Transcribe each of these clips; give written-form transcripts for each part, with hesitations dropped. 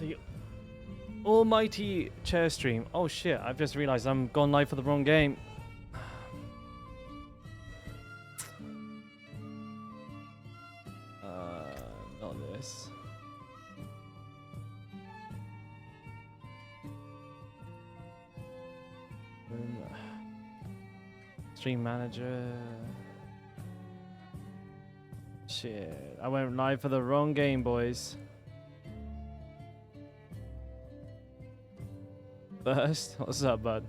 The almighty chair stream. Oh shit, I've just realized I'm gone live for the wrong game. Not this. Stream manager. Shit, I went live for the wrong game, boys. First, what's up, bud?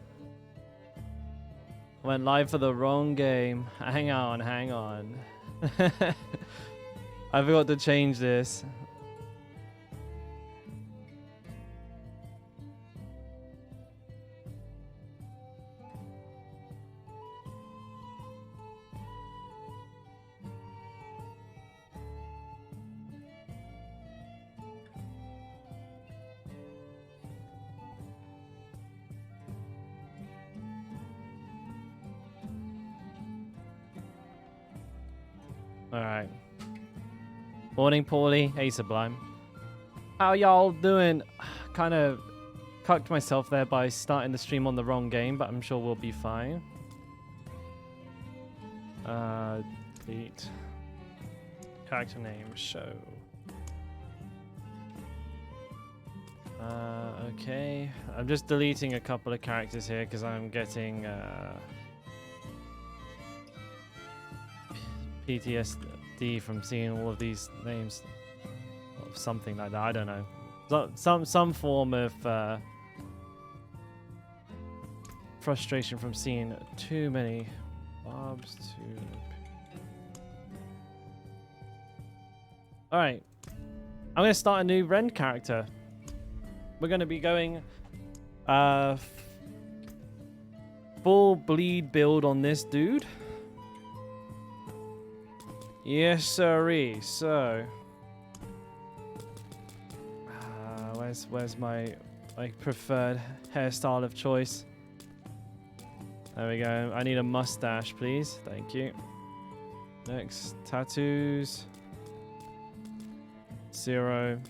Went live for the wrong game. Hang on, hang on. I forgot to change this. Alright. Morning, Paulie. Hey, Sublime. How y'all doing? Kind of cucked myself there by starting the stream on the wrong game, but I'm sure we'll be fine. Delete. Character name, show. Okay. I'm just deleting a couple of characters here because I'm getting PTSD from seeing all of these names, or something like that. I don't know. Some form of frustration from seeing too many Barbs. All right, I'm gonna start a new Ren character. We're gonna be going full bleed build on this dude. Yes, sirree. So, where's my preferred hairstyle of choice? There we go. I need a mustache, please. Thank you. Next, tattoos. 0.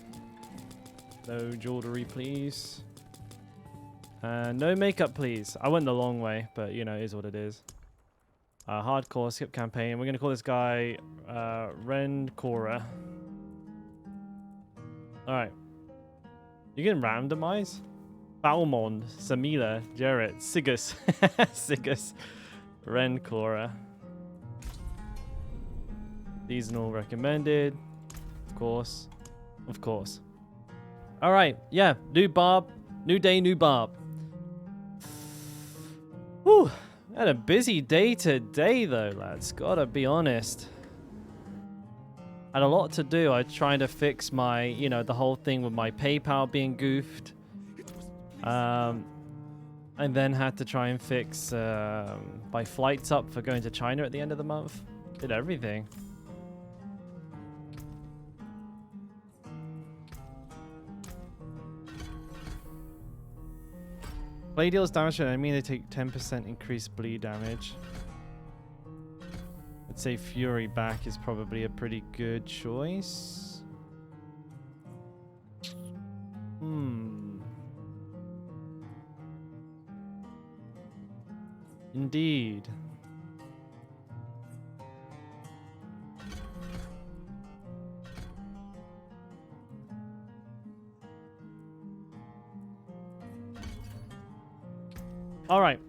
No jewelry, please. No makeup, please. I went the long way, but you know, it is what it is. Hardcore skip campaign. We're gonna call this guy Dalkora. Alright. You can randomize? Balmond, Samila, Jarrett, Sigus, Sigus, Dalkora. Seasonal recommended. Of course. Of course. Alright, yeah. New Barb. New day, new Barb. Whew. Had a busy day today, though, lads. Gotta be honest. Had a lot to do. I tried to fix my, you know, the whole thing with my PayPal being goofed. And then had to try and fix my flights up for going to China at the end of the month. Did everything. Blade deals damage to an enemy, they take 10% increased bleed damage. I'd say Fury back is probably a pretty good choice. Indeed. All right.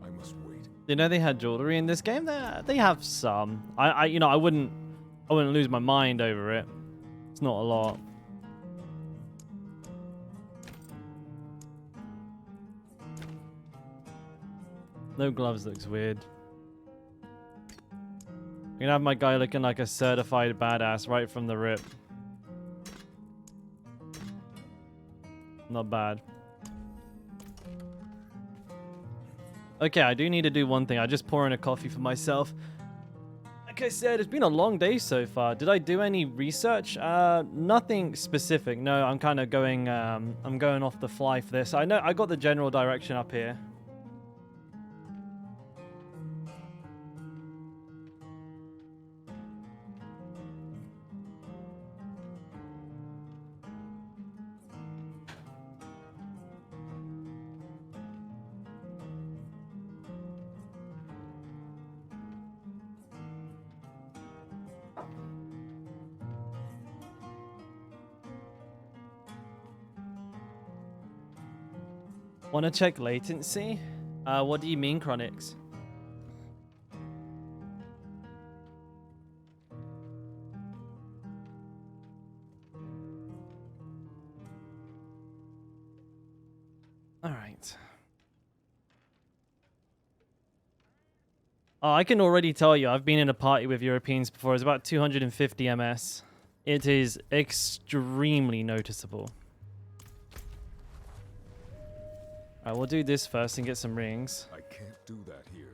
I must wait. You know they had jewelry in this game. They have some. I wouldn't lose my mind over it. It's not a lot. No gloves looks weird. I'm gonna have my guy looking like a certified badass right from the rip. Not bad. Okay, I do need to do one thing. I just pour in a coffee for myself. Like I said, it's been a long day so far. Did I do any research? Nothing specific. No, I'm kind of going. I'm going off the fly for this. I know I got the general direction up here. Want to check latency? What do you mean, Chronix? All right. Oh, I can already tell you, I've been in a party with Europeans before. It's about 250 ms. It is extremely noticeable. Alright, we'll do this first and get some rings. I can't do that here.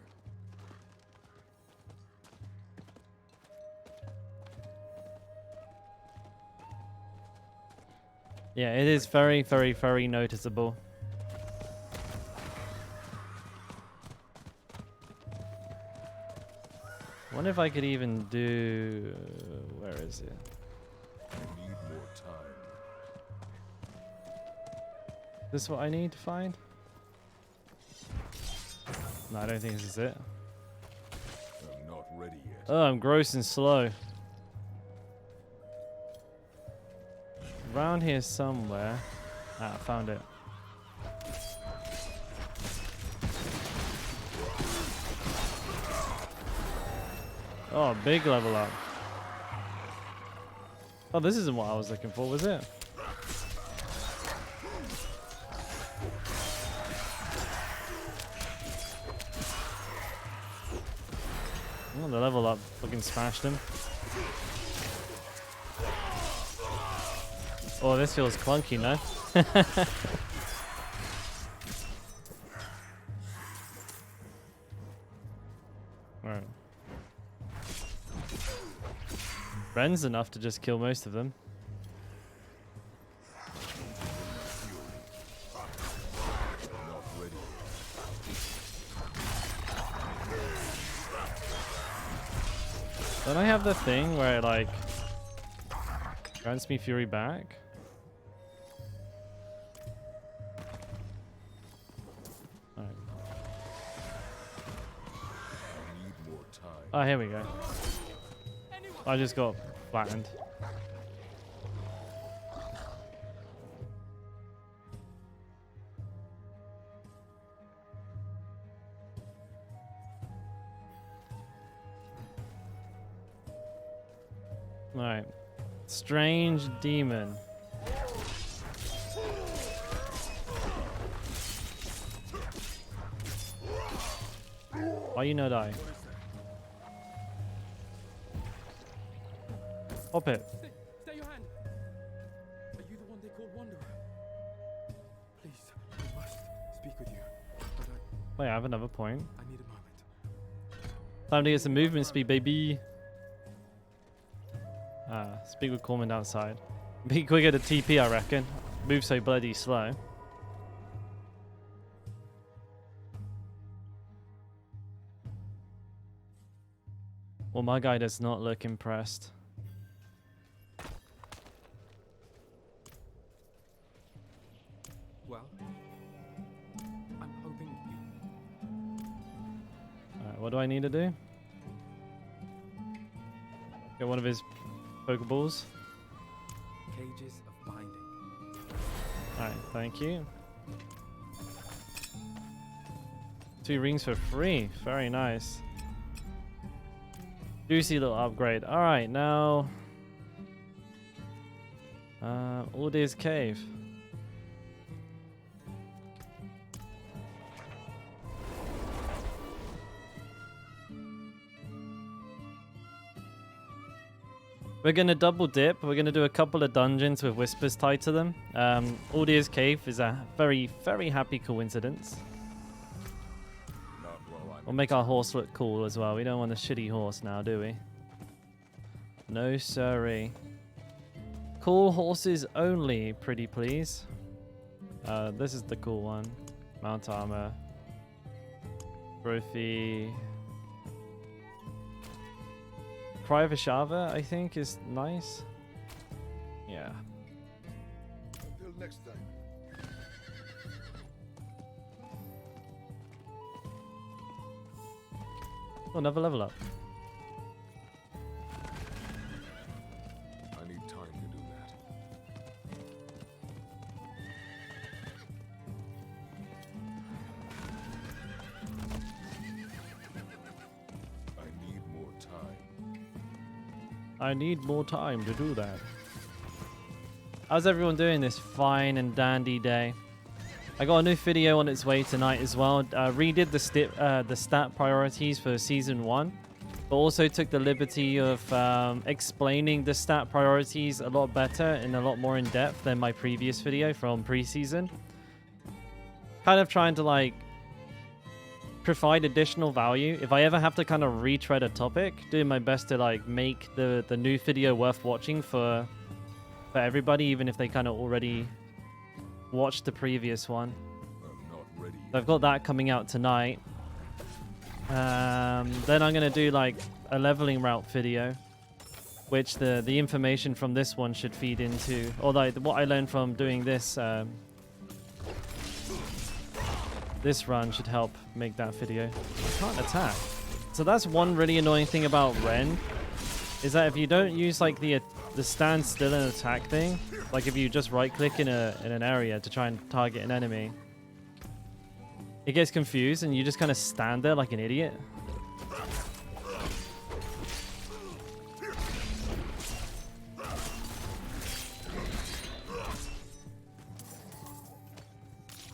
Yeah, it is very, very, very noticeable. Wonder if I could even do... Where is it? I need more time. Is this what I need to find? No, I don't think this is it. I'm not ready yet. Oh, I'm gross and slow. Around here somewhere. Ah, I found it. Oh, big level up. Oh, this isn't what I was looking for, was it? Oh, the level up fucking smashed him. Oh, this feels clunky, no? Alright. Ren's enough to just kill most of them. Don't I have the thing where it like grants me fury back? Alright. I need more time. Oh, here we go. I just got flattened. Alright. Strange demon. Why you not die? Hop it. Stay your hand. Are you the one they call Wanderer? Please, I must speak with you. But Wait, I have another point. I need a moment. Time to get some movement speed, baby. Speak with Cormand outside. Be quicker to TP, I reckon. Move so bloody slow. Well, my guy does not look impressed. Well, I'm hoping you... Alright, what do I need to do? Get one of his Pokeballs. Cages of binding. Alright, thank you. 2 rings for free. Very nice. Juicy little upgrade. Alright, now... Aldir's Cave. We're going to double dip. We're going to do a couple of dungeons with whispers tied to them. Aldir's Cave is a very, very happy coincidence. We'll make our horse look cool as well. We don't want a shitty horse now, do we? No siree. Cool horses only, pretty please. This is the cool one. Mount armor. Trophy. Cry of a Shava, I think, is nice. Yeah. Until next time. Oh, another level up. I need time to do that. I need more time to do that. How's everyone doing this fine and dandy day? I got a new video on its way tonight as well. Redid the stat priorities for Season 1. But also took the liberty of explaining the stat priorities a lot better and a lot more in depth than my previous video from preseason. Kind of trying to like provide additional value. If I ever have to kind of retread a topic, doing my best to like make the new video worth watching for everybody, even if they kind of already watched the previous one. I'm not ready So I've got that coming out tonight. Then I'm gonna do like a leveling route video, which the information from this one should feed into, or like what I learned from doing this this run should help make that video. I can't attack. So that's one really annoying thing about Ren, is that if you don't use like the stand still and attack thing, like if you just right click in an area to try and target an enemy, it gets confused and you just kind of stand there like an idiot.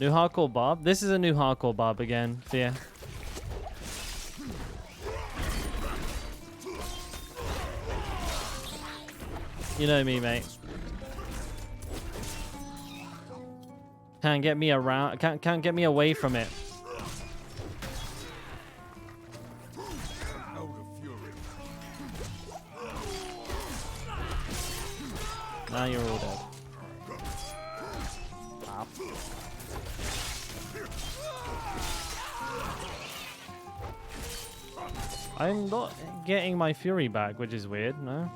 New hardcore Barb. This is a new hardcore Barb again, Fear. You know me, mate. Can't get me around. Can't get me away from it. out of fury. Now you're all dead. Bop. I'm not getting my fury back, which is weird, no?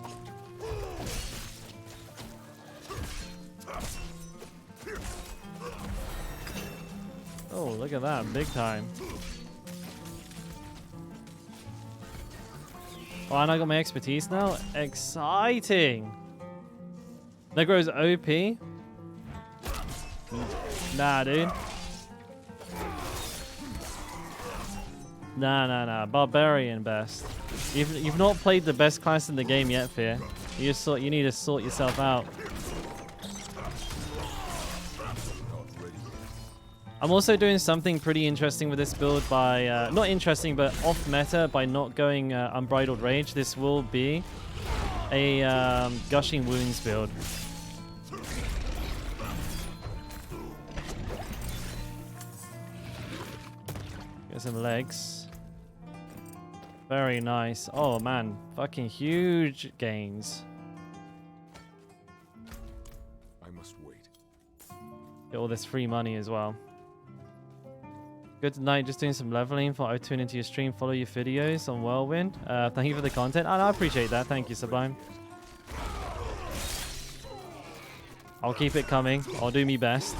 Oh, look at that, big time. Oh, and I got my expertise now? Exciting! Negro's OP? Nah, dude. Nah. Barbarian best. You've not played the best class in the game yet, Fear. You need to sort yourself out. I'm also doing something pretty interesting with this build by... not interesting, but off meta by not going Unbridled Rage. This will be a Gushing Wounds build. Get some legs. Very nice. Oh man, fucking huge gains. I must wait. Get all this free money as well. Good tonight, just doing some leveling. Thought I'd tune into your stream, follow your videos on Whirlwind. Thank you for the content. I appreciate that. Thank you, Sublime. I'll keep it coming. I'll do me best.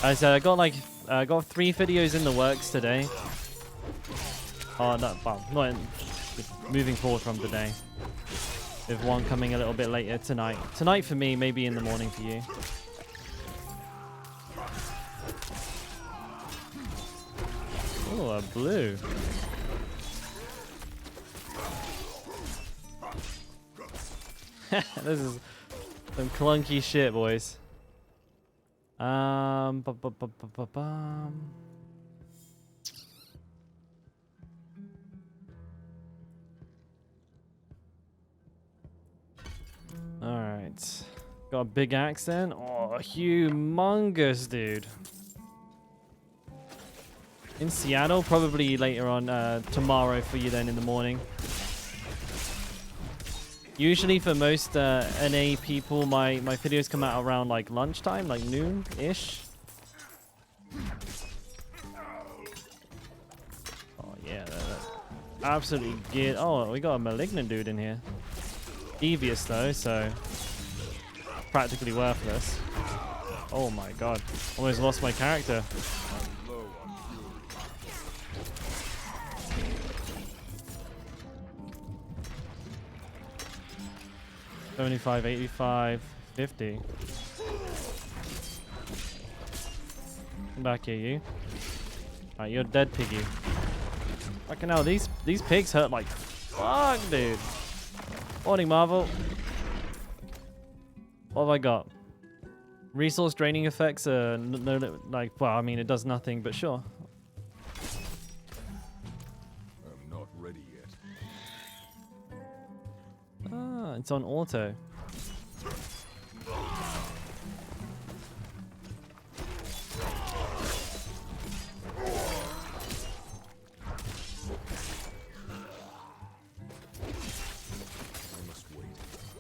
I said I got 3 videos in the works today. Oh, no, well, not in, moving forward from today. With one coming a little bit later tonight. Tonight for me, maybe in the morning for you. Oh, a blue. This is some clunky shit, boys. Alright. Got a big axe then? Oh, humongous, dude. In Seattle, probably later on tomorrow for you then in the morning. Usually for most NA people, my videos come out around like lunchtime, like noon-ish. Oh yeah, absolutely geared. Oh, we got a malignant dude in here. Devious though, so practically worthless. Oh my god, almost lost my character. I'm low on fury. 75, 85, 50. Come back here, you. Alright, you're dead, piggy. Fucking hell, these pigs hurt like fuck, dude. Morning, Marvel. What have I got? Resource draining effects are like, well, I mean, it does nothing, but sure. I'm not ready yet. Ah, it's on auto. I must wait.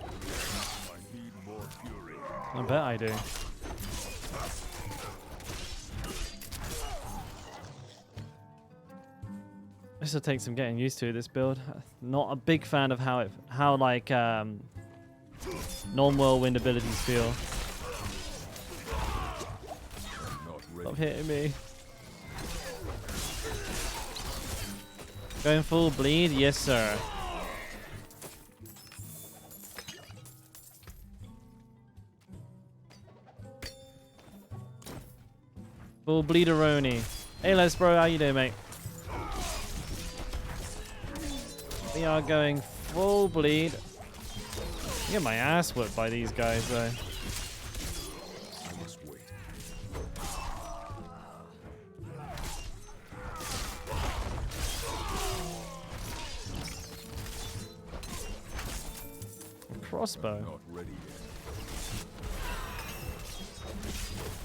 I need more fury. I bet I do. This will take some getting used to, this build. Not a big fan of how like non-whirlwind abilities feel. I'm not ready. Stop hitting me. Going full bleed? Yes, sir. Full bleederoni. Hey, Les, bro. How you doing, mate? We are going full bleed. I get my ass whipped by these guys, though. I must wait. Crossbow. Not ready yet.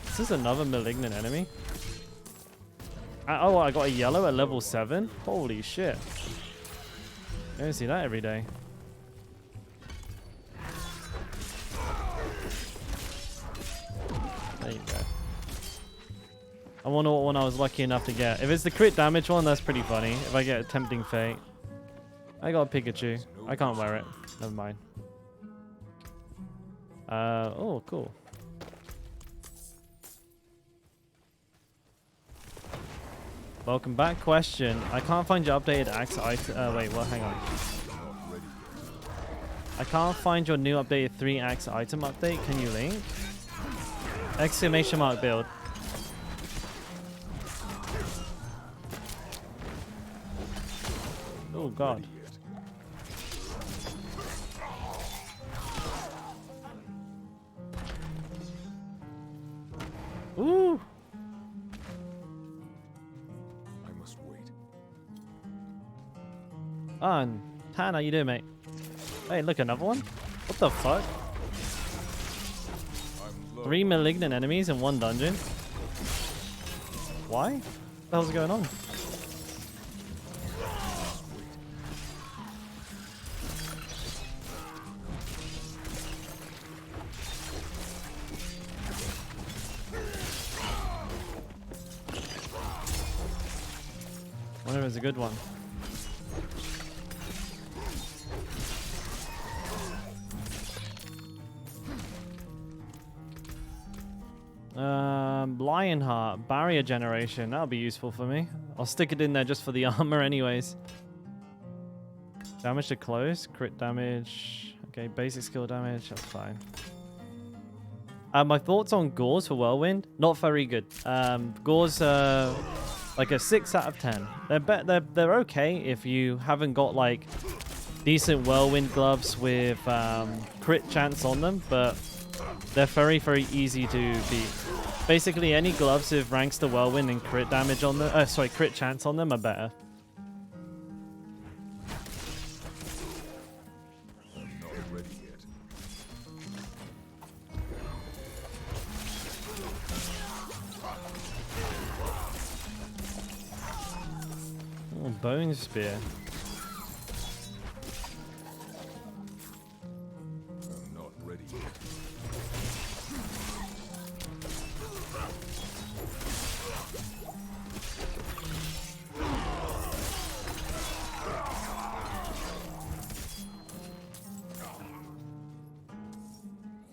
Is this another malignant enemy? Oh, I got a yellow at level 7? Holy shit. I don't see that every day. There you go. I wonder what one I was lucky enough to get. If it's the crit damage one, that's pretty funny. If I get a tempting fate. I got a Pikachu. I can't wear it. Never mind. Oh, cool. Welcome back. Question. I can't find your updated axe item. Wait, what? Hang on. Not ready yet. I can't find your new updated 3 axe item update. Can you link? Exclamation mark build. Oh god. Ready yet. Ooh. I must wait. Ah, and Tan, how you doing, mate? Hey, look, another one? What the fuck? I'm low. 3 malignant enemies in 1 dungeon? Why? What the hell's going on? Wonder if it's a good one. Lionheart, barrier generation. That'll be useful for me. I'll stick it in there just for the armor anyways. Damage to close, crit damage. Okay, basic skill damage, that's fine. My thoughts on Gauze for Whirlwind? Not very good. Gauze, like a 6 out of 10. They're okay if you haven't got like decent Whirlwind gloves with crit chance on them, but they're very, very easy to beat. Basically, any gloves with ranks to Whirlwind and crit damage on them, crit chance on them are better. I'm not ready yet. Oh, bone spear. I'm not ready yet.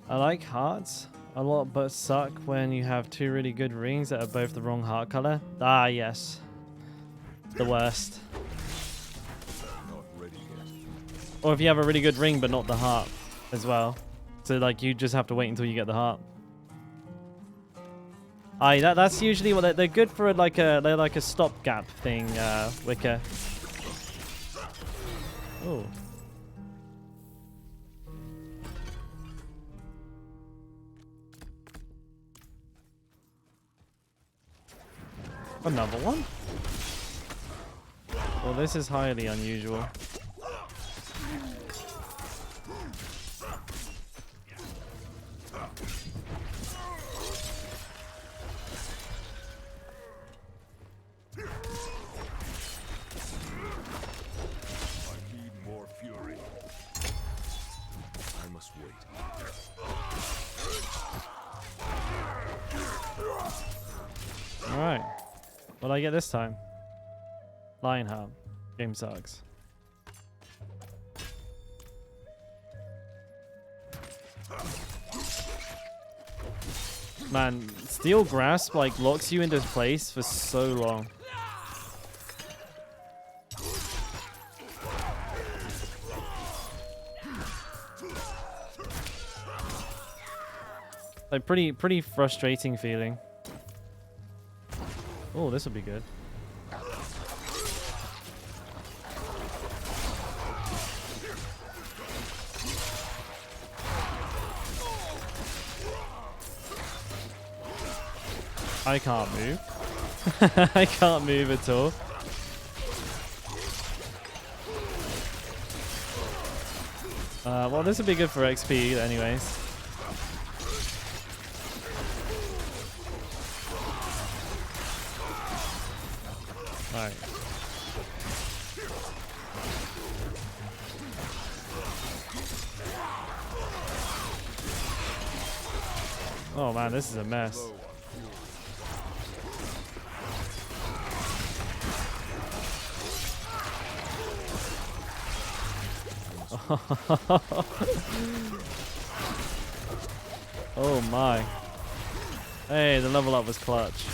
I like hearts a lot, but suck when you have 2 really good rings that are both the wrong heart color. Ah, yes. The worst. Not ready yet. Or if you have a really good ring but not the heart as well. So like you just have to wait until you get the heart. Aye, that's usually what they're good for. They're like a stopgap thing, Wicker. Oh. Another one? Well, this is highly unusual. I need more fury. I must wait. Alright. What'd I get this time? Lionheart. Game sucks. Man, Steel Grasp like locks you into place for so long. Like pretty frustrating feeling. Oh, this will be good. I can't move. I can't move at all. Well, this would be good for XP anyways. Alright. Oh man, this is a mess. Oh my. Hey, the level up was clutch.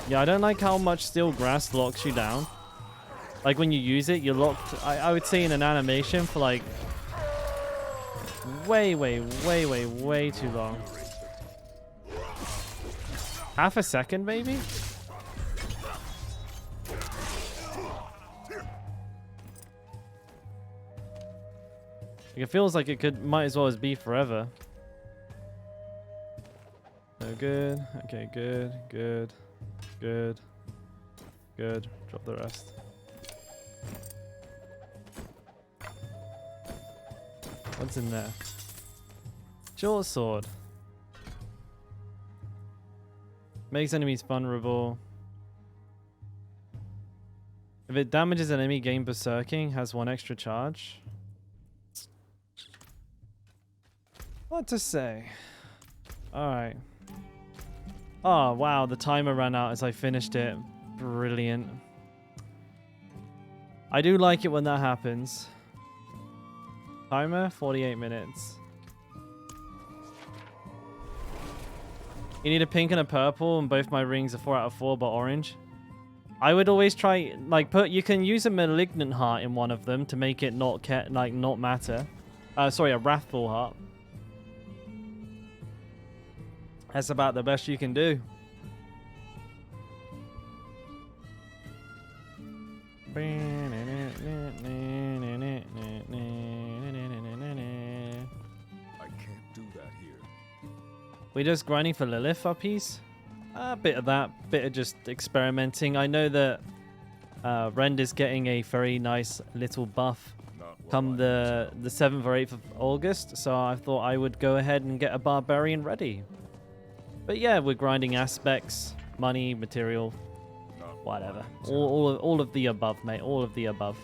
Yeah, I don't like how much Steel Grass locks you down. Like when you use it, you're locked, I would say in an animation for like way too long. Half a second, maybe? Like it feels like it might as well as be forever. So good. Okay, good. Drop the rest. What's in there? Short sword. Makes enemies vulnerable. If it damages an enemy, gain berserking, has 1 extra charge. What to say? Alright. Oh, wow. The timer ran out as I finished it. Brilliant. I do like it when that happens. Timer, 48 minutes. You need a pink and a purple, and both my rings are 4 out of 4, but orange. I would always try, like, you can use a malignant heart in one of them to make it not matter. Sorry, a wrathful heart. That's about the best you can do. We're just grinding for Lilith uppies. A bit of that, bit of just experimenting. I know that Rend is getting a very nice little buff come the 7th or 8th of August, so I thought I would go ahead and get a barbarian ready. But yeah, we're grinding aspects, money, material, whatever. All of the above, mate. All of the above.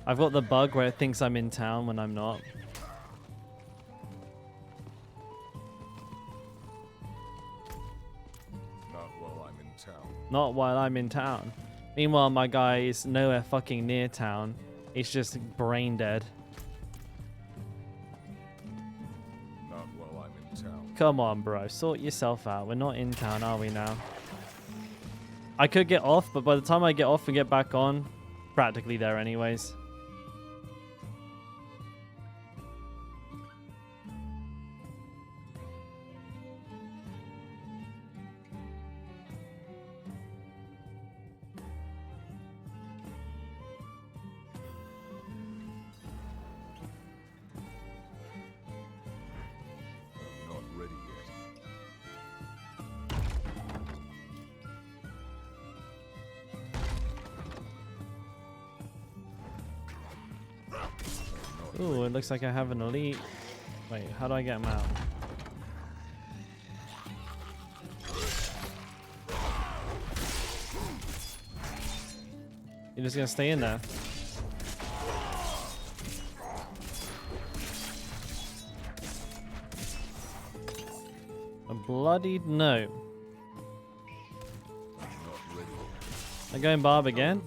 I've got the bug where it thinks I'm in town when I'm not. Not while I'm in town. Not while I'm in town. Meanwhile, my guy is nowhere fucking near town. He's just brain dead. Not while I'm in town. Come on, bro. Sort yourself out. We're not in town, are we now? I could get off, but by the time I get off and get back on, practically there anyways. Ooh, it looks like I have an elite. Wait, how do I get him out? You're just gonna stay in there. A bloodied note. I'm going Barb again.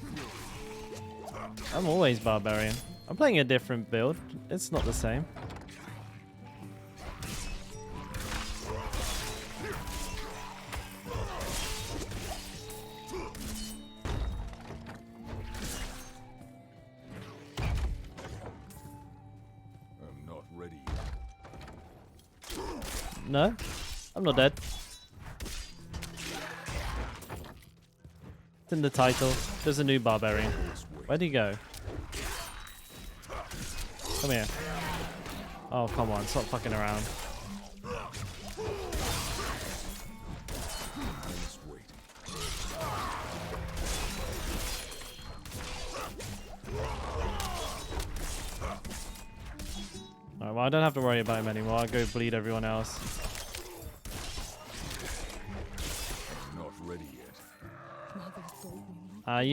I'm always Barbarian. I'm playing a different build. It's not the same. I'm not ready. No, I'm not dead. It's in the title. There's a new Barbarian. Where'd he go? Come here. Oh, come on. Stop fucking around. Just wait. Alright, well, I don't have to worry about him anymore. I'll go bleed everyone else. I'm not ready yet. Mother told me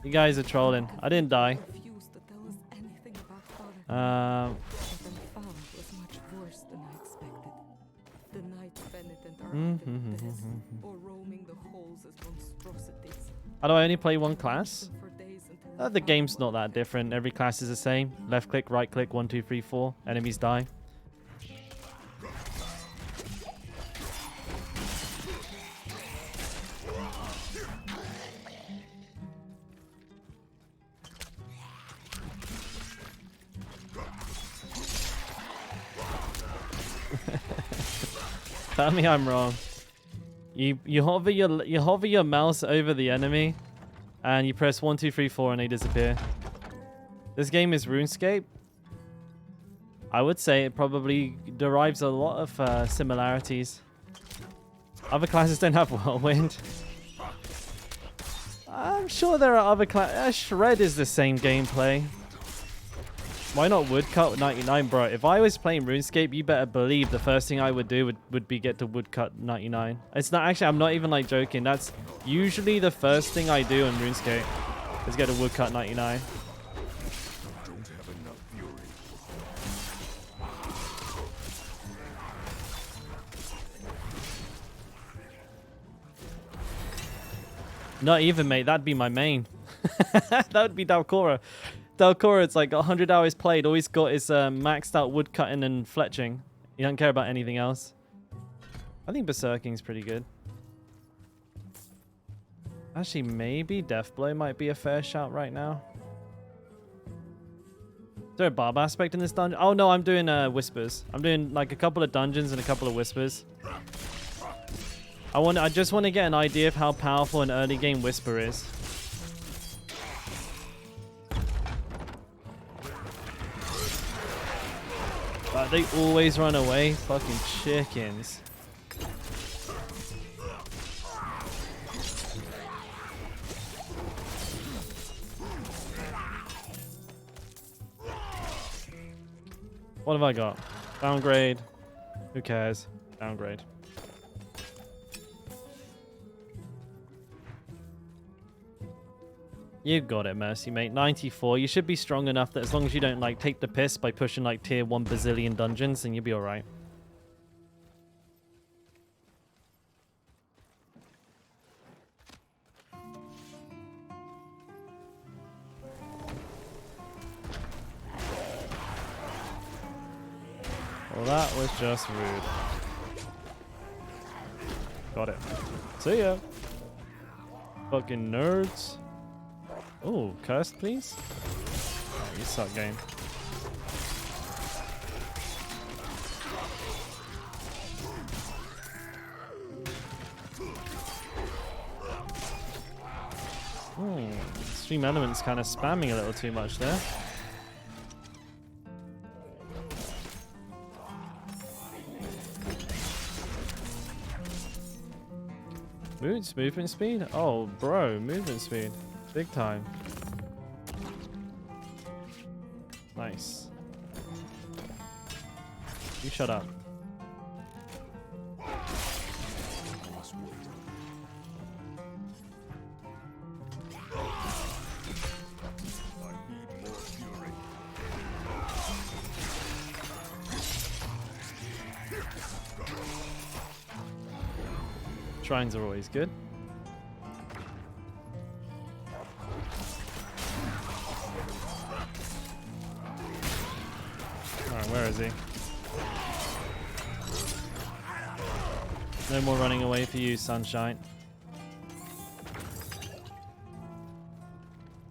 You guys are trolling. I didn't die. refused to tell us anything about father. Um, What I found was much worse than I expected. The knights penitent are Mhm, either mhm, dead mhm. or roaming the halls as monstrosities. how do I only play one class? For days until I The found game's what not that different. Every class is the same. Left click, right click, 1, 2, 3, 4. Enemies die. Tell me I'm wrong. You hover your mouse over the enemy, and you press 1, 2, 3, 4, and they disappear. This game is RuneScape. I would say it probably derives a lot of similarities. Other classes don't have Whirlwind. I'm sure there are other classes. Shred is the same gameplay. Why not Woodcut 99, bro? If I was playing RuneScape, you better believe the first thing I would do would be get to Woodcut 99. It's not actually, I'm not even like joking. That's usually the first thing I do in RuneScape is get to Woodcut 99. Don't have enough fury. Not even, mate. That'd be my main. That would be Dalkora. Dalkora, it's like 100 hours played. All he's got is maxed out woodcutting and fletching. He don't care about anything else. I think Berserking's pretty good. Actually, maybe Deathblow might be a fair shout right now. Is there a Barb aspect in this dungeon? Oh no, I'm doing Whispers. I'm doing like a couple of dungeons and a couple of Whispers. I just want to get an idea of how powerful an early game Whisper is. But they always run away. Fucking chickens. What have I got? Downgrade. Who cares? Downgrade. You got it, Mercy, mate. 94. You should be strong enough that as long as you don't, like, take the piss by pushing, like, tier 1 bazillion dungeons, then you'll be alright. Well, that was just rude. Got it. See ya. Fucking nerds. Oh, cursed, please. Oh, you suck, game. Oh, Stream Element's kind of spamming a little too much there. Movement speed? Oh, bro, movement speed. Big time. Nice. You shut up. Must wait. I need more fury. Shrines are always good. Alright, where is he? No more running away for you, sunshine.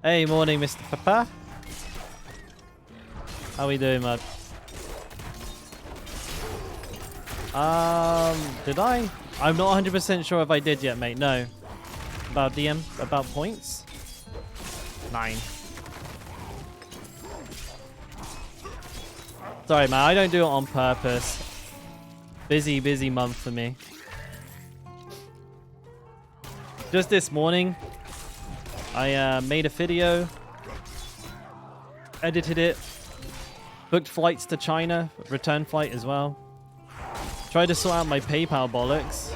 Hey, morning, Mr. Papa. How we doing, bud? Did I? I'm not 100% sure if I did yet, mate. No. About DM? About points? 9. Sorry, man. I don't do it on purpose. Busy month for me. Just this morning, I made a video, edited it, booked flights to China, return flight as well. Tried to sort out my PayPal bollocks,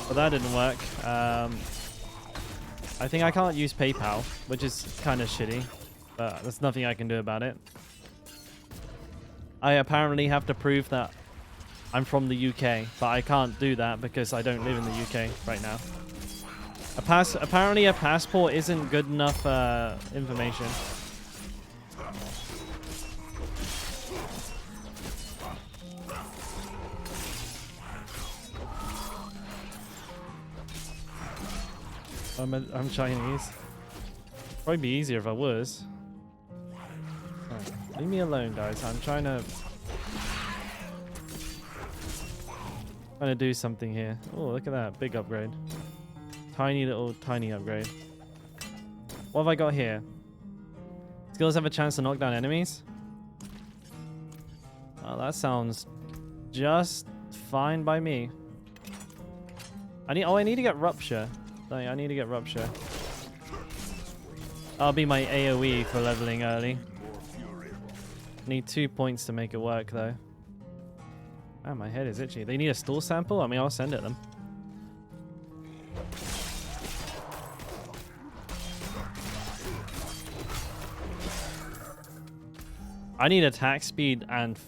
but that didn't work. I think I can't use PayPal, which is kind of shitty, but there's nothing I can do about it. I apparently have to prove that I'm from the UK, but I can't do that because I don't live in the UK right now. Apparently a passport isn't good enough information. I'm Chinese. Probably be easier if I was. Right, leave me alone, guys. I'm trying to do something here. Oh, look at that. Big upgrade. Tiny upgrade. What have I got here? Skills have a chance to knock down enemies. Oh, that sounds just fine by me. I need to get rupture. I need to get rupture. I'll be my AoE for leveling early. Need 2 points to make it work though. Ah, my head is itchy. They need a stool sample? I mean, I'll send it them. I need attack speed and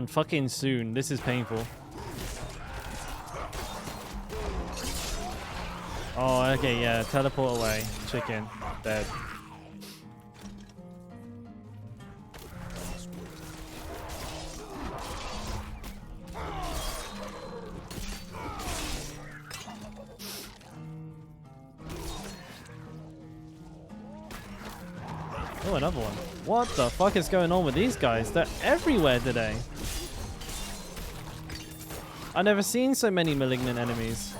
fucking soon. This is painful. Oh, okay, yeah. Teleport away. Chicken. Dead. Oh, another one. What the fuck is going on with these guys? They're everywhere today. I've never seen so many malignant enemies.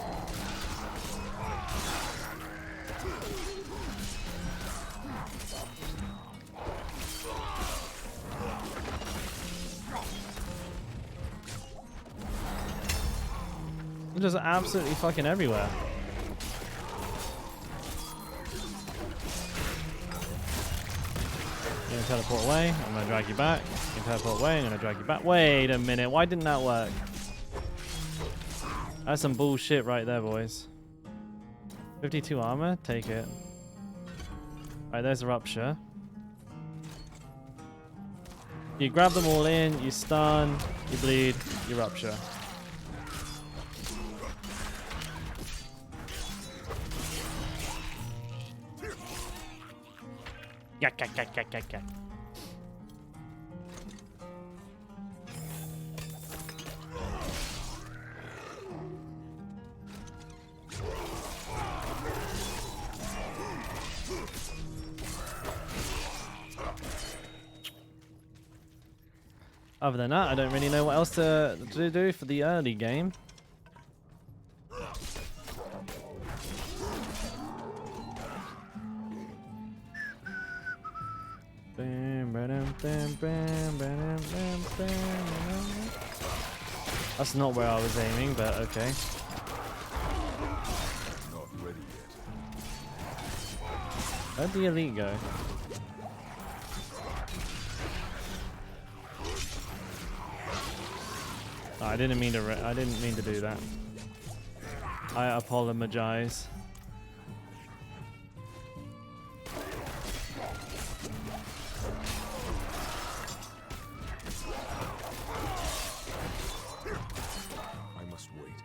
They're just absolutely fucking everywhere. You're gonna teleport away, I'm gonna drag you back. You're gonna teleport away, I'm gonna drag you back. Wait a minute, why didn't that work? That's some bullshit right there, boys. 52 armor, take it. Alright, there's a rupture. You grab them all in, you stun, you bleed, you rupture. Yak. Other than that, I don't really know what else to do for the early game. That's not where I was aiming, but okay. Not ready yet. Where'd the elite go? No, I didn't mean to do that. I apologize. I must wait.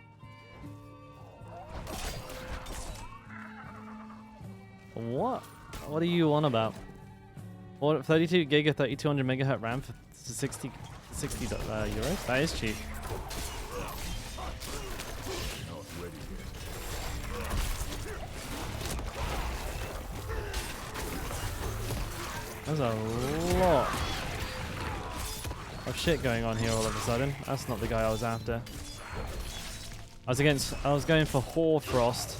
What? What are you on about? What, 32 gig of 3200 megahertz RAM for 60 euros? That is cheap. Not ready yet. There's a lot of shit going on here all of a sudden. That's not the guy I was after. I was going for Hoarfrost.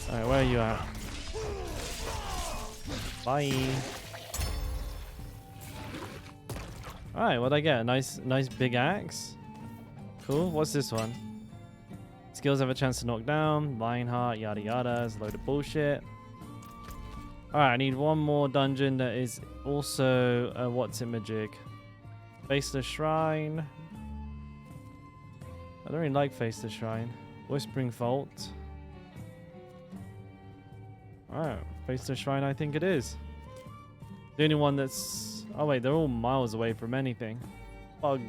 Alright, where are you at? Bye. Alright, what'd I get? A nice big axe. Cool. What's this one? Skills have a chance to knock down. Lionheart, yada yada. There's a load of bullshit. Alright, I need one more dungeon that is also a what's in Majig. Faceless Shrine. I don't really like Faceless Shrine. Whispering Vault. Alright, Faceless Shrine I think it is. The only one that's... Oh wait, they're all miles away from anything. Bug.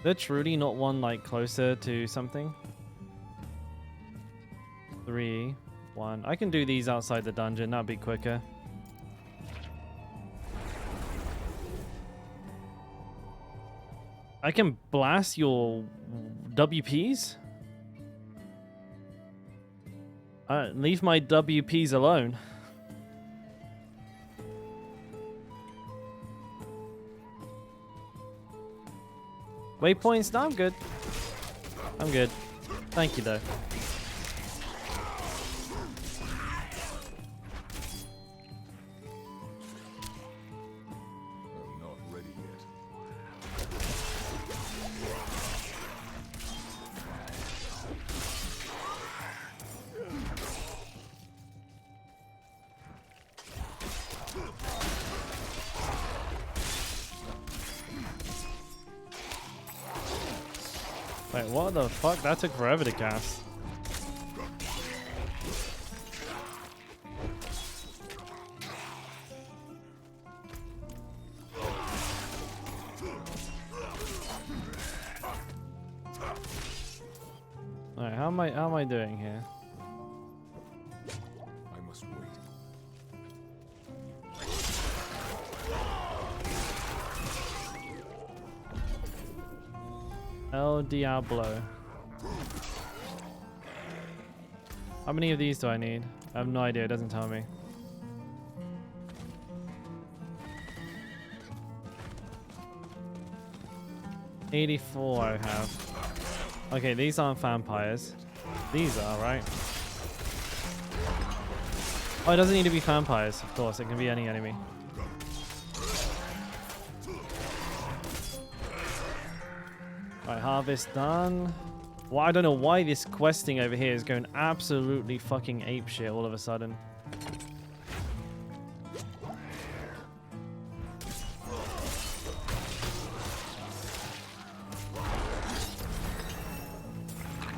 They're truly not one like closer to something. 3, 1. I can do these outside the dungeon, that'd be quicker. I can blast your WPs? Leave my WPs alone. Waypoints? No, I'm good. I'm good. Thank you, though. I'm not ready yet. Wait, what the fuck? That took forever to cast. Alright, how am I doing here? I must wait. El Diablo. How many of these do I need? I have no idea, it doesn't tell me. $84 I have. Okay, these aren't vampires. These are, right? Oh, it doesn't need to be vampires, of course, it can be any enemy. Right, harvest done. Well, I don't know why this questing over here is going absolutely fucking apeshit all of a sudden.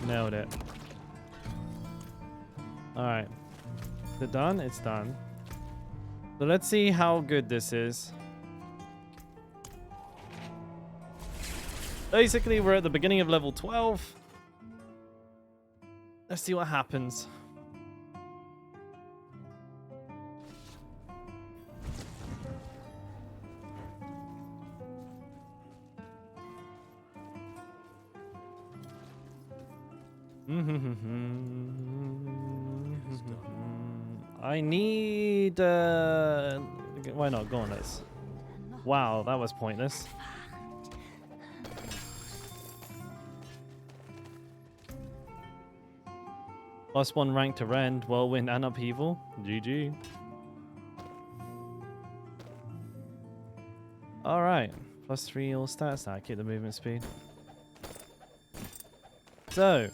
Nailed it. Alright. Is it done? It's done. So let's see how good this is. Basically, we're at the beginning of level 12. Let's see what happens. I need... why not? Go on, let's... Wow, that was pointless. +1 rank to rend, whirlwind and upheaval. GG. Alright. +3 all stats. Now keep the movement speed. so.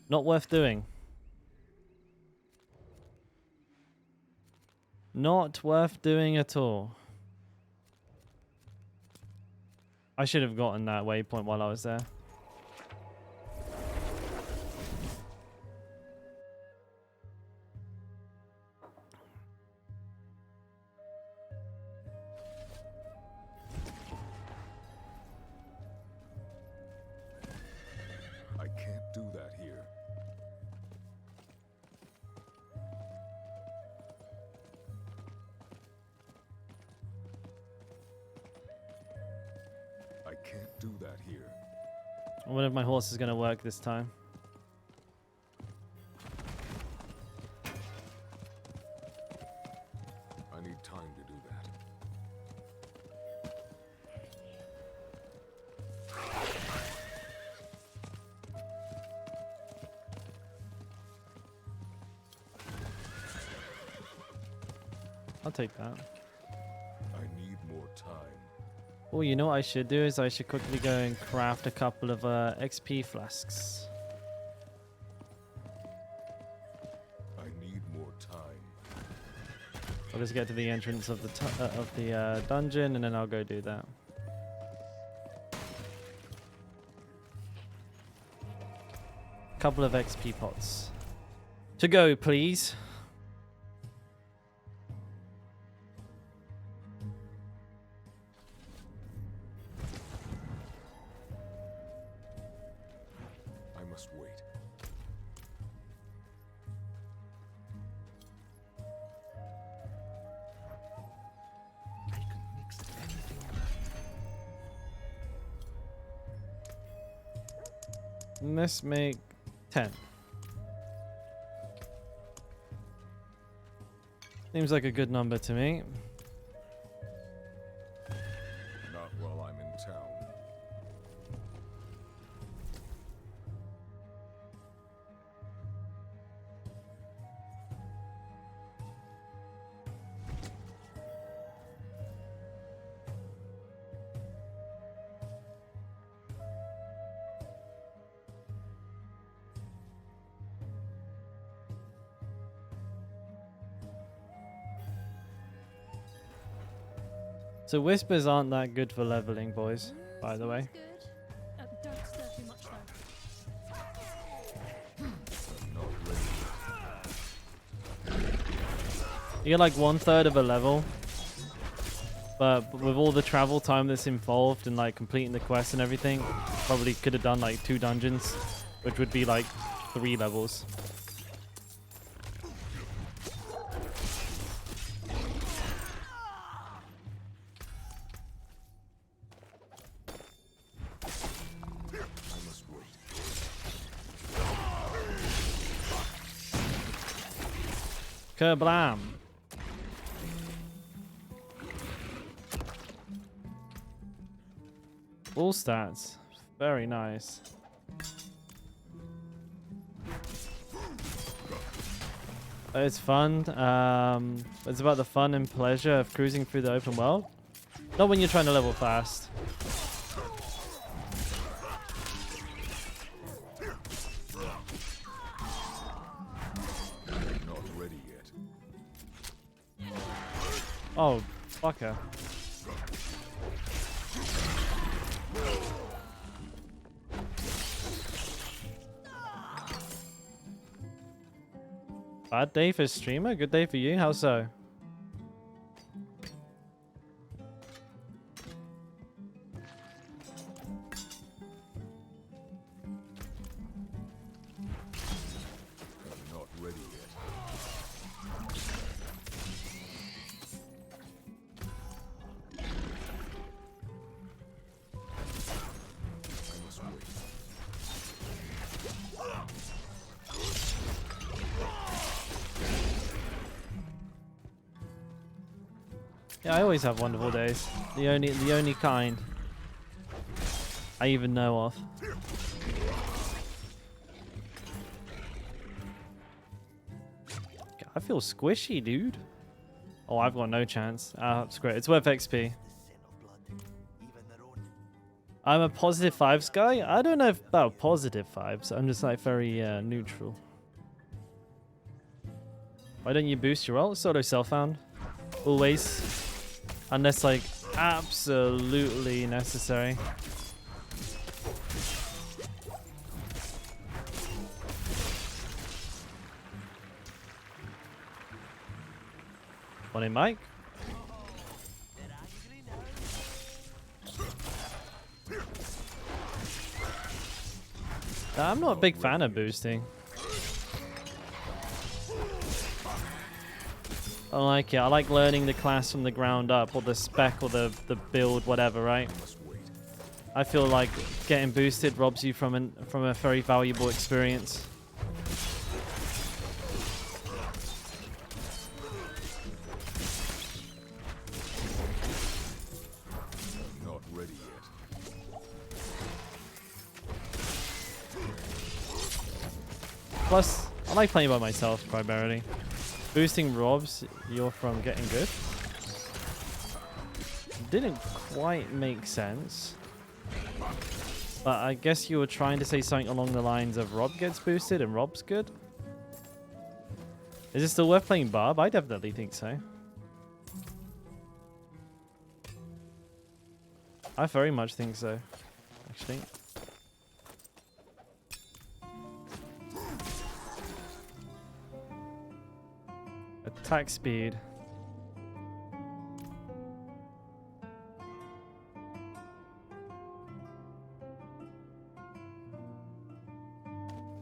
Not worth doing. Not worth doing at all. I should have gotten that waypoint while I was there. I can't do that here. I can't do that here. I wonder if my horse is going to work this time. I need time to do that. I'll take that. I need more time. Oh, you know what I should do is I should quickly go and craft a couple of XP flasks. I need more time. I'll just get to the entrance of the dungeon and then I'll go do that. Couple of XP pots. To go, please. I must wait. You can mix anything. Let's make 10. Seems like a good number to me. Not while I'm in town. So whispers aren't that good for leveling, boys, by the way. Good. Don't stir too much though. I'm not ready yet. You get like 1/3 of a level, but with all the travel time that's involved and like completing the quest and everything, probably could have done like 2 dungeons, which would be like 3 levels. I must wait. Kerblam! All stats. Very nice. It's fun. It's about the fun and pleasure of cruising through the open world. Not when you're trying to level fast. I'm not ready yet. Oh, fucker. Bad day for streamer? Good day for you? How so? I'm not ready yet. I must wait. Yeah, I always have wonderful days. The only kind I even know of. I feel squishy, dude. Oh, I've got no chance. That's great. It's worth XP. I'm a positive vibes guy. I don't know about positive vibes. I'm just like very neutral. Why don't you boost your ult? Solo self-found. Always. Unless like absolutely necessary. Morning, Mike. I'm not a big fan of boosting. I don't like it. I like learning the class from the ground up, or the spec, or the build, whatever, right? I feel like getting boosted robs you from a very valuable experience. Not ready yet. Plus, I like playing by myself primarily. Boosting robs you from getting good. Didn't quite make sense. But I guess you were trying to say something along the lines of Rob gets boosted and Rob's good? Is it still worth playing Barb? I definitely think so. I very much think so, actually. Attack speed.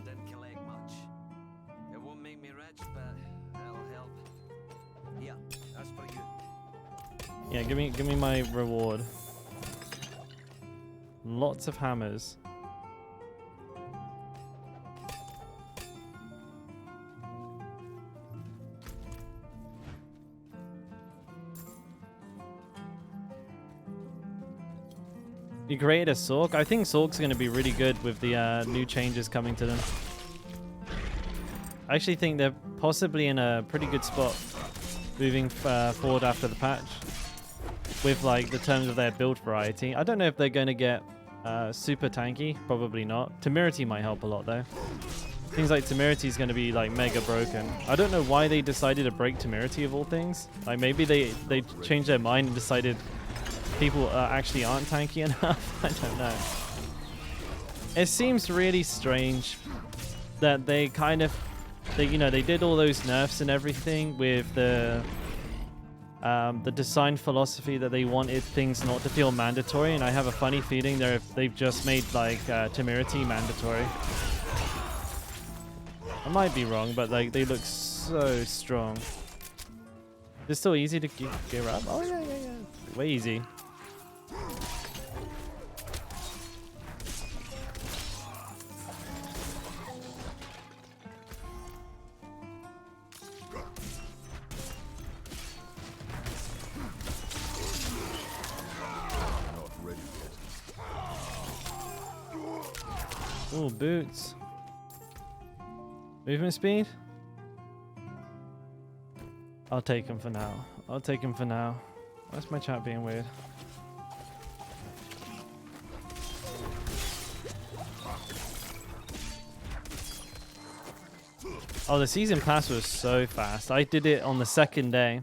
Didn't collect much. It won't make me rich, but it'll help. Yeah, that's for you. Yeah, give me my reward. Lots of hammers. You created a Sork? I think Sork's going to be really good with the new changes coming to them. I actually think they're possibly in a pretty good spot moving forward after the patch. With like the terms of their build variety. I don't know if they're going to get super tanky. Probably not. Temerity might help a lot though. Things like Temerity is going to be like mega broken. I don't know why they decided to break Temerity of all things. Like maybe they changed their mind and decided people actually aren't tanky enough. I don't know. It seems really strange that they kind of, they did all those nerfs and everything with the design philosophy that they wanted things not to feel mandatory, and I have a funny feeling they've just made like Temerity mandatory. I might be wrong, but like they look so strong. It's still easy to gear up. Oh yeah. Way easy. Not ready yet. Ooh, boots. Movement speed? I'll take him for now. I'll take him for now. Why's my chat being weird? Oh, the season pass was so fast. I did it on the second day.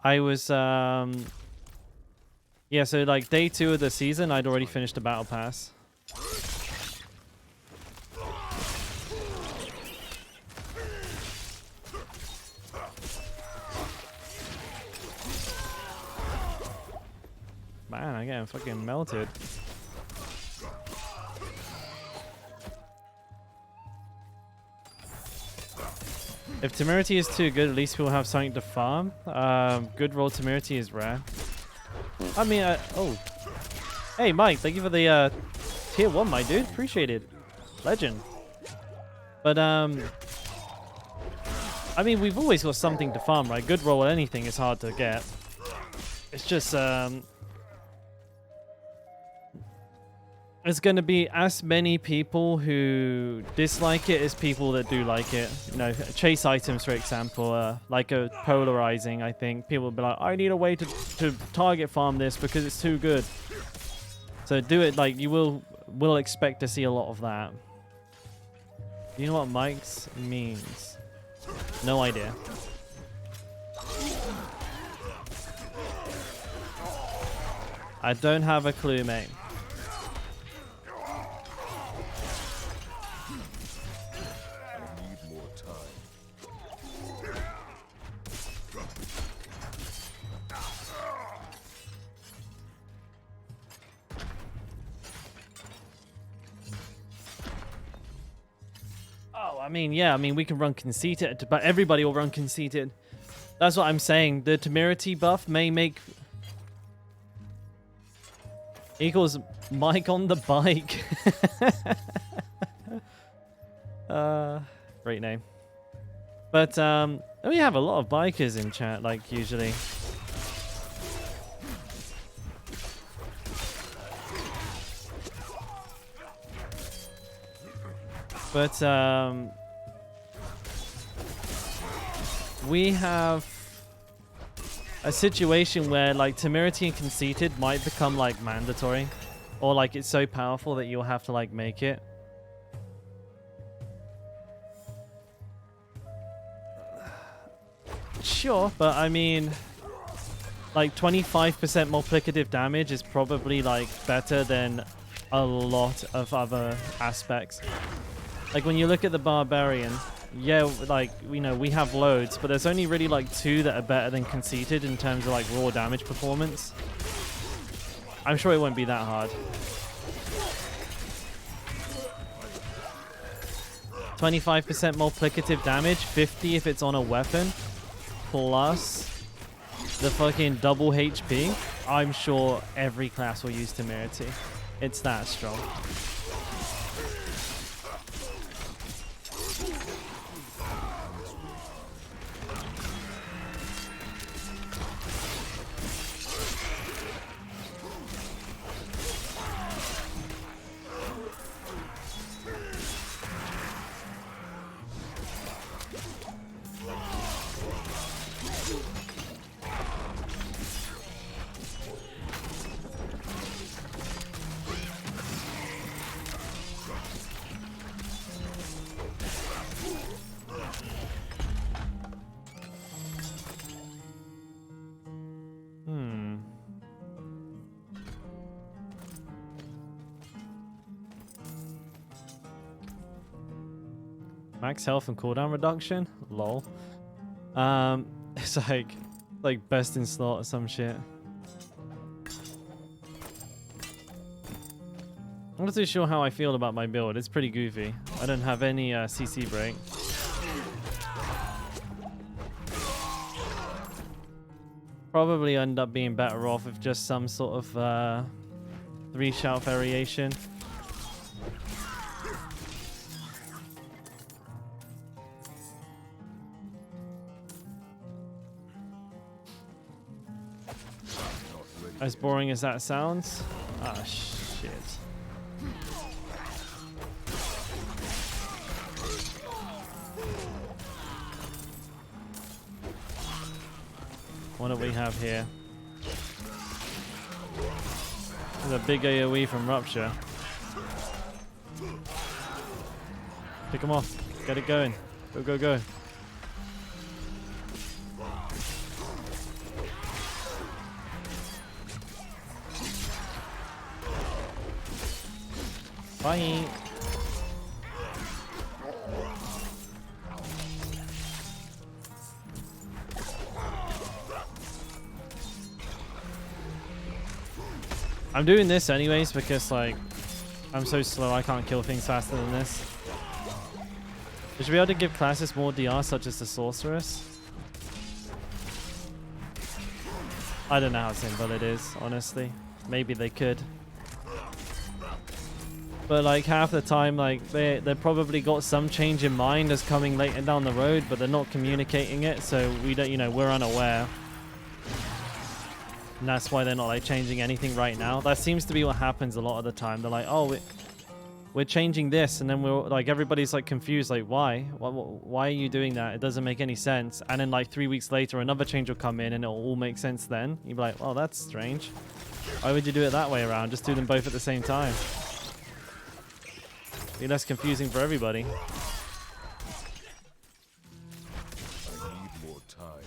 I was, yeah, so like day 2 of the season, I'd already finished the battle pass. Man, I'm getting fucking melted. If Temerity is too good, at least we'll have something to farm. Good roll Temerity is rare. I mean, oh. Hey, Mike, thank you for the tier 1, my dude. Appreciate it. Legend. But, I mean, we've always got something to farm, right? Good roll anything is hard to get. It's just, there's going to be as many people who dislike it as people that do like it. You know, chase items, for example, like a polarizing, I think. People will be like, I need a way to target farm this because it's too good. So do it like you will expect to see a lot of that. Do you know what Mike's means? No idea. I don't have a clue, mate. I need more time. Oh, I mean, yeah, I mean, we can run conceited, but everybody will run conceited. That's what I'm saying. The temerity buff may make... equals Mike on the bike. Great name. But, we have a lot of bikers in chat, like, usually. But, we have a situation where, like, temerity and conceited might become, like, mandatory. Or, like, it's so powerful that you'll have to, like, make it. Sure, but I mean, like 25% multiplicative damage is probably like better than a lot of other aspects. Like when you look at the barbarian, yeah, like, you know, we have loads, but there's only really like 2 that are better than conceited in terms of like raw damage performance. I'm sure it won't be that hard. 25% multiplicative damage, 50 if it's on a weapon, plus the fucking double HP. I'm sure every class will use temerity. It's that strong. Max health and cooldown reduction? Lol. It's like best in slot or some shit. I'm not too sure how I feel about my build. It's pretty goofy. I don't have any CC break. Probably end up being better off with just some sort of 3-shout variation. As boring as that sounds. Ah, shit. What do we have here? There's a big AoE from Rupture. Pick him off. Get it going. Go, go, go. Bye. I'm doing this anyways because, like, I'm so slow I can't kill things faster than this. We should be able to give classes more DR, such as the Sorceress. I don't know how simple it is, honestly. Maybe they could. But like half the time, like they probably got some change in mind as coming later down the road, but they're not communicating it, so we don't, you know, we're unaware. And that's why they're not like changing anything right now. That seems to be what happens a lot of the time. They're like, oh, we're changing this, and then we're like, everybody's like confused, like, why are you doing that? It doesn't make any sense. And then like 3 weeks later, another change will come in, and it'll all make sense then. You'll be like, oh, that's strange. Why would you do it that way around? Just do them both at the same time. Be less confusing for everybody. I need more time.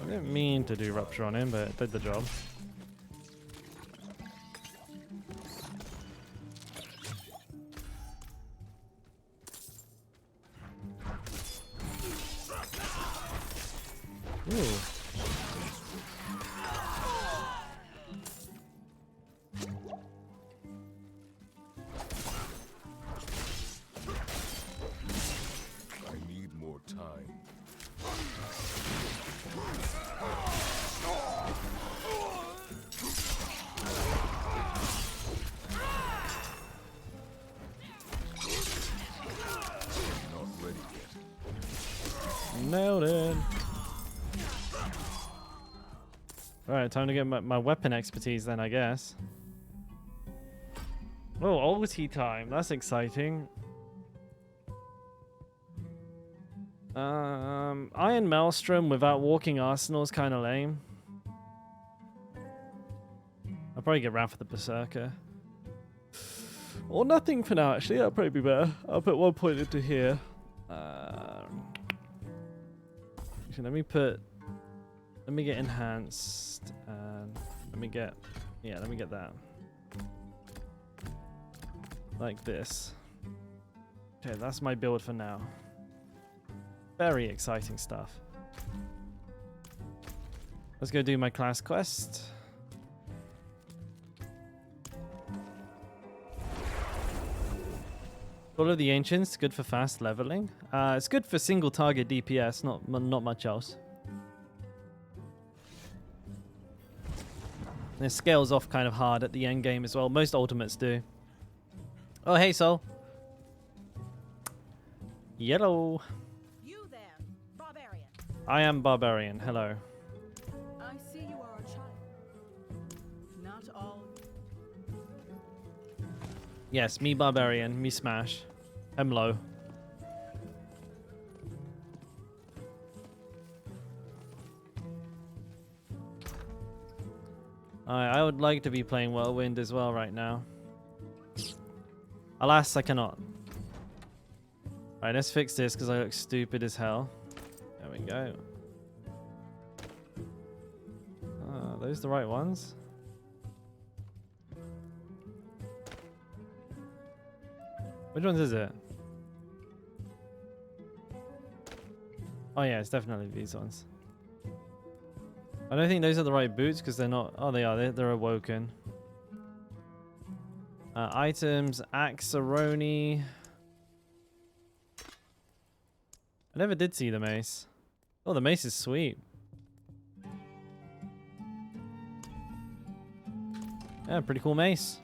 I didn't mean to do rupture on him, but it did the job. Ooh. I need more time. Not ready yet. Nailed it. Alright, time to get my weapon expertise then, I guess. Oh, ulti time. That's exciting. Iron Maelstrom without walking Arsenal is kind of lame. I'll probably get around for the Berserker. Or nothing for now, actually. That'll probably be better. I'll put 1 point into here. Actually, let me get enhanced, and let me get that. Like this. Okay, that's my build for now. Very exciting stuff. Let's go do my class quest. All of the Ancients, good for fast leveling. It's good for single target DPS, not much else. And it scales off kind of hard at the end game as well. Most ultimates do. Oh, hey, Soul. Yellow. You there, barbarian. I am Barbarian. Hello. I see you are a child. Not all. Yes, me Barbarian. Me Smash. I'm low. I would like to be playing Whirlwind as well right now. Alas, I cannot. Alright, let's fix this because I look stupid as hell. There we go. Are those the right ones? Which ones is it? Oh yeah, it's definitely these ones. I don't think those are the right boots because they're not. Oh, they are. They're awoken. Items, Axaroni. I never did see the mace. Oh, the mace is sweet. Yeah, pretty cool mace.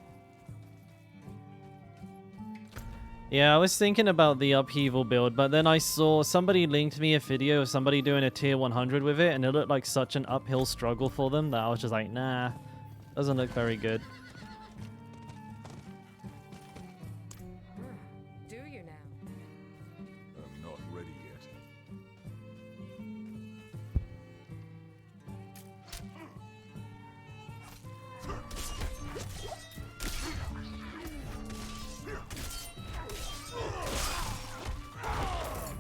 Yeah, I was thinking about the upheaval build, but then I saw somebody linked me a video of somebody doing a tier 100 with it, and it looked like such an uphill struggle for them that I was just like, nah, doesn't look very good. Do you now? I'm not ready yet.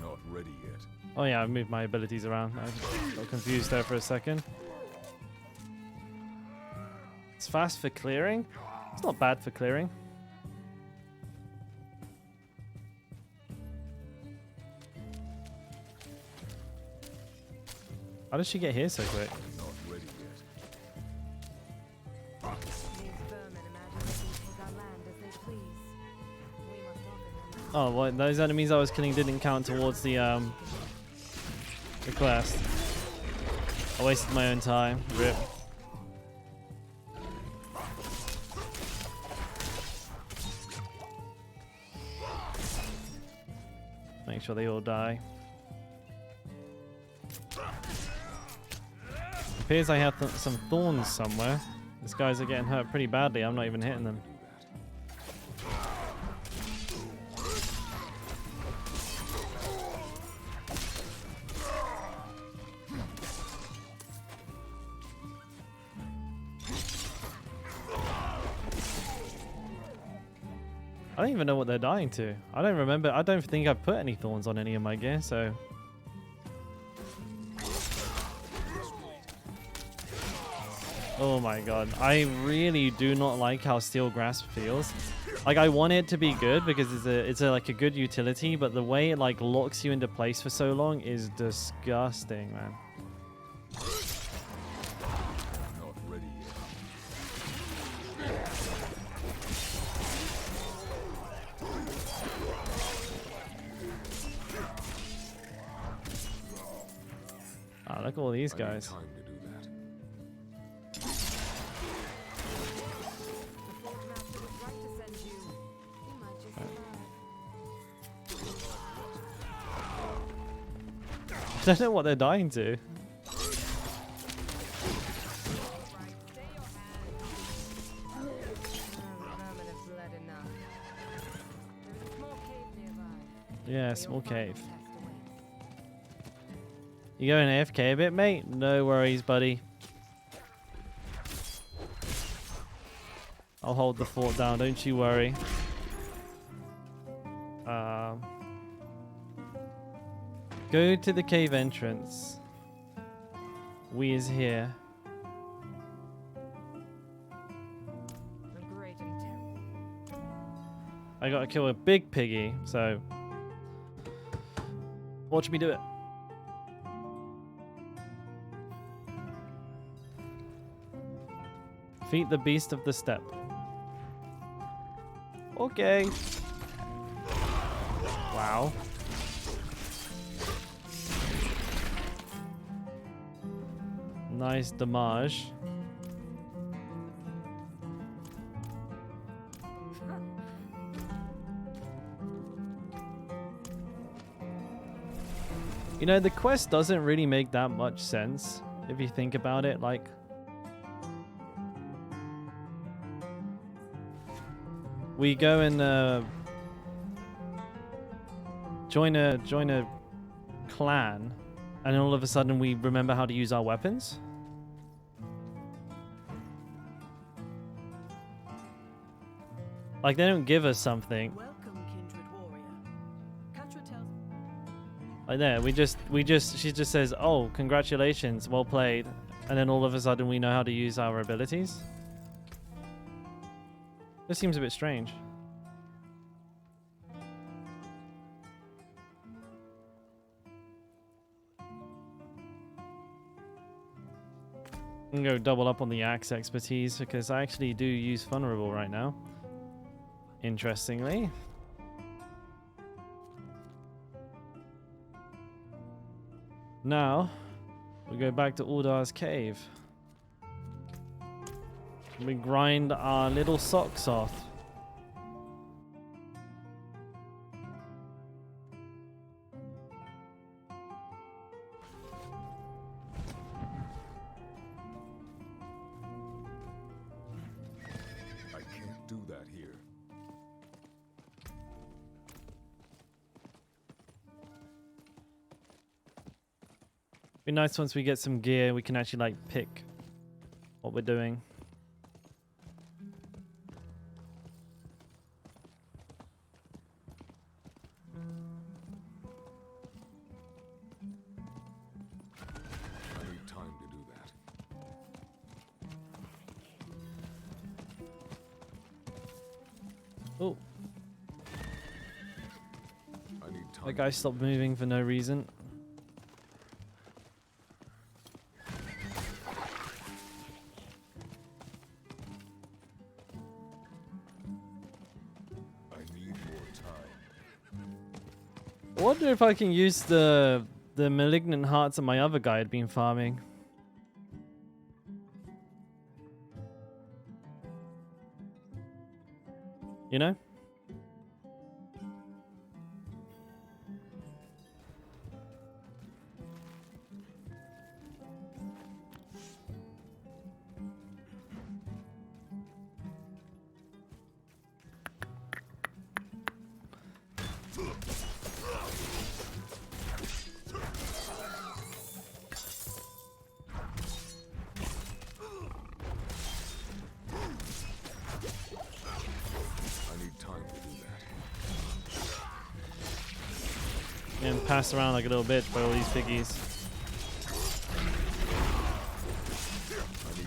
Not ready yet. Oh yeah, I moved my abilities around. I just got confused there for a second. It's fast for clearing. It's not bad for clearing. How did she get here so quick? Not ready yet. These vermin imagine they can take our land as they please. We must offer them. Oh, well, those enemies I was killing didn't count towards the quest. I wasted my own time. Rip. Make sure they all die. Appears I have some thorns somewhere. These guys are getting hurt pretty badly. I'm not even hitting them. I don't even know what they're dying to. I don't remember. I don't think I've put any thorns on any of my gear, so... Oh my god. I really do not like how Steel Grasp feels. Like, I want it to be good because it's like a good utility, but the way it like locks you into place for so long is disgusting, man. Not ready yet. Ah, look at all these I need guys. time to do that. The Forge Master was right to send you. He might just survive. I don't know what they're dying to. Right, stay your hand. Oh, the vermin have bled enough. There is a small cave nearby. Yeah, where small your final cave. test awaits. You going AFK a bit, mate? No worries, buddy. I'll hold the fort down, don't you worry. Go to the cave entrance. We is here. A great intent. I gotta kill a big piggy, so watch me do it. Defeat the beast of the steppe. Okay. Wow. Nice damage. You know, the quest doesn't really make that much sense if you think about it. Like, we go and join a clan, and then all of a sudden we remember how to use our weapons. Like, they don't give us something. Welcome, kindred warrior. Katra tells Like there, she just says, "Oh, congratulations, well played," and then all of a sudden we know how to use our abilities. This seems a bit strange. I'm gonna go double up on the axe expertise because I actually do use vulnerable right now. Interestingly. Now, we go back to Uldar's cave. We grind our little socks off. I can't do that here. Be nice once we get some gear, we can actually like pick what we're doing. I need time to do that. Oh, I need time. that guy stopped moving for no reason. I need more time. I wonder if I can use the malignant hearts that my other guy had been farming. You know? I need time to do that. Getting passed around like a little bitch by all these piggies. I need time to do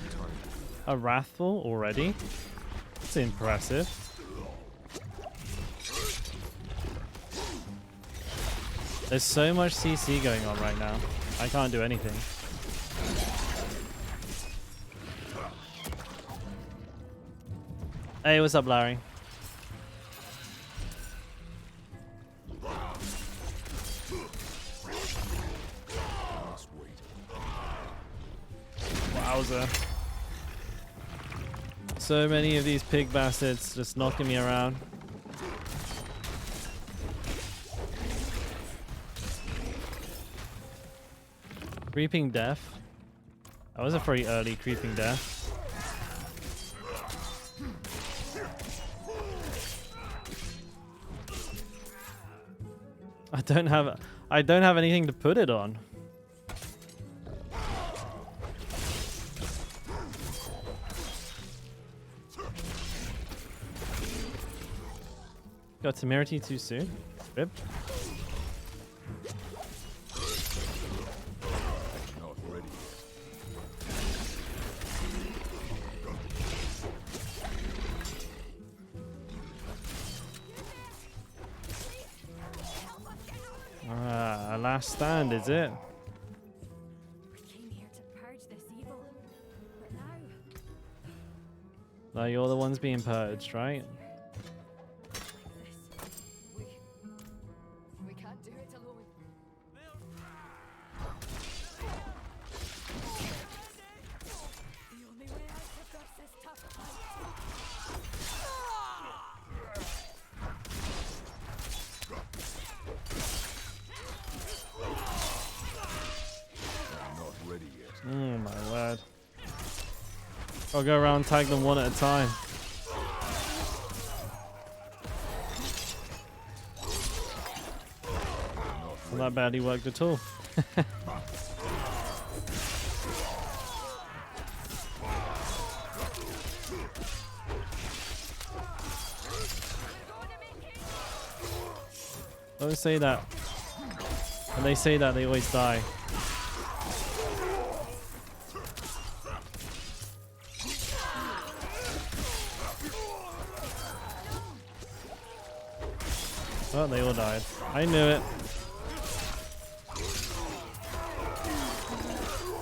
that. A Wrathful already? It's impressive. There's so much CC going on right now. I can't do anything. Hey, what's up, Larry? Must wait. Wowza. So many of these pig bastards just knocking me around. Creeping Death. That was a pretty early Creeping Death. I don't have anything to put it on. Got temerity too soon? Rip. Not ready yet. Ah, last stand, is it? We came here to purge this evil, but now Like you're the ones being purged, right? we can't do it alone. The only way out of this is tough fight. I'm not ready yet. Oh my word. I'll go around and tag them one at a time. Not that badly worked at all. Don't say that. When they say that, they always die. Oh, they all died. I knew it.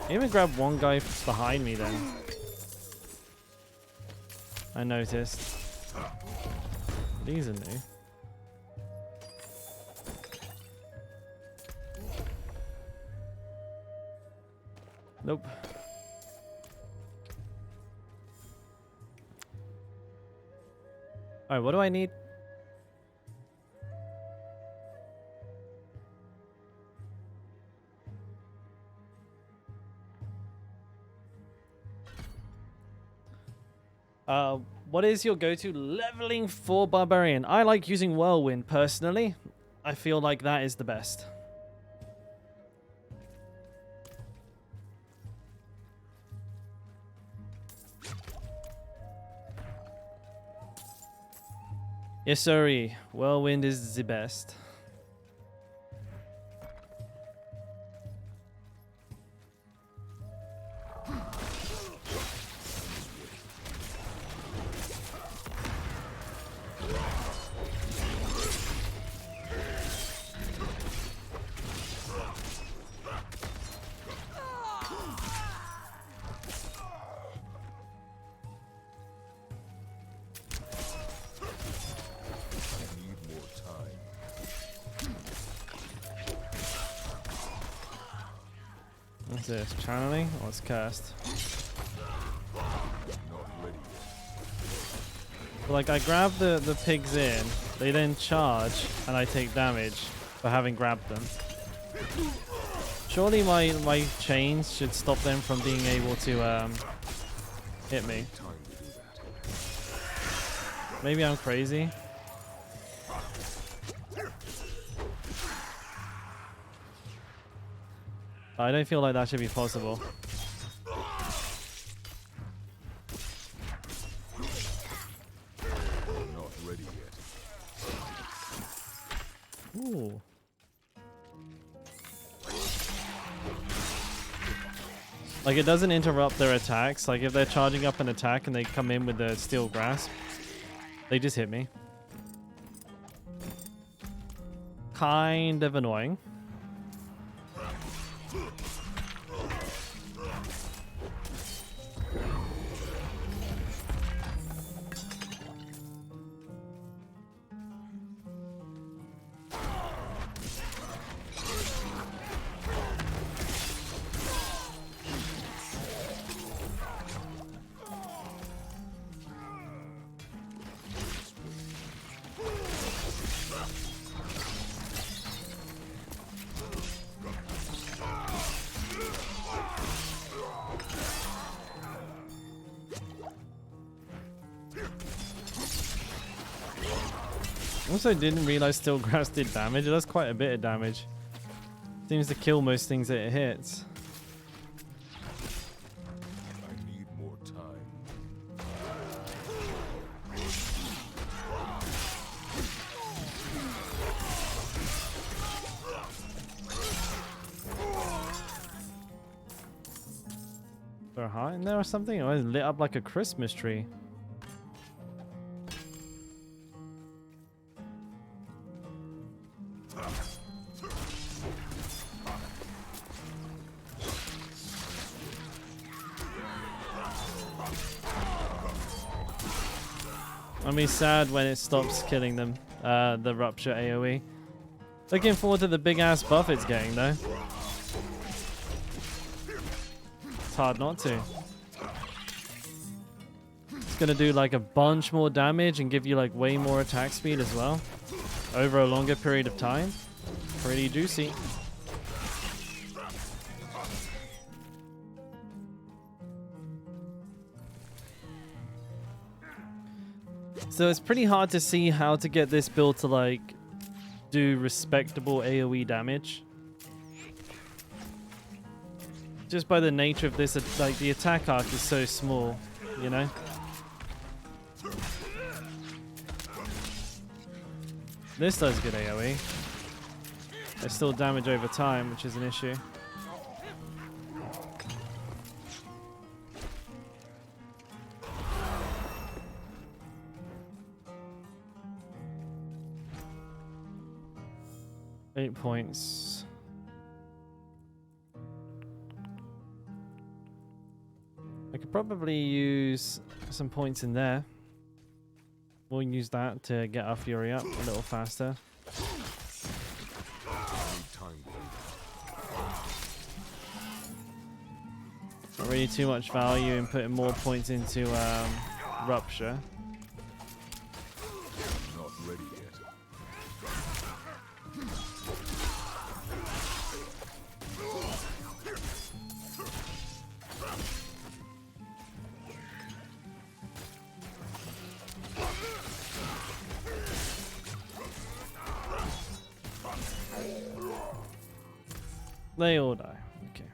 I even grabbed one guy behind me then. I noticed. These are new. Nope. Alright, what do I need? What is your go-to leveling for Barbarian? I like using Whirlwind personally. I feel like that is the best. Yes, sorry. Whirlwind is the best. What's this? Channeling? Oh, it's cast. Like, I grab the pigs in, they then charge, and I take damage for having grabbed them. Surely my chains should stop them from being able to hit me. Maybe I'm crazy. I don't feel like that should be possible. Not ready yet. Ooh. Like, it doesn't interrupt their attacks. Like, if they're charging up an attack and they come in with the steel grasp, they just hit me. Kind of annoying. Also didn't realize steel grasp did damage. It does quite a bit of damage. Seems to kill most things that it hits. I need more time. Is there a heart in there or something? Oh, it's lit up like a Christmas tree. I'll be sad when it stops killing them, the Rupture AoE. Looking forward to the big ass buff it's getting though. It's hard not to. It's gonna do like a bunch more damage and give you like way more attack speed as well. Over a longer period of time. Pretty juicy. So it's pretty hard to see how to get this build to like do respectable AoE damage. Just by the nature of this, like the attack arc is so small, you know? This does good AoE. There's still damage over time, which is an issue. Eight points. I could probably use some points in there. We'll use that to get our fury up a little faster. Not really too much value in putting more points into Rupture. Not ready yet. They all die. Okay.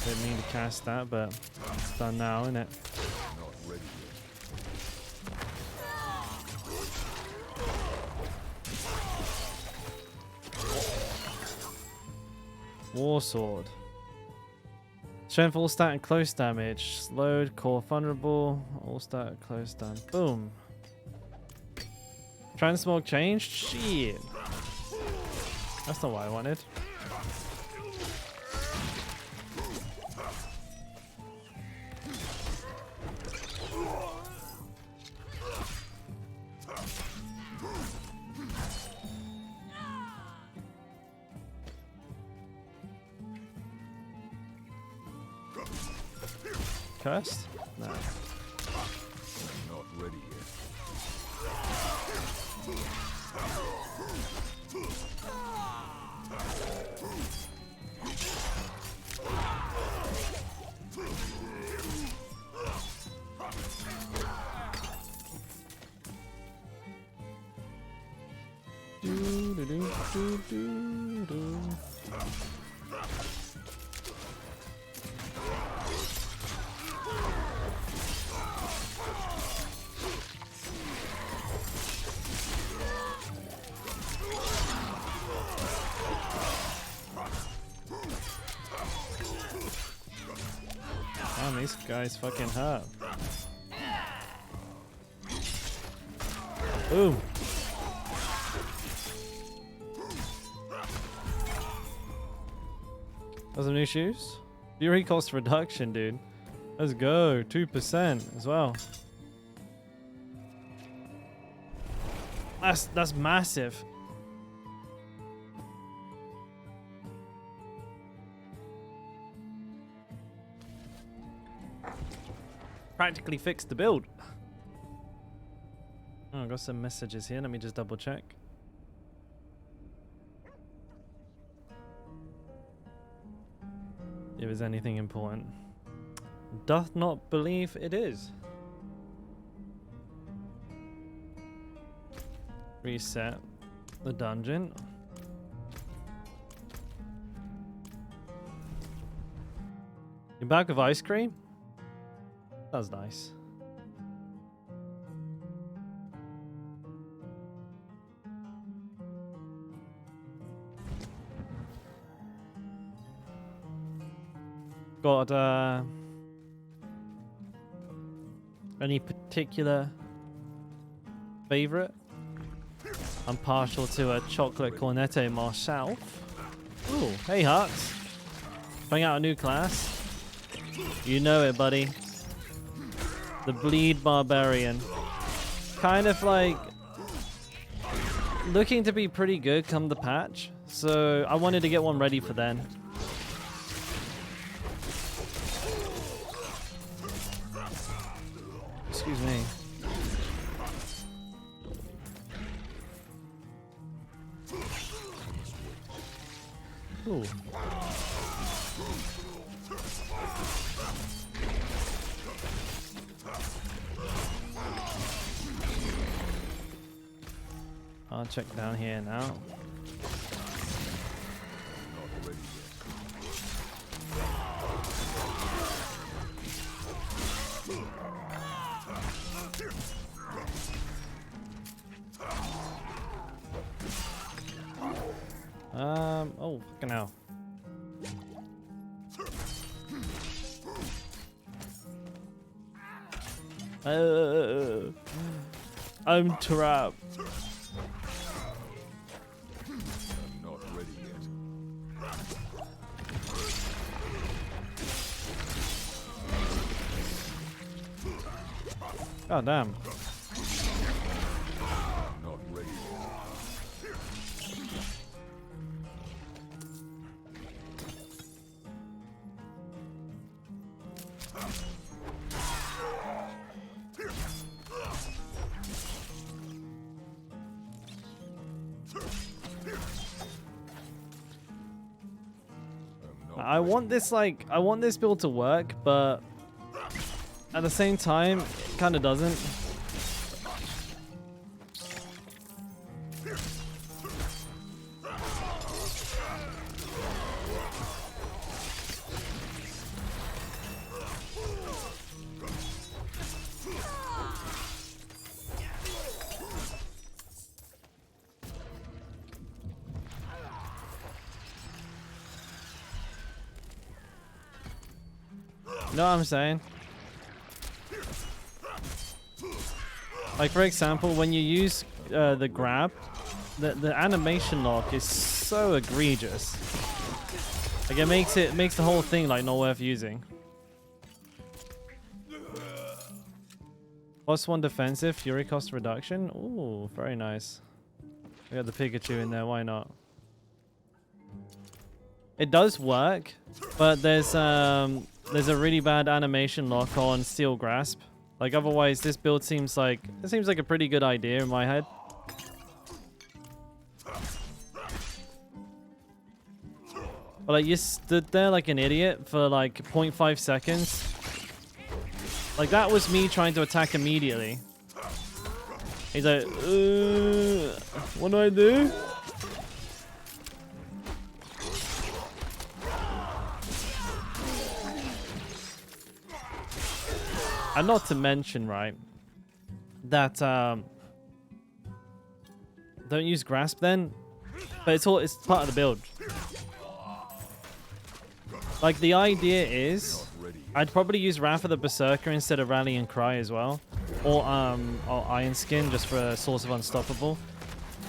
Didn't mean to cast that, but it's done now, isn't it? Not ready yet. War Sword. Strength, all stat, and close damage. Slowed, core vulnerable, all stat, close damage. Boom. Transmog changed? Shit. That's not what I wanted. Cursed? No. Not ready yet. Damn, these guys fucking hurt. Boom. Got some new shoes? Fury cost reduction, dude. Let's go. 2% as well. That's massive. Practically fixed the build. Oh, I got some messages here. Let me just double check. If there's anything important. Doth not believe it is. Reset the dungeon. Your bag of ice cream? That's nice. Got any particular favorite? I'm partial to a chocolate cornetto myself. Ooh, hey Hearts. Trying out a new class. You know it, buddy. The Bleed Barbarian. Kind of like looking to be pretty good come the patch. So I wanted to get one ready for then. Excuse me. Ooh. I'll check down here now. Oh, fucking hell. I'm trapped. I'm not ready yet. God damn. I'm not ready yet. I want this build to work, but at the same time, it kind of doesn't. You know what I'm saying? Like, for example, when you use the grab, the animation lock is so egregious. Like, it makes the whole thing like not worth using. +1 defensive, fury cost reduction. Ooh, very nice. We got the Pikachu in there. Why not? It does work, but there's a really bad animation lock on Steel Grasp. Like otherwise, this build seems like a pretty good idea in my head. But like you stood there like an idiot for like 0.5 seconds. Like that was me trying to attack immediately. He's like, what do I do? And not to mention, right, that don't use grasp then, but it's part of the build. Like the idea is, I'd probably use Wrath of the Berserker instead of Rally and Cry as well, or Iron Skin just for a source of unstoppable.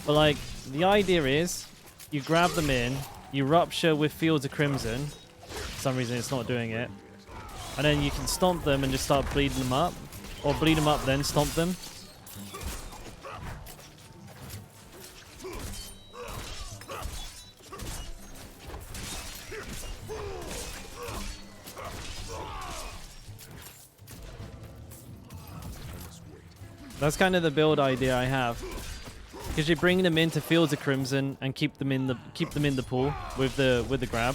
But like the idea is, you grab them in, you rupture with Fields of Crimson. For some reason, it's not doing it. And then you can stomp them and just start bleeding them up. Or bleed them up, then stomp them. That's kind of the build idea I have. Because you bring them into Fields of Crimson and keep them in the pool with the grab.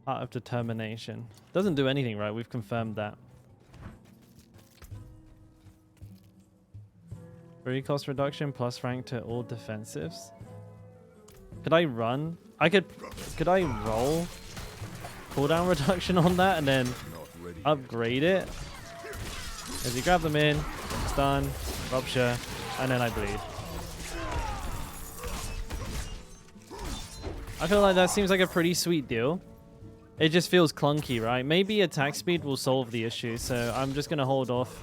Art of Determination. Doesn't do anything, right? We've confirmed that. Free cost reduction plus rank to all defensives. Could I run? Could I roll cooldown reduction on that and then upgrade it? As you grab them in, stun, rupture, and then I bleed. I feel like that seems like a pretty sweet deal. It just feels clunky, right? Maybe attack speed will solve the issue, so I'm just going to hold off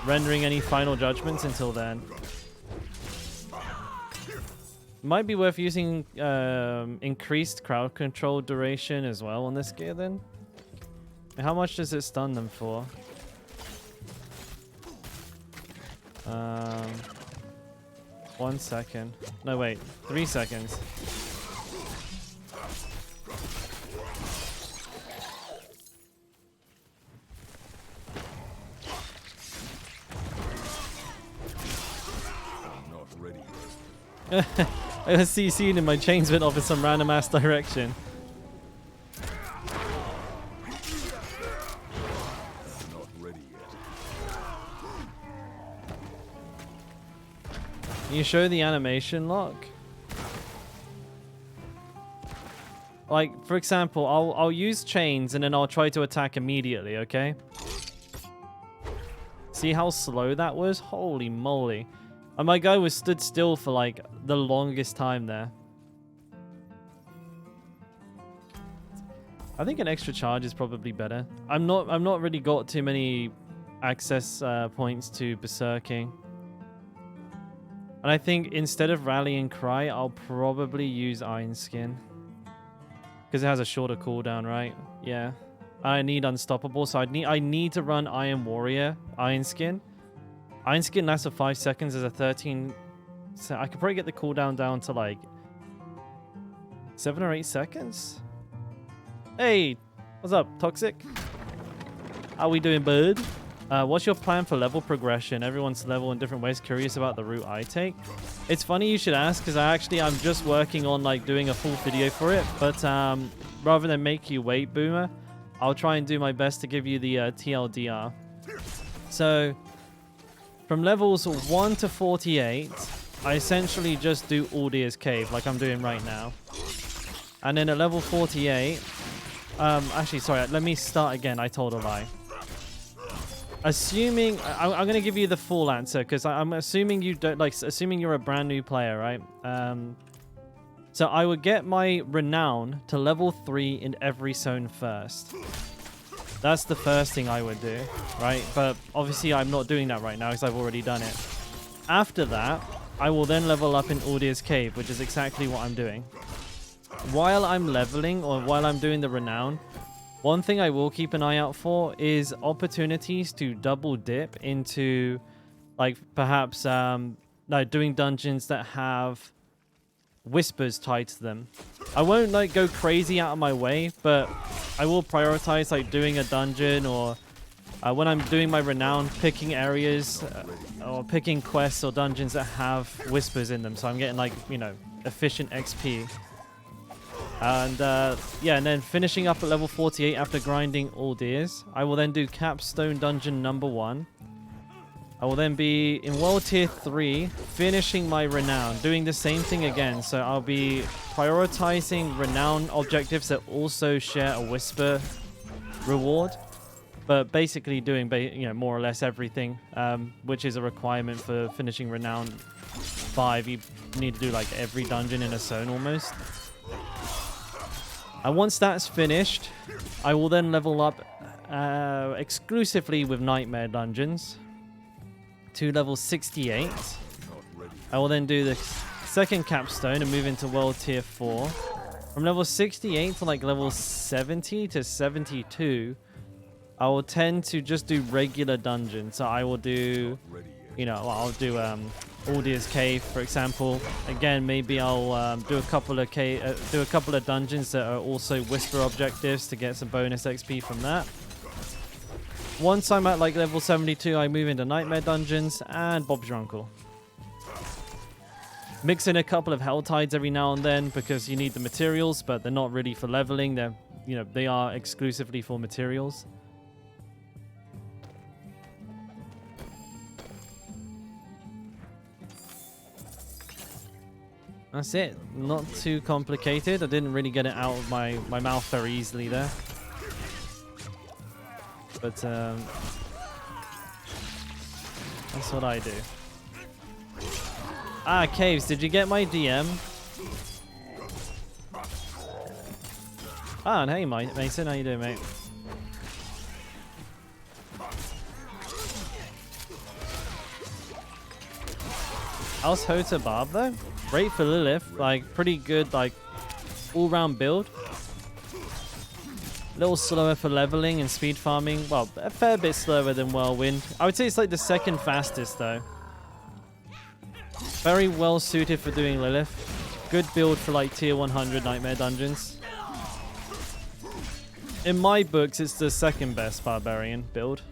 rendering any final judgments until then. Might be worth using increased crowd control duration as well on this gear then. How much does it stun them for? 1 second. No, wait. 3 seconds. I was CC'd and my chains went off in some random ass direction. Not ready yet. Can you show the animation lock? Like, for example, I'll use chains and then I'll try to attack immediately, okay? See how slow that was? Holy moly. And my guy was stood still for like the longest time there. I think an extra charge is probably better. I'm not really got too many access points to berserking. And I think instead of Rally and Cry, I'll probably use Iron Skin. Because it has a shorter cooldown, right? Yeah. I need Unstoppable, so I need to run Iron Warrior, Iron Skin. Iron Skin lasts for 5 seconds as a 13... So I could probably get the cooldown down to like 7 or 8 seconds. Hey, what's up, Toxic? How we doing, bud? What's your plan for level progression? Everyone's level in different ways. Curious about the route I take. It's funny you should ask because I'm just working on like doing a full video for it. But rather than make you wait, Boomer, I'll try and do my best to give you the TLDR. So from levels 1 to 48, I essentially just do Aldir's Cave like I'm doing right now. And then at level 48, actually, sorry, let me start again. I told a lie. Assuming, I'm going to give you the full answer because I'm assuming you don't, like, assuming you're a brand new player, right? So I would get my Renown to level 3 in every zone first. That's the first thing I would do, right? But obviously I'm not doing that right now because I've already done it. After that, I will then level up in Aldir's Cave, which is exactly what I'm doing. While I'm leveling or while I'm doing the Renown, one thing I will keep an eye out for is opportunities to double dip into, like, perhaps like doing dungeons that have whispers tied to them. I won't like go crazy out of my way, but I will prioritize like doing a dungeon or when I'm doing my renown, picking areas or picking quests or dungeons that have whispers in them. So I'm getting like, you know, efficient XP. And yeah, and then finishing up at level 48 after grinding all deers. I will then do capstone dungeon number 1. I will then be in world tier 3, finishing my renown, doing the same thing again. So I'll be prioritizing renown objectives that also share a whisper reward, but basically doing you know, more or less everything, which is a requirement for finishing renown 5. You need to do like every dungeon in a zone almost. And once that's finished, I will then level up exclusively with nightmare dungeons to level 68. I will then do the second capstone and move into world tier 4. From level 68 to like level 70 to 72, I will tend to just do regular dungeons. So I will do, you know, I'll do Aldir's Cave, for example. Again, maybe I'll do a couple of dungeons that are also whisper objectives to get some bonus XP from that. Once I'm at like level 72, I move into nightmare dungeons and Bob's your uncle. Mix in a couple of hell tides every now and then because you need the materials, but they're not really for leveling. They're, you know, they are exclusively for materials. That's it. Not too complicated. I didn't really get it out of my mouth very easily there. But that's what I do. Ah, Caves, did you get my DM? Ah, and hey, Mason, how you doing, mate? How's Hota Barb, though? Great for Lilith. Like, pretty good, like, all-round build. A little slower for leveling and speed farming. Well, a fair bit slower than Whirlwind. I would say it's like the second fastest, though. Very well suited for doing Lilith. Good build for like tier 100 nightmare dungeons. In my books, it's the second best barbarian build.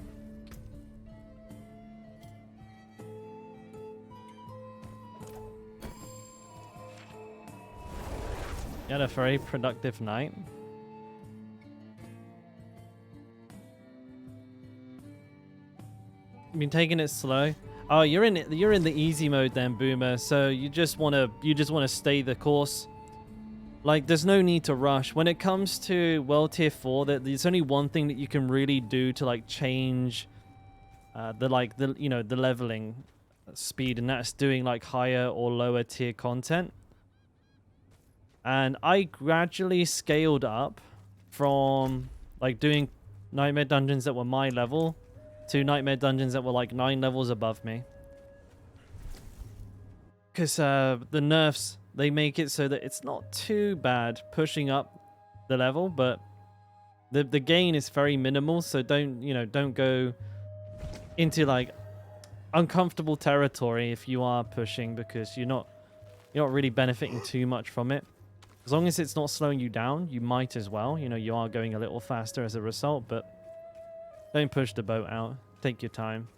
You had a very productive night. Been taking it slow. Oh, you're in the easy mode then, Boomer. So you just wanna stay the course. Like, there's no need to rush. When it comes to world tier 4, there's only one thing that you can really do to like change the leveling speed, and that's doing like higher or lower tier content. And I gradually scaled up from like doing nightmare dungeons that were my level to nightmare dungeons that were like 9 levels above me. Because the nerfs, they make it so that it's not too bad pushing up the level, but the gain is very minimal, so don't go into like uncomfortable territory if you are pushing, because you're not really benefiting too much from it. As long as it's not slowing you down, you might as well. You know, you are going a little faster as a result, but don't push the boat out. Take your time.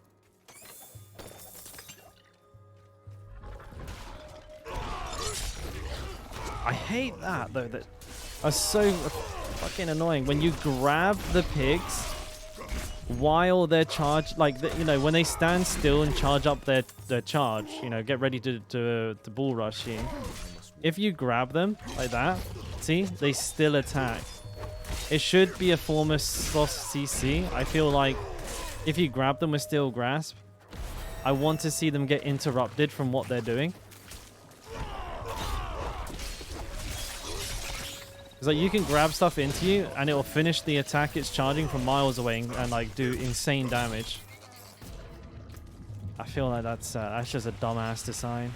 I hate that, though. That's so fucking annoying. When you grab the pigs while they're charged, like, when they stand still and charge up their charge, get ready to bull rush you. If you grab them like that, see, they still attack. It should be a form of soft CC. I feel like if you grab them with Steel Grasp, I want to see them get interrupted from what they're doing. It's like you can grab stuff into you and it will finish the attack it's charging from miles away and like do insane damage. I feel like that's just a dumbass design.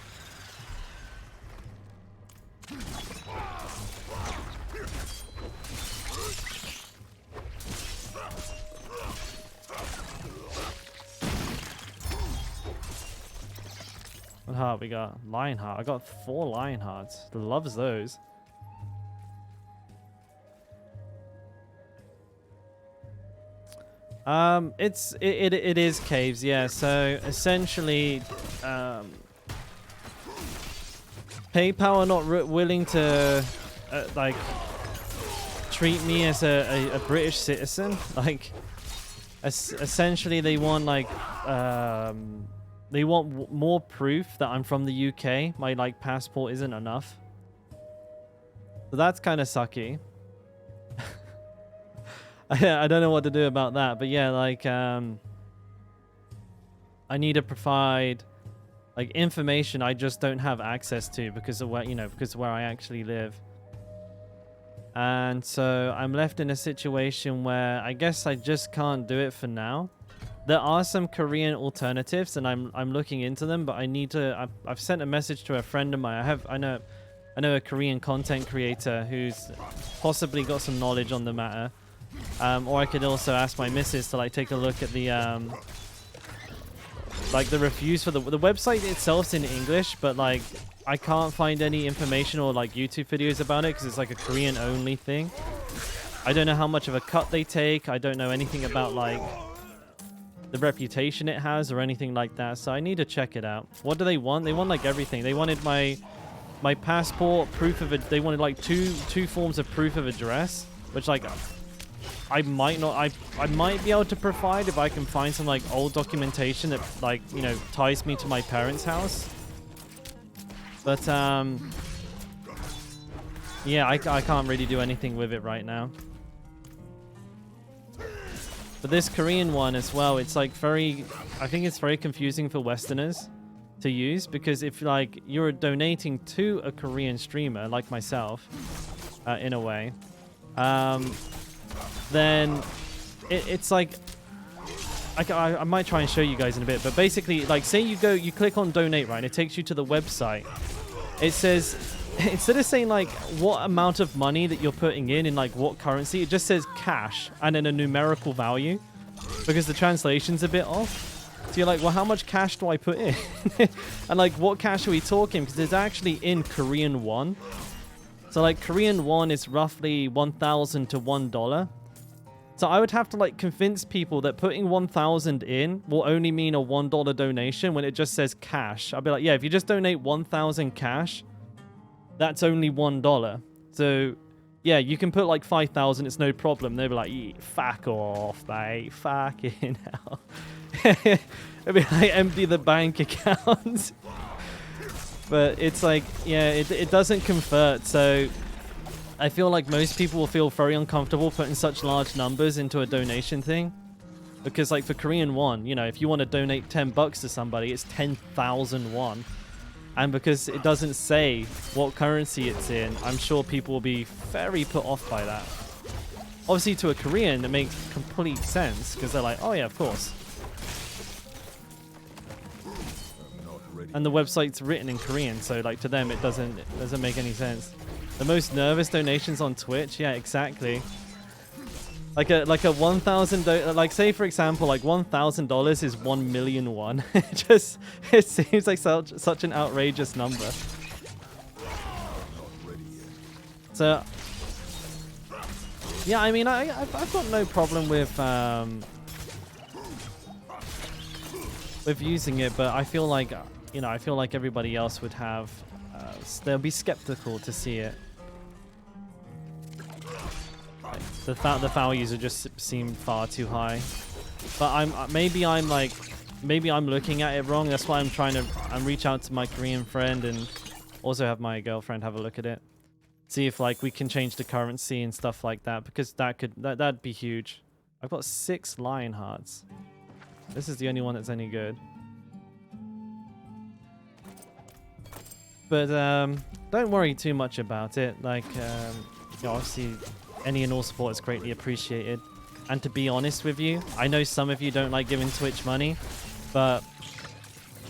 What heart we got? Lion heart. I got 4 lion hearts. Loves those. It is caves, yeah. So essentially, PayPal are not willing to like treat me as a British citizen. Like, essentially, they want like they want more proof that I'm from the UK. My like passport isn't enough, so that's kind of sucky. I don't know what to do about that, but yeah, like I need to provide like information I just don't have access to because of where, because of where I actually live. And so I'm left in a situation where I guess I just can't do it for now. There are some Korean alternatives, and I'm looking into them, but I need to. I've sent a message to a friend of mine. I know a Korean content creator who's possibly got some knowledge on the matter. Or I could also ask my missus to like take a look at the like the reviews for the website itself's in English, but like I can't find any information or like YouTube videos about it because it's like a Korean only thing. I don't know how much of a cut they take. I don't know anything about like the reputation it has or anything like that. So I need to check it out. What do they want? They want like everything. They wanted my passport, proof of it. They wanted like two forms of proof of address, which like I might be able to provide if I can find some like old documentation that like, ties me to my parents' house. But yeah, I can't really do anything with it right now. But this Korean one as well, it's like I think it's very confusing for Westerners to use, because if like you're donating to a Korean streamer like myself, in a way, then it's like I might try and show you guys in a bit, but basically, like, say you click on donate, right, and it takes you to the website. It says, instead of saying like what amount of money that you're putting in like what currency, it just says cash and then a numerical value, because the translation's a bit off. So you're like, well, how much cash do I put in? And like, what cash are we talking? Because it's actually in Korean won. So like Korean won is roughly 1,000 to $1. So I would have to like convince people that putting 1,000 in will only mean a $1 donation when it just says cash. I'll be like, yeah, if you just donate 1,000 cash, that's only $1. So yeah, you can put like 5,000, it's no problem. They'll be like, fuck off, mate, fucking hell. It'd be like, empty the bank account. But it's like, yeah, it doesn't convert. So I feel like most people will feel very uncomfortable putting such large numbers into a donation thing. Because like for Korean won, if you want to donate $10 to somebody, it's 10,000 won. And because it doesn't say what currency it's in, I'm sure people will be very put off by that. Obviously to a Korean, it makes complete sense, because they're like, oh yeah, of course. And the website's written in Korean, so like to them it doesn't make any sense. The most nervous donations on Twitch, yeah, exactly. Like a 1,000, like say for example, like $1,000 is 1 million won. It seems like such an outrageous number. So yeah, I mean, I've got no problem with using it, but I feel like I feel like everybody else would have. They'll be skeptical to see it. The values are just seem far too high. But maybe I'm looking at it wrong. That's why I'm reach out to my Korean friend and also have my girlfriend have a look at it. See if like we can change the currency and stuff like that, because that'd be huge. I've got 6 lion hearts. This is the only one that's any good. But don't worry too much about it. Like obviously any and all support is greatly appreciated. And to be honest with you, I know some of you don't like giving Twitch money, but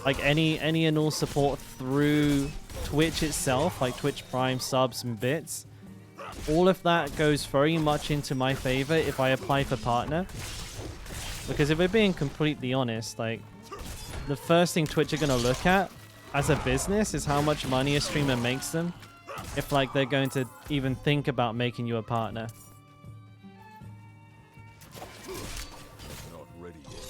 like any and all support through Twitch itself, like Twitch Prime subs and bits, all of that goes very much into my favor if I apply for partner. Because if we're being completely honest, like the first thing Twitch are going to look at as a business is how much money a streamer makes them if like they're going to even think about making you a partner. Not ready yet.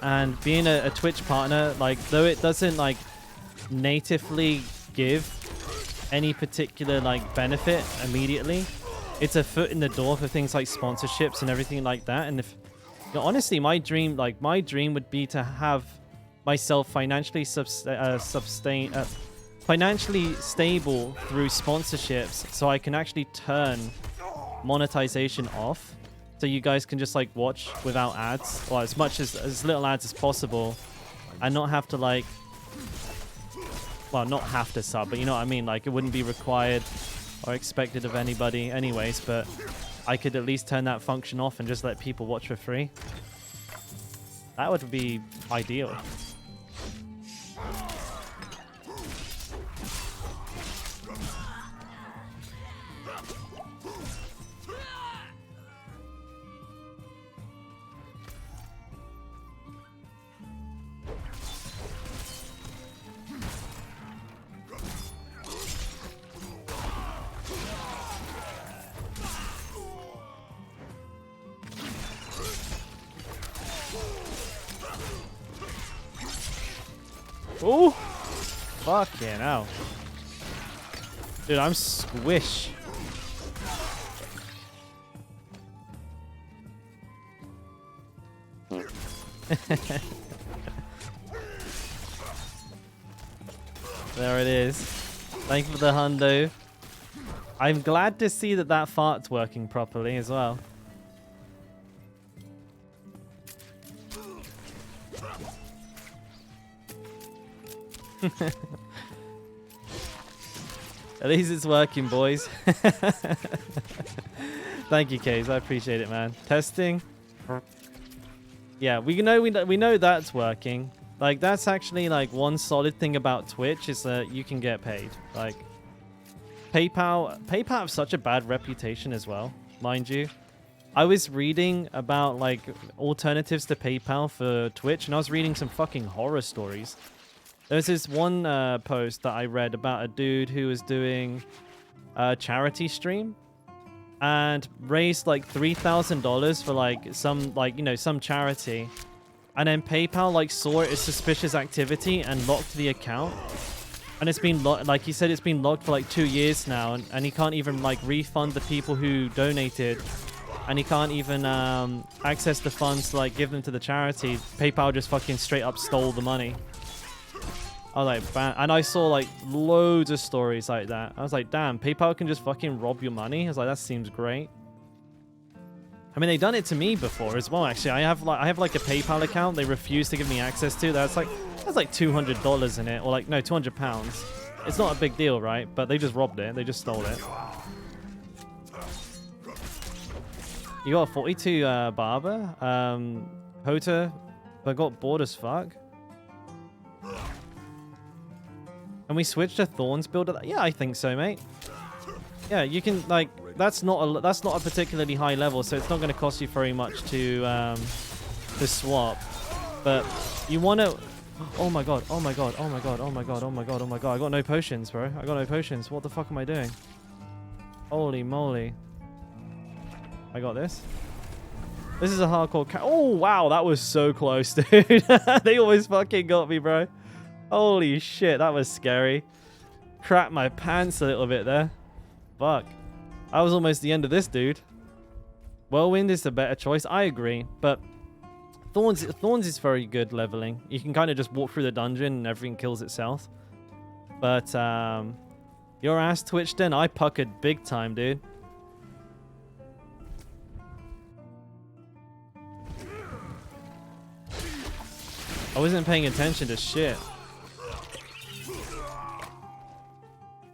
And being a Twitch partner, like though it doesn't like natively give any particular like benefit immediately, it's a foot in the door for things like sponsorships and everything like that. And if you know, honestly, my dream would be to have myself financially financially stable through sponsorships, so I can actually turn monetization off, so you guys can just like watch without ads, or as little ads as possible, and not have to like, well, not have to sub, but you know what I mean, like it wouldn't be required or expected of anybody anyways, but I could at least turn that function off and just let people watch for free. That would be ideal. Oh, fucking hell. Dude, I'm squish. There it is. Thank you for the hundo. I'm glad to see that that fart's working properly as well. At least it's working, boys. Thank you, Kaze. I appreciate it, man. Testing. Yeah, we know that's working. Like, that's actually like one solid thing about Twitch is that you can get paid. Like, PayPal have such a bad reputation as well, mind you. I was reading about like alternatives to PayPal for Twitch, and I was reading some fucking horror stories. There's this one post that I read about a dude who was doing a charity stream and raised like $3,000 for like some some charity, and then PayPal like saw it as suspicious activity and locked the account. And it's been like he said, it's been locked for like 2 years now, and he can't even like refund the people who donated, and he can't even access the funds to like give them to the charity. PayPal just fucking straight up stole the money. I was like, bam. And I saw like loads of stories like that. I was like, damn, PayPal can just fucking rob your money. I was like, that seems great. I mean, they've done it to me before as well. Actually, I have like a PayPal account they refuse to give me access to. That's like $200 in it, or like no, £200. It's not a big deal, right? But they just robbed it. They just stole it. You got a 42 barber, Hota, but got bored as fuck. And we switched to Thorns build? Yeah, I think so, mate. Yeah, you can like that's not a particularly high level, so it's not going to cost you very much to swap. But you want to. Oh my god! Oh my god! Oh my god! Oh my god! Oh my god! Oh my god! I got no potions, bro. I got no potions. What the fuck am I doing? Holy moly! I got this. This is a hardcore. Oh wow! That was so close, dude. They always fucking got me, bro. Holy shit, that was scary. Crapped my pants a little bit there. Fuck. That was almost the end of this, dude. Whirlwind is the better choice. I agree, but Thorns is very good leveling. You can kind of just walk through the dungeon and everything kills itself. But your ass twitched in. I puckered big time, dude. I wasn't paying attention to shit.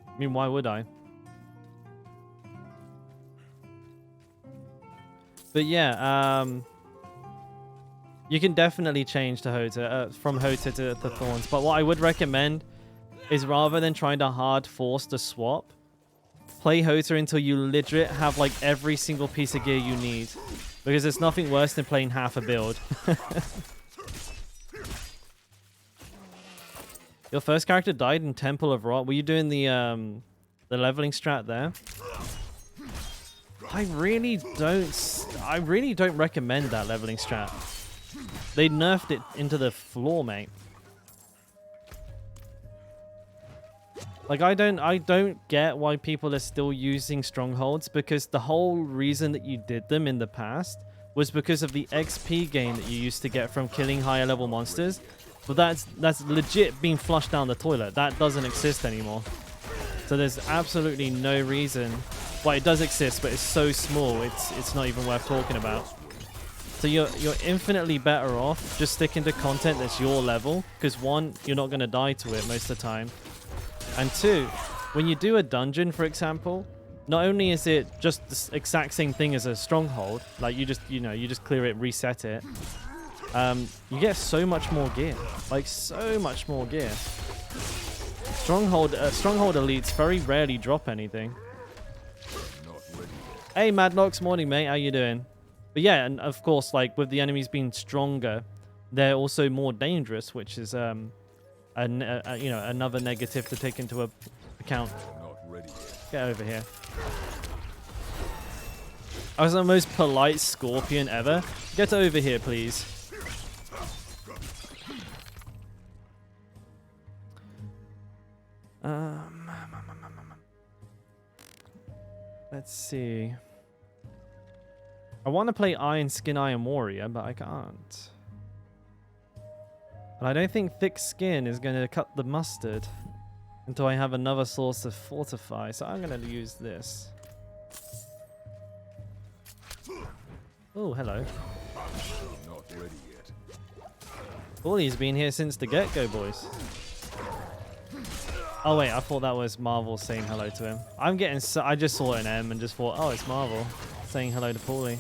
I mean, why would I? But yeah, you can definitely change to Hota, from Hota to Thorns. But what I would recommend is, rather than trying to hard force the swap, play Hota until you legit have like every single piece of gear you need. Because there's nothing worse than playing half a build. Your first character died in Temple of Rot. Were you doing the leveling strat there? I really don't recommend that leveling strat. They nerfed it into the floor, mate. Like I don't get why people are still using strongholds, because the whole reason that you did them in the past was because of the XP gain that you used to get from killing higher level monsters. But that's legit being flushed down the toilet. That doesn't exist anymore. So there's absolutely no reason. Well, it does exist, but it's so small, it's not even worth talking about. So you're infinitely better off just sticking to content that's your level, because one, you're not going to die to it most of the time. And two, when you do a dungeon, for example, not only is it just the exact same thing as a stronghold, like you just clear it, reset it, you get so much more gear, like so much more gear. Stronghold elites very rarely drop anything. Hey Madnox, morning mate, how you doing? But yeah, and of course, like with the enemies being stronger, they're also more dangerous, which is another negative to take into account. Get over here. I was the most polite scorpion ever. Get over here, please. Let's see. I want to play Iron Skin Iron Warrior, but I can't. And I don't think Thick Skin is going to cut the mustard until I have another source of Fortify. So I'm going to use this. Oh, hello. Not ready yet. Paulie's been here since the get-go, boys. Oh wait, I thought that was Marvel saying hello to him. I'm getting so I just saw an M and just thought, oh, it's Marvel saying hello to Paulie.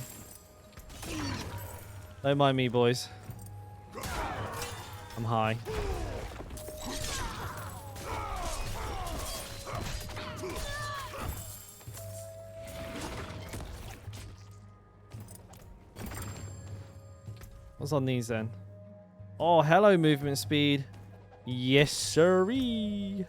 Don't mind me, boys. I'm high. What's on these then? Oh, hello, movement speed. Yes, sirree.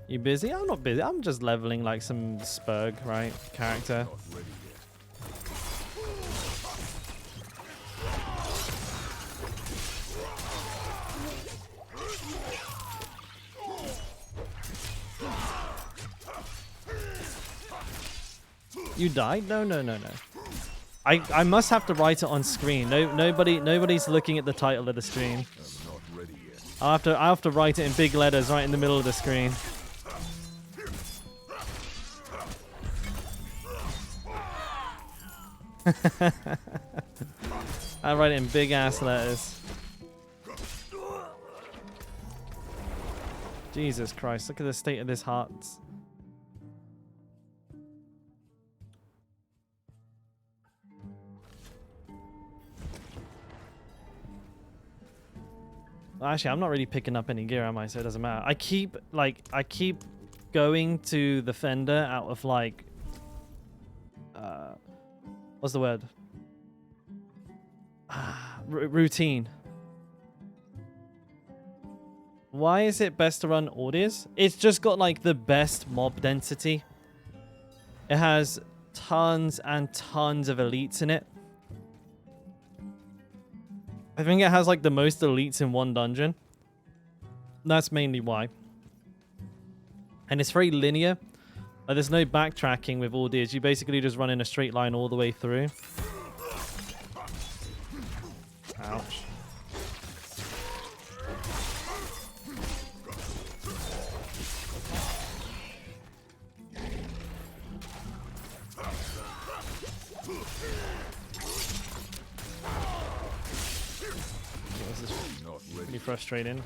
You busy? I'm not busy. I'm just leveling like some Spurg, right? Character. You died? No. I must have to write it on screen. Nobody's looking at the title of the stream. I'll have to write it in big letters right in the middle of the screen. I write it in big ass letters. Jesus Christ, look at the state of this heart. Well, actually, I'm not really picking up any gear, am I? So it doesn't matter. I keep going to the Fender out of like what's the word? Routine. Why is it best to run Orders? It's just got like the best mob density. It has tons and tons of elites in it. I think it has like the most elites in one dungeon. That's mainly why. And it's very linear. Like, there's no backtracking with Orders. You basically just run in a straight line all the way through. Ouch. This is pretty frustrating.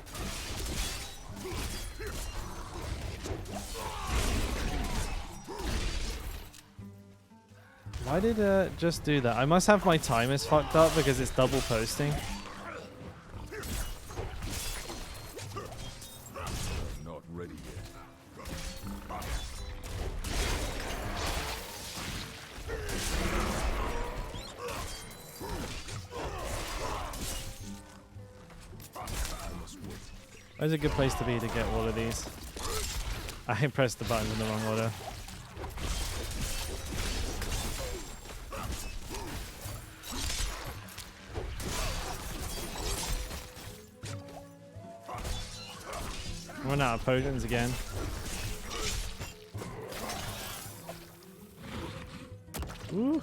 Why did it just do that? I must have my timers fucked up because it's double posting. Not ready yet. Where's a good place to be to get all of these? I pressed the buttons in the wrong order. I'm running out of potions again. Ooh.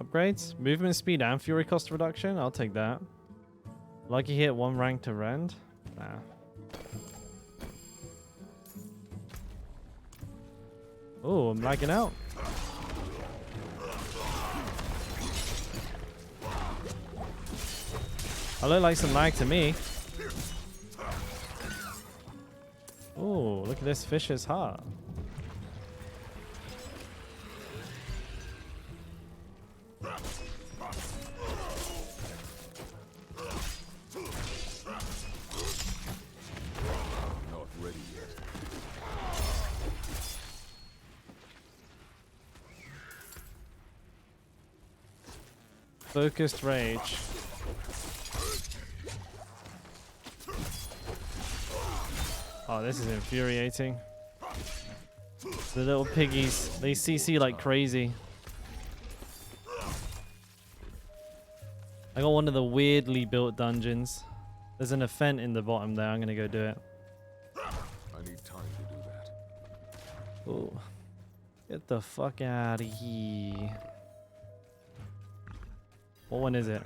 Upgrades, movement speed and fury cost reduction. I'll take that. Lucky hit 1 rank to rend. Nah. Oh, I'm lagging out. I look like some lag to me. Oh, look at this fish's heart. Not ready yet. Focused rage. Oh, this is infuriating. The little piggies, they CC like crazy. I got one of the weirdly built dungeons. There's an event in the bottom there. I'm gonna go do it. I need time to do that. Oh, get the fuck out of here. What one is it?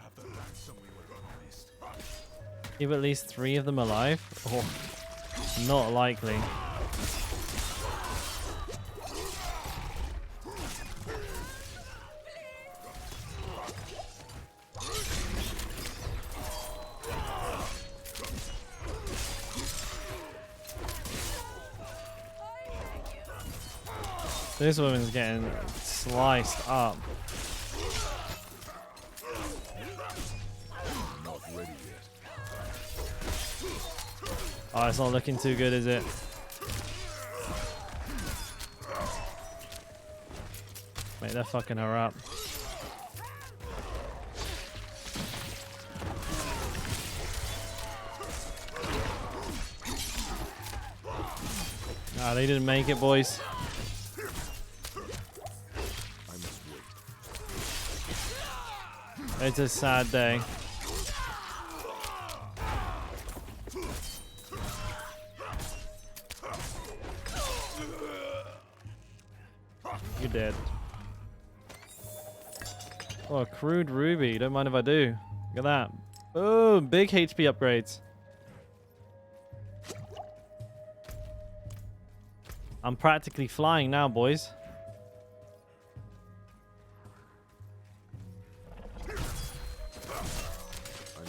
Keep at least 3 of them alive? Oh, not likely. This woman's getting sliced up. Not ready yet. Oh, it's not looking too good, is it? Mate, they're fucking her up. Ah, they didn't make it, boys. I must wait. It's a sad day. You're dead. Oh, a crude ruby. Don't mind if I do. Look at that. Boom! Big HP upgrades. I'm practically flying now, boys. I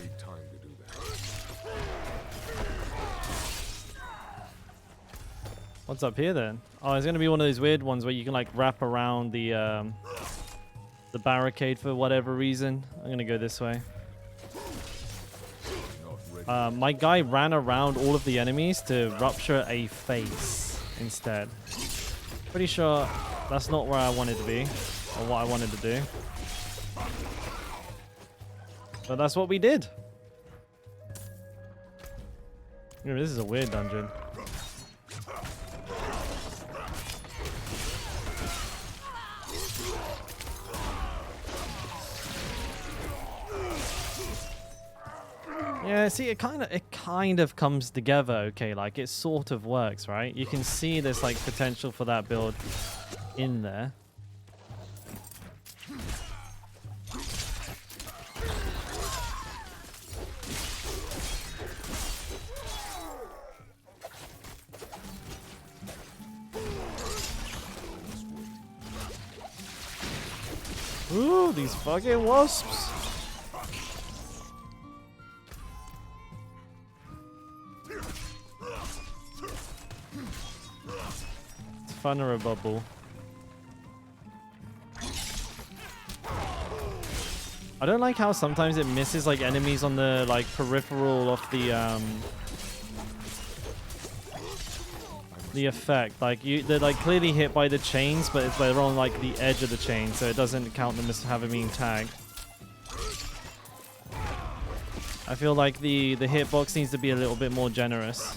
need time to do that. What's up here then? Oh, it's gonna be one of those weird ones where you can like wrap around the barricade for whatever reason. I'm gonna go this way. Not ready. My guy ran around all of the enemies to rupture a face instead. Pretty sure that's not where I wanted to be or what I wanted to do. But that's what we did. Ooh, this is a weird dungeon. Yeah, see, it kind of comes together, okay? Like, it sort of works, right? You can see there's, like, potential for that build in there. Ooh, these fucking wasps! Vulnerable. I don't like how sometimes it misses like enemies on the like peripheral of the effect. Like they're like clearly hit by the chains, but it's they're on like the edge of the chain, so it doesn't count them as having been tagged. I feel like the hitbox needs to be a little bit more generous.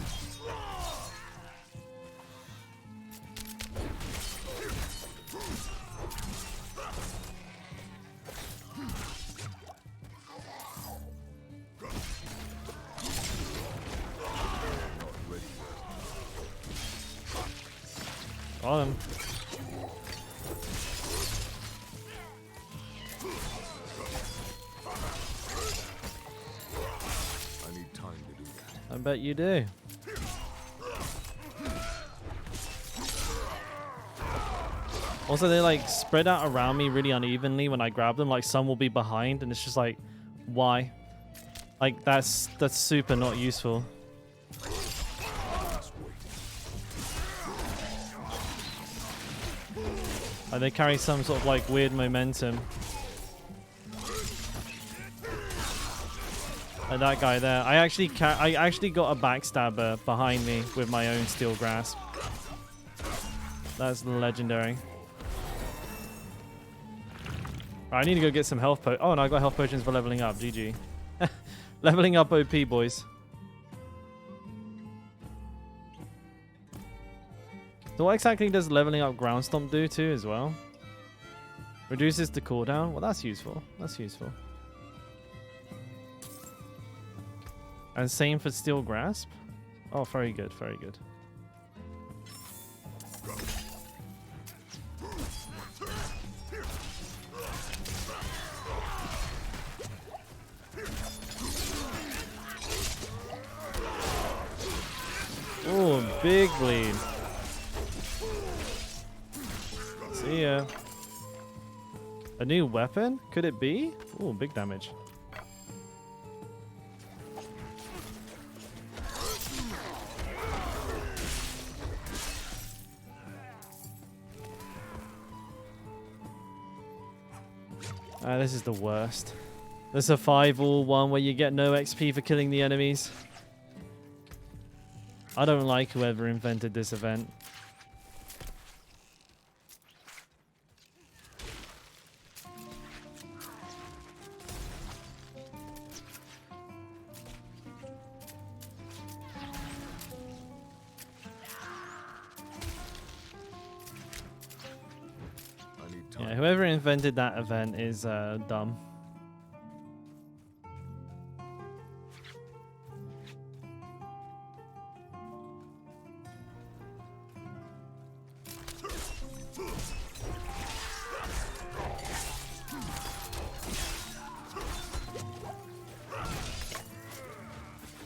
Got him. I need time to do that. I bet you do. Also, they like spread out around me really unevenly when I grab them. Like some will be behind, and it's just like, why? Like that's super not useful. They carry some sort of like weird momentum. Like that guy there. I actually got a backstabber behind me with my own steel grasp. That's legendary. I need to go get some health oh, and I got health potions for leveling up. GG. Leveling up OP, boys. So what exactly does leveling up ground stomp do too as well? Reduces the cooldown. Well, that's useful. That's useful. And same for steel grasp. Oh, very good. Very good. Oh, big bleed. See ya. A new weapon? Could it be? Oh, big damage. This is the worst. This is a 5-all one where you get no XP for killing the enemies. I don't like whoever invented this event. Yeah, whoever invented that event is dumb.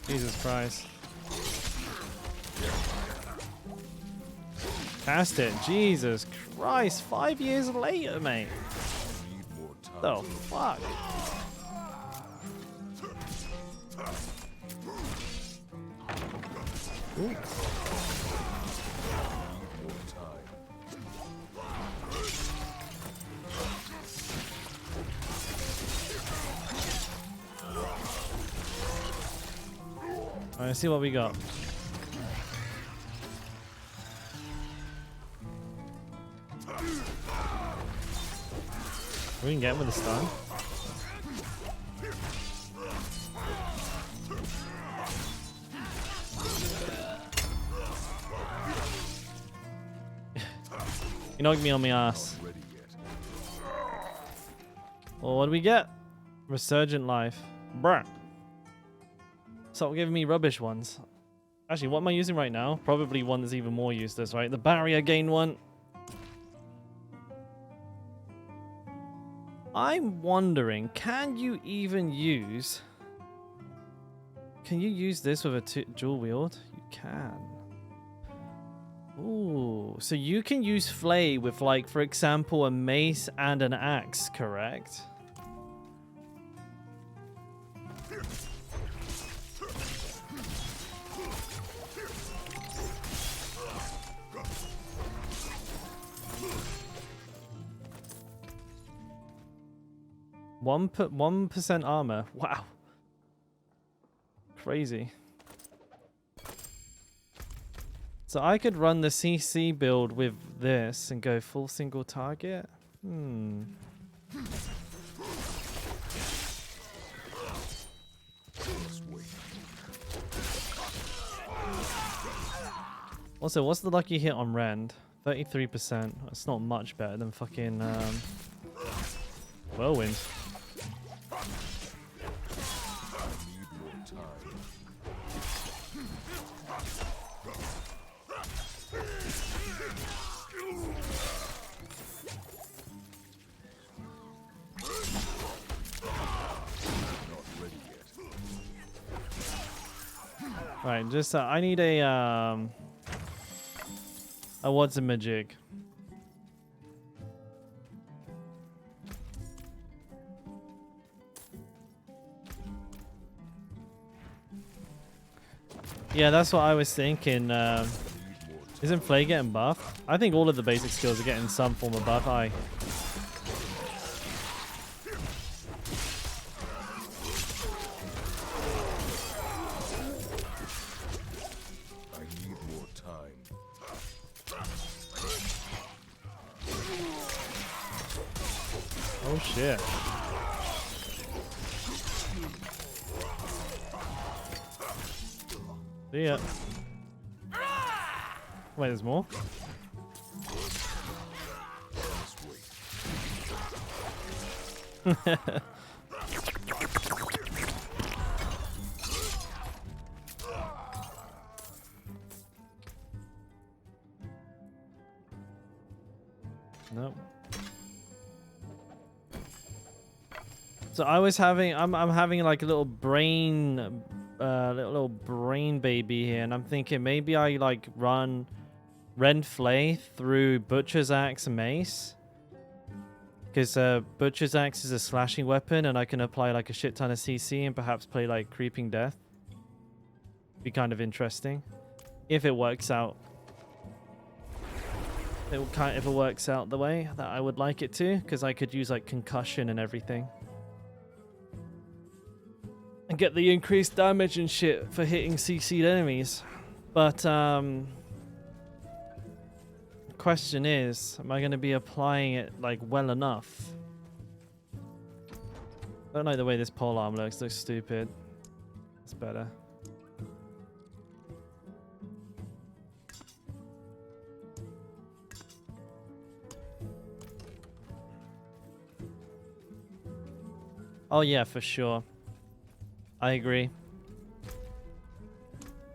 Jesus Christ. Cast it. Jesus Christ. 5 years later, mate. The fuck? Ooh. All right, let's see what we got. We can get him with a stun. You knocked me on my ass. Well, what do we get? Resurgent life. Bruh. Stop giving me rubbish ones. Actually, what am I using right now? Probably one that's even more useless, right? The barrier gain one. I'm wondering, can you use this with a dual wield? You can. Ooh, so you can use Flay with, like, for example, a mace and an axe, correct? One 1% armor. Wow. Crazy. So I could run the CC build with this and go full single target. Also, what's the lucky hit on Rend? 33%. That's not much better than fucking Whirlwind. Need more time. Not ready yet. Right, just I need a what's a magic? Yeah, that's what I was thinking. Isn't Flay getting buffed? I think all of the basic skills are getting some form of buff. I need more time. Oh shit. See ya. Wait, there's more? Just wait. Nope. So I was having, I'm having like a little brain, little brain baby here, and I'm thinking maybe I like run Rend Flay through Butcher's Axe and Mace, because Butcher's Axe is a slashing weapon, and I can apply like a shit ton of CC and perhaps play like Creeping Death. Be kind of interesting if it works out. If it works out the way that I would like it to, because I could use like concussion and everything. And get the increased damage and shit for hitting CC'd enemies. But the question is, am I going to be applying it like well enough? I don't like the way this pole arm looks. It looks stupid. It's better. Oh yeah, for sure. I agree.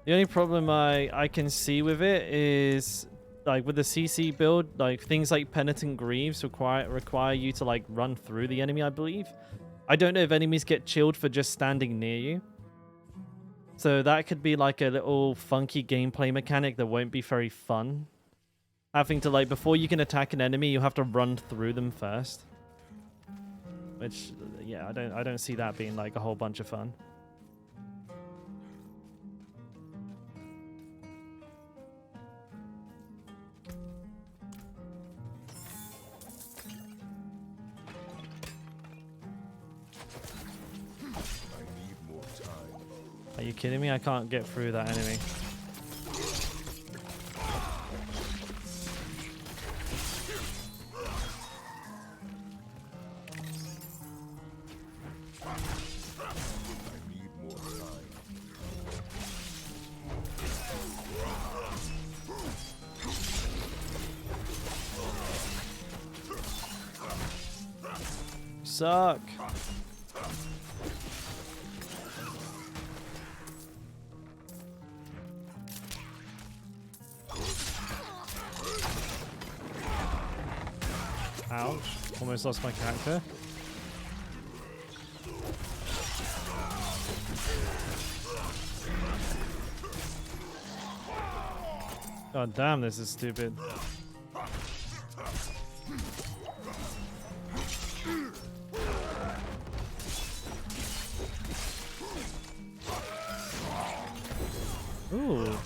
The only problem I can see with it is like with the CC build, like things like Penitent Greaves require you to like run through the enemy, I believe. I don't know if enemies get chilled for just standing near you. So that could be like a little funky gameplay mechanic that won't be very fun. Having to like, before you can attack an enemy, you have to run through them first. Which, yeah, I don't see that being like a whole bunch of fun. I need more time. Are you kidding me? I can't get through that enemy. I need more time. Suck. Ouch. Almost lost my character. God damn, this is stupid. Ooh.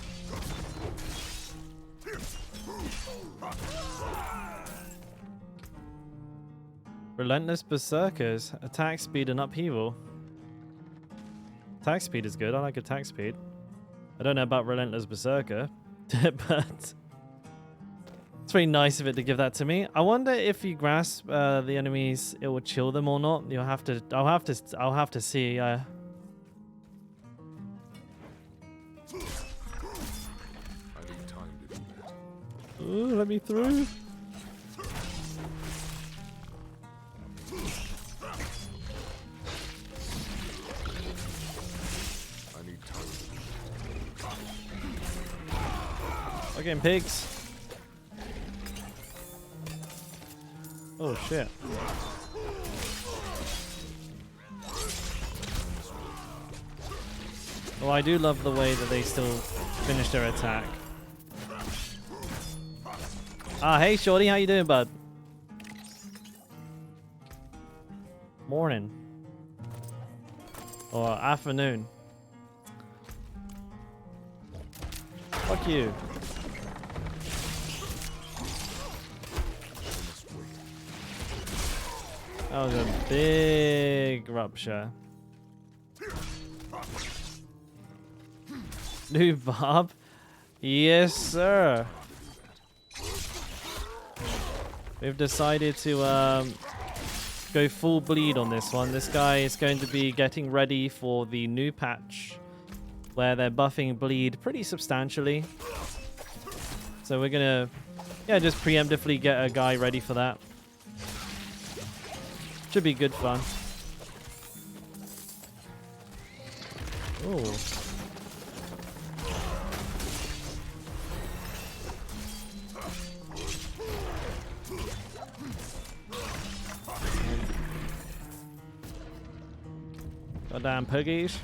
Relentless Berserkers. Attack speed and upheaval. Attack speed is good. I like attack speed. I don't know about Relentless Berserker, but it's very nice of it to give that to me. I wonder if you grasp the enemies, it will chill them or not. You'll have to. I'll have to see. I need time to do Ooh, let me through. I need time. Fucking pigs. Oh shit. Well, I do love the way that they still finish their attack. Ah, hey shorty, how you doing, bud? Morning. Or afternoon. Fuck you. That was a big rupture. New Barb? Yes, sir. We've decided to go full bleed on this one. This guy is going to be getting ready for the new patch where they're buffing bleed pretty substantially. So we're gonna, just preemptively get a guy ready for that. Should be good fun. Ooh. Goddamn piggies.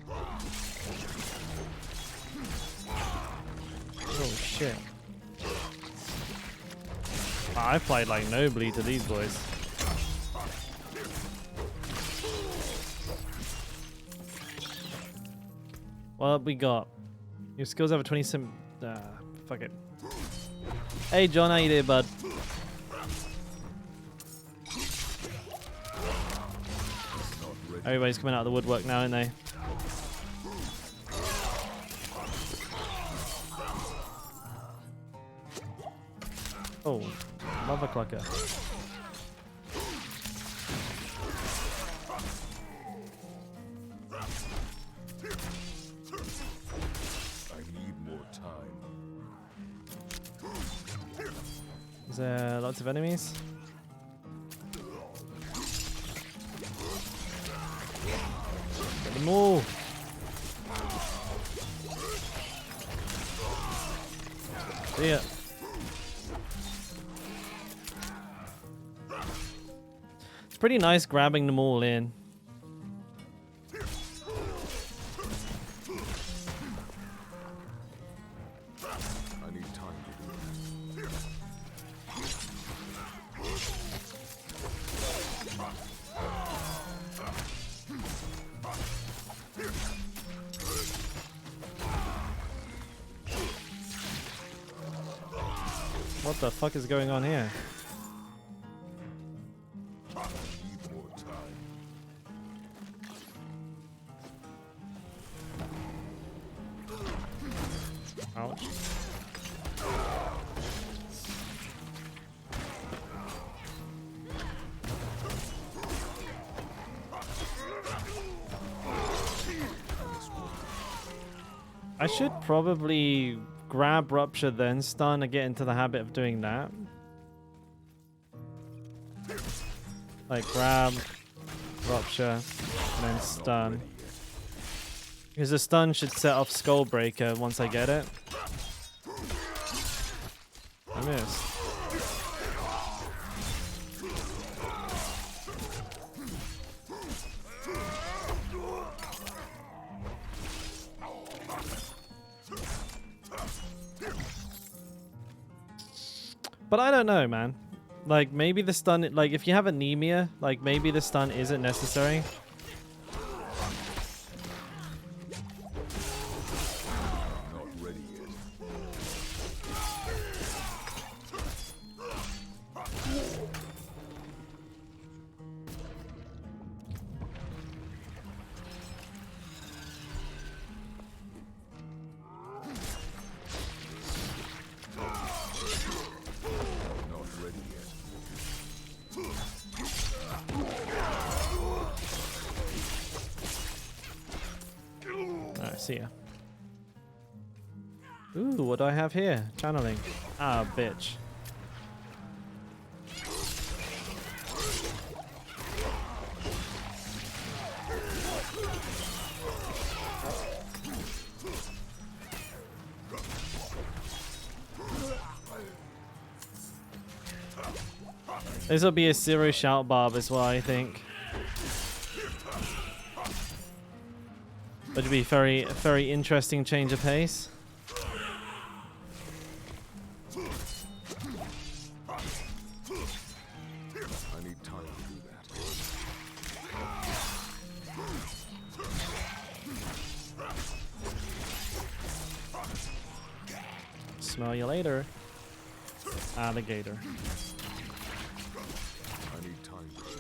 Oh shit. I played like no bleed to these boys. What we got? Your skills have a 27. Fuck it. Hey John, how you doing, bud? Everybody's coming out of the woodwork now, aren't they? Oh, mother clucker. I need more time. Is there lots of enemies? Get them all! See ya. It's pretty nice grabbing them all in. I need time to do that. What the fuck is going on here? I need more time. Ouch. I should probably grab Rupture then stun and get into the habit of doing that. Like grab, Rupture, and then stun. Because the stun should set off Skullbreaker once I get it. I missed. But I don't know, man. Like, maybe the stun... Like, if you have anemia, like, maybe the stun isn't necessary. Not ready yet. Not ready yet. Alright, see ya. Ooh, what do I have here? Channeling. Ah, bitch. This will be a zero shout Barb as well, I think. Would be very interesting change of pace. I need time to do that. Smell you later, alligator. I need time to do that.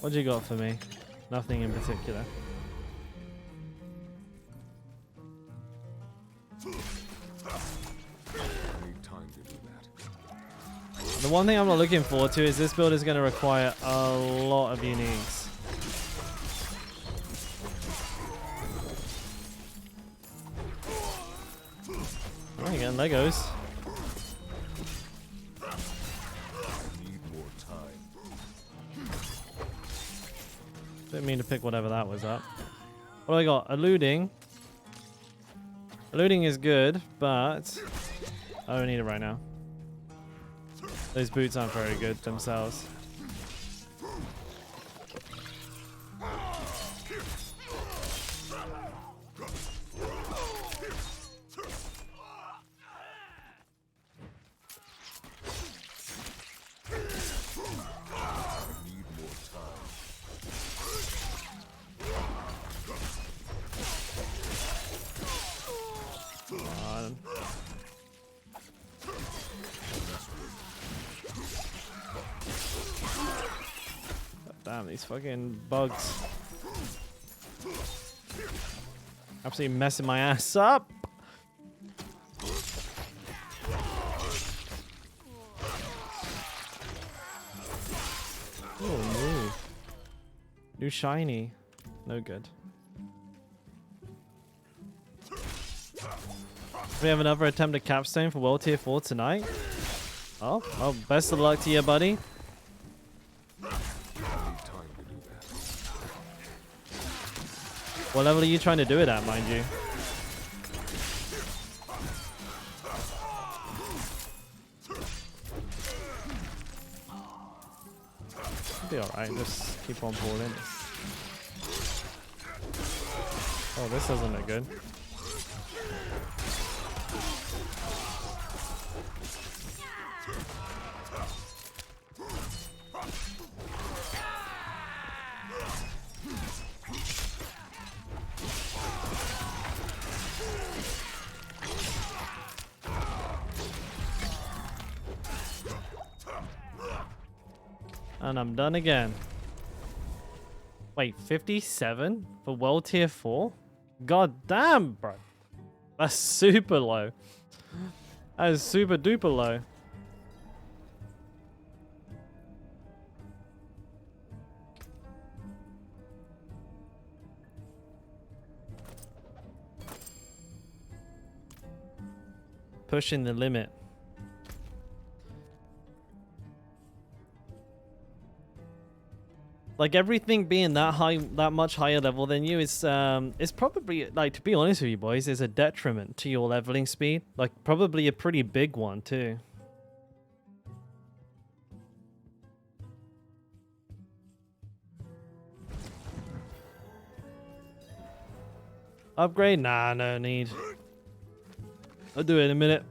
What you got for me? Nothing in particular. I need time to do that. The one thing I'm not looking forward to is this build is going to require a lot of uniques. Oh, you're getting Legos. I need more time. Didn't mean to pick whatever that was up. What do I got? Eluding. Eluding is good, but I don't need it right now. Those boots aren't very good themselves. Damn, these fucking bugs. Absolutely messing my ass up. Oh, new shiny. No good. We have another attempt at capstone for World Tier 4 tonight. Oh, well, best of luck to you, buddy. What level are you trying to do it at, mind you? It'll be alright, just keep on pulling. Oh, this doesn't look good. And I'm done again. Wait, 57 for World Tier 4? God damn, bro. That's super low. That is super duper low. Pushing the limit. Like everything being that high, that much higher level than you is probably, like, to be honest with you boys, is a detriment to your leveling speed. Like probably a pretty big one too. Upgrade? Nah, no need. I'll do it in a minute.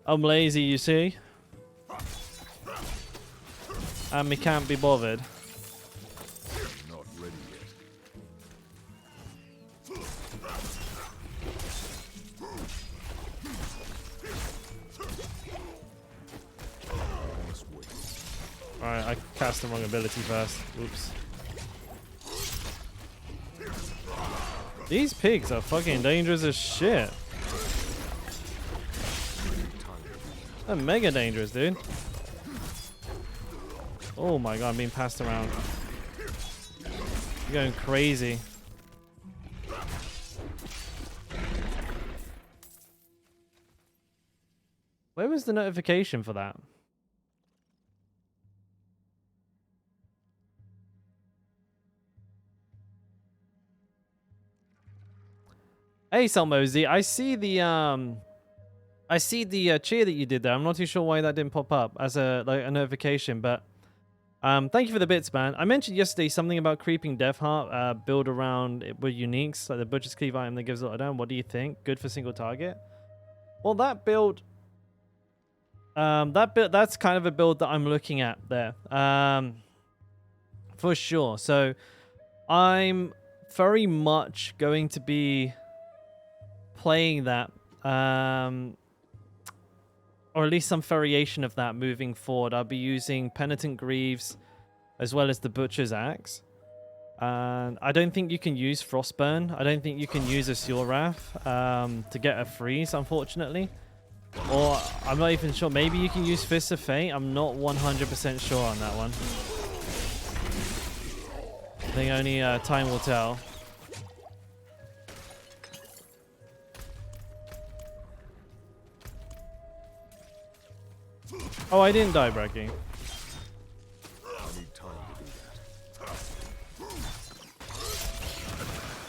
I'm lazy, you see. And we can't be bothered. Not ready yet. Alright, I cast the wrong ability first. Oops. These pigs are fucking dangerous as shit. They're mega dangerous, dude. Oh my god, I'm being passed around. You're going crazy. Where was the notification for that? Hey, Salmozy, I see the cheer that you did there. I'm not too sure why that didn't pop up as a notification, but thank you for the bits, man. I mentioned yesterday something about creeping Death Heart, build around it with uniques, like the Butcher's Cleave item that gives a lot of damage. What do you think? Good for single target? Well, that build, that's kind of a build that I'm looking at there, for sure. So I'm very much going to be playing that, or at least some variation of that moving forward. I'll be using Penitent Greaves as well as the Butcher's Axe. And I don't think you can use Frostburn. I don't think you can use a Seal Wrath to get a freeze, unfortunately. Or I'm not even sure. Maybe you can use Fist of Fate. I'm not 100% sure on that one. I think only time will tell. Oh, I didn't die, Bracky. I need time to do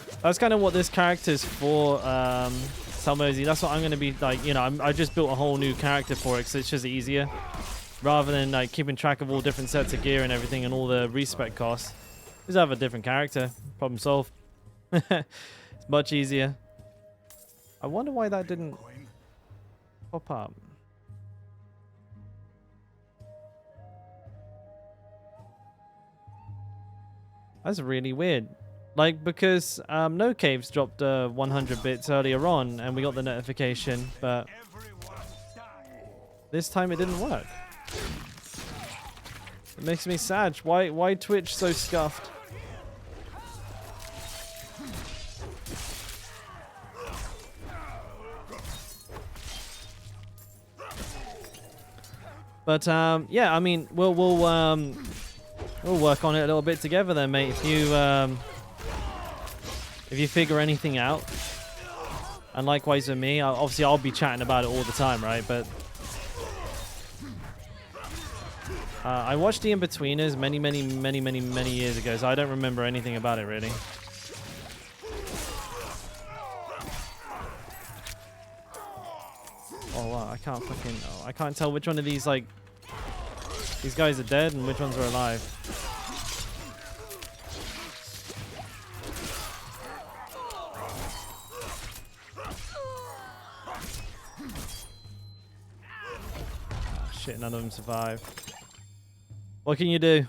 that. That's kind of what this character's for, Salmozy. That's what I'm going to be like, you know, I just built a whole new character for it because it's just easier. Rather than like keeping track of all different sets of gear and everything and all the respec costs. Just have a different character. Problem solved. It's much easier. I wonder why that didn't pop up. That's really weird. Like, because No Caves dropped 100 bits earlier on, and we got the notification, but this time it didn't work. It makes me sad. Why Twitch so scuffed? But yeah, I mean, we'll work on it a little bit together then, mate. If you figure anything out, and likewise with me, obviously I'll be chatting about it all the time, right? But I watched The In-Betweeners many years ago, so I don't remember anything about it really. Oh wow, I can't fucking, I can't tell which one of these, like, these guys are dead and which ones are alive. Oh, shit, none of them survive. What can you do?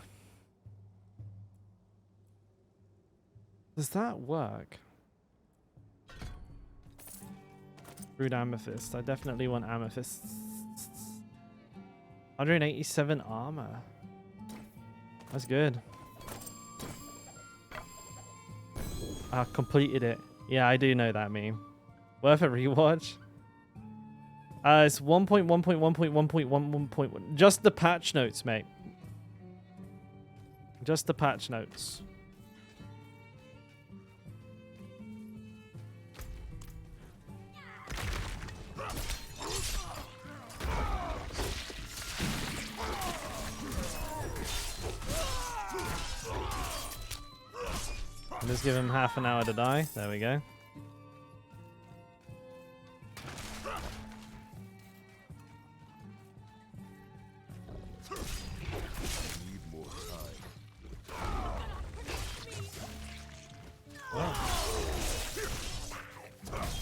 Does that work? Brood Amethyst. I definitely want Amethyst. 187 armor. That's good. I completed it. Yeah, I do know that meme. Worth a rewatch. It's 1.1.1.1.1.1. Just the patch notes, mate. Just the patch notes. Let's give him half an hour to die. There we go. Need more time.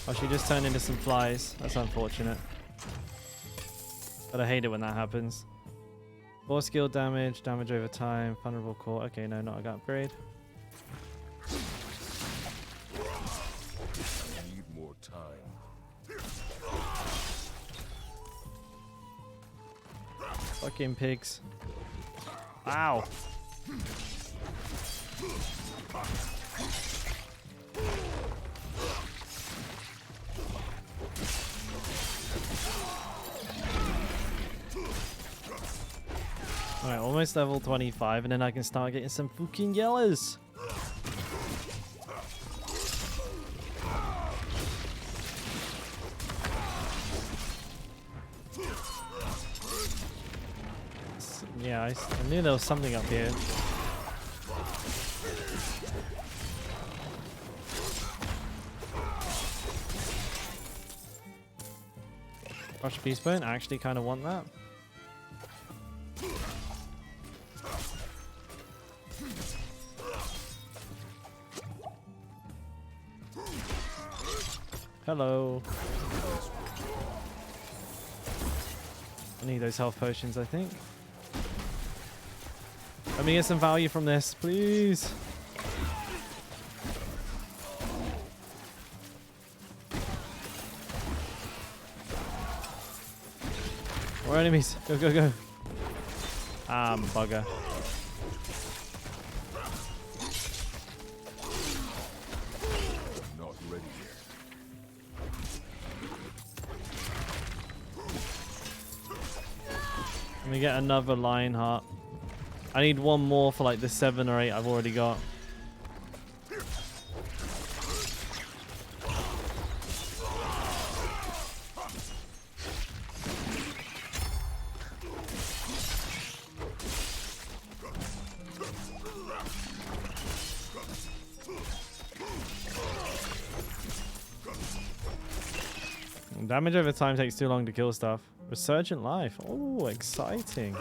Oh, she just turned into some flies. That's unfortunate. But I hate it when that happens. 4 skill damage, damage over time, vulnerable core. Okay, no, not a gut upgrade. Need more time. Fucking pigs. Ow. Alright, almost level 25, and then I can start getting some fucking yellows. Yeah, I knew there was something up here. Rush Beast Bone, I actually kind of want that. Hello. I need those health potions, I think. Let me get some value from this, please. More enemies. Go, go, go. Ah, bugger. Not ready yet. Let me get another lion heart. I need one more for like the 7 or 8 I've already got. Damage over time takes too long to kill stuff. Resurgent life. Oh, exciting.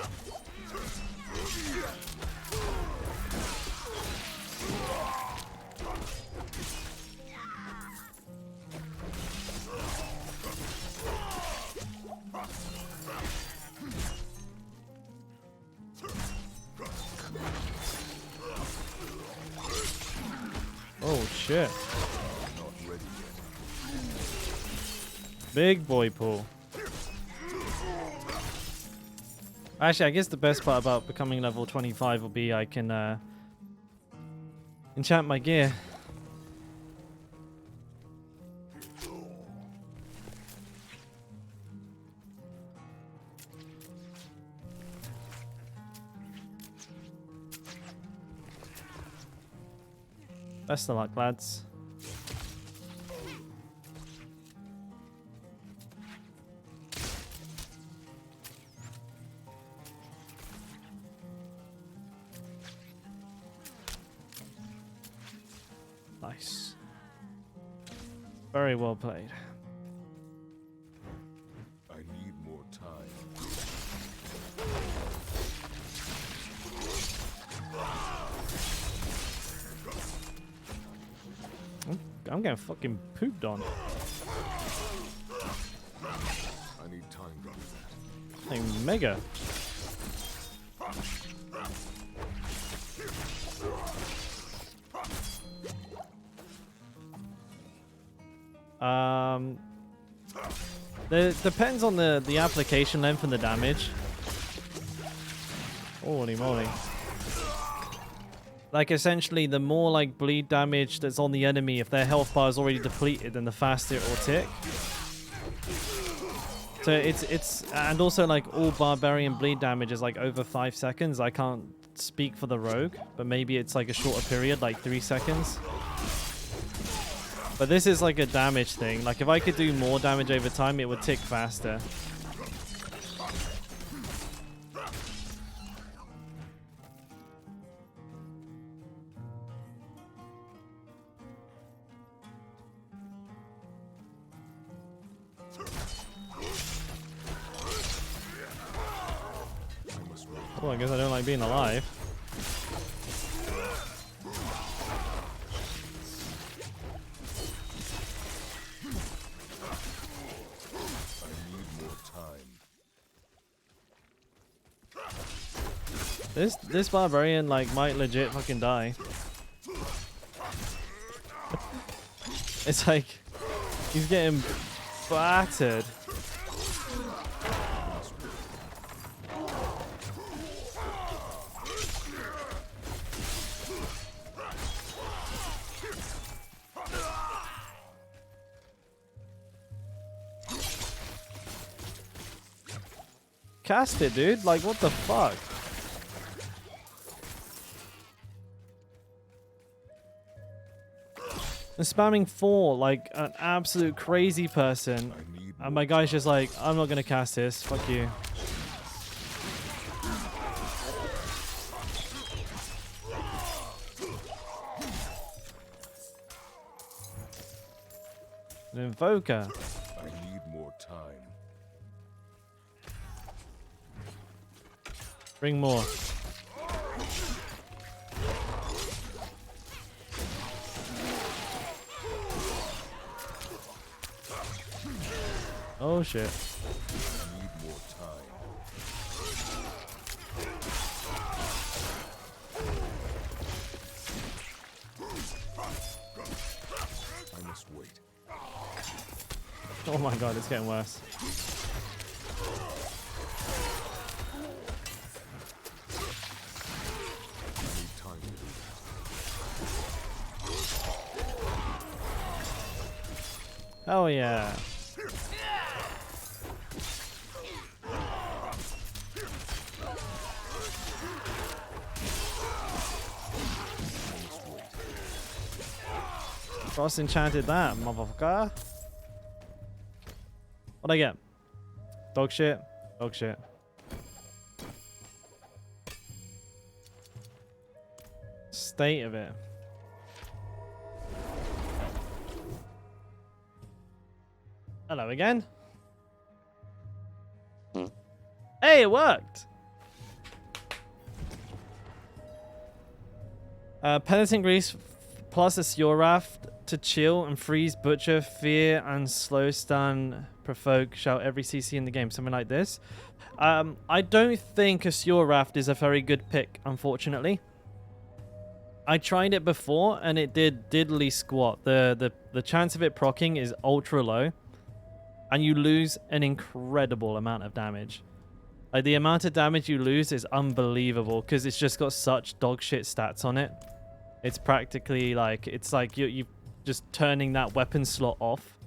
Oh shit. Big boy pool. Actually, I guess the best part about becoming level 25 will be I can enchant my gear. Best of luck, lads. Nice. Very well played. I need more time. I'm getting fucking pooped on. I need time to do that. Like mega. It depends on the application length and the damage. Holy moly. Like essentially the more like bleed damage that's on the enemy, if their health bar is already depleted, then the faster it will tick. So it's and also like all barbarian bleed damage is like over 5 seconds. I can't speak for the rogue, but maybe it's like a shorter period, like 3 seconds. But this is like a damage thing. Like if I could do more damage over time, it would tick faster. Oh, I guess I don't like being alive. This barbarian like might legit fucking die. It's like he's getting battered. Cast it, dude. Like what the fuck? spamming 4 like an absolute crazy person. I need And my guy's just like, I'm not gonna cast this. Fuck you. An invoker. I need more time. Bring more. Oh shit. I need more time. I must wait. Oh my god, it's getting worse. I need time to do that. Oh yeah. Frost enchanted that, motherfucker. What'd I get? Dog shit? Dog shit. State of it. Hello again. Hey, it worked! Penitent Grease plus a Seal Raft to chill and freeze, butcher, fear, and slow stun, provoke, shout every CC in the game. Something like this. I don't think a Seal Raft is a very good pick, unfortunately. I tried it before and it did diddly squat. The chance of it proccing is ultra low. And you lose an incredible amount of damage. Like, the amount of damage you lose is unbelievable because it's just got such dog shit stats on it. It's practically like, it's like you're just turning that weapon slot off.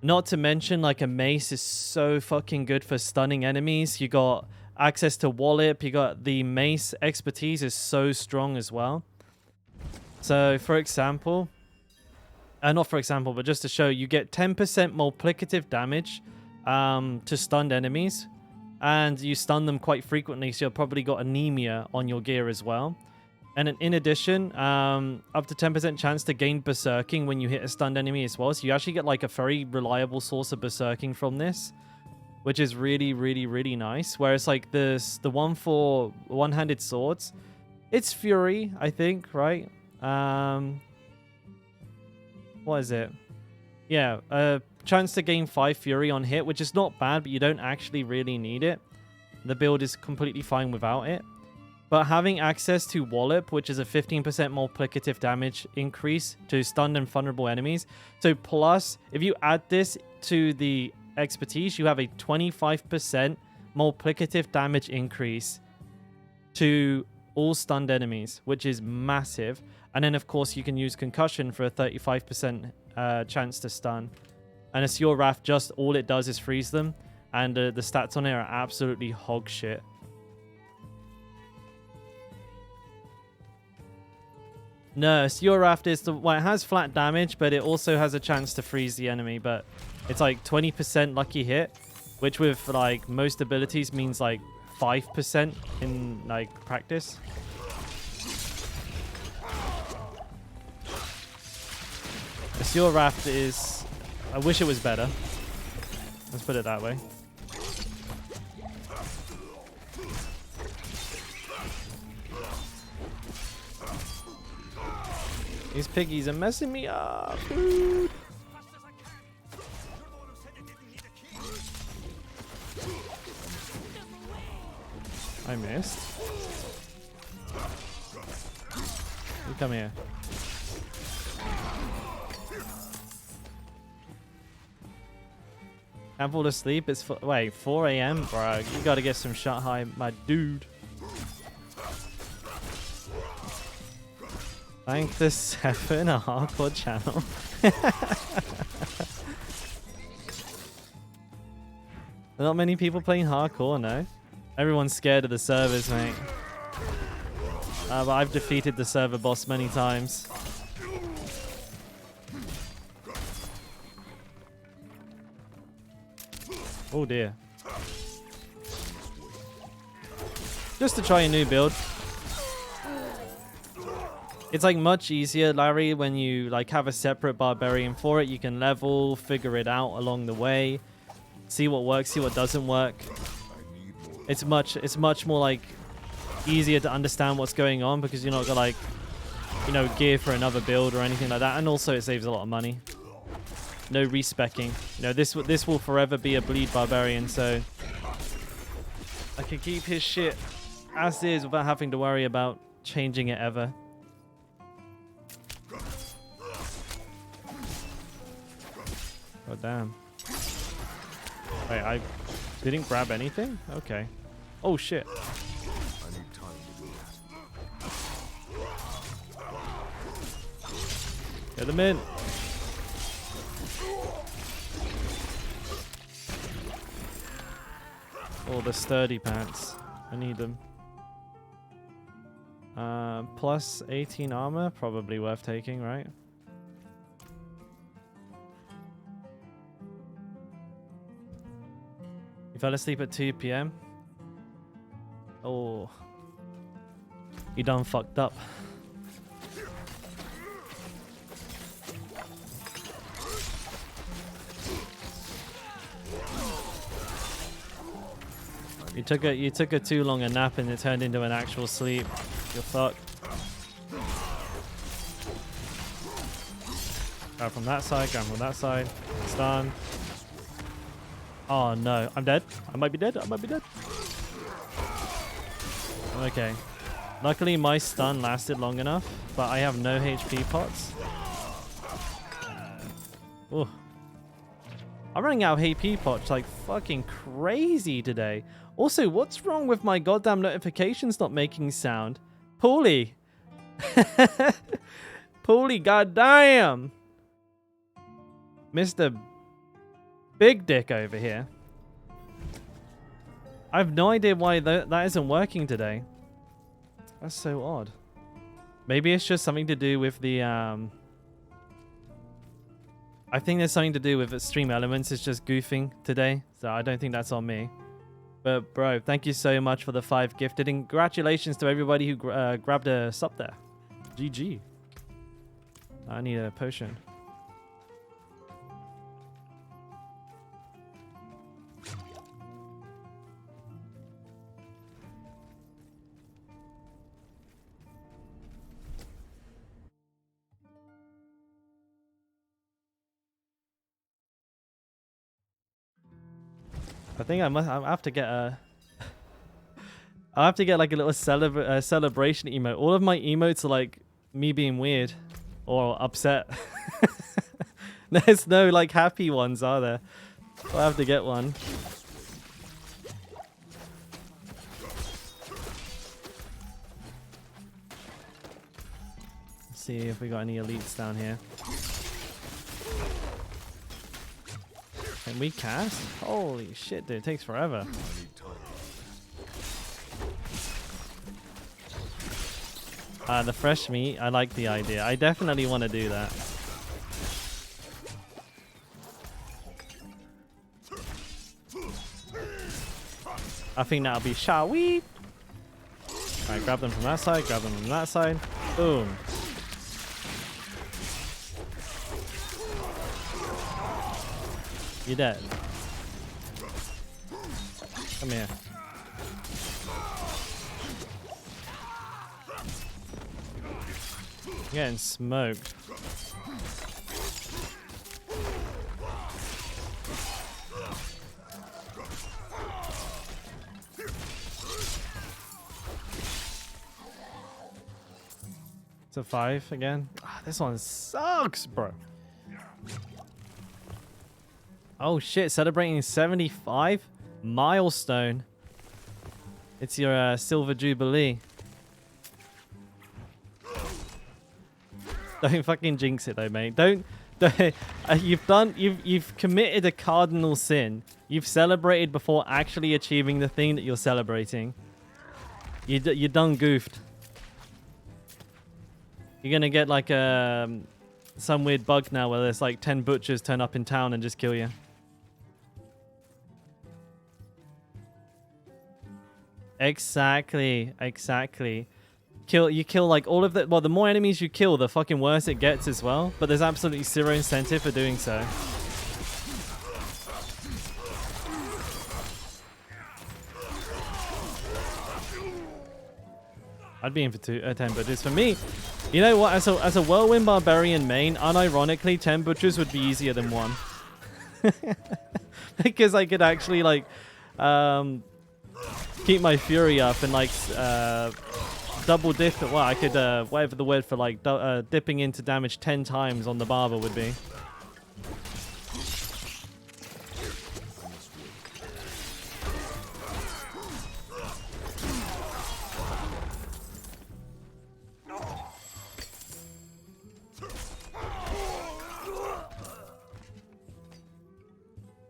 Not to mention, like, a mace is so fucking good for stunning enemies. You got access to Wallop. You got the mace expertise is so strong as well. So, for example, not for example, but just to show, you get 10% multiplicative damage to stunned enemies. And you stun them quite frequently, so you've probably got anemia on your gear as well. And in addition, up to 10% chance to gain berserking when you hit a stunned enemy as well. So you actually get like a very reliable source of berserking from this, which is really, really, really nice. Whereas like the one for one-handed swords, it's Fury, I think, right? What is it? Yeah, chance to gain 5 Fury on hit, which is not bad, but you don't actually really need it. The build is completely fine without it. But having access to Wallop, which is a 15% multiplicative damage increase to stunned and vulnerable enemies. So plus, if you add this to the expertise, you have a 25% multiplicative damage increase to all stunned enemies, which is massive. And then, of course, you can use Concussion for a 35% chance to stun. And a Seal Raft, just all it does is freeze them. And the stats on it are absolutely hog shit. No, Seal Raft is well, it has flat damage, but it also has a chance to freeze the enemy. But it's like 20% lucky hit, which with like most abilities means like 5% in like practice. The Seal Raft is, I wish it was better. Let's put it that way. These piggies are messing me up, dude. I missed. You come here. Can't fall asleep. It's wait, 4 a.m. Bro, you gotta get some shot high, my dude. Thank the 7, a hardcore channel. Not many people playing hardcore, no? Everyone's scared of the servers, mate. But I've defeated the server boss many times. Oh dear. Just to try a new build. It's like much easier, Larry, when you like have a separate barbarian for it. You can level, figure it out along the way, see what works, see what doesn't work. It's much more like easier to understand what's going on because you're not gonna like, you know, gear for another build or anything like that. And also it saves a lot of money. No respecking. You know, this will forever be a bleed barbarian, so I can keep his shit as is without having to worry about changing it ever. Oh damn. Wait, I didn't grab anything? Okay. Oh shit. I need time to do that. Get them in. Oh, the sturdy pants. I need them. Plus 18 armor, probably worth taking, right? You fell asleep at 2 p.m. Oh. You done fucked up. You took a too long a nap and it turned into an actual sleep. You're fucked. Grab from that side, grab from that side. Stun. Oh no, I'm dead. I might be dead. I might be dead. Okay. Luckily my stun lasted long enough, but I have no HP pots. Oh. I'm running out of HP pots like fucking crazy today. Also, what's wrong with my goddamn notifications not making sound? Paulie. Paulie, goddamn. Mr. Big Dick over here. I have no idea why that isn't working today. That's so odd. Maybe it's just something to do with the I think there's something to do with Stream Elements is just goofing today, so I don't think that's on me. But bro, thank you so much for the 5 gifted, and congratulations to everybody who grabbed a sub there. GG. I need a potion. I think I have to get a. I have to get like a little celebration emote. All of my emotes are like me being weird or upset. There's no like happy ones, are there? So I have to get one. Let's see if we got any elites down here. Can we cast? Holy shit, dude. It takes forever. I need time. The fresh meat, I like the idea. I definitely want to do that. I think that'll be shall we? Alright, grab them from that side, grab them from that side. Boom. You're dead. Come here. You're getting smoked. It's a 5 again. Ah, this one sucks, bro. Oh shit, celebrating 75 milestone. It's your silver jubilee. Don't fucking jinx it though, mate. Don't you've committed a cardinal sin. You've celebrated before actually achieving the thing that you're celebrating. You done goofed. You're gonna get like some weird bug now where there's like 10 butchers turn up in town and just kill you. Exactly. You kill like all of the, well, the more enemies you kill, the fucking worse it gets as well. But there's absolutely zero incentive for doing so. I'd be in for 10 butchers. For me, you know what? As a whirlwind barbarian main, unironically, 10 butchers would be easier than 1. Because I could actually like keep my fury up and like double dip. Well, I could whatever the word for like dipping into damage 10 times on the barber would be.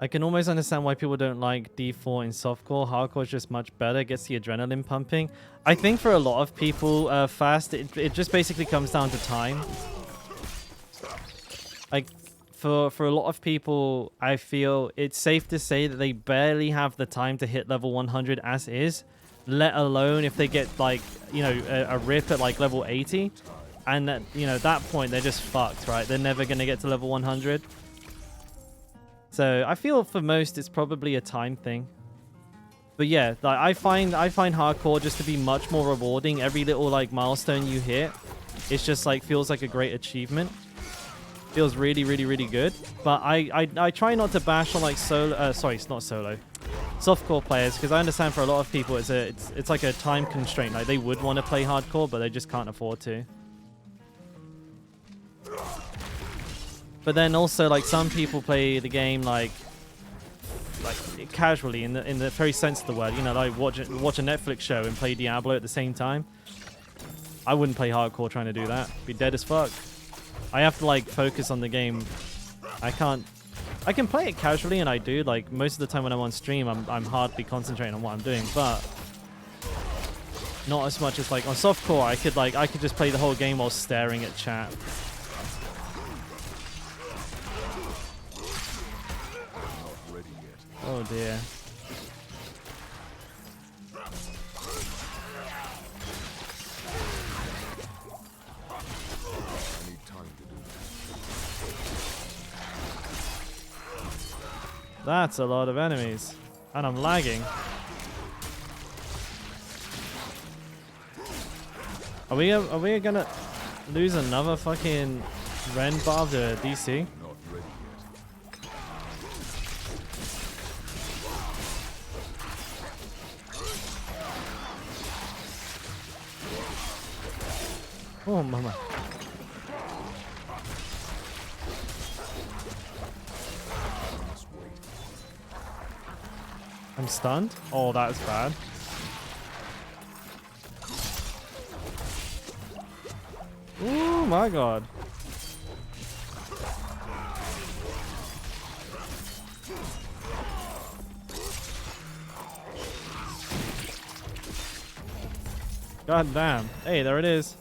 I can almost understand why people don't like D4 in softcore. Hardcore is just much better, gets the adrenaline pumping. I think for a lot of people, fast, it just basically comes down to time. Like, for a lot of people, I feel it's safe to say that they barely have the time to hit level 100 as is, let alone if they get, like, you know, a rip at, like, level 80. And, at, you know, at that point, they're just fucked, right? They're never going to get to level 100. So I feel for most it's probably a time thing. But yeah, like I find hardcore just to be much more rewarding. Every little like milestone you hit, it's just like feels like a great achievement. Feels really, really, really good. But I try not to bash on like solo. Sorry, it's not solo. Softcore players, because I understand for a lot of people it's like a time constraint. Like they would want to play hardcore, but they just can't afford to. But then also, like, some people play the game like casually in the very sense of the word. You know, like watch a Netflix show and play Diablo at the same time. I wouldn't play hardcore trying to do that. Be dead as fuck. I have to like focus on the game. I can play it casually, and I do. Like most of the time when I'm on stream, I'm hardly concentrating on what I'm doing, but not as much as like on softcore. I could just play the whole game while staring at chat. Oh dear. I need time to do that. That's a lot of enemies. And I'm lagging. Are we gonna lose another fucking Ren Barb to DC? Not ready yet. Oh mama. I'm stunned? Oh, that's bad. Oh my god. God damn. Hey, there it is.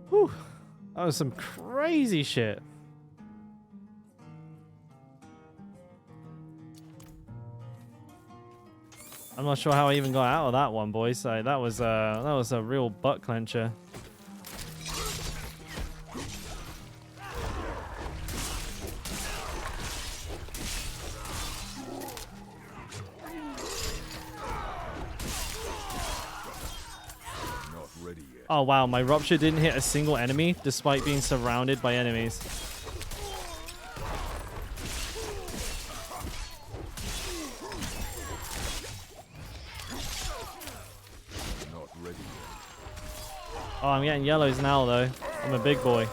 Whew. That was some crazy shit. I'm not sure how I even got out of that one, boys. So that was a real butt clencher. Not ready yet. Oh wow, my rupture didn't hit a single enemy despite being surrounded by enemies. Not ready yet. Oh, I'm getting yellows now though. I'm a big boy.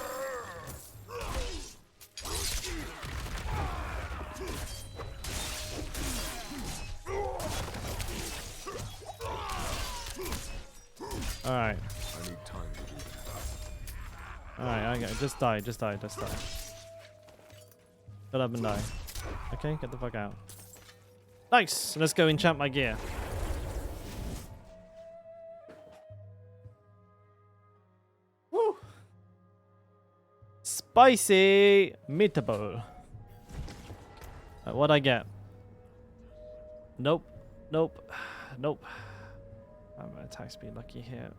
Alright. I need time to do that. Alright, okay. Just die. Shut up and die. Okay, get the fuck out. Nice! Let's go enchant my gear. Woo! Spicy meatball. What'd I get? Nope. Nope. Nope. I'm attack speed lucky here.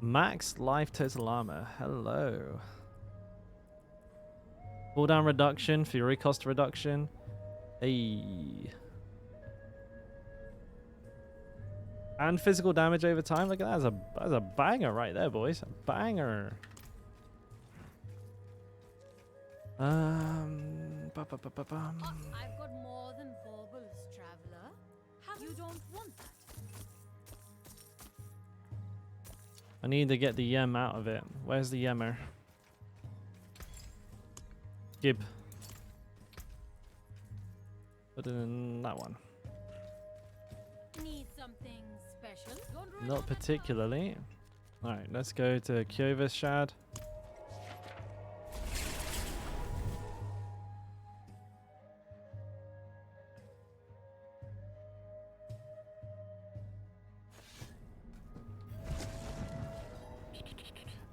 Max life total armor. Hello. Cooldown reduction, fury cost reduction. Hey. And physical damage over time. Look at that. That's a banger right there, boys. A banger. I've got more than baubles, traveler. You don't want that. I need to get the yem out of it. Where's the yemmer? Gib. Put it in that one. Need something special? Not particularly. Alright, let's go to Kyovis Shad.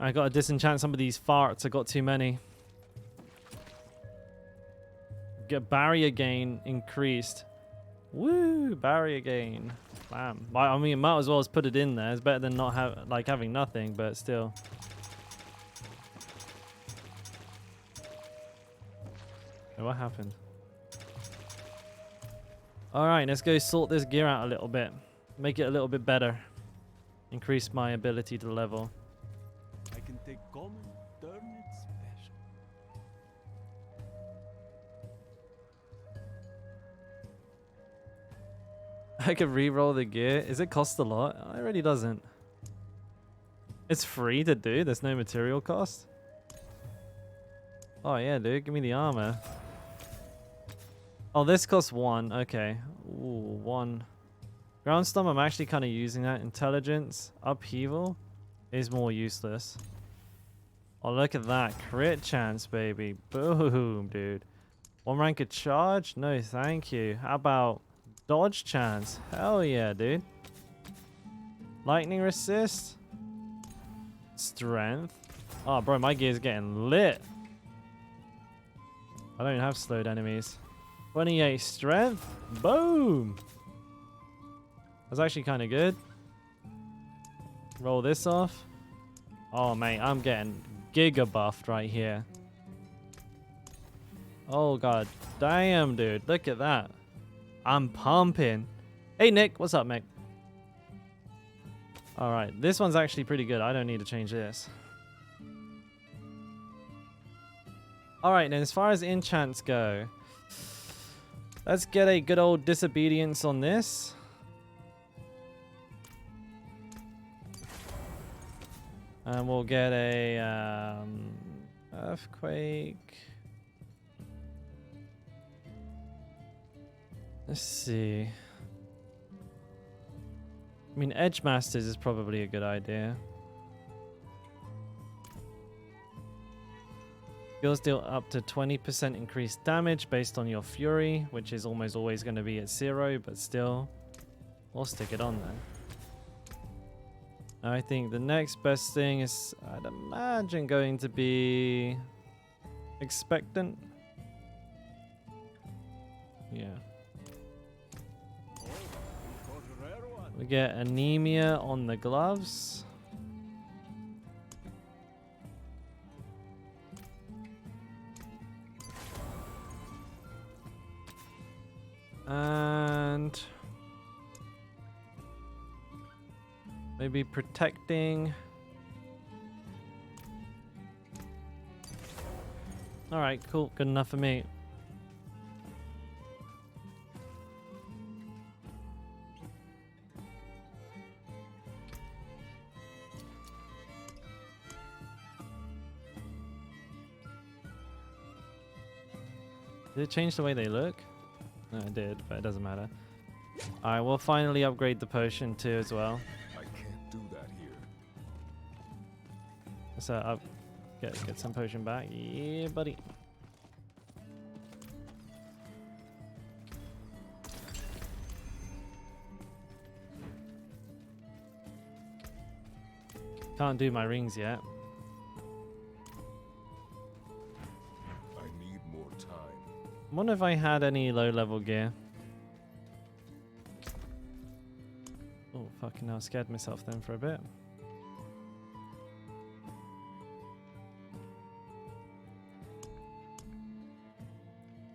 I gotta disenchant some of these farts. I got too many. Get barrier gain increased. Woo! Barrier gain. Bam. I mean, might as well just put it in there. It's better than not having nothing, but still. Oh, what happened? All right, let's go sort this gear out a little bit. Make it a little bit better. Increase my ability to level. I can take common, turn it special. I could re-roll the gear. Is it cost a lot? It really doesn't. It's free to do. There's no material cost. Oh yeah, dude. Give me the armor. Oh, this costs 1. Okay. Ooh, 1. Groundstorm, I'm actually kind of using that. Intelligence. Upheaval is more useless. Oh, look at that. Crit chance, baby. Boom, dude. 1 rank of charge? No, thank you. How about dodge chance? Hell yeah, dude. Lightning resist? Strength? Oh, bro, my gear's getting lit. I don't have slowed enemies. 28 strength? Boom! That's actually kind of good. Roll this off. Oh, mate, I'm getting giga buffed right here. Oh, god damn, dude. Look at that. I'm pumping. Hey, Nick. What's up, mate? All right. This one's actually pretty good. I don't need to change this. All right, then as far as enchants go, let's get a good old disobedience on this. And we'll get a earthquake. Let's see. I mean, Edge Masters is probably a good idea. Skills deal up to 20% increased damage based on your fury, which is almost always going to be at 0, but still, we'll stick it on there. I think the next best thing is, I'd imagine, going to be Expectant. Yeah. We get anemia on the gloves. And maybe protecting. All right, cool. Good enough for me. Did it change the way they look? No, it did, but it doesn't matter. Alright, we'll finally upgrade the potion too as well. I can't do that here. So get some potion back. Yeah, buddy. Can't do my rings yet. I I wonder if I had any low level gear. Oh, fucking hell. I scared myself then for a bit.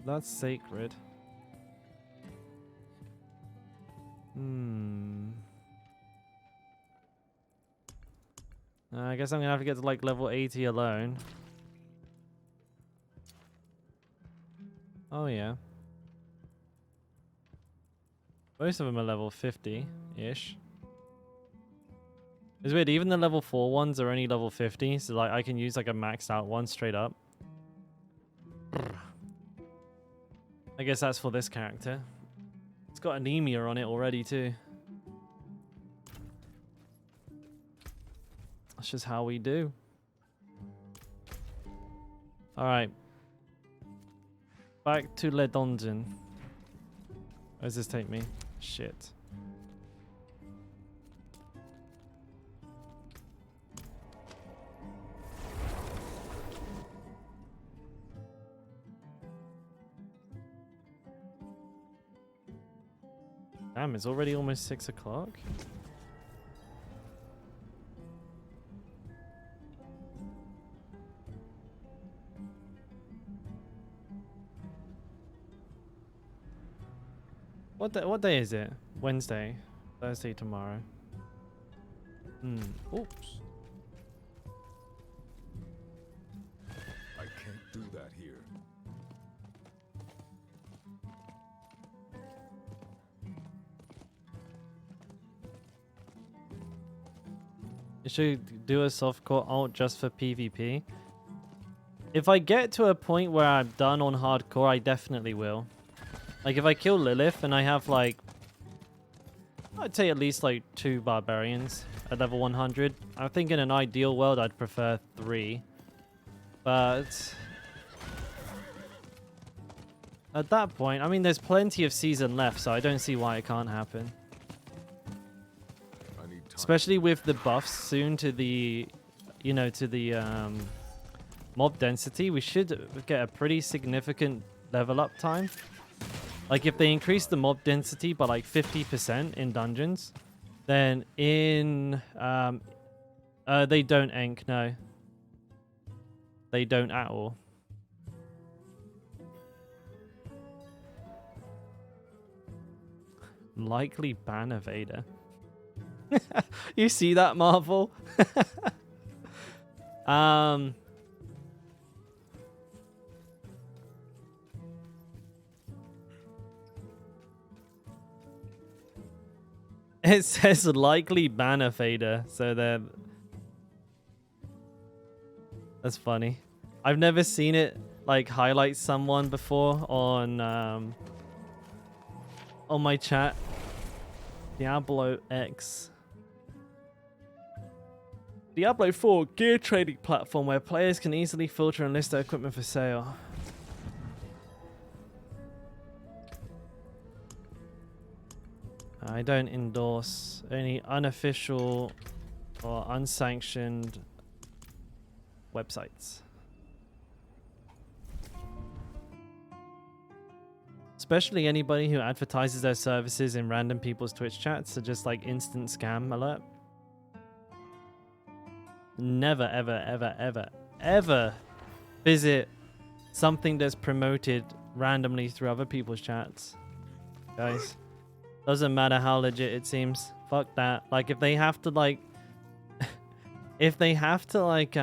That's sacred. I guess I'm gonna have to get to like level 80 alone. Oh yeah. Most of them are level 50-ish. It's weird, even the level 4 ones are only level 50, so like I can use like a maxed out one straight up. I guess that's for this character. It's got anemia on it already too. That's just how we do. Alright. Back to Le Donjon. Where does this take me? Shit. Damn, it's already almost 6 o'clock. What day is it? Wednesday. Thursday tomorrow. Oops. I can't do that here. You should do a softcore alt just for PvP. If I get to a point where I'm done on hardcore, I definitely will. Like if I kill Lilith and I have like, I'd say at least like 2 barbarians at level 100. I think in an ideal world I'd prefer 3. But at that point, I mean there's plenty of season left, so I don't see why it can't happen. I need time. Especially with the buffs soon to the, you know, to the mob density, we should get a pretty significant level up time. Like if they increase the mob density by like 50% in dungeons, then in they don't enk, no. They don't at all. Likely ban a Vader. You see that, Marvel? It says likely ban a Vader, so they're... That's funny. I've never seen it like highlight someone before on my chat. Diablo X. Diablo 4 gear trading platform where players can easily filter and list their equipment for sale. I don't endorse any unofficial or unsanctioned websites. Especially anybody who advertises their services in random people's Twitch chats are just like instant scam alert. Never, ever, ever, ever, ever visit something that's promoted randomly through other people's chats. Guys, doesn't matter how legit it seems. Fuck that. Like if they have to like... if they have to like...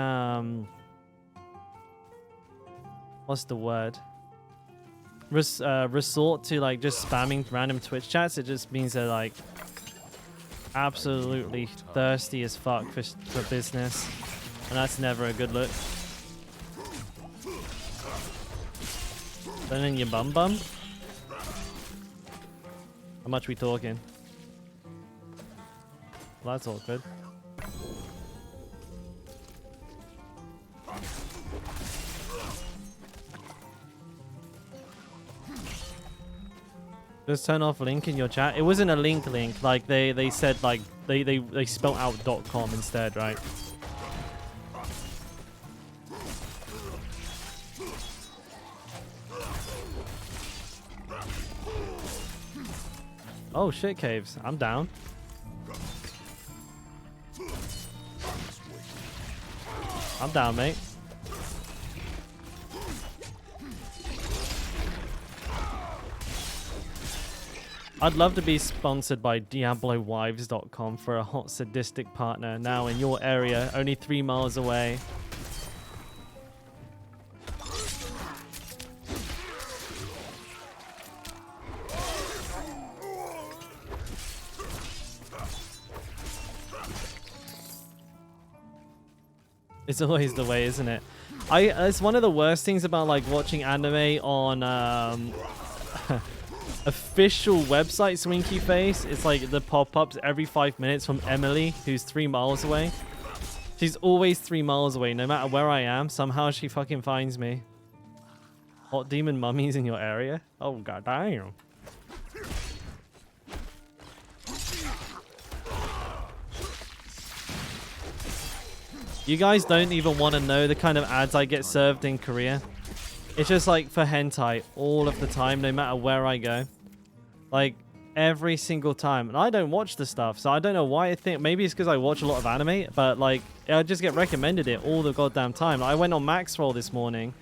what's the word? Resort to like just spamming random Twitch chats, it just means they're like absolutely thirsty as fuck for business, and that's never a good look. Then in your bum. How much we talking? Well, that's awkward. Just turn off link in your chat. It wasn't a link. Like they said like they spelt out .com instead, right? Oh shit, caves. I'm down. I'm down, mate. I'd love to be sponsored by DiabloWives.com for a hot sadistic partner now in your area, only 3 miles away. It's always the way, isn't it? It's one of the worst things about like watching anime on official website, Swinky Face. It's like the pop-ups every 5 minutes from Emily, who's 3 miles away. She's always 3 miles away, no matter where I am. Somehow she fucking finds me. Hot demon mummies in your area? Oh god damn. You guys don't even want to know the kind of ads I get served in Korea. It's just like for hentai all of the time, no matter where I go. Like every single time. And I don't watch the stuff, so I don't know why I think. Maybe it's because I watch a lot of anime, but like I just get recommended it all the goddamn time. I went on Maxroll this morning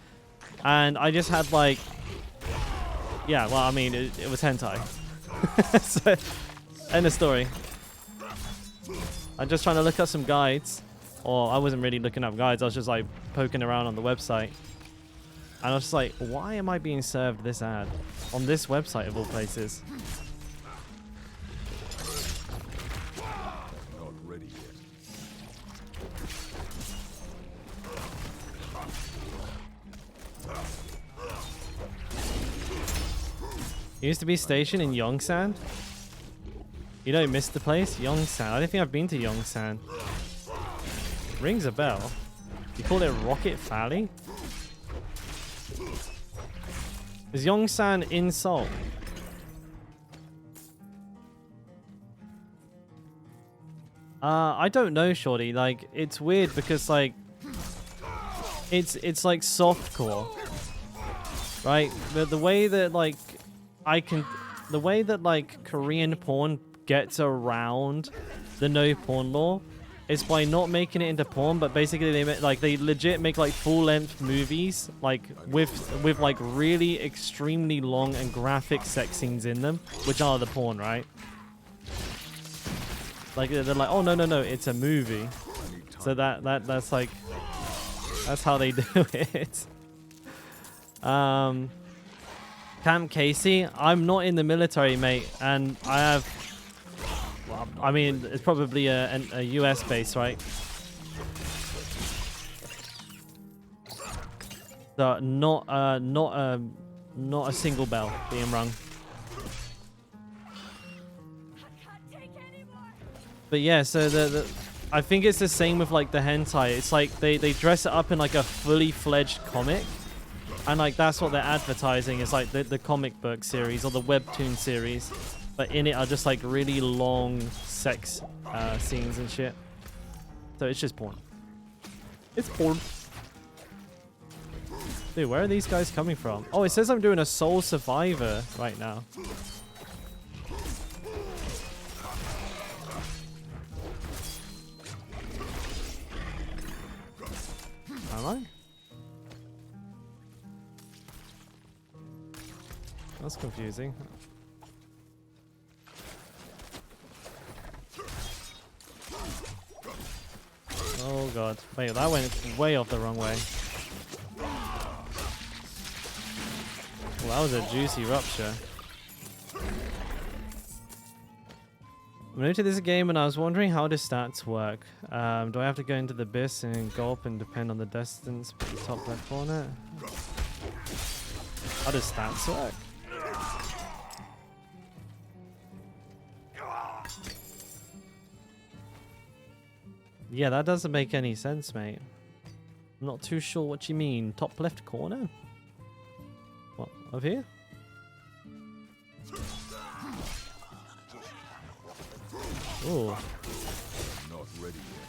and I just had like, yeah, well, I mean, it was hentai. So, end of story. I'm just trying to look up some guides. Or I wasn't really looking up guides. I was just like poking around on the website. And I was just like, why am I being served this ad on this website of all places? Not ready yet. You used to be stationed in Yongsan? You don't miss the place? Yongsan. I don't think I've been to Yongsan. Rings a bell. You call it Rocket Valley? Is Yongsan in Seoul? I don't know, shorty. Like, it's weird because like it's like softcore, right? But the way that like the way that like Korean porn gets around the no porn law. It's by not making it into porn, but basically they legit make like full-length movies, like with like really extremely long and graphic sex scenes in them, which are the porn, right? Like they're like, oh no, it's a movie. So that's like that's how they do it. Camp Casey, I'm not in the military, mate, and I have. I mean, it's probably a US base, right? So not a single bell being rung. But yeah, so I think it's the same with like the hentai. It's like they dress it up in like a fully fledged comic, and like that's what they're advertising. It's like the comic book series or the webtoon series. But in it are just like really long sex scenes and shit. So it's just porn. It's porn. Dude, where are these guys coming from? Oh, it says I'm doing a Soul Survivor right now. Am I? That's confusing. Oh god. Wait, that went way off the wrong way. Well, that was a juicy rupture. I'm new to this game and I was wondering how the stats work. Do I have to go into the abyss and gulp and depend on the distance to the top left corner? How does stats work? Yeah, that doesn't make any sense, mate. I'm not too sure what you mean. Top left corner? What, over here? Oh. Not ready yet.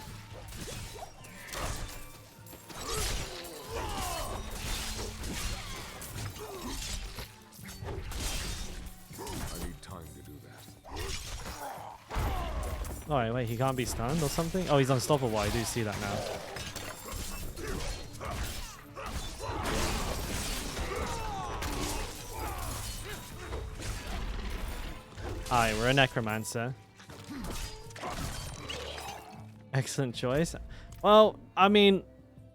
I need time to do that. Alright, wait, he can't be stunned or something? Oh, he's unstoppable. I do see that now. Alright, we're a necromancer. Excellent choice. Well, I mean,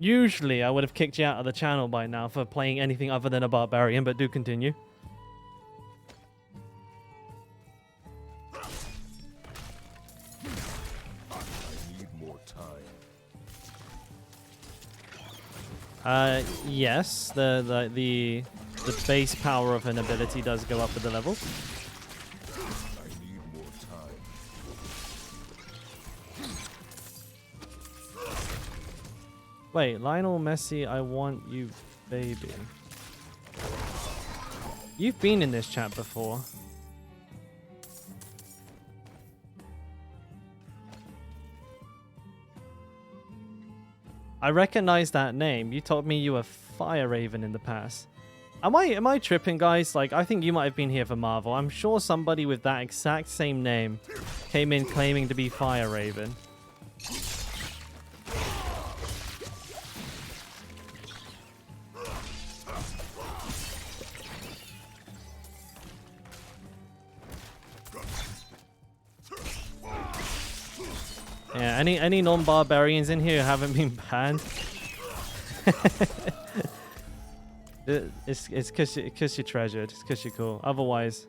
usually I would have kicked you out of the channel by now for playing anything other than a barbarian, but do continue. I need more time. Yes, the base power of an ability does go up with the level. I need more time. Wait, Lionel Messi, I want you, baby. You've been in this chat before. I recognize that name. You told me you were Fire Raven in the past. Am I tripping, guys? Like, I think you might have been here for Marvel. I'm sure somebody with that exact same name came in claiming to be Fire Raven. Yeah, any non-barbarians in here who haven't been banned? It's cause you're treasured. It's cause you're cool. Otherwise,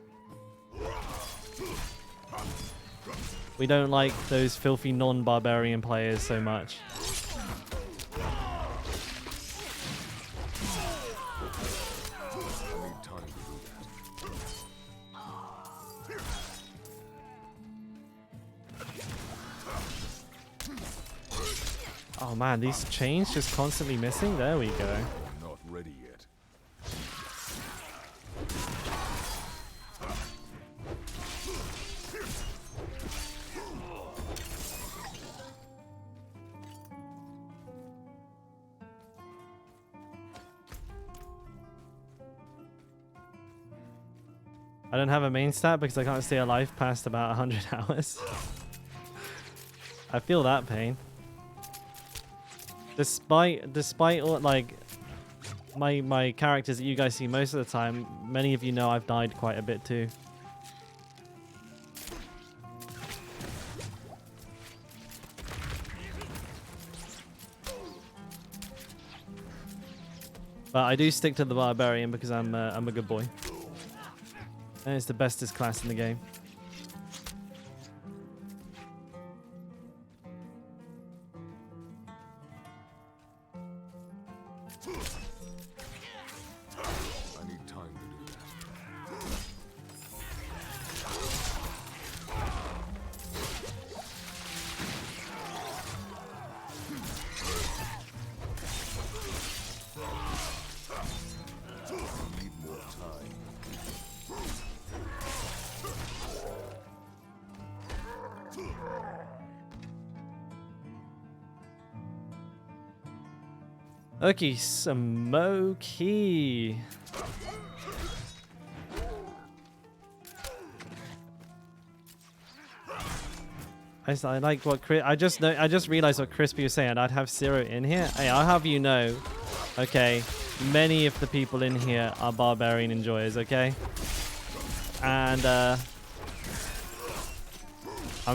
we don't like those filthy non-barbarian players so much. I need time to do that. Oh man, these chains just constantly missing. There we go. I'm not ready yet. I don't have a main stat because I can't stay alive past about 100 hours. I feel that pain. Despite all, like my characters that you guys see most of the time, many of you know I've died quite a bit too. But I do stick to the barbarian because I'm a good boy. And it's the bestest class in the game. I need time to do that. I need more time. Okay, smoky. I like what I just realized what Crispy was saying. I'd have Zero in here. Hey, I'll have you know. Okay, many of the people in here are barbarian enjoyers. Okay, and I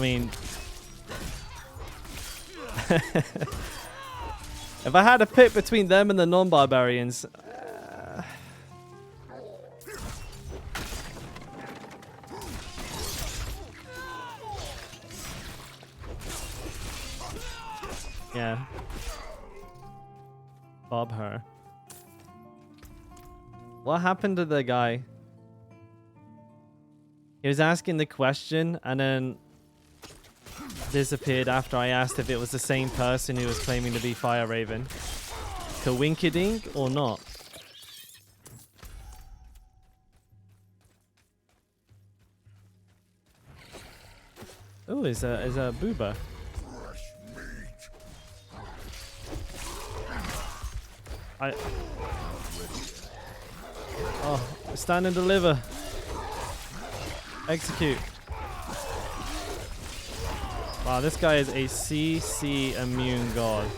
mean. If I had a pick between them and the non-barbarians... yeah. Bob her. What happened to the guy? He was asking the question and then disappeared after I asked if it was the same person who was claiming to be Fire Raven. Coinkydink or not? Oh, is a booba. Oh, stand and deliver. Wow, this guy is a CC immune god.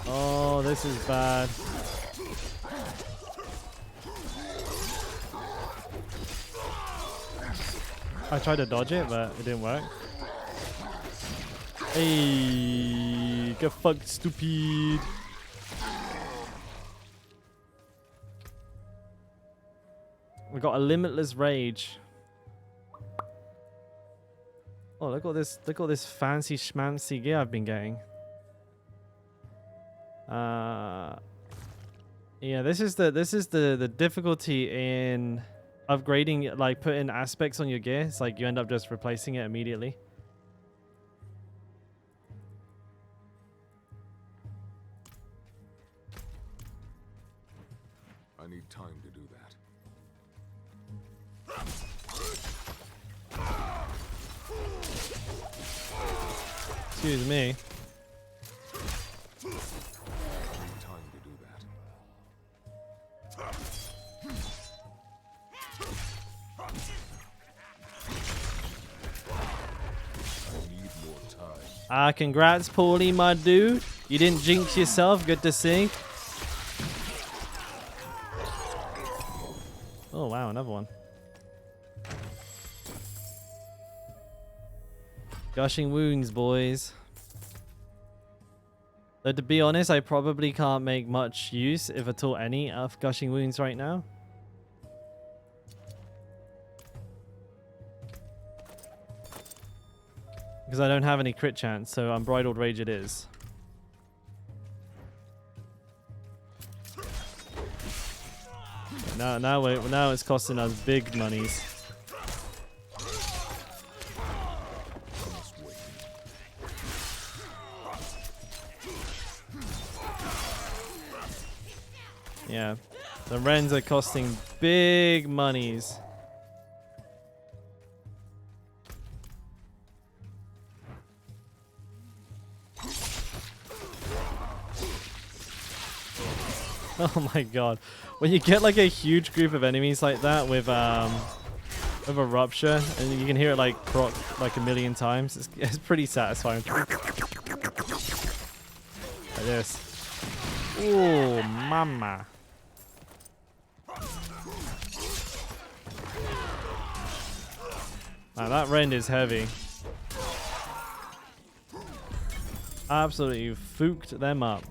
Oh, this is bad. I tried to dodge it, but it didn't work. Hey, get fucked, stupid. We got a limitless rage. Oh, look at this! Look at this fancy schmancy gear I've been getting. Yeah, this is the difficulty in upgrading, like putting aspects on your gear. It's like you end up just replacing it immediately. I need time to do that. Excuse me. I need time to do that. I need more time. Congrats, Paulie, my dude. You didn't jinx yourself. Good to see. Oh, wow, another one. Gushing wounds, boys. Though, to be honest, I probably can't make much use, if at all any, of gushing wounds right now. Because I don't have any crit chance, so unbridled rage it is. Now it's costing us big monies. Yeah, the Rens are costing big monies. Oh my god. When you get like a huge group of enemies like that with a rupture, and you can hear it like proc like a million times, it's pretty satisfying. Like this. Oh, mama. Now that rend is heavy. Absolutely fooked them up.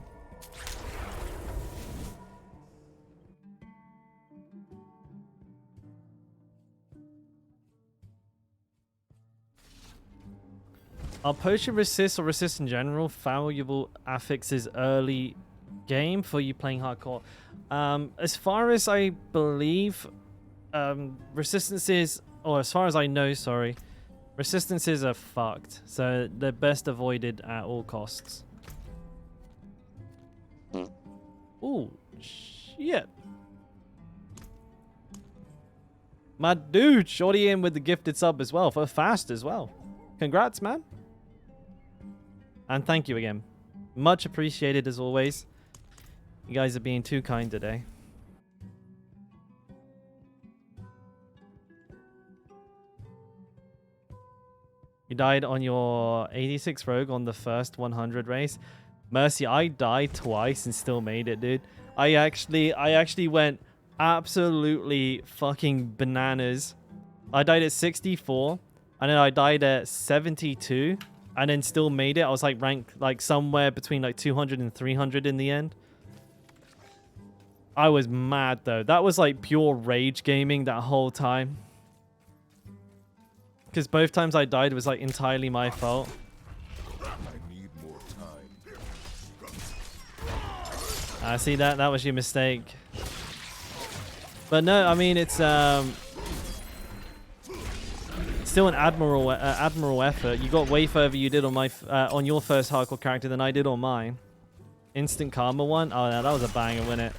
Are potion resist or resist in general valuable affixes early game for you playing hardcore? As far as I believe, resistances, or as far as I know, sorry, resistances are fucked. So they're best avoided at all costs. Ooh, shit. My dude, shorty in with the gifted sub as well, for fast as well. Congrats, man. And thank you again. Much appreciated as always. You guys are being too kind today. You died on your 86 rogue on the first 100 race. Mercy, I died twice and still made it, dude. I actually went absolutely fucking bananas. I died at 64, and then I died at 72. And then still made it. I was like ranked like somewhere between like 200 and 300 in the end. I was mad though. That was like pure rage gaming that whole time. Because both times I died was like entirely my fault. I need more time. See that? That was your mistake. But no, I mean it's still an admirable effort. You got way further you did on my on your first hardcore character than I did on mine. Instant karma one. Oh, no, that was a banger, wasn't it?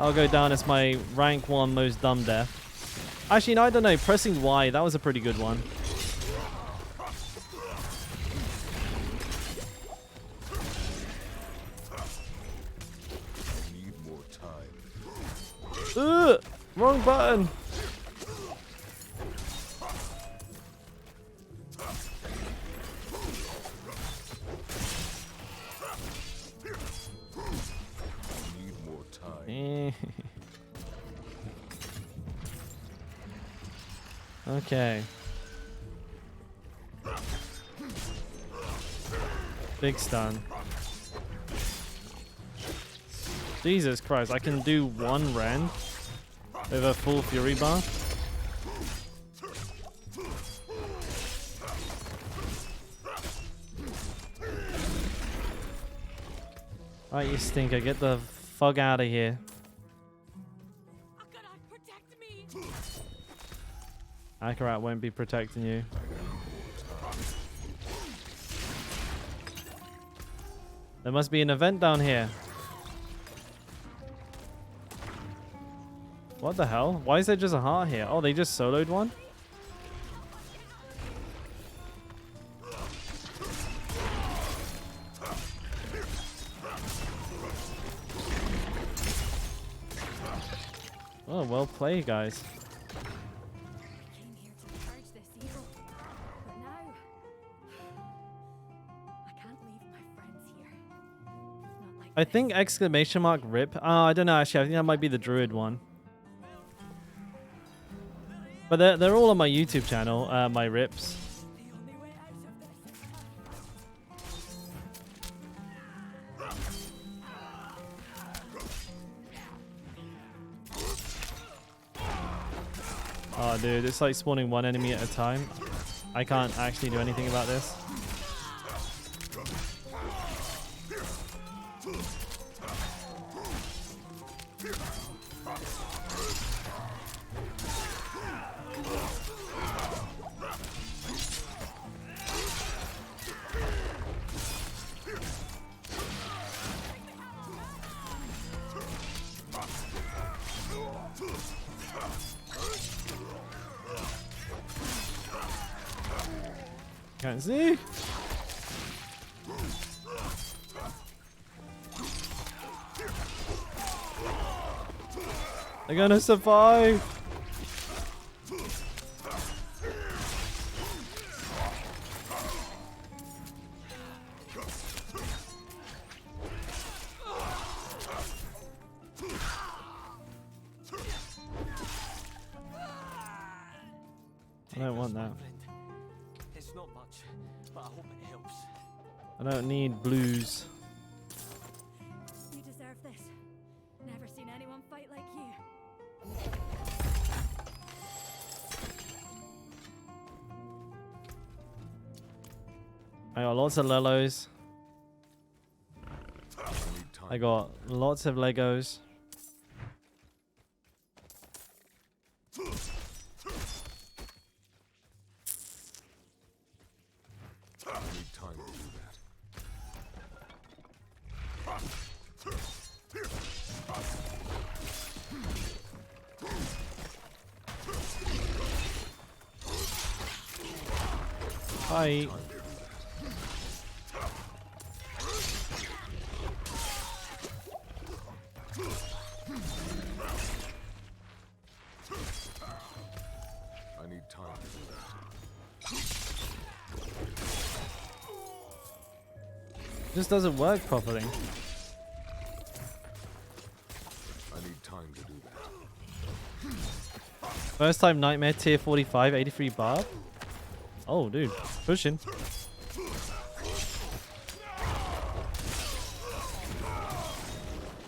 I'll go down as my rank 1 most dumb death. Actually, no, I don't know. Pressing Y, that was a pretty good one. Wrong button. Need more time. Okay. Big stun. Jesus Christ, I can do one rend with a full fury bar. Right, you stinker, get the fuck out of here. Akarat, protect me! Akarat won't be protecting you. There must be an event down here. What the hell? Why is there just a heart here? Oh, they just soloed one? Oh, well played, guys. I came here to purge this evil, but now I can't leave my friends here. Not like I think exclamation mark rip. I don't know actually. I think that might be the druid one. But they're all on my YouTube channel, my rips. the only way out of this. Oh, dude, it's like spawning one enemy at a time. I can't actually do anything about this. Can't see. They're gonna survive. I don't want that. It's not much, but I hope it helps. I don't need blues. You deserve this. Never seen anyone fight like you. I got lots of Lelos. I need time. I got lots of Legos. I need time to do that. Hi. I need time to do that. Just doesn't work properly. I need time to do that. First time nightmare tier 45, 83 Barb. Oh, dude, pushing.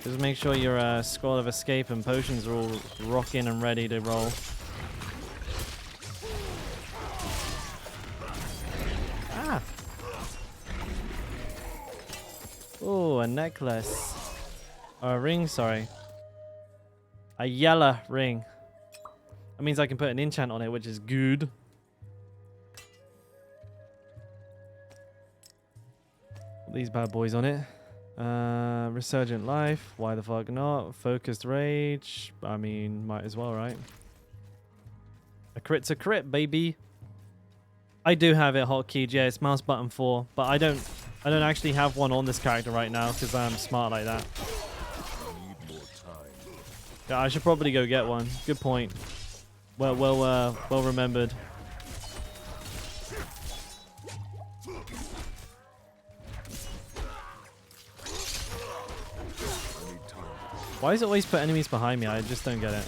Just make sure your squad of escape and potions are all rocking and ready to roll. Ah. Oh, a necklace. Or a ring, sorry. A yellow ring. That means I can put an enchant on it, which is good. Put these bad boys on it. Resurgent life. Why the fuck not? Focused rage. I mean, might as well, right? A crit's a crit, baby. I do have it hotkeyed. Yeah, it's mouse button 4, but I don't actually have one on this character right now because I'm smart like that. I need more time. Yeah, I should probably go get one. Good point. Well remembered. Why does it always put enemies behind me? I just don't get it.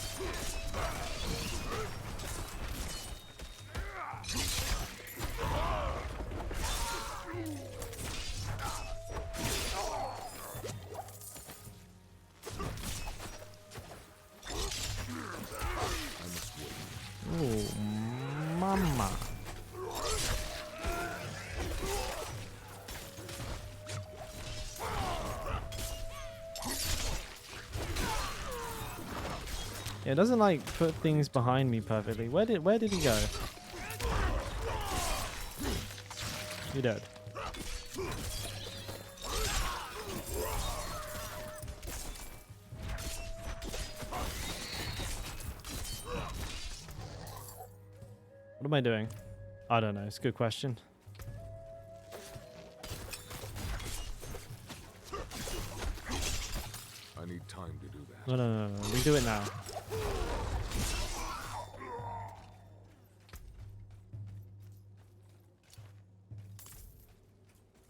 Oh, mama. Yeah, it doesn't like put things behind me perfectly. Where did he go? You're dead. What am I doing? I don't know. It's a good question. I need time to do that. No. We do it now.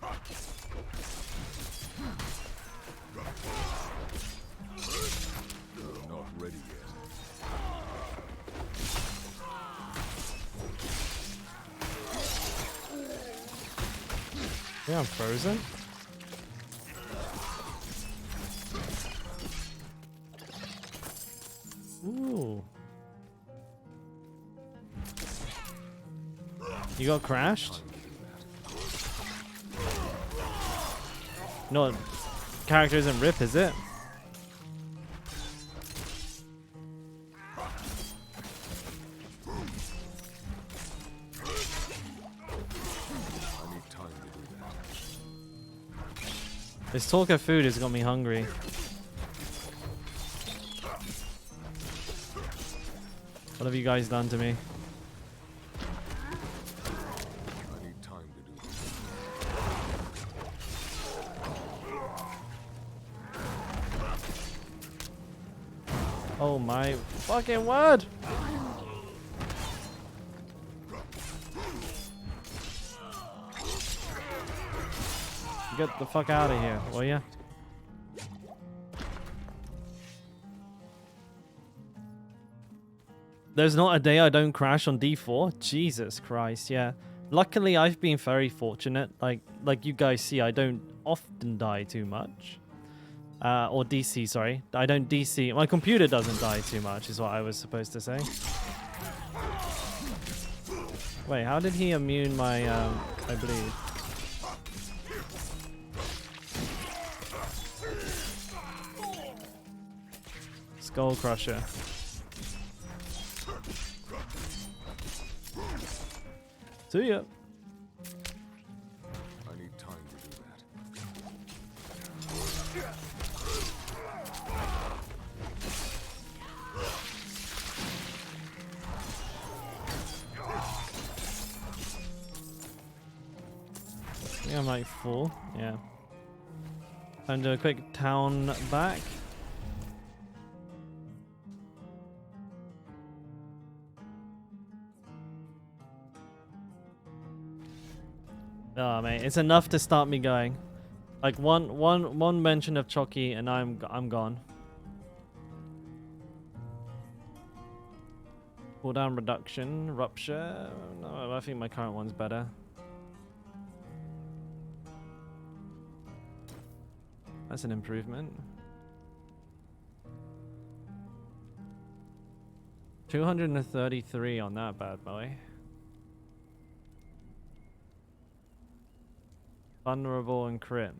I'm not ready yet. Yeah, I'm frozen. Ooh. You got crashed? No, character isn't RIP, is it? I need time to do that. This talk of food has got me hungry. What have you guys done to me? I need time to do that. Oh my fucking word! Get the fuck out of here, will ya? There's not a day I don't crash on D4. Jesus Christ, yeah. Luckily, I've been very fortunate. Like you guys see, I don't often die too much. Or DC, sorry. I don't DC. My computer doesn't die too much, is what I was supposed to say. Wait, how did he immune my bleed? Skull Crusher. See ya. I need time to do that. I think I might fall. Yeah. Time to do a quick town back. Oh mate, it's enough to start me going. Like one mention of Chucky and I'm gone. Cooldown reduction, rupture. No, I think my current one's better. That's an improvement. 233 on that bad boy. Vulnerable and crit.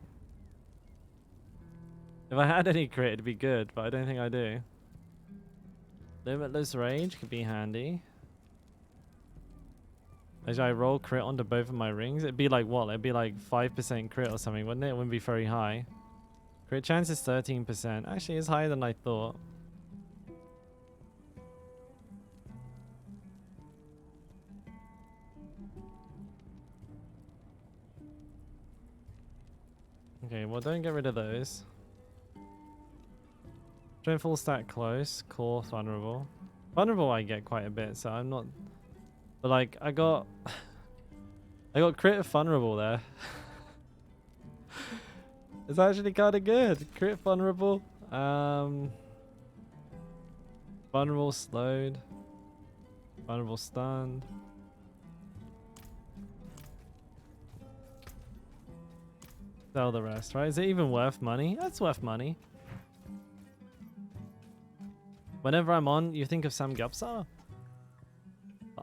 If I had any crit, it'd be good, but I don't think I do. Limitless Rage could be handy. As I roll crit onto both of my rings, it'd be like what? It'd be like 5% crit or something, wouldn't it? It wouldn't be very high. Crit chance is 13%. Actually, it's higher than I thought. Okay, well, don't get rid of those. Strength full stack close. Core vulnerable. Vulnerable I get quite a bit, so I'm not. But like I got crit vulnerable there. It's actually kind of good. Crit vulnerable. Vulnerable slowed. Vulnerable stunned. Sell the rest, right? Is it even worth money? That's worth money. Whenever I'm on, you think of Samgyeopsal?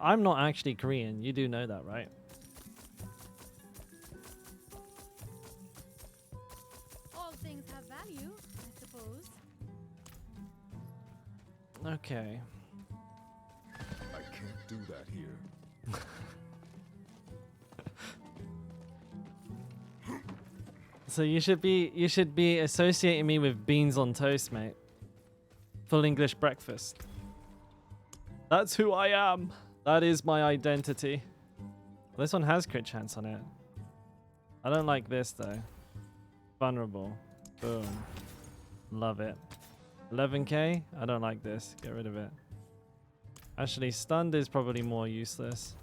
I'm not actually Korean. You do know that, right? All things have value, I suppose. Okay. I can't do that here. So you should be associating me with beans on toast, mate. Full English breakfast. That's who I am. That is my identity. This one has crit chance on it. I don't like this though. Vulnerable. Boom. Love it. 11k? I don't like this. Get rid of it. Actually, stunned is probably more useless.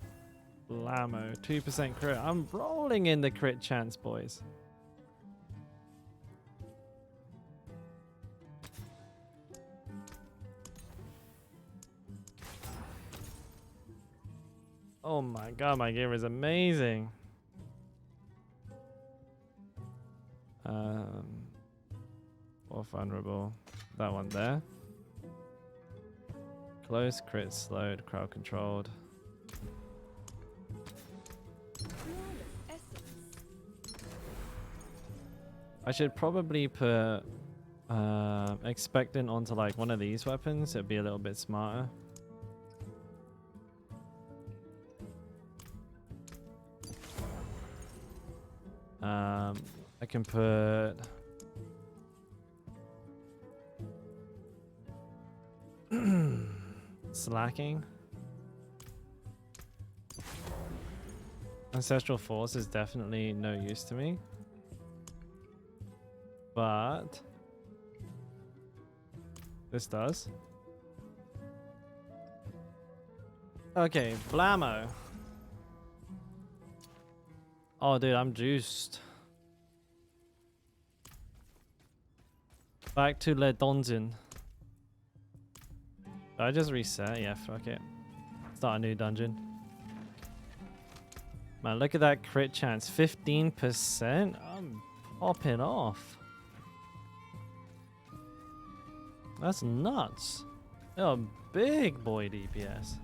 Blammo. 2% crit. I'm rolling in the crit chance, boys. Oh my god, my gear is amazing. Or vulnerable. That one there. Close, crit, slowed, crowd controlled. I should probably put expectant onto like one of these weapons. It'd be a little bit smarter. I can put slacking. Ancestral Force is definitely no use to me. But this does. Okay, blammo. Oh, dude, I'm juiced. Back to Le Donjon. Did I just reset? Yeah, fuck it. Start a new dungeon. Man, look at that crit chance. 15%? I'm popping off. That's nuts. Oh, big boy DPS.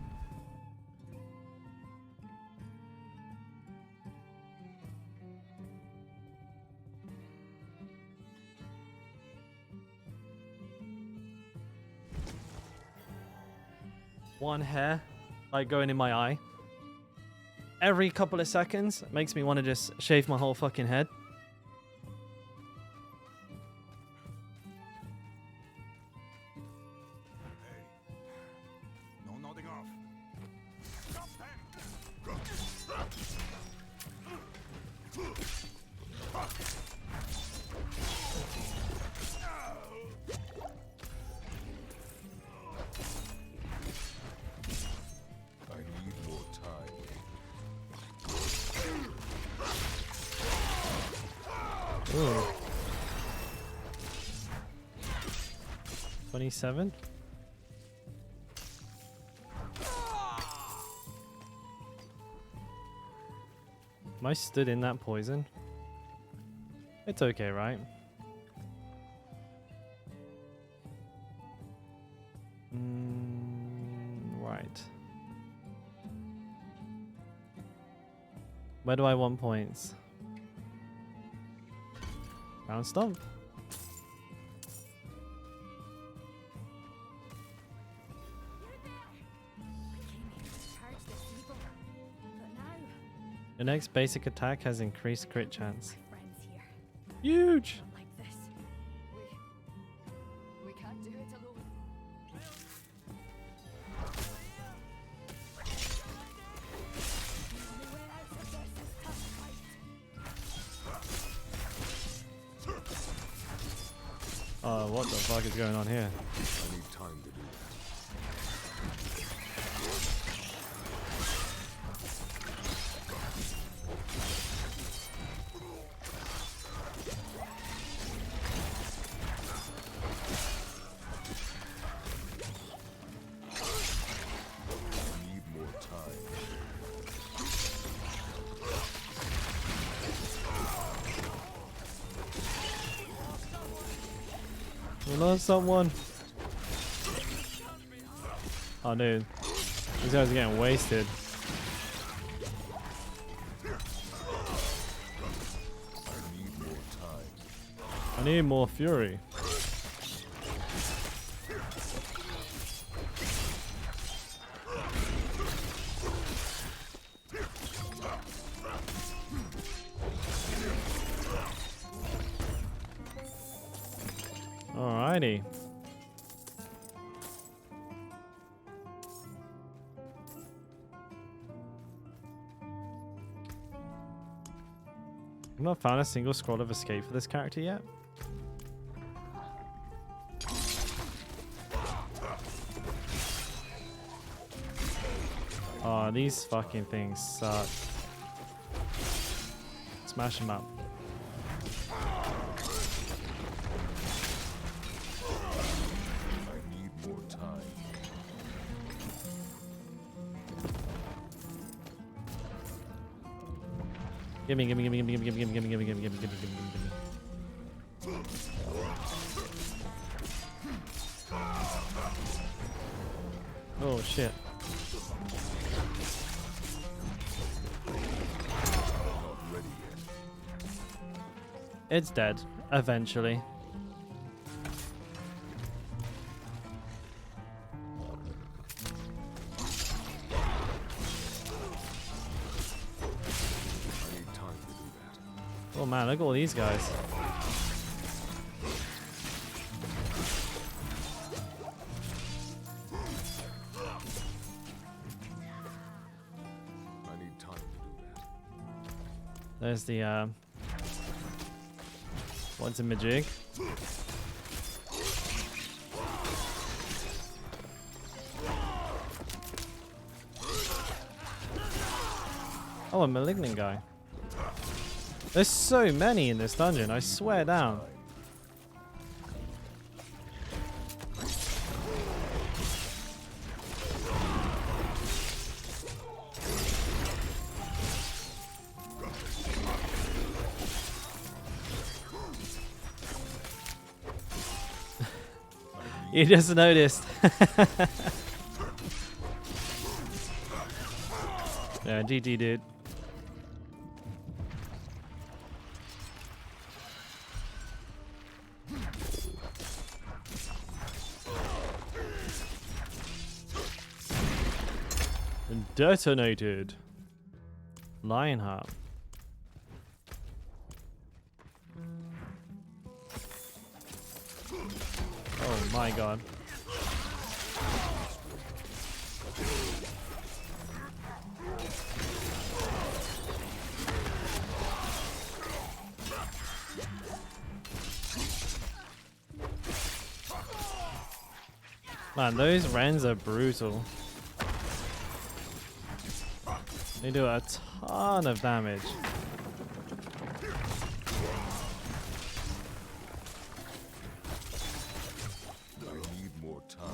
One hair, like going in my eye. Every couple of seconds, it makes me want to just shave my whole fucking head. No nodding off. I need more time. Ooh. 27? Am I stood in that poison? It's okay, right? Right. Where do I want points? Round stomp. Your next basic attack has increased crit chance. Huge! We can't do it alone. Oh, what the fuck is going on here? I need time to do that. I need more time. We lost someone. Oh, dude. These guys are getting wasted. I need more time. I need more fury. Alrighty. I've not found a single scroll of escape for this character yet. Oh, these fucking things suck. Smash them up. I need more time. Gimme, gimme, gimme, gimme, gimme, gimme, gimme, gimme, gimme, gimme, gimme, gimme, gimme, gimme. Oh shit. Not ready yet. It's dead, eventually. I need time to do that. Oh man, look at all these guys. I need time to do that. There's the what's in my jig? Oh, a malignant guy. There's so many in this dungeon, I swear down. You just noticed. Yeah, GG, dude. And detonated. Lionheart. Oh my god. Man, those Wrens are brutal. They do a ton of damage. I need more time.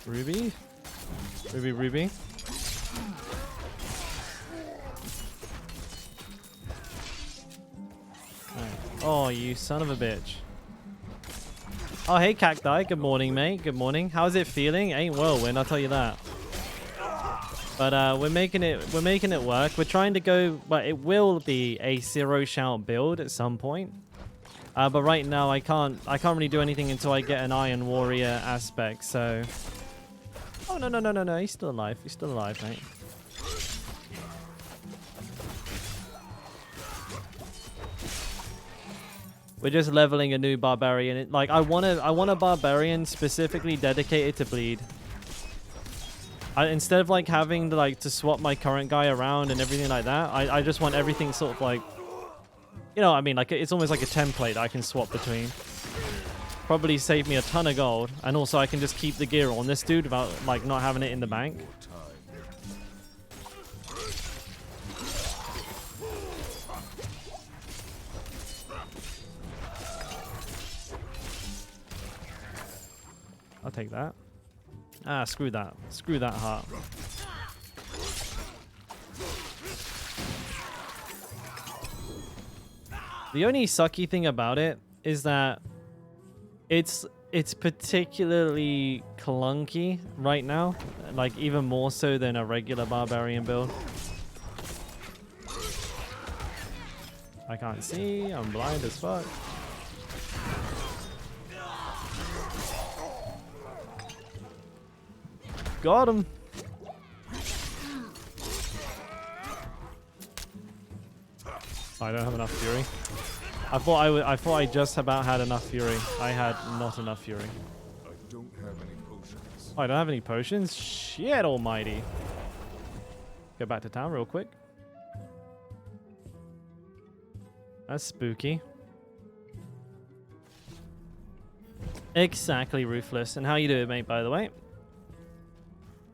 Ruby? Ruby, Ruby? Oh, you son of a bitch. Oh, hey, Cacti. Good morning, mate. Good morning. How's it feeling? Ain't whirlwind, I'll tell you that. But we're making it work. We're trying to go, but it will be a zero shout build at some point. But right now I can't really do anything until I get an Iron Warrior aspect, so. Oh no, he's still alive. He's still alive, mate. We're just leveling a new barbarian. Like I want a barbarian specifically dedicated to bleed. Instead of like having to like to swap my current guy around and everything like that, I just want everything sort of like, you know what I mean, like it's almost like a template I can swap between. Probably save me a ton of gold, and also I can just keep the gear on this dude without like not having it in the bank. I'll take that. Ah, screw that. Screw that heart. The only sucky thing about it is that it's particularly clunky right now, like even more so than a regular barbarian build. I can't see. I'm blind as fuck. Got him. I don't have enough fury. I thought I just about had enough fury. I had not enough fury. I don't have any potions. Oh, I don't have any potions? Shit almighty. Go back to town real quick. That's spooky. Exactly, Ruthless. And how you doing, mate, by the way?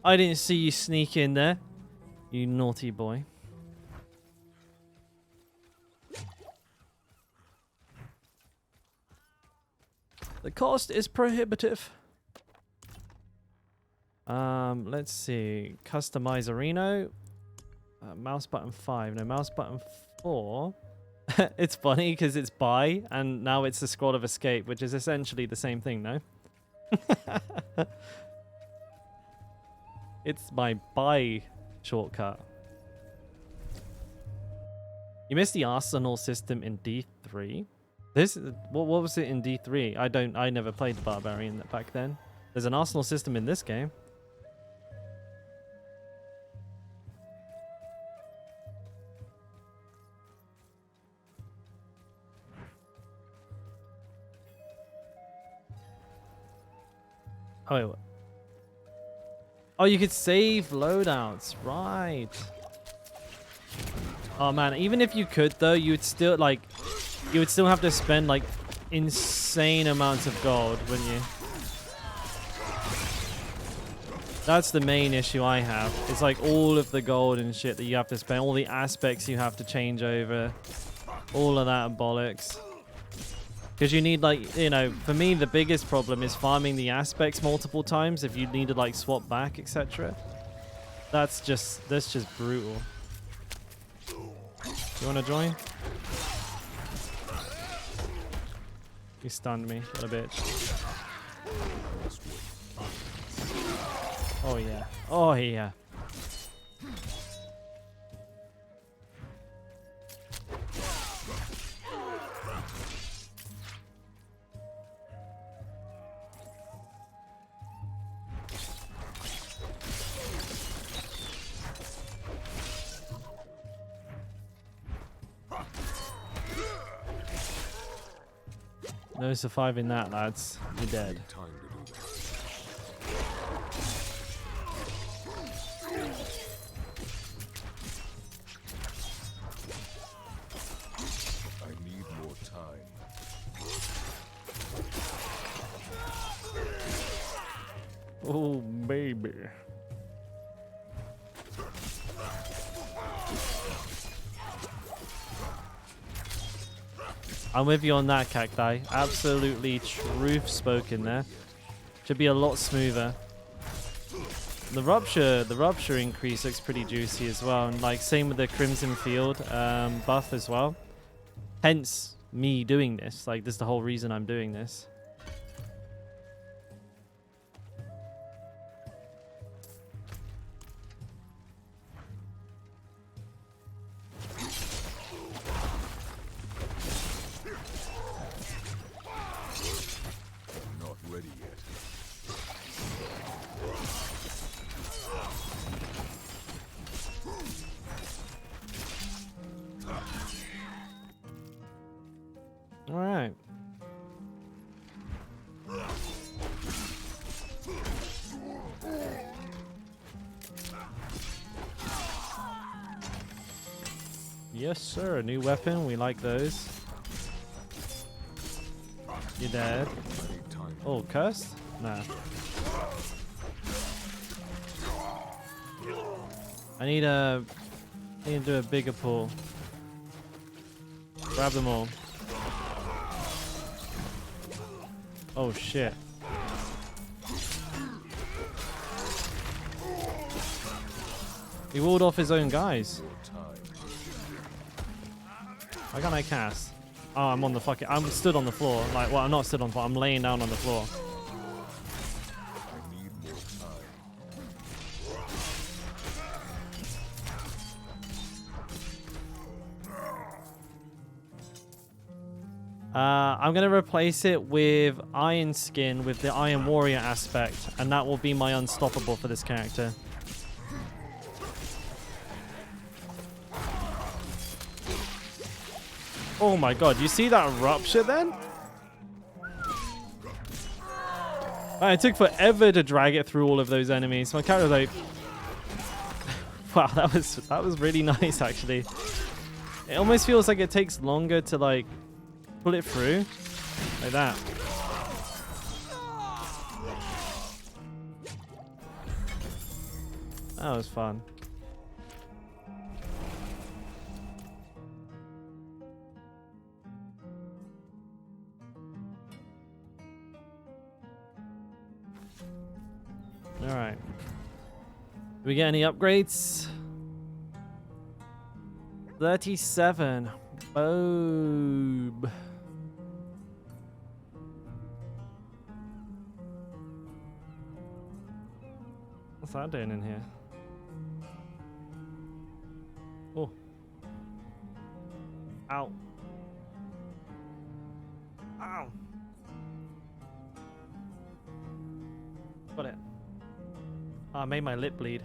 I didn't see you sneak in there, you naughty boy. The cost is prohibitive. Let's see. Customize Areno. Mouse button 5. No, mouse button 4. It's funny because it's buy, and now it's the Scroll of Escape, which is essentially the same thing, no? It's my buy shortcut. You missed the arsenal system in D3. What was it in D3? I never played the barbarian back then. There's an arsenal system in this game. Oh, wait, what? Oh, you could save loadouts, right? Oh man, even if you could though, you would still have to spend like insane amounts of gold, wouldn't you? That's the main issue I have. It's like all of the gold and shit that you have to spend, all the aspects you have to change over, all of that bollocks. Because you need, like, you know, for me, the biggest problem is farming the aspects multiple times if you need to, like, swap back, etc. That's just brutal. You want to join? You stunned me, what a bitch. Oh, yeah. Oh, yeah. No surviving that, lads. You're dead. Time to do that. I need more time. Oh, baby. I'm with you on that, Cacti. Absolutely truth spoken there. Should be a lot smoother. The rupture increase looks pretty juicy as well, and like same with the Crimson Field buff as well. Hence me doing this. Like this is the whole reason I'm doing this. Not ready yet. All right. Yes, sir. A new weapon. We like those. You're dead. I need time. Oh, cursed? Nah. I need to do a bigger pull. Grab them all. Oh shit. He walled off his own guys. Why can't I cast? Oh, I'm on the fucking... I'm stood on the floor. Like, well, I'm not stood on the floor. I'm laying down on the floor. I need more time. I'm going to replace it with Iron Skin with the Iron Warrior aspect. And that will be my unstoppable for this character. Oh my god, you see that rupture then? It took forever to drag it through all of those enemies. My character was like... Wow, that was really nice actually. It almost feels like it takes longer to like pull it through. Like that. That was fun. Alright. Do we get any upgrades? 37. Barb. What's that doing in here? Oh. Ow. Ow. Got it. Oh, I made my lip bleed.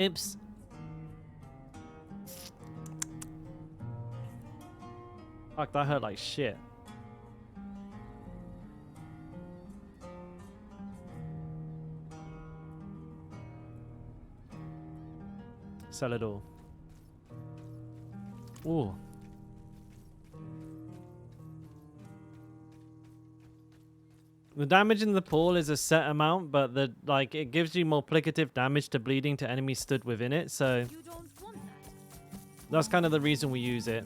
Oops. Fuck, that hurt like shit. Sell it all. Ooh. The damage in the pool is a set amount, but it gives you multiplicative damage to bleeding to enemies stood within it, so You don't want that. that's kind of the reason we use it.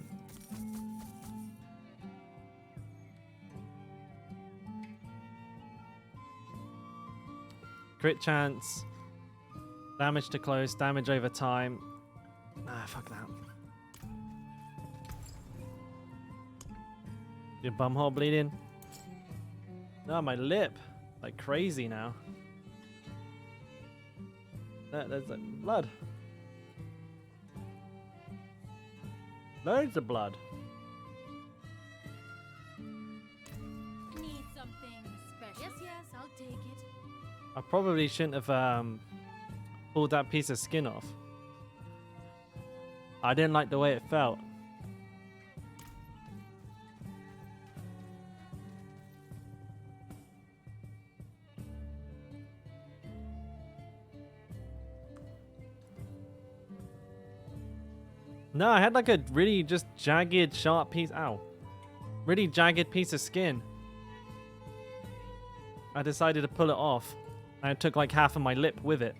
Crit chance, damage to close, damage over time. Ah, fuck that. Your bumhole bleeding? No, my lip. Like crazy now. There's blood. Loads of blood. Need something special. Yes, yes, I'll take it. I probably shouldn't have pulled that piece of skin off. I didn't like the way it felt. No, I had like a really just jagged, sharp piece. Ow. Really jagged piece of skin. I decided to pull it off. And I took like half of my lip with it.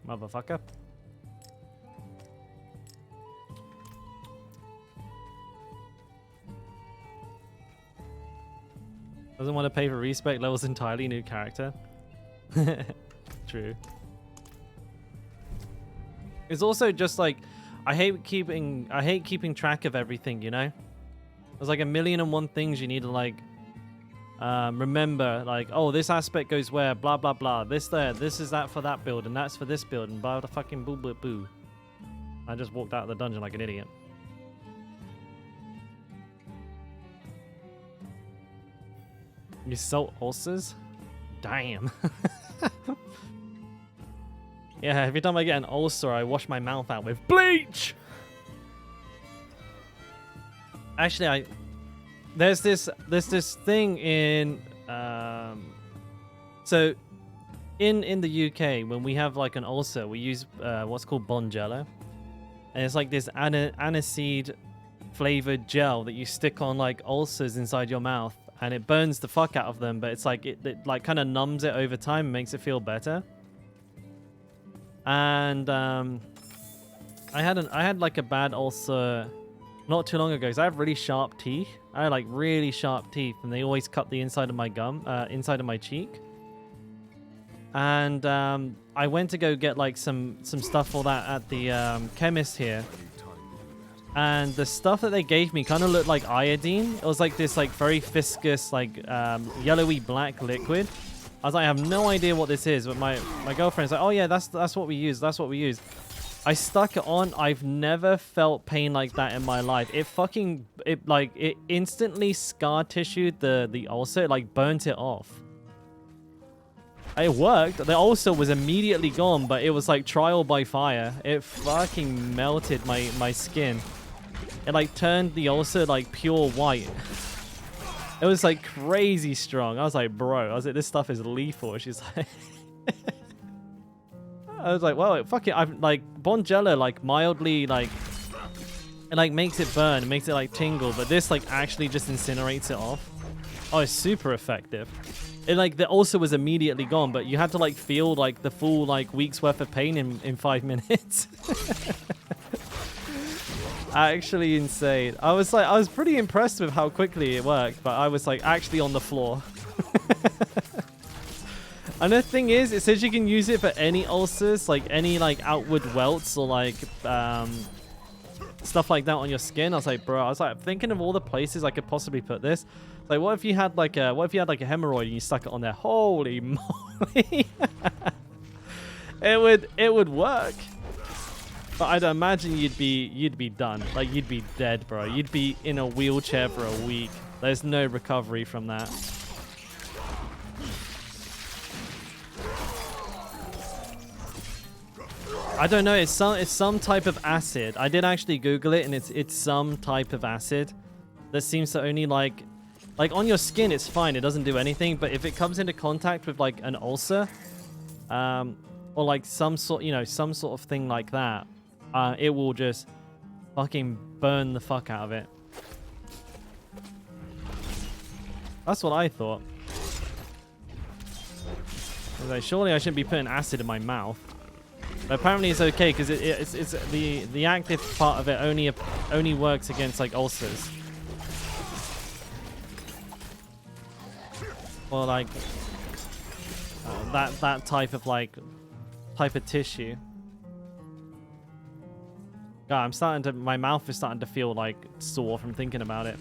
Motherfucker. Doesn't want to pay for respec levels entirely new character. True. It's also just like I hate keeping track of everything, you know? There's like 1,000,001 things you need to like remember, like, oh, this aspect goes where, blah blah blah. This there, this is that for that build, and that's for this build, and blah the fucking boo boo boo. I just walked out of the dungeon like an idiot. You salt ulcers? Damn. Yeah, every time I get an ulcer, I wash my mouth out with bleach. Actually, there's this thing in so in the UK, when we have like an ulcer, we use what's called Bonjela, and it's like this aniseed flavored gel that you stick on like ulcers inside your mouth, and it burns the fuck out of them, but it's like it like kind of numbs it over time and makes it feel better. And I had like a bad ulcer not too long ago, because I have really sharp teeth. I had like really sharp teeth, and they always cut the inside of my gum, inside of my cheek. And I went to go get like some stuff for that at the chemist here. And the stuff that they gave me kind of looked like iodine. It was like this like very viscous, like yellowy black liquid. I was like, I have no idea what this is, but my girlfriend's like, oh yeah, that's what we use. That's what we use. I stuck it on. I've never felt pain like that in my life. It instantly scar tissued the ulcer. It like burnt it off. It worked. The ulcer was immediately gone, but it was like trial by fire. It fucking melted my skin. It like turned the ulcer like pure white. It was like crazy strong. I was like, bro, I was like, this stuff is lethal. She's like, I was like, well, fuck it. I've like Bonjela, like mildly, like it like makes it burn, it makes it like tingle, but this like actually just incinerates it off. Oh, it's super effective. It like the ulcer was immediately gone, but you had to like feel like the full like week's worth of pain in 5 minutes. Actually insane. I was pretty impressed with how quickly it worked, but I was like actually on the floor. And the thing is, it says you can use it for any ulcers, like any like outward welts or like stuff like that on your skin. I was like, bro, I'm thinking of all the places I could possibly put this. Like, what if you had like a hemorrhoid and you stuck it on there? Holy moly! it would work. But I'd imagine you'd be done. Like, you'd be dead, bro. You'd be in a wheelchair for a week. There's no recovery from that. I don't know. It's some type of acid. I did actually Google it, and it's some type of acid that seems to only like on your skin it's fine. It doesn't do anything. But if it comes into contact with like an ulcer, or like some sort of thing like that, it will just fucking burn the fuck out of it. That's what I thought. I was like, surely I shouldn't be putting acid in my mouth. But apparently it's okay, because it's the active part of it only works against like ulcers. Or like that type of tissue. God, my mouth is starting to feel like sore from thinking about it.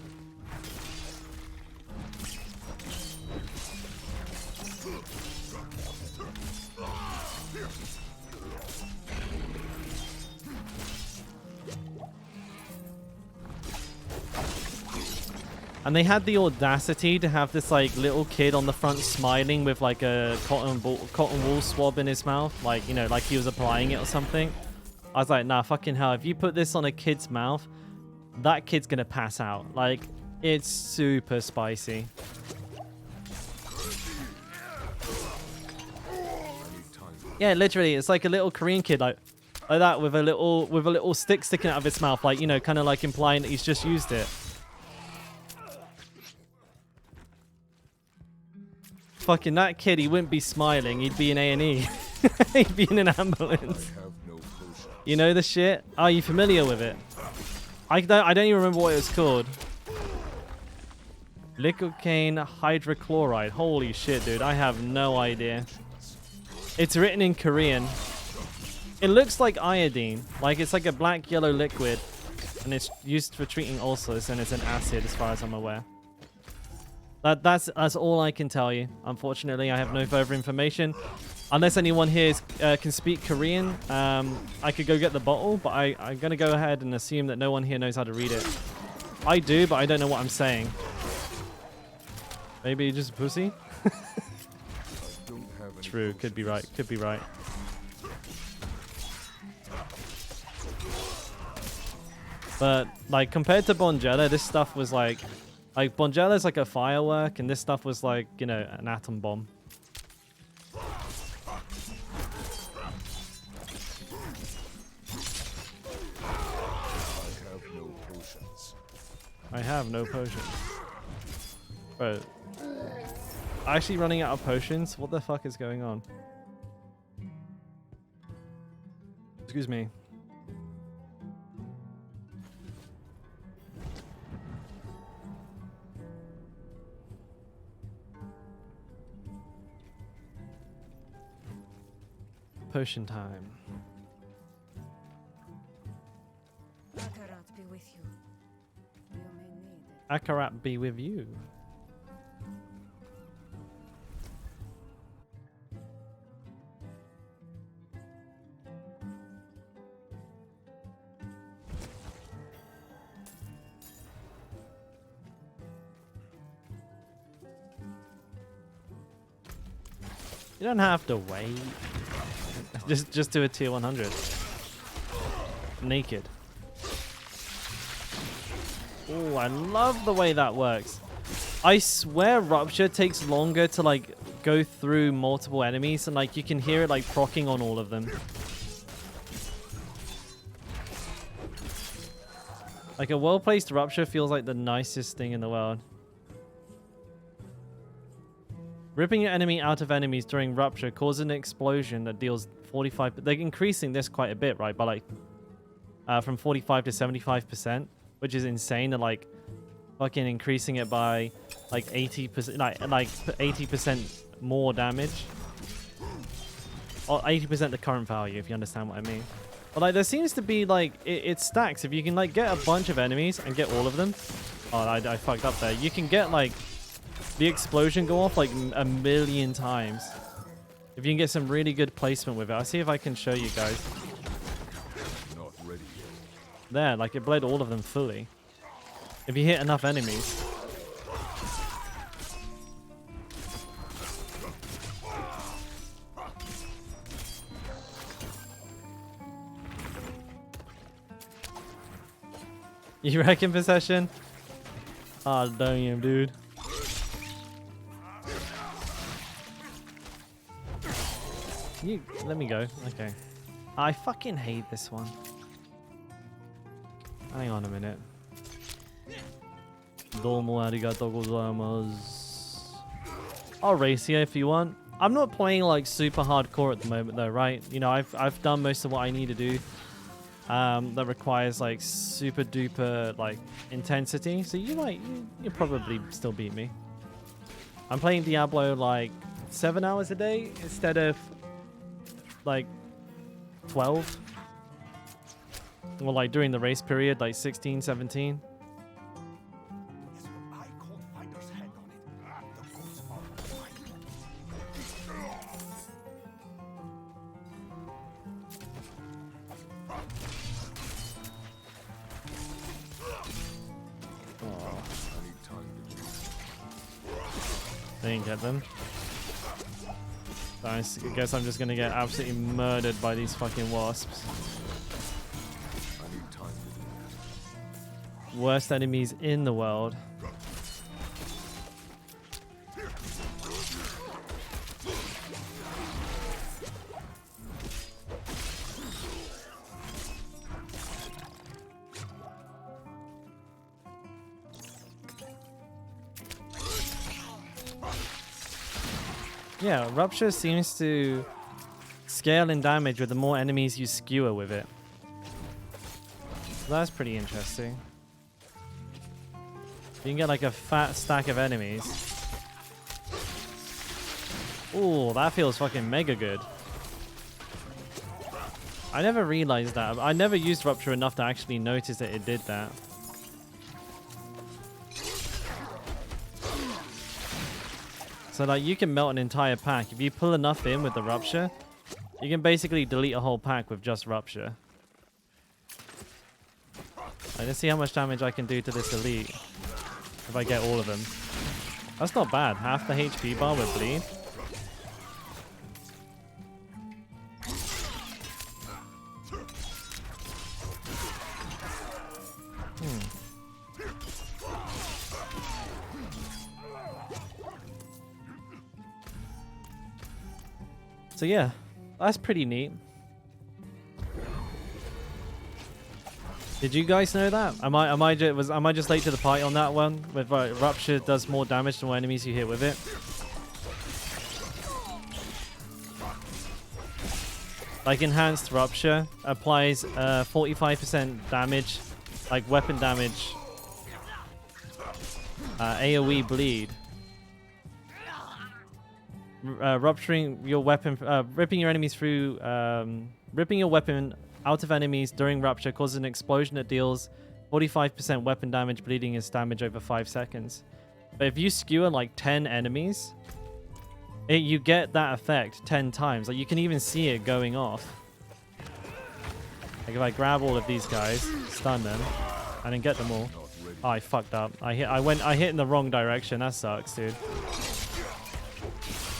And they had the audacity to have this like little kid on the front smiling with like a cotton wool swab in his mouth, like, you know, like he was applying it or something. I was like, nah, fucking hell, if you put this on a kid's mouth, that kid's gonna pass out. Like, it's super spicy. Yeah, literally, it's like a little Korean kid like that with a little stick sticking out of his mouth, like, you know, kind of like implying that he's just used it. Fucking that kid, he wouldn't be smiling. He'd be in A&E. He'd be in an ambulance. You know the shit? Are you familiar with it? I don't even remember what it was called. Lidocaine hydrochloride. Holy shit, dude. I have no idea. It's written in Korean. It looks like iodine. Like, it's like a black yellow liquid. And it's used for treating ulcers, and it's an acid as far as I'm aware. That's all I can tell you. Unfortunately, I have no further information. Unless anyone here can speak Korean, I could go get the bottle, but I'm going to go ahead and assume that no one here knows how to read it. I do, but I don't know what I'm saying. Maybe just a pussy? True, could be right, could be right. But, like, compared to Bonjela, this stuff was like Bonjela is like a firework, and this stuff was like, you know, an atom bomb. I have no potions. Bro. Actually running out of potions? What the fuck is going on? Excuse me. Potion time. Akarat be with you. You may need it. Akarat be with you. You don't have to wait. Just do a tier 100. Naked. Oh, I love the way that works. I swear Rupture takes longer to like go through multiple enemies, and like you can hear it like proccing on all of them. Like a well-placed Rupture feels like the nicest thing in the world. Ripping your enemy out of enemies during Rupture causes an explosion that deals 45... They're increasing this quite a bit, right? By like... from 45 to 75%, which is insane. They're like... fucking increasing it by like 80%... Like 80% more damage. Or 80% the current value, if you understand what I mean. But like there seems to be like... It stacks. If you can like get a bunch of enemies and get all of them... Oh, I fucked up there. You can get like... the explosion go off like a million times. If you can get some really good placement with it. I'll see if I can show you guys. Not ready yet. There, like it bled all of them fully. If you hit enough enemies. You reckon, Possession? Ah, damn, dude. You let me go. Okay. I fucking hate this one. Hang on a minute. Domo arigatou gozaimasu. I'll race you if you want. I'm not playing like super hardcore at the moment though, right? You know, I've done most of what I need to do. That requires like super duper like intensity. So you probably still beat me. I'm playing Diablo like 7 hours a day instead of like 12, or like during the race period like 16, 17. They didn't get them. I guess I'm just gonna get absolutely murdered by these fucking wasps. I need time to do that. Worst enemies in the world. Yeah, Rupture seems to scale in damage with the more enemies you skewer with it. So that's pretty interesting. You can get like a fat stack of enemies. Ooh, that feels fucking mega good. I never realized that. I never used Rupture enough to actually notice that it did that. So like you can melt an entire pack. If you pull enough in with the Rupture, you can basically delete a whole pack with just Rupture. Let's see how much damage I can do to this elite if I get all of them. That's not bad. Half the HP bar with bleed. So yeah, that's pretty neat. Did you guys know that? Am I just late to the party on that one? With Rupture does more damage to more enemies you hit with it. Like enhanced Rupture applies 45% damage, like weapon damage, AOE bleed. Rupturing your weapon, ripping your enemies through, ripping your weapon out of enemies during Rupture causes an explosion that deals 45% weapon damage, bleeding is damage over 5 seconds. But if you skewer like 10 enemies, you get that effect 10 times. Like you can even see it going off. Like if I grab all of these guys, stun them, and then get them all. Oh, I fucked up. I hit in the wrong direction. That sucks, dude.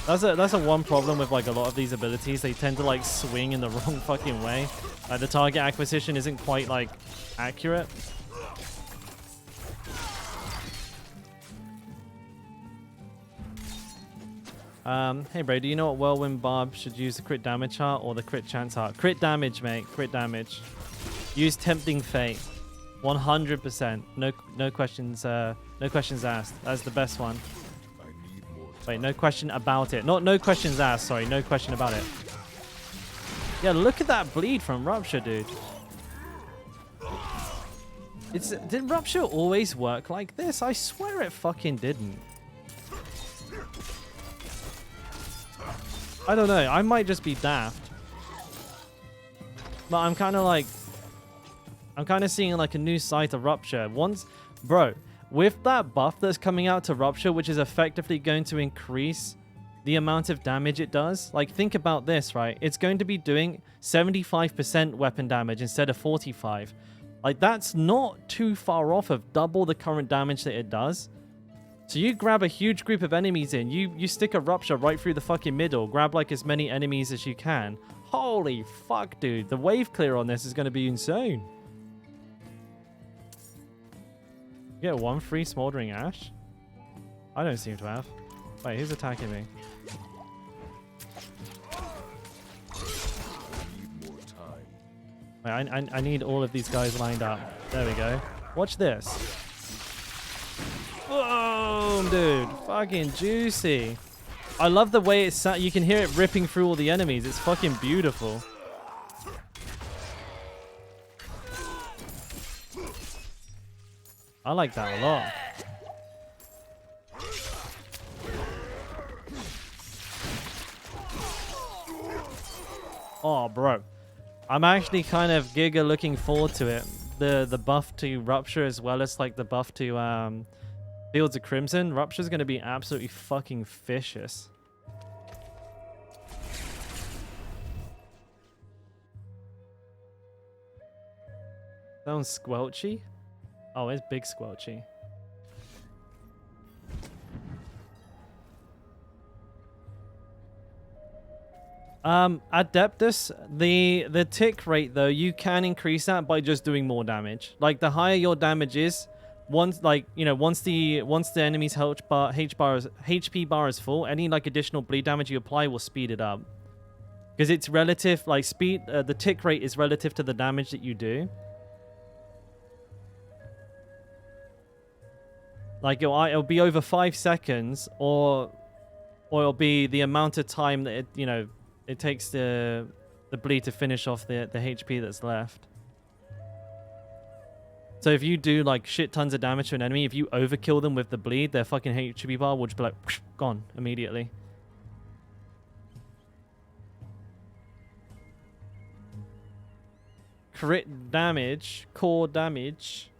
That's a one problem with like a lot of these abilities. They tend to like swing in the wrong fucking way. Like the target acquisition isn't quite like accurate. Hey bro, do you know what Whirlwind Barb should use, the crit damage heart or the crit chance heart? Crit damage, mate. Crit damage. Use Tempting Fate. 100%. No questions. No questions asked. That's the best one. Wait, no question about it. Not no questions asked. Sorry, no question about it. Yeah, look at that bleed from Rupture, dude. Did Rupture always work like this? I swear it fucking didn't. I don't know. I might just be daft. But I'm kind of seeing like a new side of Rupture. Bro, with that buff that's coming out to Rupture, which is effectively going to increase the amount of damage it does. Like, think about this, right? It's going to be doing 75% weapon damage instead of 45. Like, that's not too far off of double the current damage that it does. So you grab a huge group of enemies in, you stick a Rupture right through the fucking middle, grab like as many enemies as you can. Holy fuck, dude. The wave clear on this is going to be insane. You get one free Smoldering Ash? I don't seem to have. Wait, who's attacking me? Wait, I need all of these guys lined up. There we go. Watch this. Boom, dude. Fucking juicy. I love the way it's you can hear it ripping through all the enemies. It's fucking beautiful. I like that a lot. Oh, bro. I'm actually kind of giga looking forward to it. The buff to Rupture as well as like the buff to Fields of Crimson. Rupture's going to be absolutely fucking vicious. Sounds squelchy. Oh, it's big squelchy. Adeptus, the tick rate though, you can increase that by just doing more damage. Like the higher your damage is, once the enemy's HP bar is full, any like additional bleed damage you apply will speed it up. Because it's relative, like the tick rate is relative to the damage that you do. Like it'll be over 5 seconds, or it'll be the amount of time that it takes the bleed to finish off the HP that's left. So if you do like shit tons of damage to an enemy, if you overkill them with the bleed, their fucking HP bar will just be like whoosh, gone immediately. Crit damage, core damage.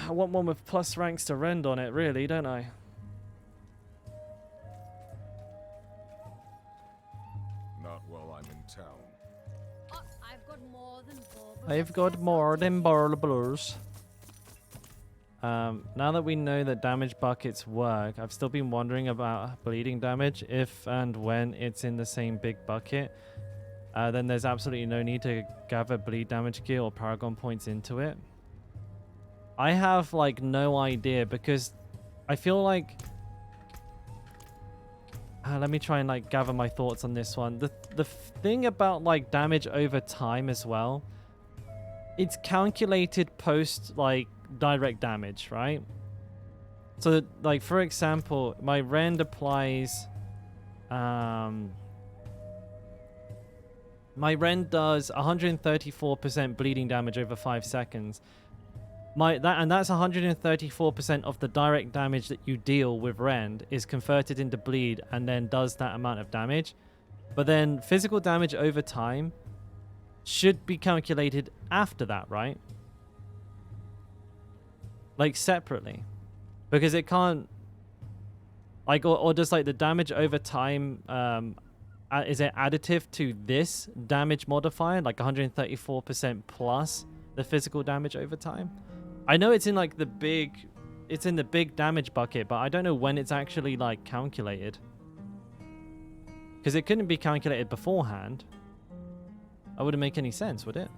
I want one with plus ranks to rend on it, really, don't I? Not while I'm in town. Oh, I've got more than baubles. I've got more than baubles. Now that we know that damage buckets work, I've still been wondering about bleeding damage. If and when it's in the same big bucket, then there's absolutely no need to gather bleed damage gear or paragon points into it. I have like no idea because I feel like let me try and like gather my thoughts on this one. The thing about like damage over time as well, it's calculated post like direct damage, right? So like for example, my rend applies my rend does 134% bleeding damage over 5 seconds. That's 134% of the direct damage that you deal with rend is converted into bleed and then does that amount of damage. But then physical damage over time should be calculated after that, right? Like separately. Because it can't like or does like the damage over time is it additive to this damage modifier, like 134% plus the physical damage over time? I know it's in like the big damage bucket, but I don't know when it's actually like calculated. Because it couldn't be calculated beforehand. That wouldn't make any sense, would it?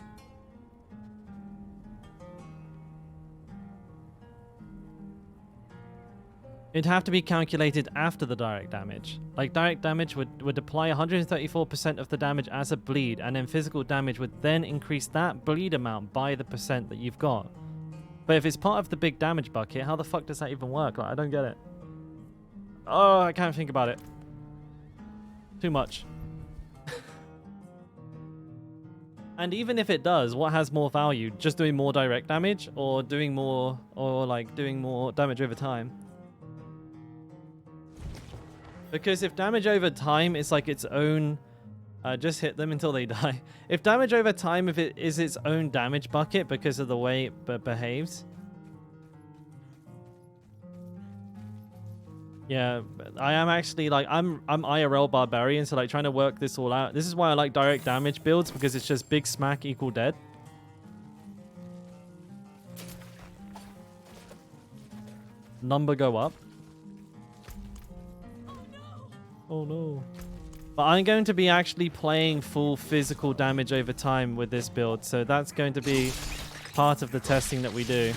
It'd have to be calculated after the direct damage. Like direct damage would apply 134% of the damage as a bleed, and then physical damage would then increase that bleed amount by the percent that you've got. But if it's part of the big damage bucket, how the fuck does that even work? Like, I don't get it. Oh, I can't think about it. Too much. And even if it does, what has more value? Just doing more direct damage, or doing more damage over time? Because if damage over time is like its own... just hit them until they die. If damage over time, if it is its own damage bucket because of the way it behaves... Yeah, I am actually like... I'm IRL barbarian, so like trying to work this all out. This is why I like direct damage builds, because it's just big smack equal dead. Number go up. Oh no. But I'm going to be actually playing full physical damage over time with this build, so that's going to be part of the testing that we do.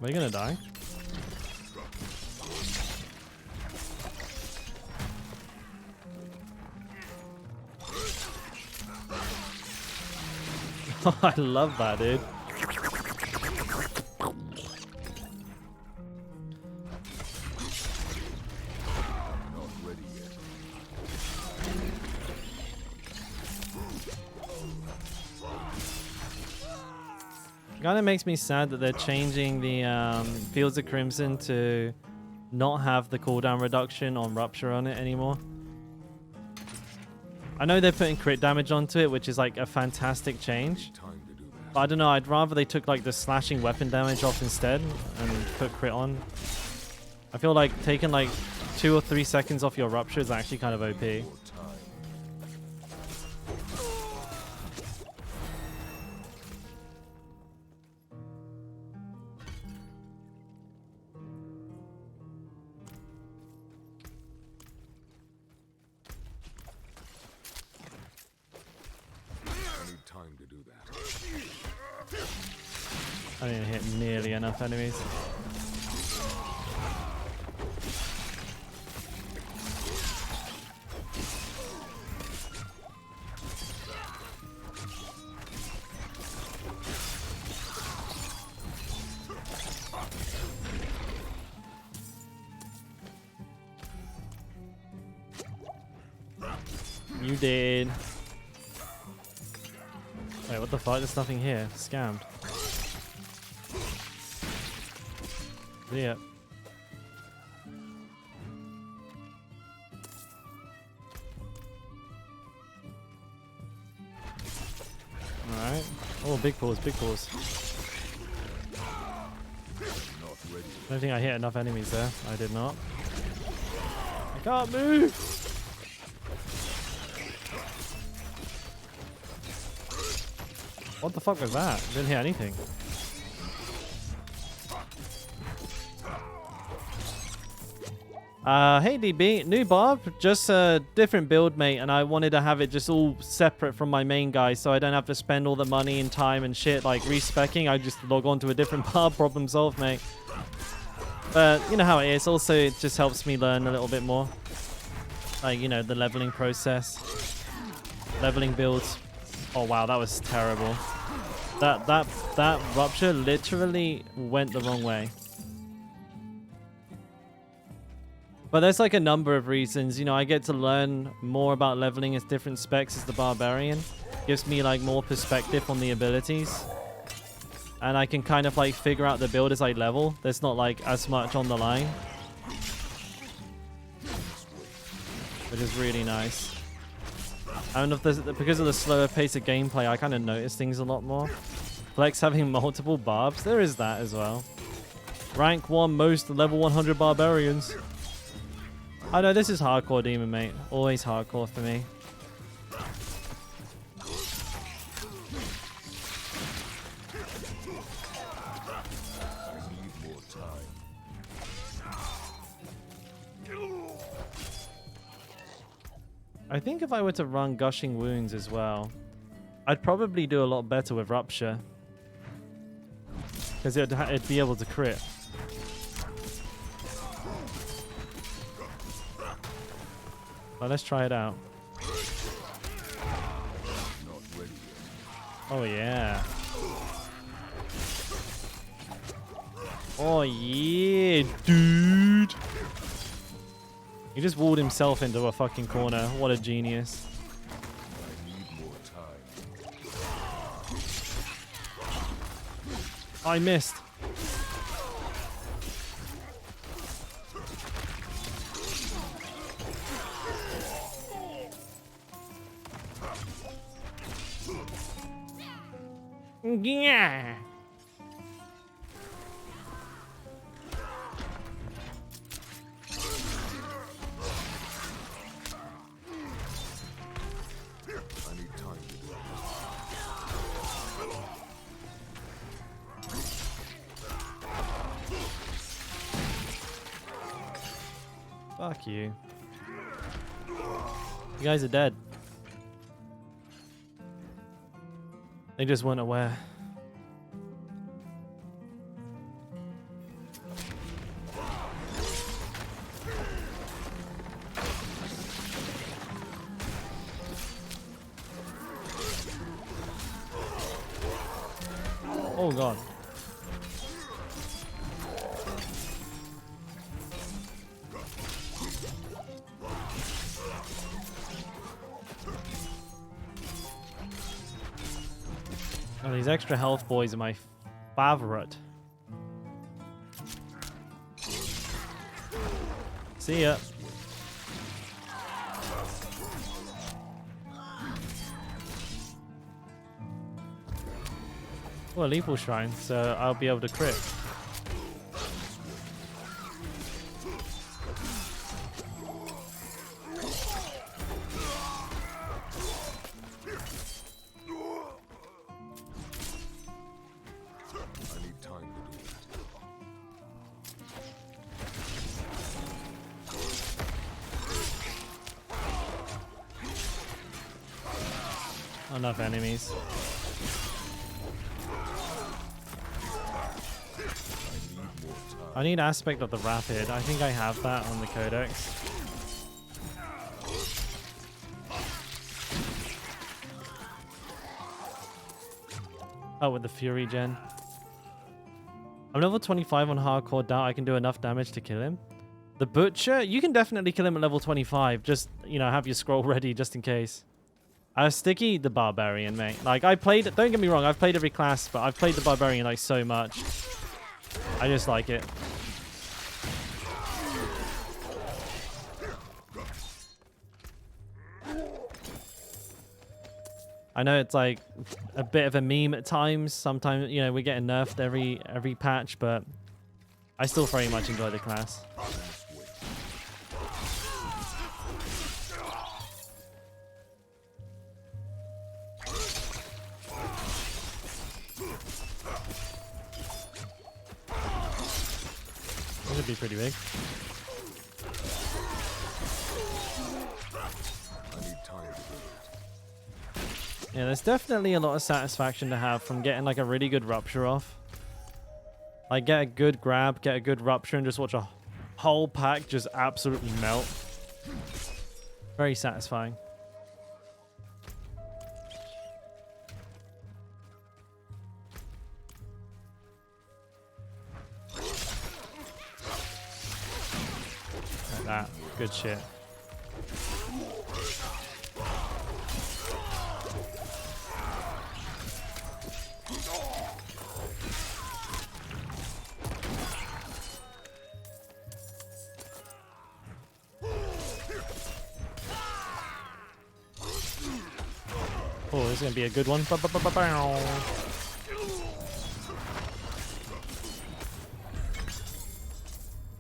Are you gonna die? Oh, I love that, dude. Not ready yet. Kind of makes me sad that they're changing the Fields of Crimson to not have the cooldown reduction on Rupture on it anymore. I know they're putting crit damage onto it, which is like a fantastic change. Time to do that. But I don't know, I'd rather they took like the slashing weapon damage off instead and put crit on. I feel like taking like 2 or 3 seconds off your Rupture is actually kind of OP. More time. I need time to do that. I didn't hit nearly enough enemies. You did. Wait, what the fuck? There's nothing here. Scammed. Yeah. Alright. Oh, big pause, big pause. Not ready. I don't think I hit enough enemies there. I did not. I can't move! What the fuck was that? Didn't hit anything. Hey DB, new Barb, just a different build, mate, and I wanted to have it just all separate from my main guy, so I don't have to spend all the money and time and shit like respecking. I just log on to a different Barb, problem solved, mate. But you know how it is. Also, it just helps me learn a little bit more, like, you know, the leveling process, leveling builds. Oh wow, that was terrible. That rupture literally went the wrong way. But there's like a number of reasons. You know, I get to learn more about leveling as different specs as the barbarian. Gives me like more perspective on the abilities. And I can kind of like figure out the build as I level. There's not like as much on the line. Which is really nice. I don't know if there's, because of the slower pace of gameplay, I kind of notice things a lot more. Flex having multiple barbs. There is that as well. Rank 1 most level 100 barbarians. I know this is hardcore demon, mate. Always hardcore for me. I need more time. I think if I were to run Gushing Wounds as well, I'd probably do a lot better with Rupture. Because it'd be able to crit. Well, let's try it out. Not ready yet. Oh, yeah. Oh, yeah, dude. He just walled himself into a fucking corner. What a genius. I need more time. I missed. Yeah. I need time to do it. Fuck you. You guys are dead. They just weren't aware. Oh god. Oh, these extra health boys are my favorite. See ya. Well, lethal shrine, so I'll be able to crit. I need time to do that. Enough enemies. I need aspect of the rapid. I think I have that on the codex. Oh, with the Fury gen. I'm level 25 on hardcore. Doubt I can do enough damage to kill him. The Butcher? You can definitely kill him at level 25. Just, you know, have your scroll ready just in case. Sticky, the Barbarian, mate. Like, I played... Don't get me wrong, I've played every class, but I've played the Barbarian, like, so much. I just like it. I know it's like a bit of a meme at times. Sometimes, you know, we're getting nerfed every patch, but I still very much enjoy the class. This would be pretty big. Yeah, there's definitely a lot of satisfaction to have from getting like a really good rupture off. Like get a good grab, get a good rupture, and just watch a whole pack just absolutely melt. Very satisfying. Like that. Good shit. Oh, this is gonna be a good one.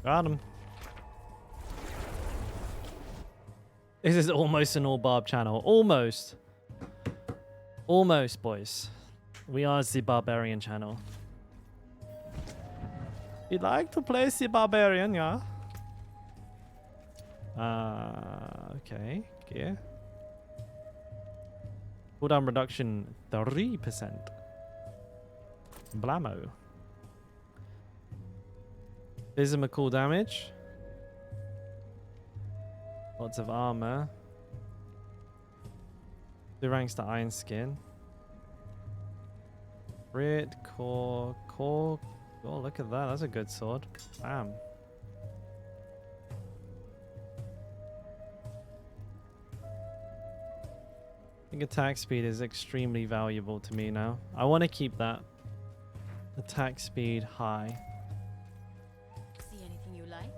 Got him. This is almost an all Barb channel. Almost. Almost, boys. We are the Barbarian channel. You'd like to play the Barbarian, yeah? Okay. Gear. Cooldown reduction 3%. Blammo. Physical damage. Lots of armor. 2 ranks to Iron Skin. Crit, core. Oh, look at that. That's a good sword. Bam. I think attack speed is extremely valuable to me now. I want to keep that attack speed high. See anything you like?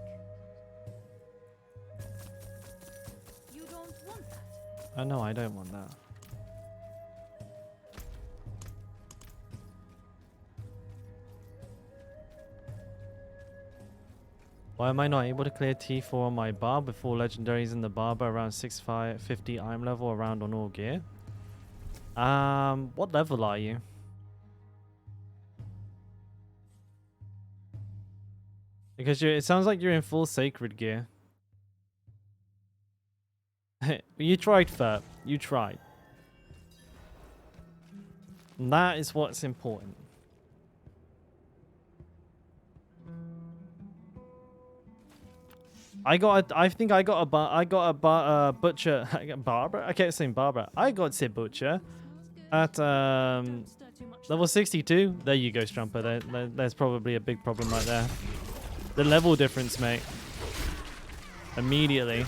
You don't want that. Oh no, I don't want that. Why am I not able to clear T4 on my Barb with 4 legendaries in the Barb around 650 I'm level around on all gear? What level are you? Because it sounds like you're in full sacred gear. You tried, Ferb. You tried. And that is what's important. I think I got a butcher. Barbara? I kept saying Barbara. I got a butcher at level 62. There you go, Strumper. There's probably a big problem right there. The level difference, mate. Immediately.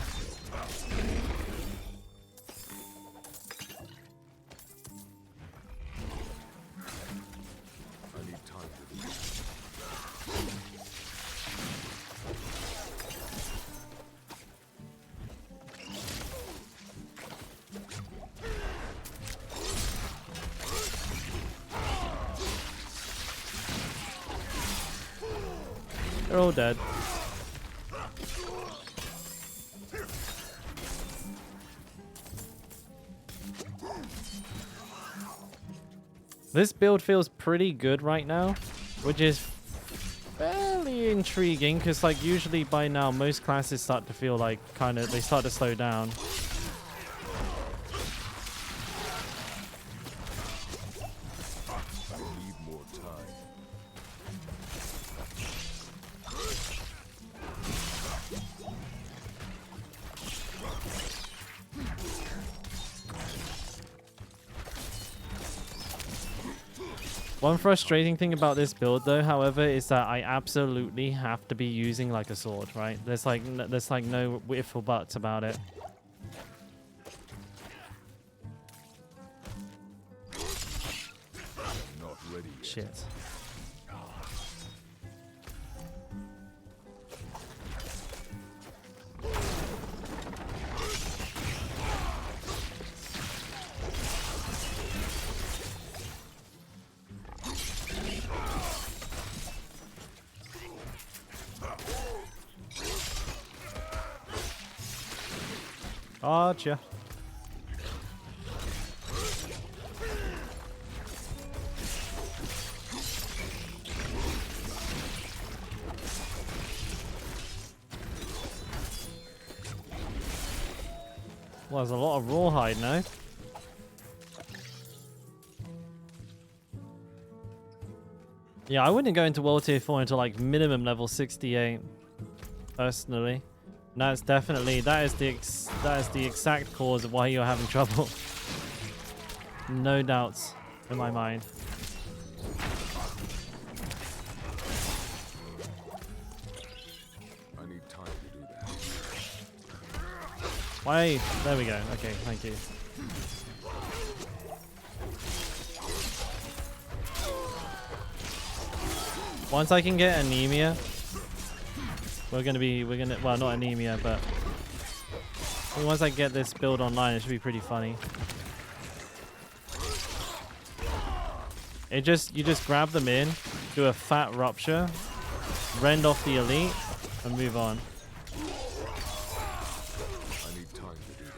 I need time for this. They're all dead. This build feels pretty good right now, which is fairly intriguing because like usually by now most classes start to feel like they start to slow down. I need more time. One frustrating thing about this build though, however, is that I absolutely have to be using like a sword, right? There's like no if or buts about it. Not ready yet. Shit. Gotcha. Well, there's a lot of rawhide now. Yeah, I wouldn't go into World Tier 4 until like minimum level 68, personally. And that's definitely, that is the exact cause of why you're having trouble. No doubts in my mind. I need time to do that. Why? There we go. Okay, thank you. Once I can get anemia, we're gonna, well, not anemia, but once I get this build online, it should be pretty funny. You just grab them in, do a fat rupture, rend off the elite, and move on. I need time to do that.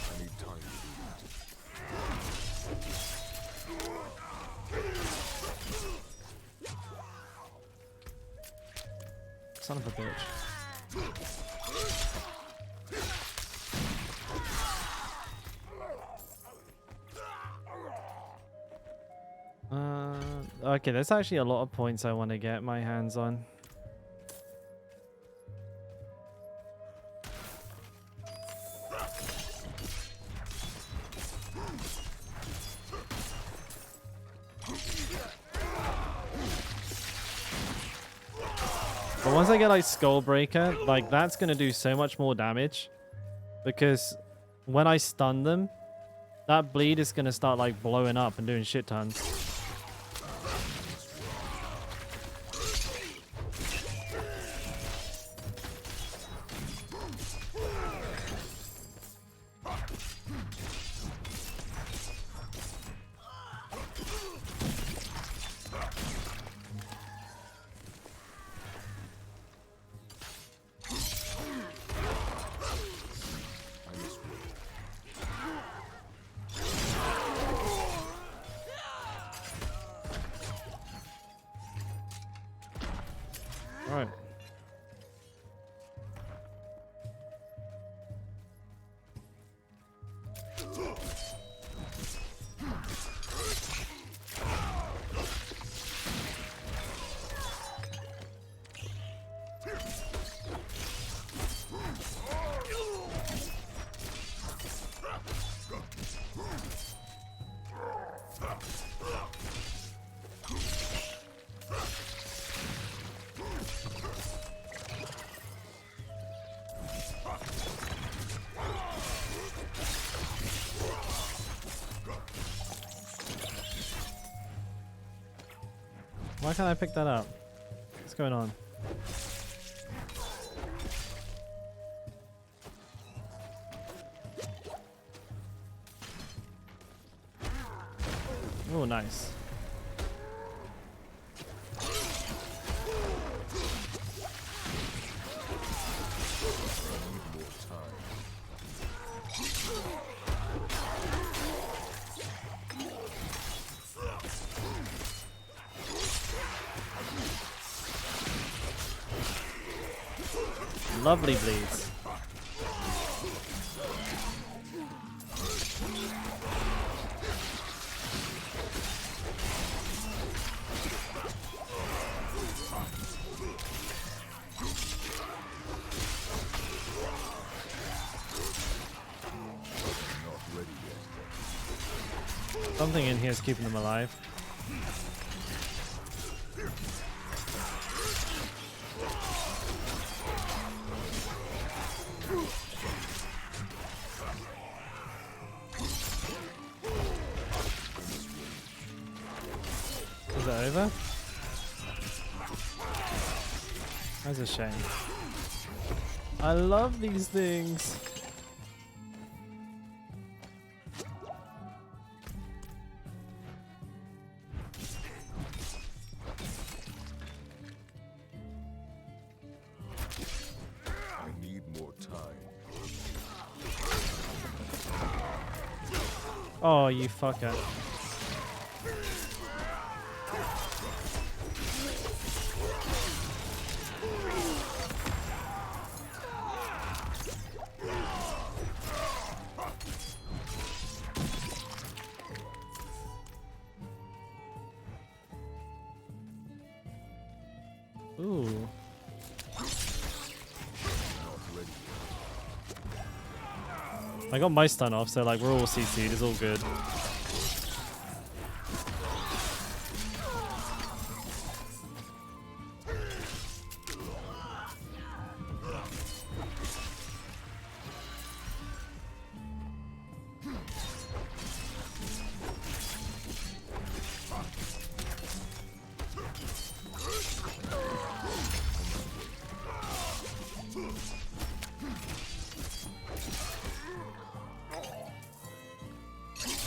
I need time to do that. Son of a bitch. Okay, there's actually a lot of points I want to get my hands on. But once I get like Skullbreaker, like that's gonna do so much more damage, because when I stun them, that bleed is gonna start like blowing up and doing shit tons. Alright. Why can't I pick that up? What's going on? Oh, nice. Lovely bleeds. Something in here is keeping them alive. Is it over? That's a shame. I love these things. I need more time. Oh, you fucker. Ooh. I got my stun off, so like we're all CC'd, it's all good.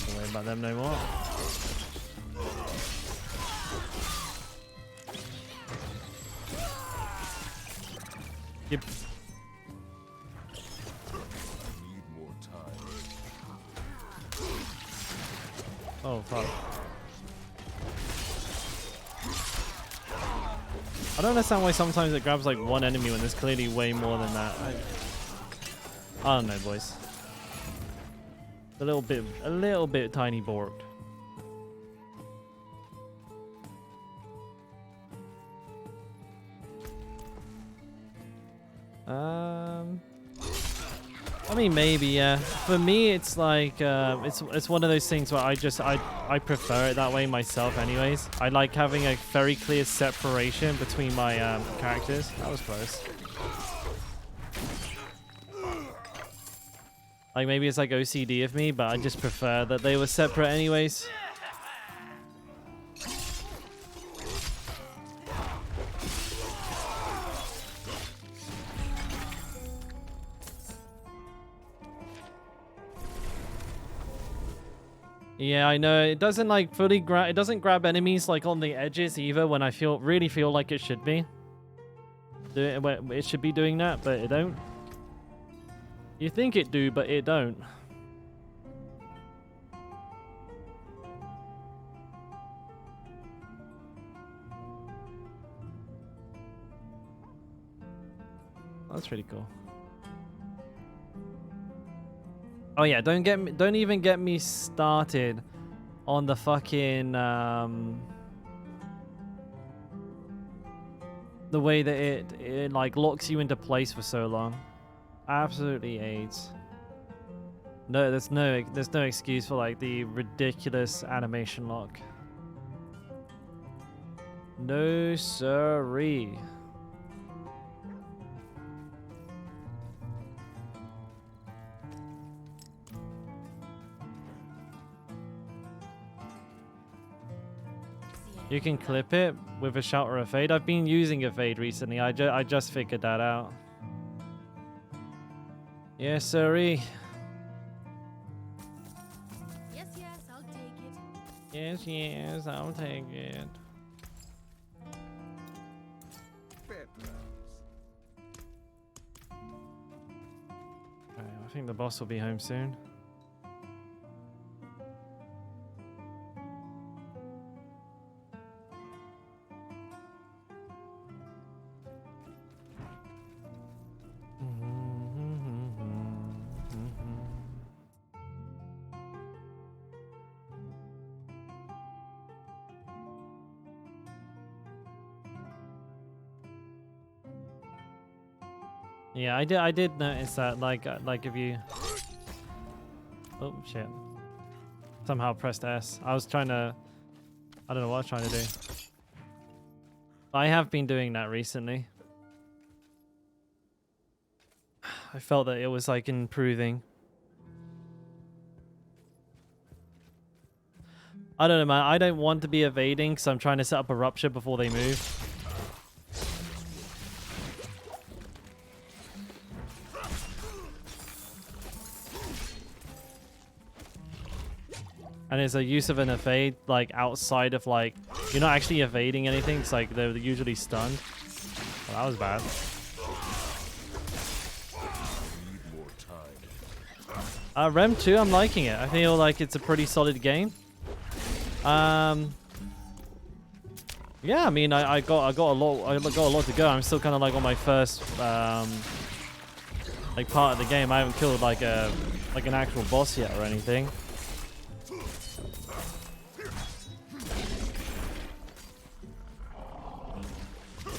Don't worry about them no more. Yep. Need more time. Oh fuck. I don't understand why sometimes it grabs like one enemy when there's clearly way more than that. I don't know, boys. A little bit tiny borked. I mean, maybe, yeah. For me, it's like it's one of those things where I prefer it that way myself. Anyways, I like having a very clear separation between my characters. That was close. Like maybe it's like OCD of me, but I just prefer that they were separate, anyways. Yeah, I know. It doesn't like fully grab. It doesn't grab enemies like on the edges either. When I really feel like it should be. It should be doing that, but it don't. You think it do, but it don't. That's pretty cool. Oh yeah, don't even get me started on the fucking the way that it like locks you into place for so long. Absolutely AIDS. No, there's no excuse for like the ridiculous animation lock. No siree. You can clip it with a shout or a fade. I've been using a fade recently. I just figured that out. Yes, sirree. Yes, yes, I'll take it. Yes, yes, I'll take it. Fair terms. Okay, I think the boss will be home soon. Yeah, I did notice that, like if you... Oh, shit. Somehow pressed S. I was trying to... I don't know what I was trying to do. I have been doing that recently. I felt that it was, like, improving. I don't know, man. I don't want to be evading, because I'm trying to set up a rupture before they move. And it's a use of an evade, like, outside of, like... You're not actually evading anything. It's like they're usually stunned. Well, that was bad. Need more time. Rem 2, I'm liking it. I feel like it's a pretty solid game. Yeah, I mean, I got a lot to go. I'm still kind of like on my first like part of the game. I haven't killed like an actual boss yet or anything.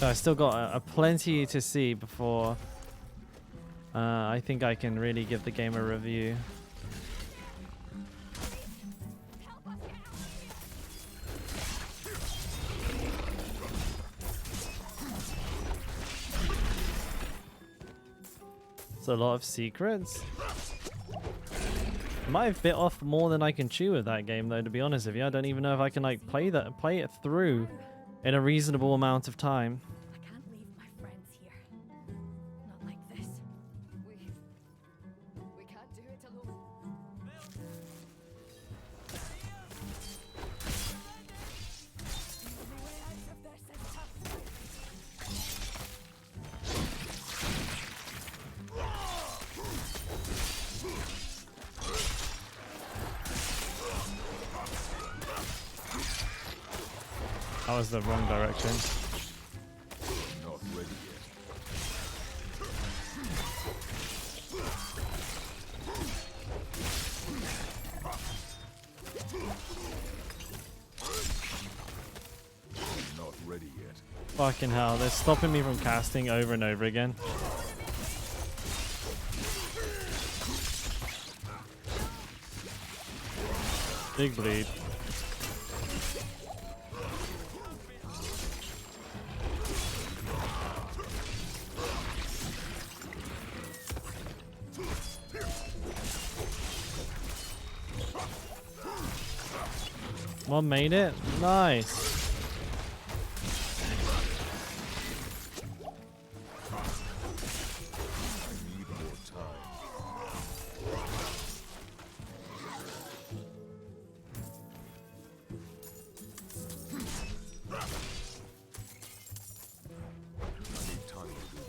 So I still got a plenty to see before I think I can really give the game a review. It's a lot of secrets. Might have bit off more than I can chew with that game, though. To be honest with you, I don't even know if I can like play it through in a reasonable amount of time. I can't leave my friends here. Not like this. We can't do it alone. That was the wrong direction. Not ready yet. Not ready yet. Fucking hell, they're stopping me from casting over and over again. Big bleed. One made it. Nice. I need more time. I need time to do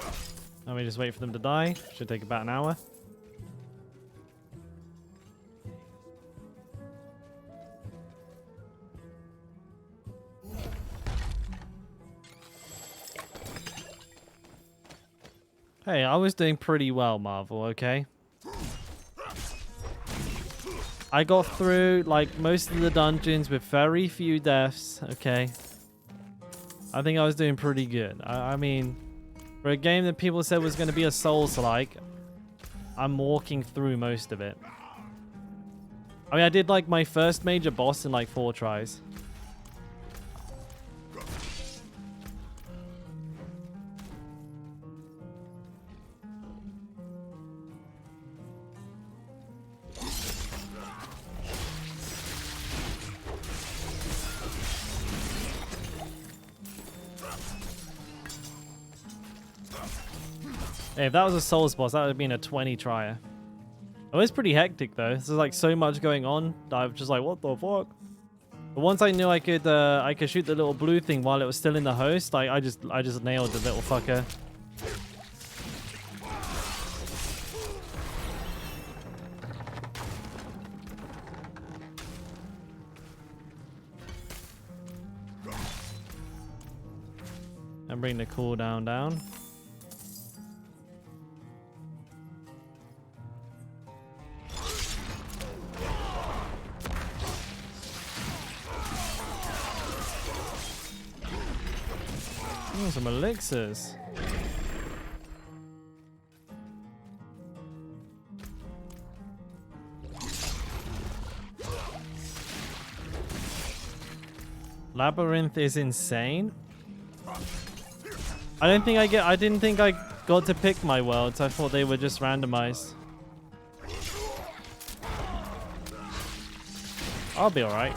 that. Let me just wait for them to die. Should take about an hour. Hey, I was doing pretty well, Marvel, okay? I got through, like, most of the dungeons with very few deaths, okay? I think I was doing pretty good. I mean, for a game that people said was going to be a Souls-like, I'm walking through most of it. I mean, I did, like, my first major boss in, like, 4 tries. Hey, if that was a Souls boss, that would have been a 20 trier. It was pretty hectic though. There's like so much going on. I was just like, what the fuck? But once I knew I could shoot the little blue thing while it was still in the host, I just nailed the little fucker. And bring the cooldown down. Oh, some elixirs. Labyrinth is insane. I didn't think I got to pick my worlds. I thought they were just randomized. I'll be alright.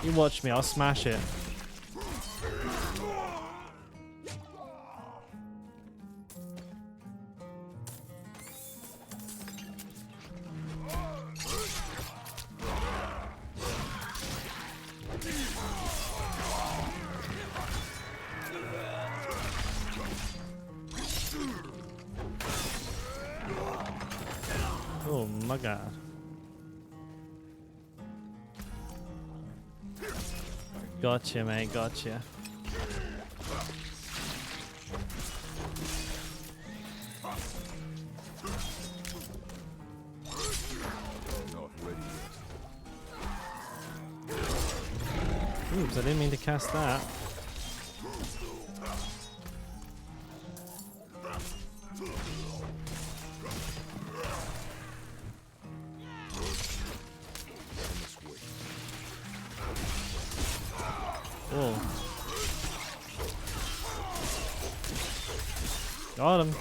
You watch me, I'll smash it. Oh my god. Gotcha, mate, gotcha. Not ready yet. Oops, I didn't mean to cast that. Oh. Got him.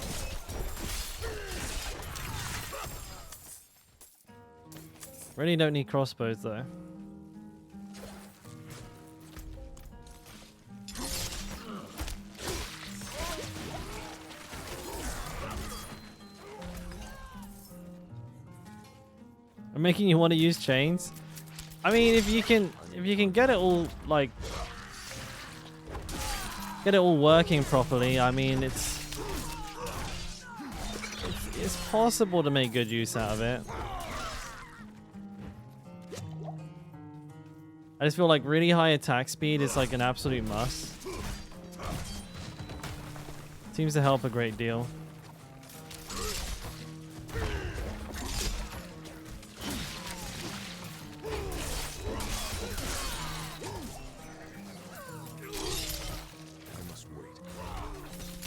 Really don't need crossbows though. I'm making you want to use chains. I mean, if you can get it all like working properly, I mean it's possible to make good use out of it. I just feel like really high attack speed is like an absolute must. Seems to help a great deal.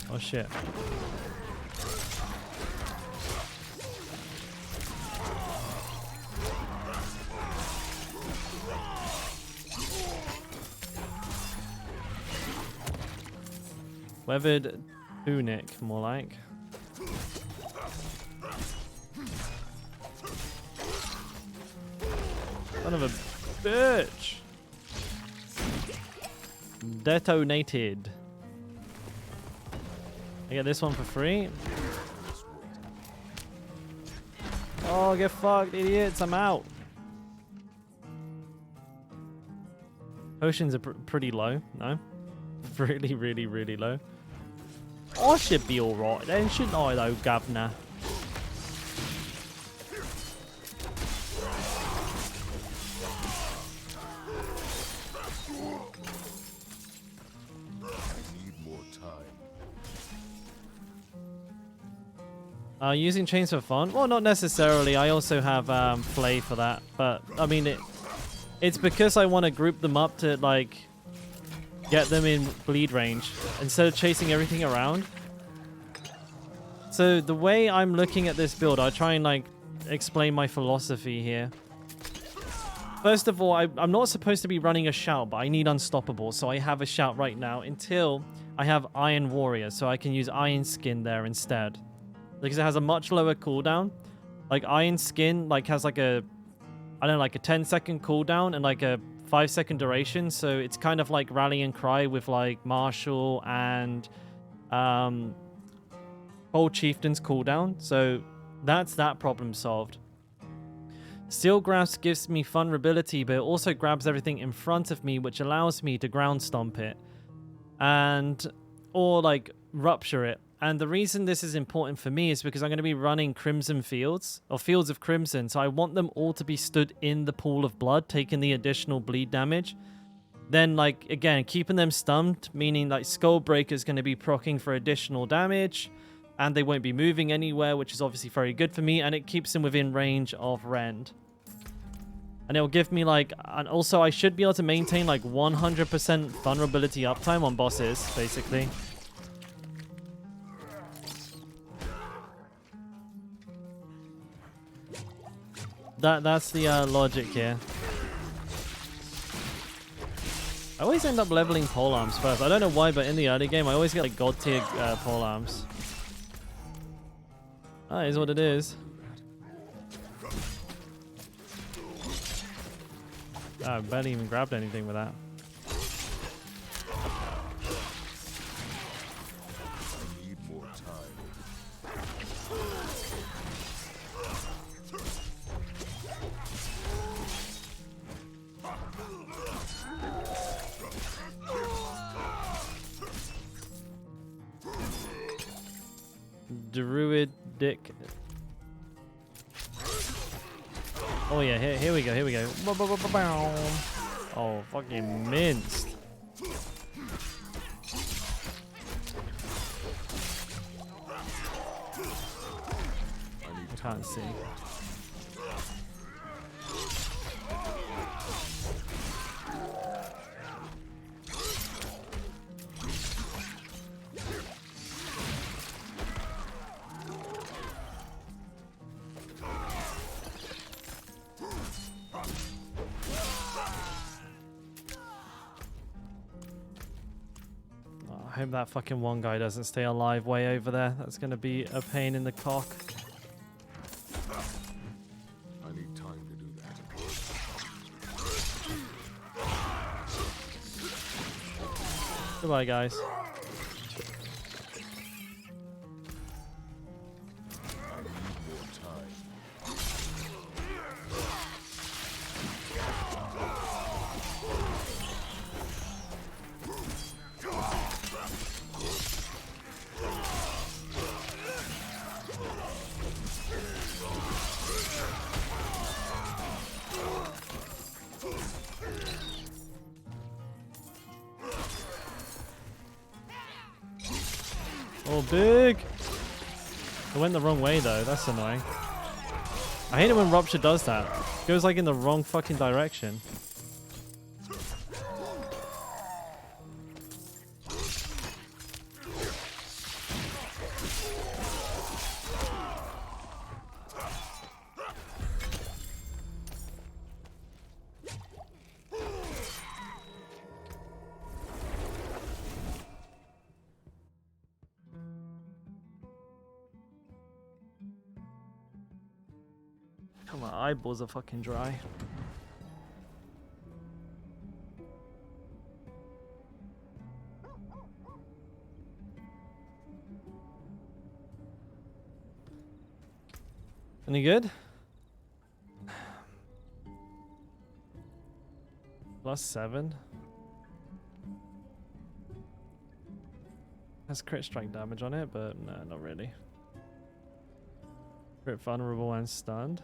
Oh shit. Weathered tunic, more like. Son of a bitch. Detonated. I get this one for free. Oh, get fucked, idiots. I'm out. Potions are pretty low, no? Really, really, really low. I should be alright then, shouldn't I though, governor? Using chains for fun? Well, not necessarily. I also have flay for that, but I mean it's because I want to group them up to like get them in bleed range instead of chasing everything around. So the way I'm looking at this build, I'll try and like explain my philosophy here. First of all, I'm not supposed to be running a shout, but I need unstoppable, so I have a shout right now until I have Iron Warrior, so I can use Iron Skin there instead. Because it has a much lower cooldown. Like Iron Skin like has like a, I don't know, like a 10-second cooldown and like a 5-second duration. So it's kind of like Rallying Cry with like Marshall and Old Chieftain's cooldown. So that's that problem solved. Steel Grasp gives me vulnerability, but it also grabs everything in front of me, which allows me to ground stomp it or like rupture it. And the reason this is important for me is because I'm going to be running Crimson Fields, or Fields of Crimson, so I want them all to be stood in the pool of blood, taking the additional bleed damage. Then, like, again, keeping them stunned, meaning, like, Skullbreaker is going to be proccing for additional damage, and they won't be moving anywhere, which is obviously very good for me, and it keeps them within range of Rend. And it'll give me, like, and also I should be able to maintain, like, 100% vulnerability uptime on bosses, basically. That's the logic here. I always end up leveling polearms first. I don't know why, but in the early game, I always get like god tier polearms. That is what it is. I barely even grabbed anything with that. Druidic. Oh yeah, here we go, here we go. Oh, fucking minced. I can't see. I hope that fucking one guy doesn't stay alive way over there. That's gonna be a pain in the cock. I need time to do that. Goodbye, guys. I need more time. Oh, big! I went the wrong way though, that's annoying. I hate it when Rupture does that. It goes like in the wrong fucking direction. Oh, my eyeballs are fucking dry. Any good? +7. Has crit strike damage on it, but no, not really. Crit vulnerable and stunned.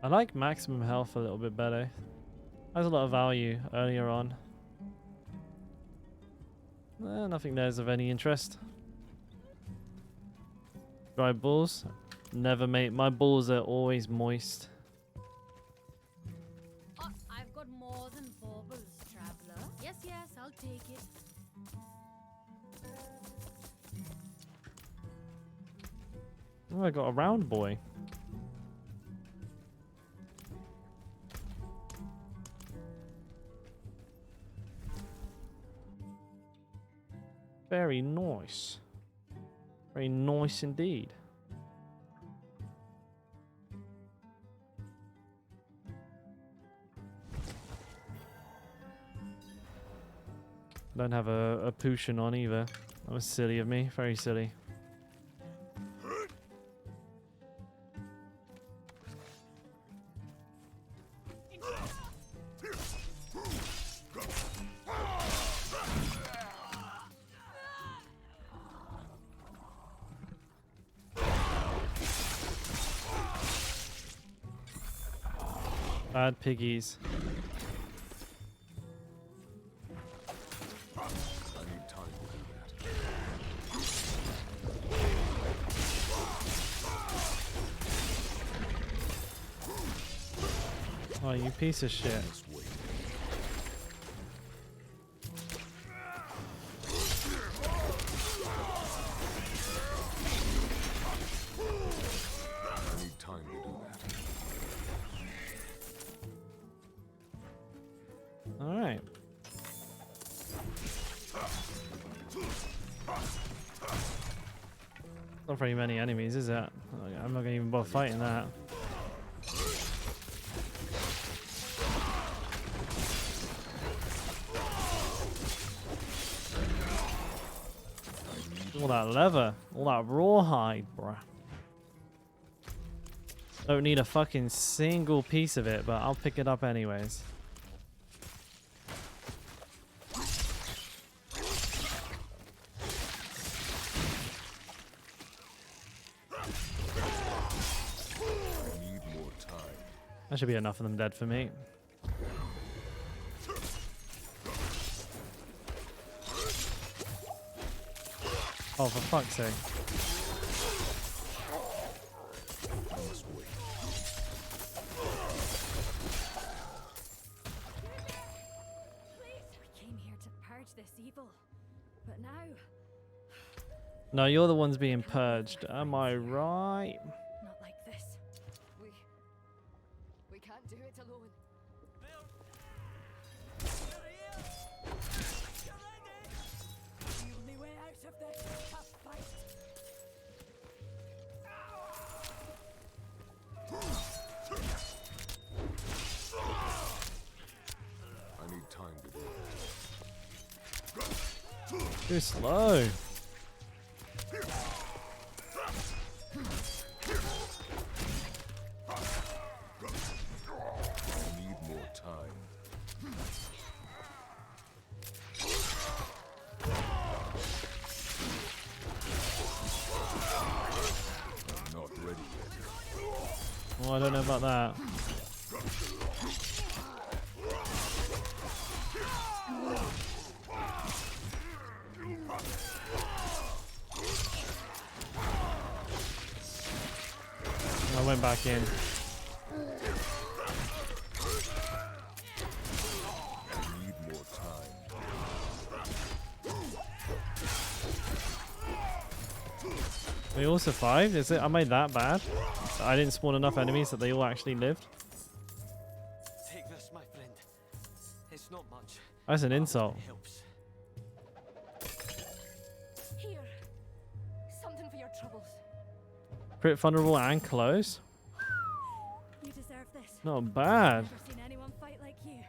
I like maximum health a little bit better. Has a lot of value earlier on. Nothing there's of any interest. Dry balls. Never mate. My balls are always moist. Oh, I've got more than baubles, traveler. Yes, yes, I'll take it. Oh, I got a round boy. Very nice. Very nice indeed. I don't have a potion on either. That was silly of me. Very silly. Bad piggies. I need time to do that. Oh, you piece of shit. Just wait. I need time to do that. Alright. Not very many enemies, is it? I'm not gonna even bother fighting that. All that leather, all that rawhide, bruh. Don't need a fucking single piece of it, but I'll pick it up anyways. I need more time. That should be enough of them dead for me. Oh, for fuck's sake. I must wait. We came here to purge this evil, but now No, you're the ones being purged. Am I right? Not like this. We can't do it alone. The only way out of this is to fight. I need time to do Too slow. I need more time. I'm not ready yet. Oh, I don't know about that. I went back in. I need more time. They all survived? Is it? Am I that bad? I didn't spawn enough enemies that they all actually lived? Take this, my friend. It's not much. That's an but insult. it helps. Here. Something for your troubles. Crit vulnerable and close? You deserve this. Not bad. Never seen anyone fight like you.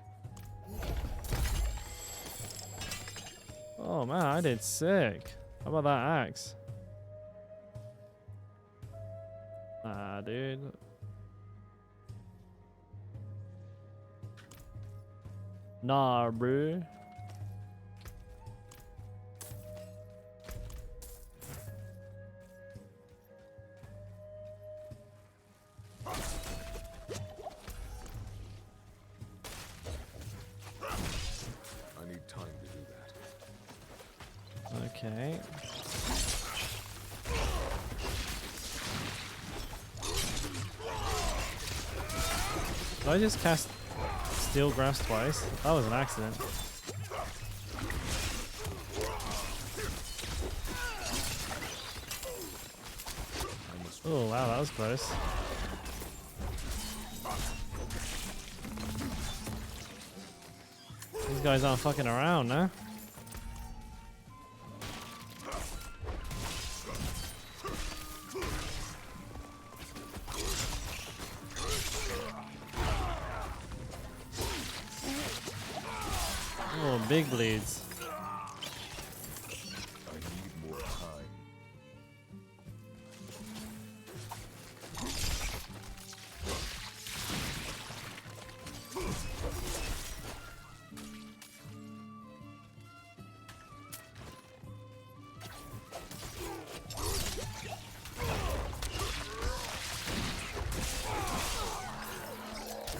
Oh man, I did sick. How about that axe? Ah, dude. Nah, bro. I need time to do that. Okay. Did I just cast steel grass twice? That was an accident. Oh wow, that was close. These guys aren't fucking around, no? Oh, big bleeds. I need more time.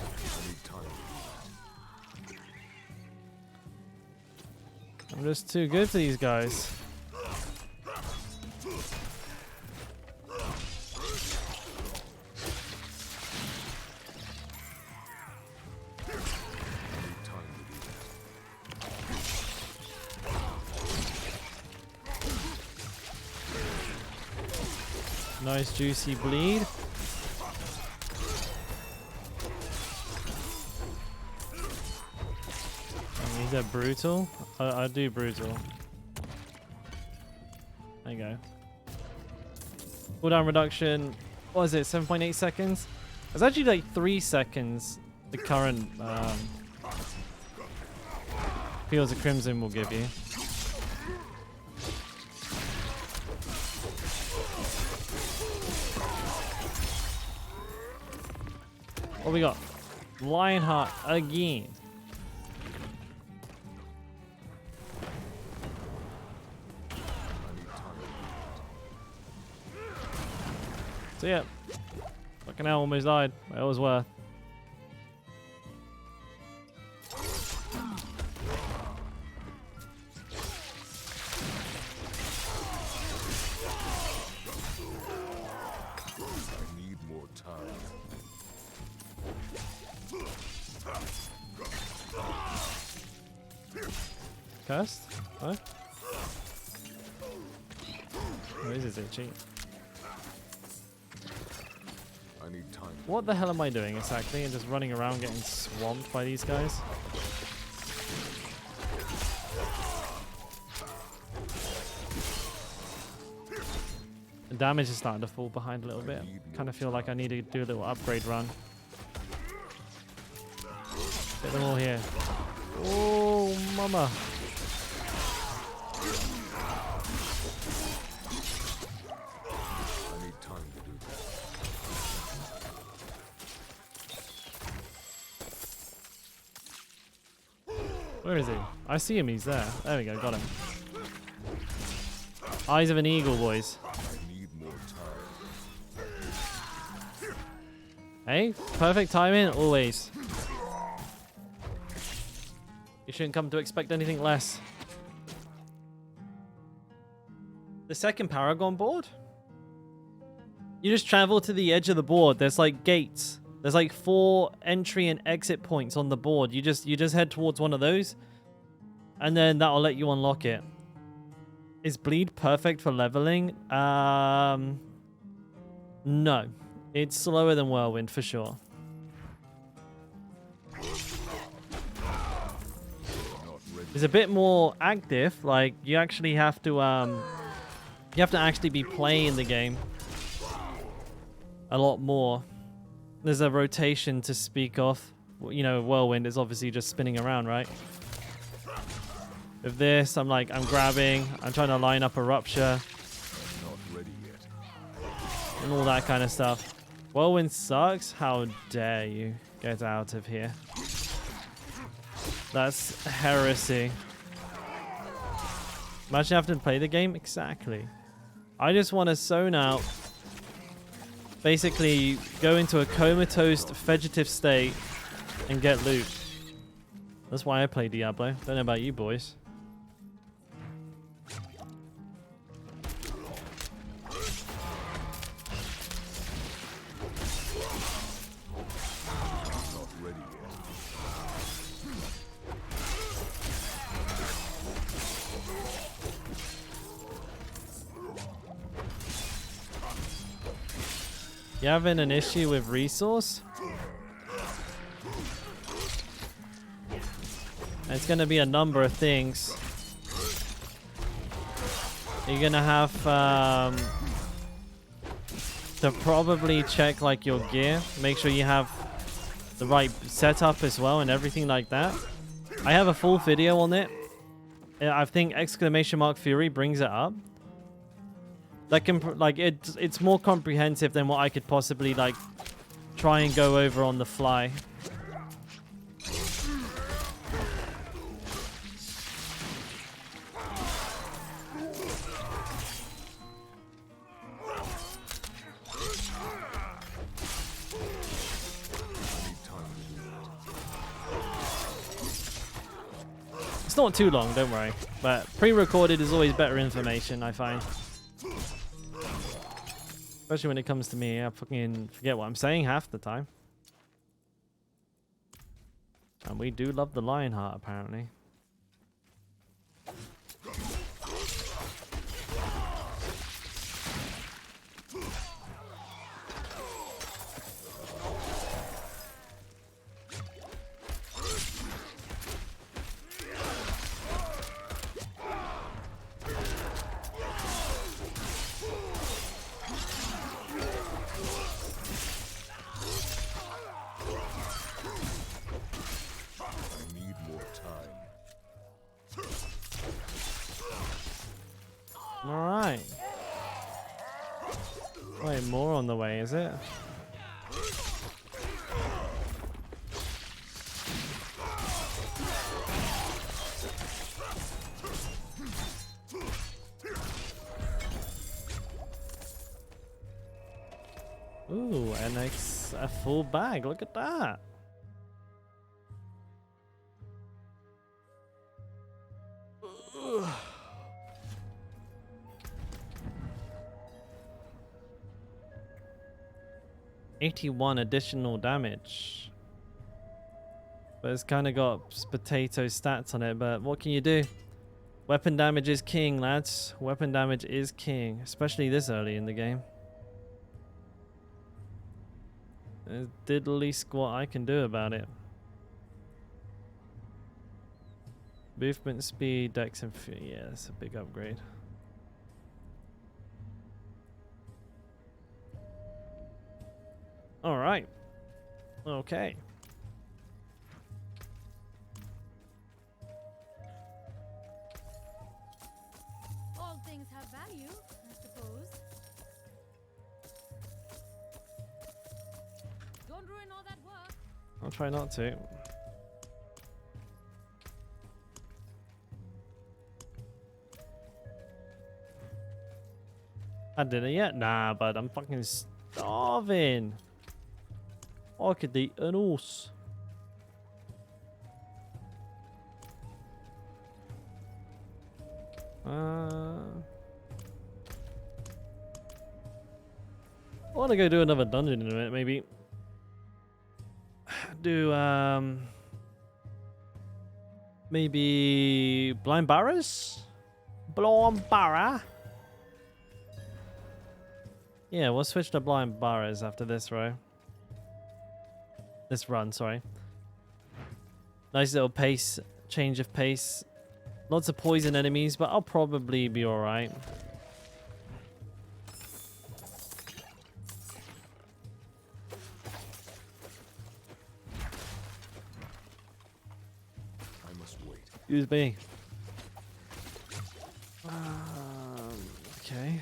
I need time to do that. I'm just too good for these guys. I need time to do that. Nice juicy bleed. Is that brutal? I do brutal. There you go. Cooldown reduction. What is it? 7.8 seconds? It's actually like 3 seconds. The current Fields of Crimson will give you. What we got? Lionheart again. So yeah, fucking hell, almost died. It was worth. I need more time. Cursed? Huh? Oh, this is itchy. I need time. What the hell am I doing exactly? And just running around getting swamped by these guys? The damage is starting to fall behind a little bit. Kind of feel like I need to do a little upgrade run. Get them all here. Oh, mama. I need time to do that. Where is he? I see him. He's there. There we go. Got him. Eyes of an eagle, boys. I need more time. Hey, perfect timing, always. You shouldn't come to expect anything less. The second Paragon board? You just travel to the edge of the board. There's like gates. There's like 4 entry and exit points on the board. You just head towards one of those, and then that'll let you unlock it. Is bleed perfect for leveling? No. It's slower than Whirlwind for sure. It's a bit more active. Like you actually have to actually be playing the game a lot more. There's a rotation to speak of. You know, Whirlwind is obviously just spinning around, right? With this, I'm grabbing, I'm trying to line up a rupture. Not ready yet. And all that kind of stuff. Whirlwind sucks? How dare you get out of here. That's heresy. Imagine having to play the game? Exactly. I just want to zone out. Basically, go into a comatose, vegetative state and get loot. That's why I play Diablo. Don't know about you boys. Not ready yet. You having an issue with resource? It's going to be a number of things. You're going to have to probably check like your gear. Make sure you have the right setup as well and everything like that. I have a full video on it. I think !Fury brings it up. That can it's more comprehensive than what I could possibly like try and go over on the fly. It's not too long, don't worry. But pre-recorded is always better information, I find. Especially when it comes to me, I fucking forget what I'm saying half the time. And we do love the Lionheart, apparently. Alright. Wait, more on the way, is it? Ooh, and a full bag. Look at that. Ugh. 81 additional damage. But it's kind of got potato stats on it, but what can you do? Weapon damage is king, lads. Weapon damage is king, especially this early in the game. There's diddly squat I can do about it. Movement speed, dex, and yeah, that's a big upgrade. All right. Okay. All things have value, I suppose. Don't ruin all that work. I'll try not to. I didn't yet? Nah, but I'm fucking starving. I could eat an horse. I want to go do another dungeon in a minute, maybe. Do, maybe Blind Barras? Blind Barra? Yeah, we'll switch to Blind Barras after this row. This run, sorry. Nice little pace, change of pace. Lots of poison enemies, but I'll probably be alright. I must wait. Excuse me. Okay.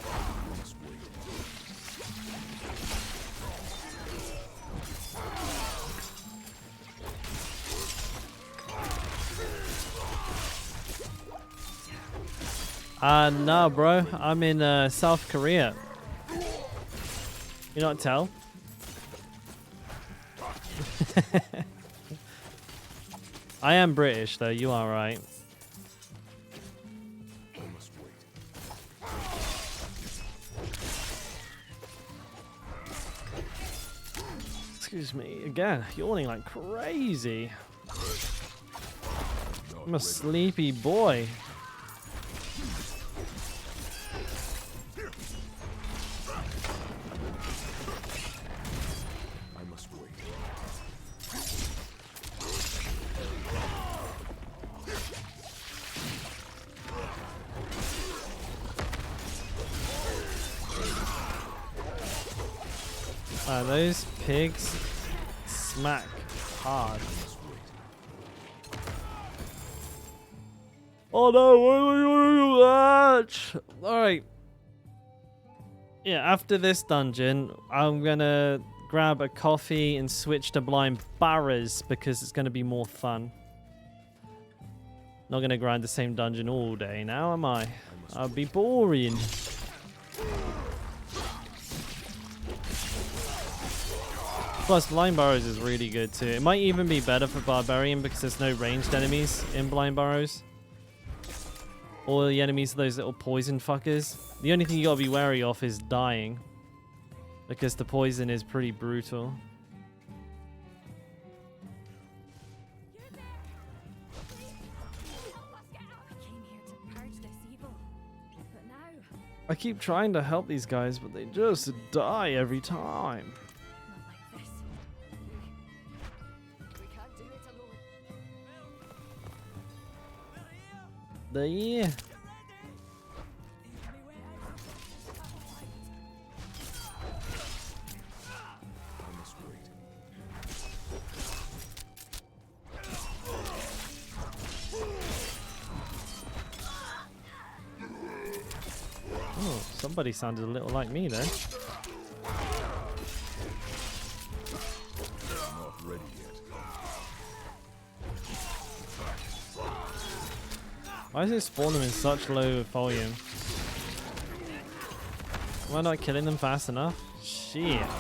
I must wait. No, bro. I'm in South Korea. You not tell? I am British, though. You are right. I must wait. Excuse me. Again, yawning like crazy. I'm a sleepy boy. I must wait. Those pigs smack hard. Oh no, why are you gonna do that? Alright. Yeah, after this dungeon, I'm gonna grab a coffee and switch to Blind Barras because it's gonna be more fun. Not gonna grind the same dungeon all day now, am I? I'll be boring. Plus, Blind Burrows is really good too. It might even be better for Barbarian because there's no ranged enemies in Blind Burrows. All the enemies are those little poison fuckers. The only thing you gotta be wary of is dying, because the poison is pretty brutal. I keep trying to help these guys, but they just die every time. There. I must wait. Oh, somebody sounded a little like me there. I'm not ready yet. Why does it spawn them in such low volume? Am I not killing them fast enough? Shit. Not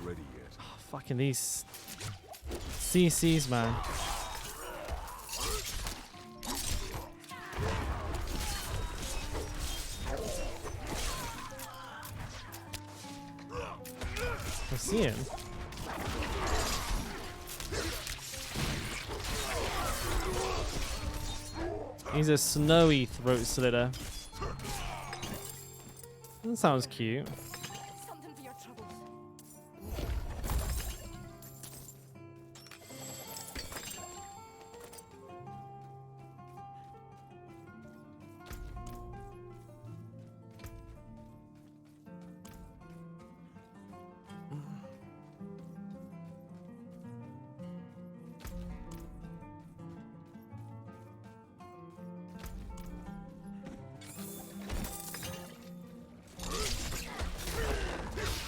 ready yet. Oh, fucking these CCs, man. I see him. He's a snowy throat slitter. That sounds cute. Something for your troubles.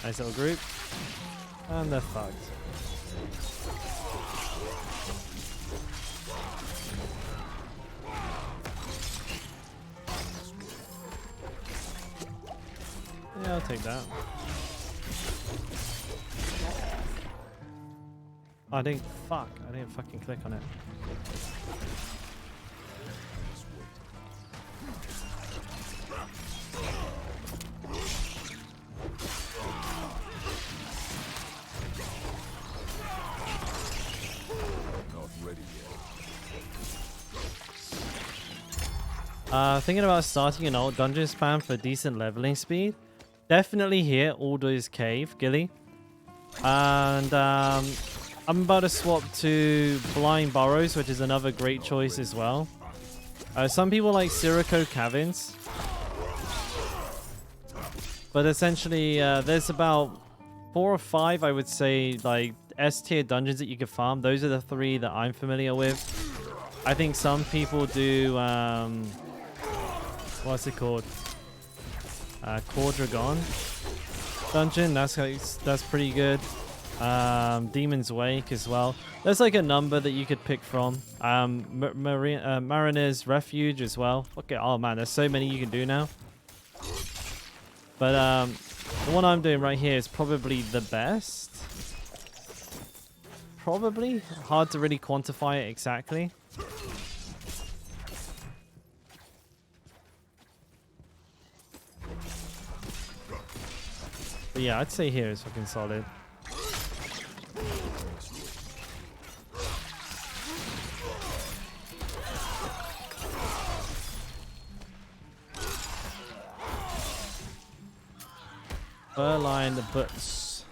Nice little group. And they're fucked. Yeah, I'll take that. Oh, I didn't fucking click on it. Thinking about starting an alt dungeon spam for decent leveling speed. Definitely here, Aldo's Cave, Gilly. And I'm about to swap to Blind Burrows, which is another great choice as well. Some people like Sirocco Caverns. But essentially, there's about 4 or 5, I would say, like S tier dungeons that you can farm. Those are the 3 that I'm familiar with. I think some people do... what's it called? Quadragon dungeon. That's pretty good. Demon's Wake as well. There's like a number that you could pick from. Mariner's Refuge as well. Okay. Oh man, there's so many you can do now. But the one I'm doing right here is probably the best. Probably hard to really quantify it exactly. But yeah, I'd say here is fucking solid. Furline the butts.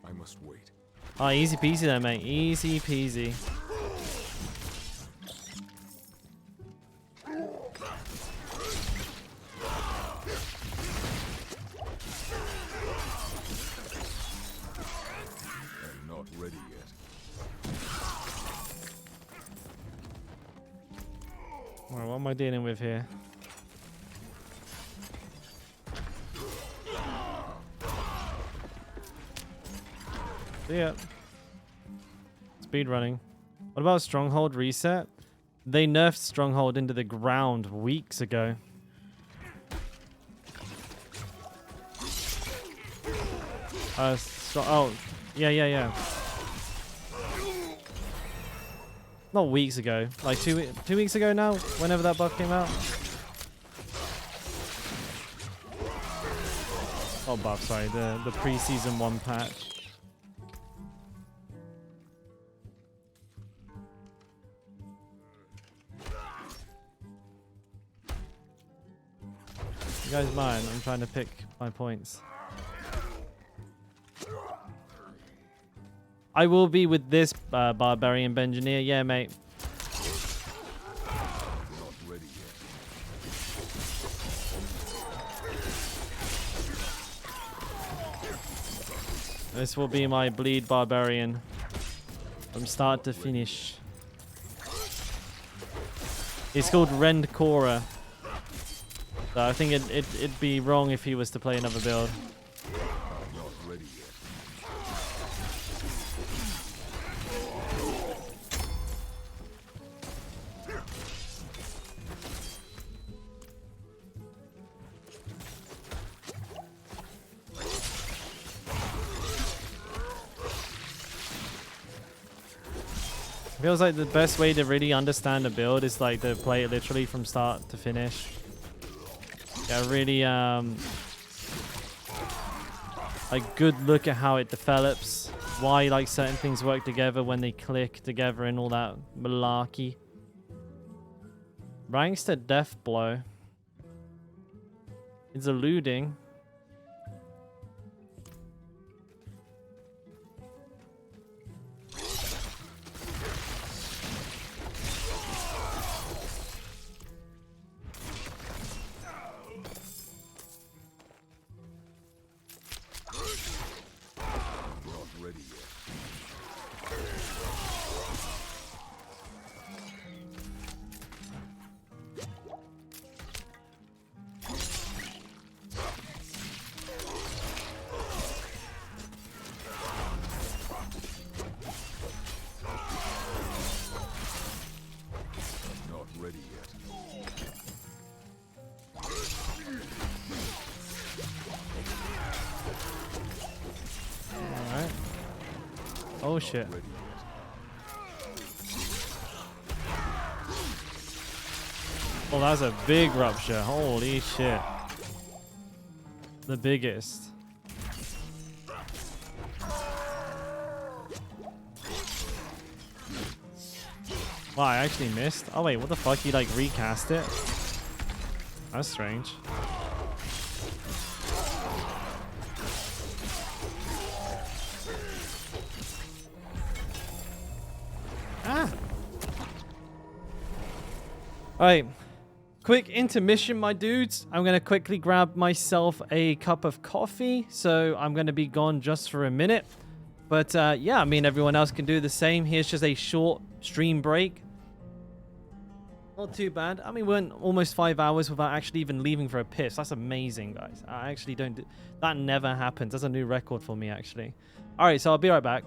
I must wait. Oh, easy peasy there, mate. Easy peasy. Ready yet. Alright, what am I dealing with here? See ya. Speed running. What about Stronghold reset? They nerfed Stronghold into the ground weeks ago. Oh, yeah. Not weeks ago, like 2 weeks ago now, whenever that buff came out. Oh, buff, sorry, the pre-season 1 patch. You guys mind? I'm trying to pick my points. I will be with this Barbarian Bengineer. Yeah, mate. Not ready yet. This will be my Bleed Barbarian from start to finish. It's called Dalkora. So I think it'd be wrong if he was to play another build. Not ready yet. Feels like the best way to really understand a build is like to play it literally from start to finish. Yeah, really like good look at how it develops, why like certain things work together when they click together and all that malarkey. Ranks to death blow. It's eluding. Oh shit. Oh, that's a big rupture. Holy shit. The biggest. Wow, I actually missed. Oh wait, what the fuck? You like recast it? That's strange. Alright, quick intermission, my dudes. I'm going to quickly grab myself a cup of coffee, so I'm going to be gone just for a minute. But yeah, I mean, everyone else can do the same. Here's just a short stream break. Not too bad. I mean, we went almost 5 hours without actually even leaving for a piss. That's amazing, guys. I actually don't do... That never happens. That's a new record for me, actually. Alright, so I'll be right back.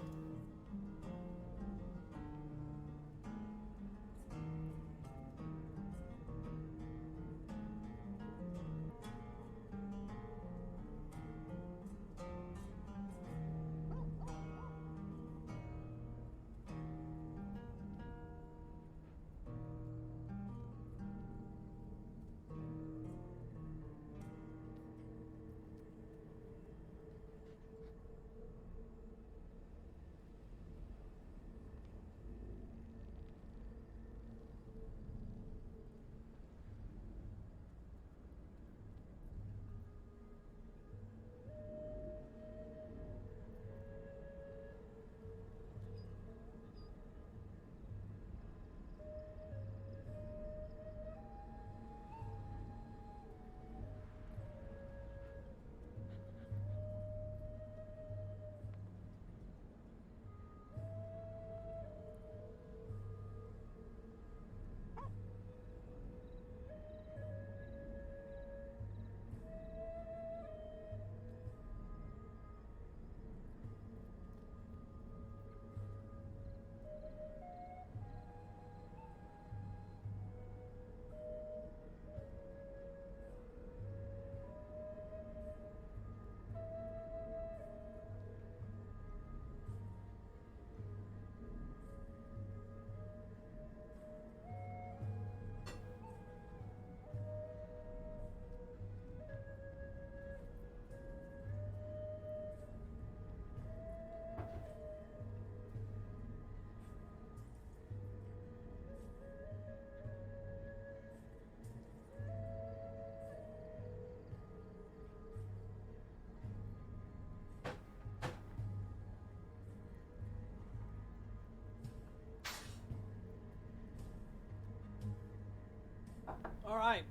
Alright.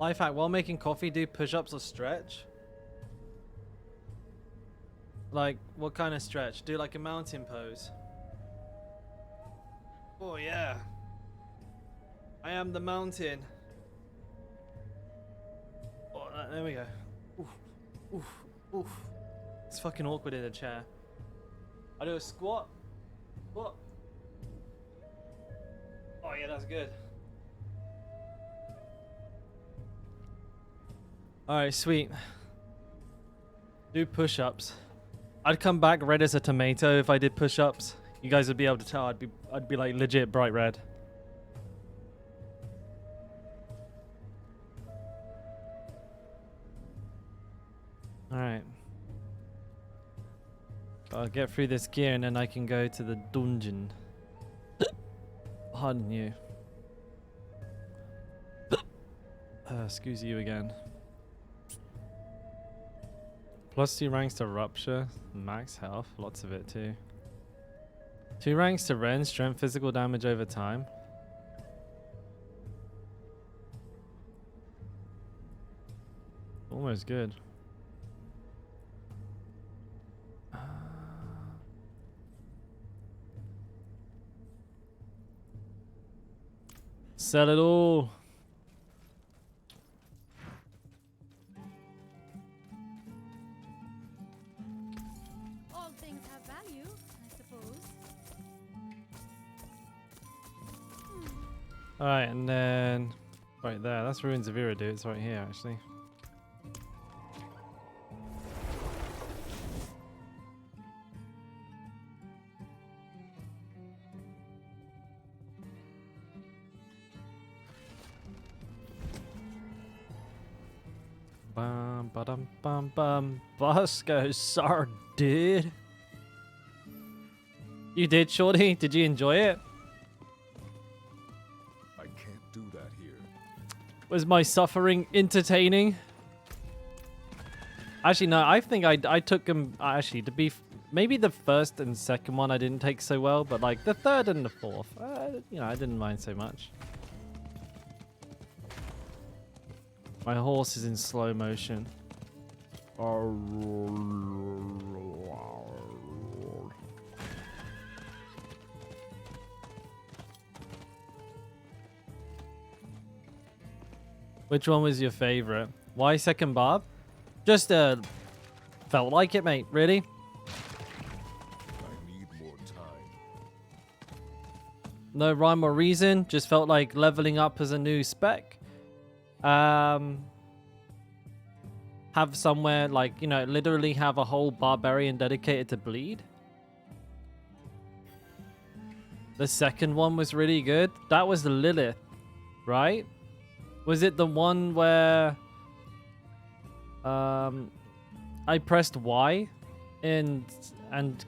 Life hack, while making coffee, do push-ups or stretch? Like, what kind of stretch? Do like a mountain pose. Oh yeah. I am the mountain. Oh, there we go. Oof, oof, oof. It's fucking awkward in a chair. I do a squat. What? Oh yeah, that's good. Alright, sweet. Do push-ups. I'd come back red as a tomato if I did push-ups. You guys would be able to tell I'd be like legit bright red. Alright. I'll get through this gear and then I can go to the dungeon. Pardon you. Excuse you again. +2 ranks to rupture, max health, lots of it too. 2 ranks to rend, strength, physical damage over time. Almost good. Sell it all. All things have value, I suppose. Alright, and then right there, that's Ruins of Iridu. It's right here actually. Bum ba-dum bum bum. Bosco, sorry, dude. You did, Shorty? Did you enjoy it? I can't do that here. Was my suffering entertaining? Actually, no. I think I took them. Actually, to be maybe the first and second one I didn't take so well, but like the third and the fourth, you know, I didn't mind so much. My horse is in slow motion. Which one was your favorite? Why second Barb? Just felt like it, mate. Really? I need more time. No rhyme or reason. Just felt like leveling up as a new spec. Have somewhere like, you know, literally have a whole barbarian dedicated to bleed. The second one was really good. That was the Lilith, right? Was it the one where I pressed Y and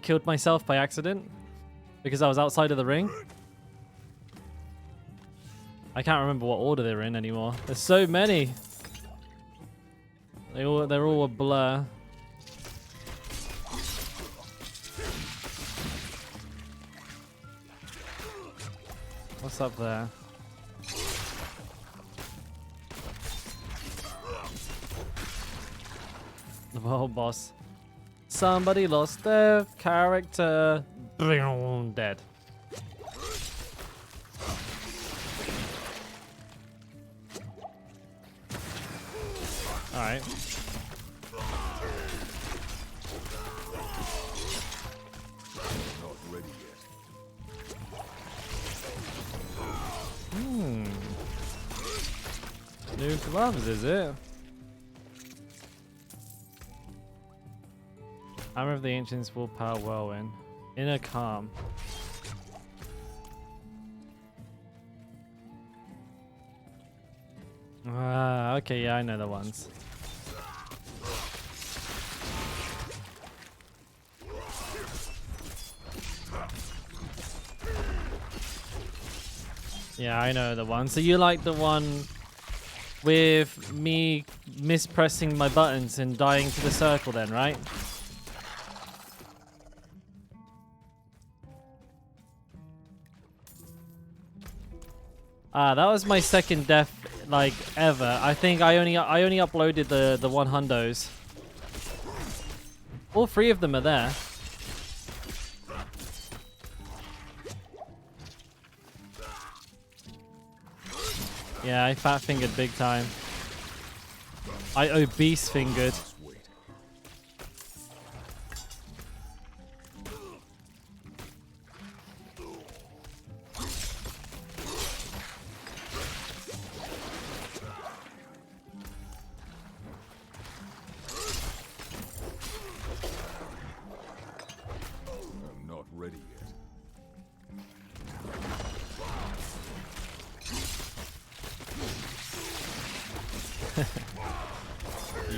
killed myself by accident because I was outside of the ring? I can't remember what order they're in anymore. There's so many. They're all a blur. What's up there? The world boss. Somebody lost their character. Dead. Alright. Not ready yet. New gloves, is it? Hammer of the Ancients, Willpower, Whirlwind. Inner Calm. Ah, okay, yeah, I know the ones. Yeah, I know the one. So you like the one with me mispressing my buttons and dying to the circle then, right? That was my second death like ever. I think I only uploaded the 100s. All 3 of them are there. Yeah, I fat fingered big time. I obese fingered. Just wait. I'm not ready yet.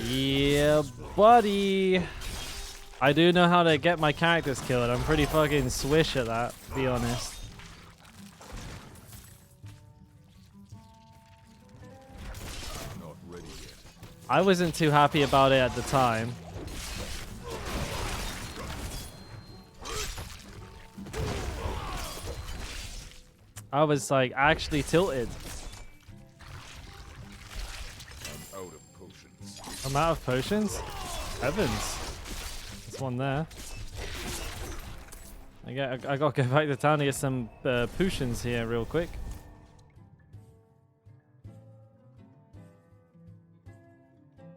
Yeah, buddy. I do know how to get my characters killed. I'm pretty fucking swish at that, to be honest. Not ready yet. I wasn't too happy about it at the time. I was like actually tilted. I'm out of potions. I'm out of potions? Heavens. There's one there. I gotta go back to town to get some potions here real quick.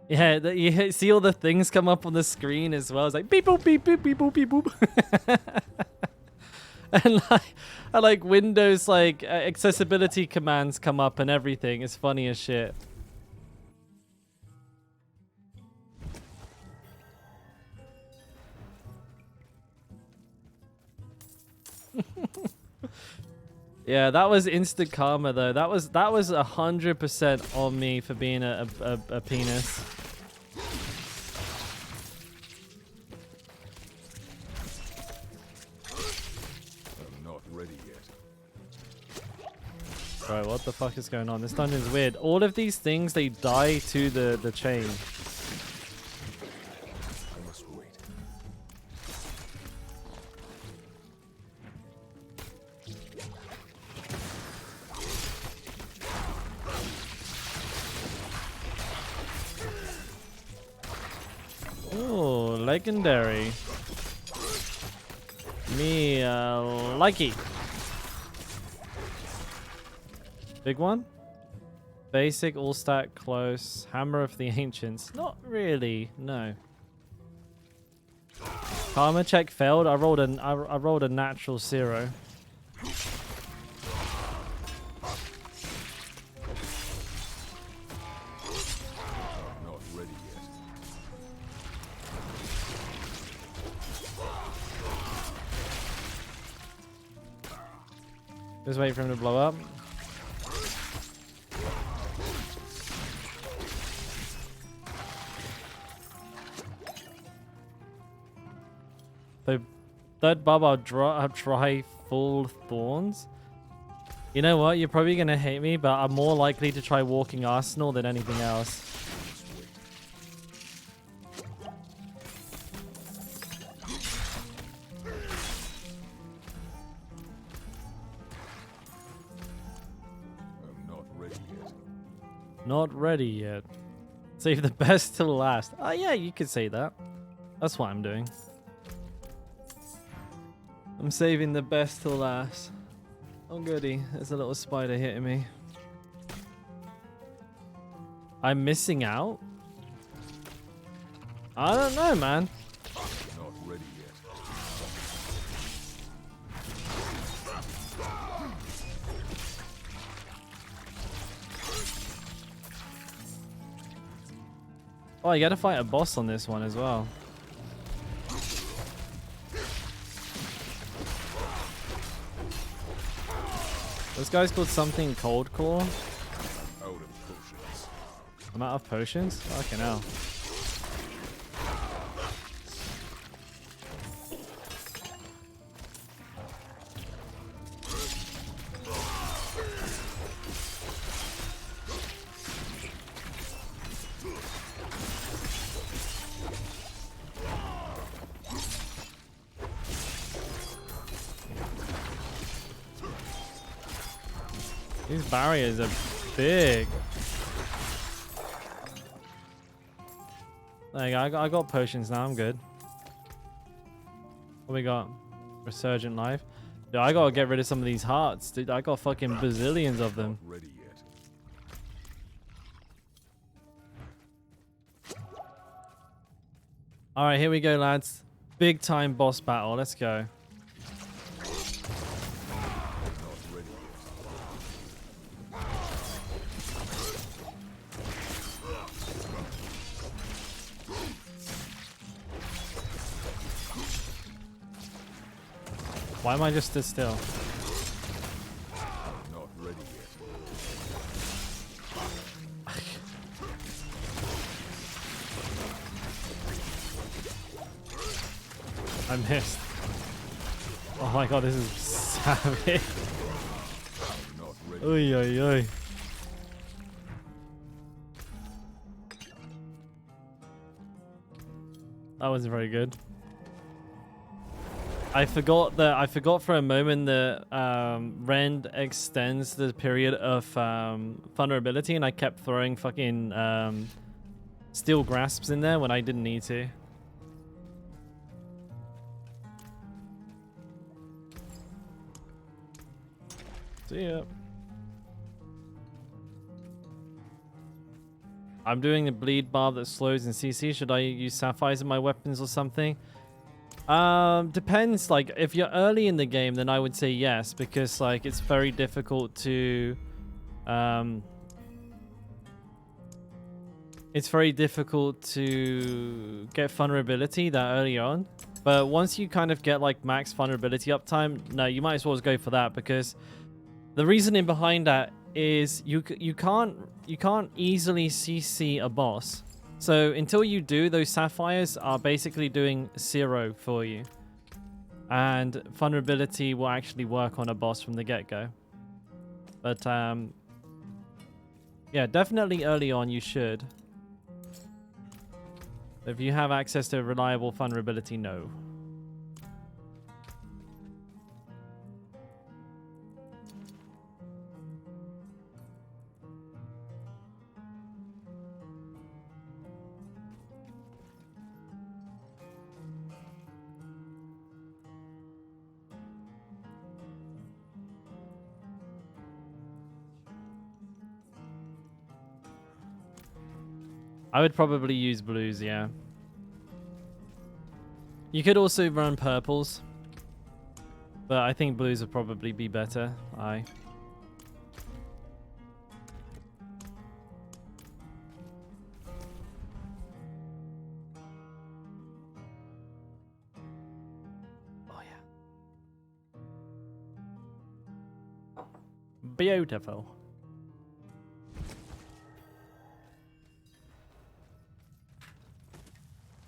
Yeah, you see all the things come up on the screen as well. It's like beep boop beep boop beep boop beep boop. and like Windows like accessibility commands come up and everything. It's funny as shit. Yeah, that was instant karma though. That was 100% on me for being a penis. I'm not ready yet. Right, what the fuck is going on? This dungeon's weird. All of these things, they die to the chain. I must wait. Oh, legendary. Me, likey. Big one? Basic, all stack, close. Hammer of the Ancients. Not really, no. Karma check failed. I rolled a natural 0. I'm not ready yet. Just wait for him to blow up. So, third Barb, I'll try full thorns. You know what? You're probably gonna hate me, but I'm more likely to try walking arsenal than anything else. I'm not ready yet. Not ready yet. Save the best till last. Oh yeah, you could say that. That's what I'm doing. I'm saving the best till last. Oh goody, there's a little spider hitting me. I'm missing out? I don't know, man. Not ready yet. Oh, you gotta fight a boss on this one as well. This guy's called something Cold Claw. I'm out of potions. I'm out of potions? Fucking hell. These barriers are big. Like, I got potions now, I'm good. What we got? Resurgent life. Dude, I gotta get rid of some of these hearts. Dude, I got fucking bazillions of them. Not ready yet. Alright, here we go, lads. Big time boss battle. Let's go. Not ready yet. Why am I just stood still? Not ready yet. I missed. Oh my god, this is savage. I'm not ready. Oy, oy, oy. That wasn't very good. I forgot for a moment that Rend extends the period of vulnerability, and I kept throwing fucking steel grasps in there when I didn't need to. See ya. I'm doing a bleed barb that slows in CC. Should I use sapphires in my weapons or something? Depends. Like, if you're early in the game, then I would say yes, because like it's very difficult to get vulnerability that early on. But once you kind of get like max vulnerability uptime, no, you might as well go for that, because the reasoning behind that is you can't easily CC a boss. So until you do, those sapphires are basically doing 0 for you. And vulnerability will actually work on a boss from the get-go. But yeah, definitely early on you should. If you have access to reliable vulnerability, no. I would probably use blues, yeah. You could also run purples, but I think blues would probably be better. Aye. Oh yeah. Beautiful.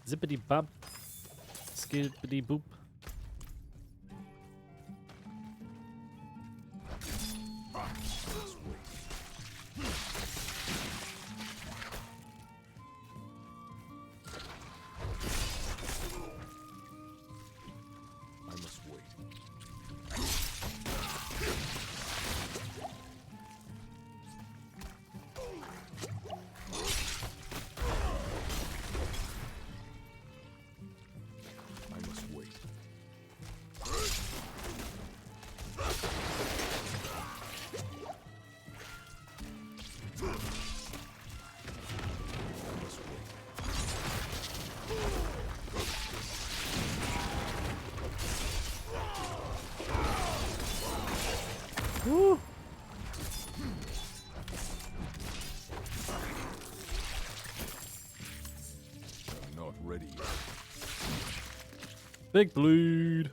Zippity bop. Skippity boop. I must wait. I must wait. Woo. I'm not ready yet. Big bleed.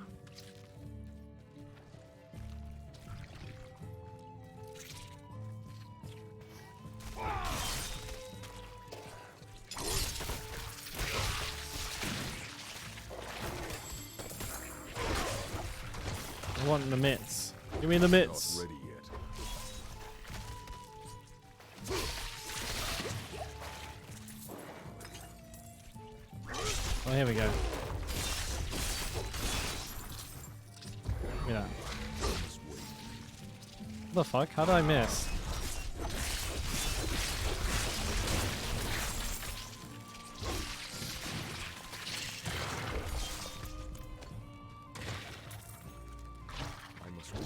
I want the mitts. Give me the mitts. Not ready yet. Oh, here we go. Give me that. Must wait. What the fuck? How did I miss? I must wait.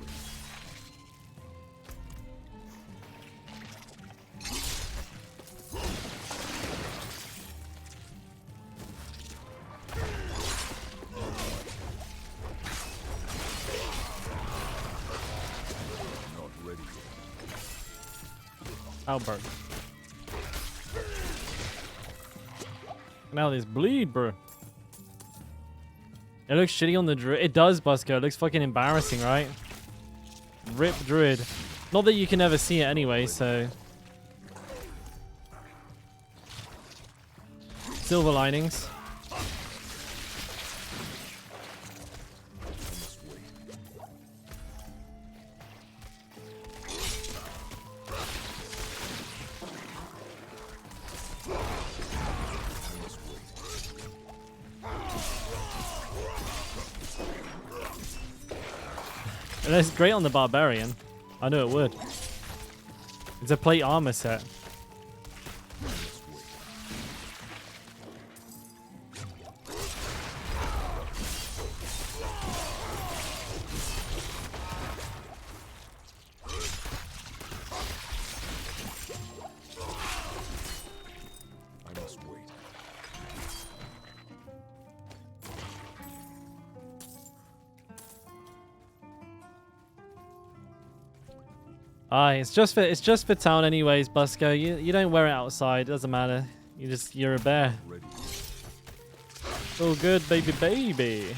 Not ready yet. Albert. Now there's bleed, bro. It looks shitty on the druid. It does, Busker. It looks fucking embarrassing, right? Rip druid. Not that you can ever see it anyway, so... Silver linings. And it's great on the barbarian. I knew it would. It's a plate armor set. I must wait. Aye, it's just for town anyways, Busco. You don't wear it outside, doesn't matter. You're a bear. Ready. Oh good, baby.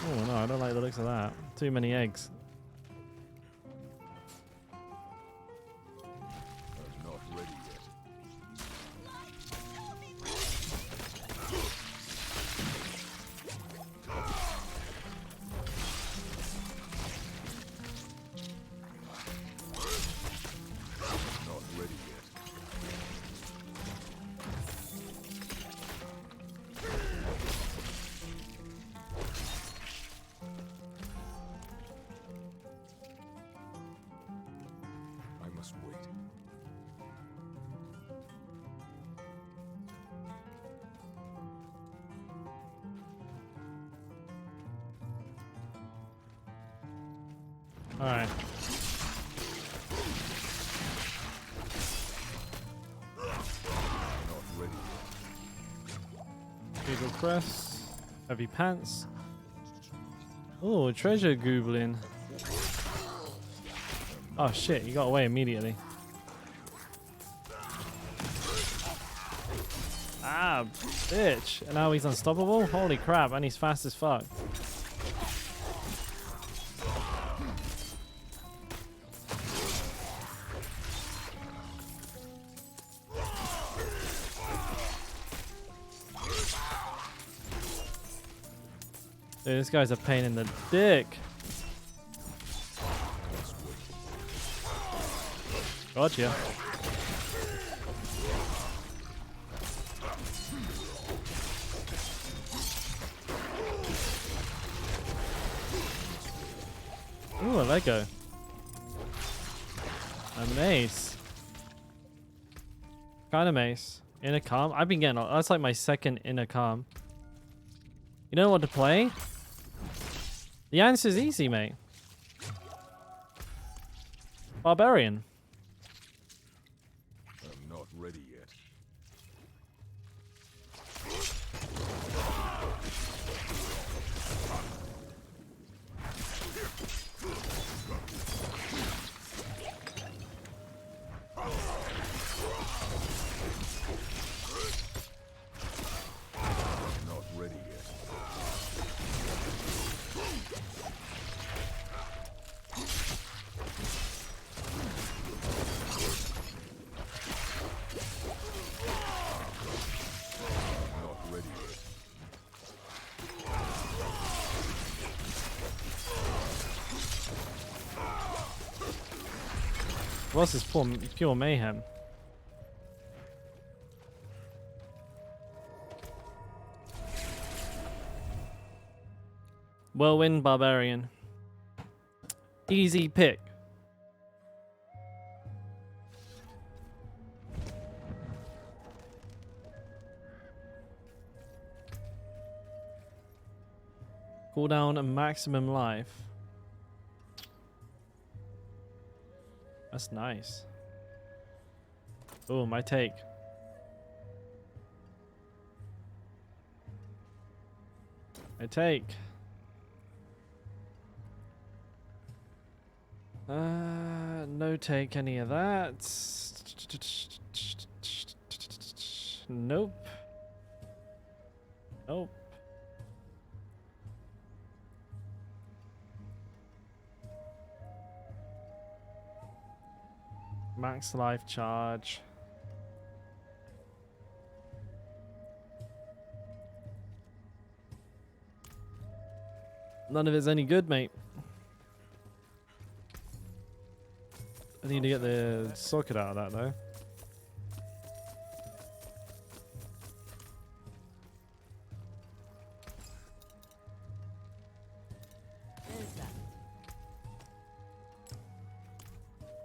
Oh no, I don't like the looks of that. Too many eggs. I'm not ready yet. Not ready yet. I must wait. Alright. Not ready yet. Eagle crest. Heavy pants. Oh, treasure goblin. Oh shit, you got away immediately. Ah, bitch. And now he's unstoppable? Holy crap, and he's fast as fuck. Dude, this guy's a pain in the dick. Gotcha. Ooh, a Lego. A mace. Kind of mace. Inner calm. I've been getting. That's like my second inner calm. You know what to play? The answer's easy, mate. Barbarian. I'm not ready yet. Not ready yet. Not ready yet. Ross is pure mayhem. Whirlwind Barbarian. Easy pick. Cooldown and maximum life. That's nice. Oh, my take. My take. No take any of that. Nope. Nope. Max life charge. None of it's any good, mate. I need to get the socket out of that, though.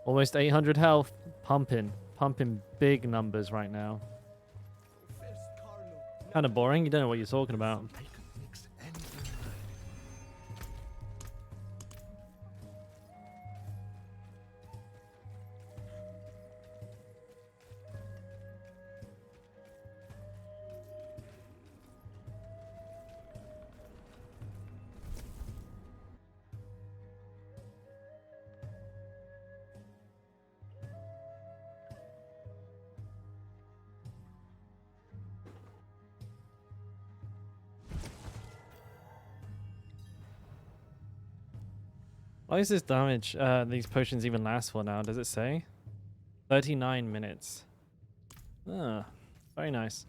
Almost 800 health. Pumping big numbers right now. Kind of boring. You don't know what you're talking about. Why is this damage, these potions even last for now? Does it say? 39 minutes. Ah, very nice.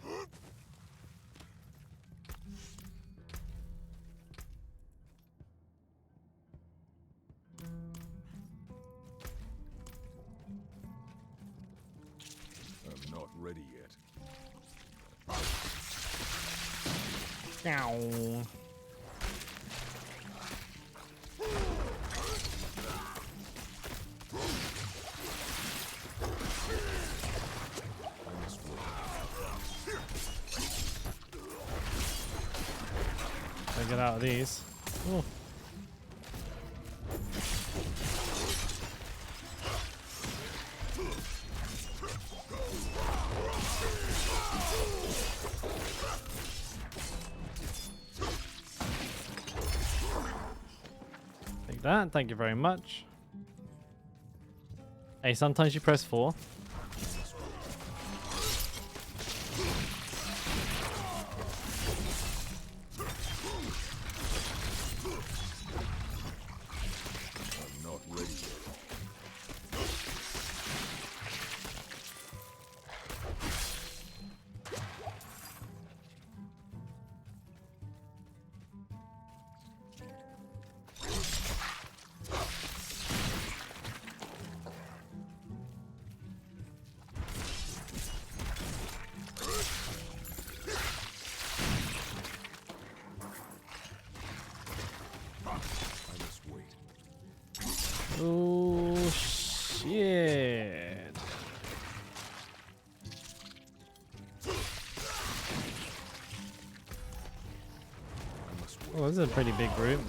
I'm not ready yet. Ow. Get out of these. Ooh. Take that. Thank you very much. Hey, sometimes you press 4. Oh shit. Oh, this is a pretty big group.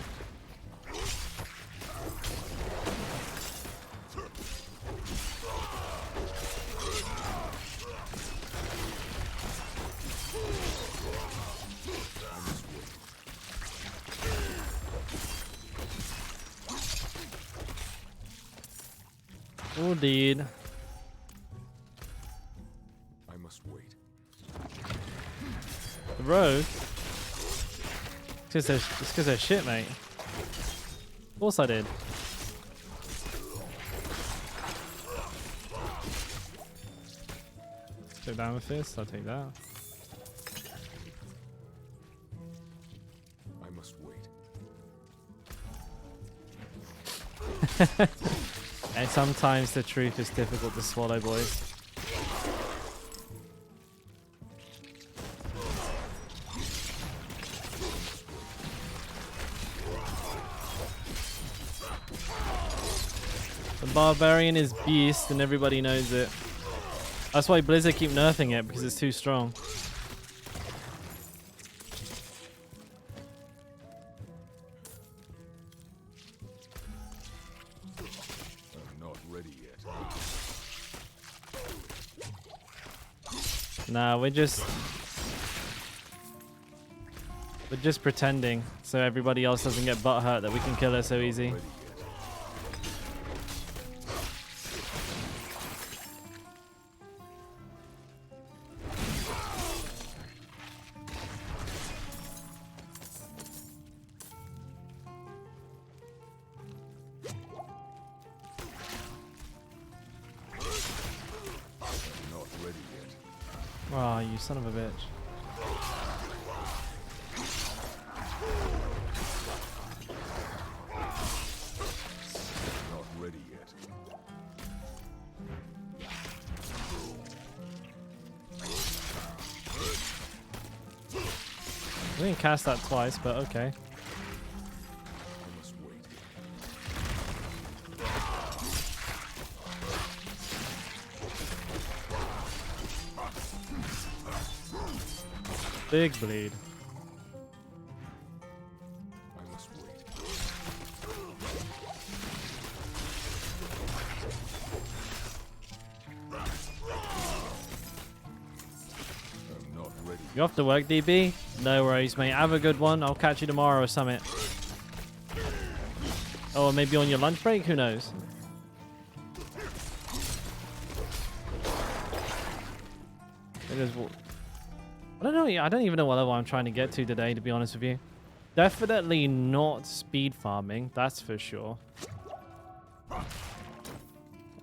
Oh, dude. I must wait. The rogue? It's because they're shit, mate. Of course I did. Go down with this, I'll take that. I must wait. And sometimes the truth is difficult to swallow, boys. The barbarian is beast and everybody knows it. That's why Blizzard keep nerfing it, because it's too strong. I'm not ready yet. Nah, we're just pretending so everybody else doesn't get butthurt that we can kill her so easy. Ready yet. I'm not ready yet. Oh, you son of a bitch. Not ready yet. We didn't cast that twice, but okay. I must wait. Big bleed. I must wait. I'm not ready. You off to work, DB? No worries, mate. Have a good one. I'll catch you tomorrow or something. Or maybe on your lunch break? Who knows? It is. I don't know. I don't even know what level I'm trying to get to today, to be honest with you. Definitely not speed farming. That's for sure. I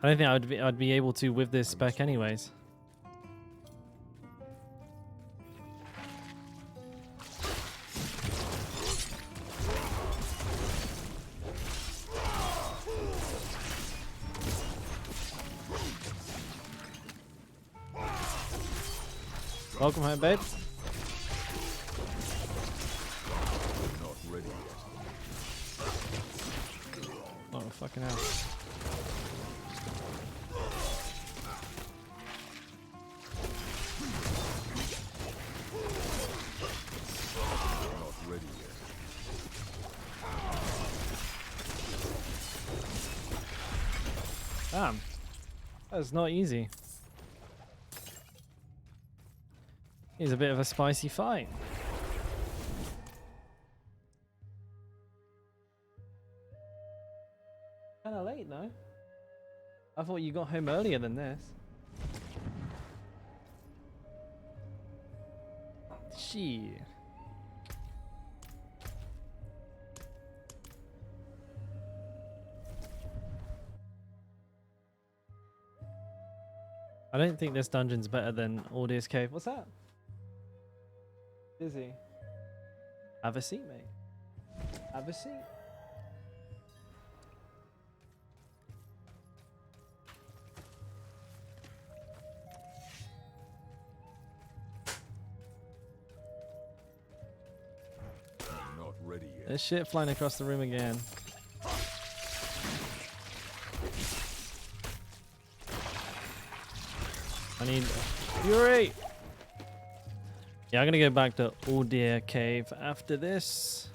don't think I'd be able to with this spec anyways. Welcome home, babe. I'm not ready yet. Oh, fucking hell. I'm not ready yet. Damn. That's not easy. It's a bit of a spicy fight. Kinda late, no? I thought you got home earlier than this. Shit. I don't think this dungeon's better than Audius Cave. What's that? Busy. Have a seat, mate. Have a seat. I'm not ready yet. There's shit flying across the room again. I need fury. Yeah, I'm gonna go back to Audius Cave after this.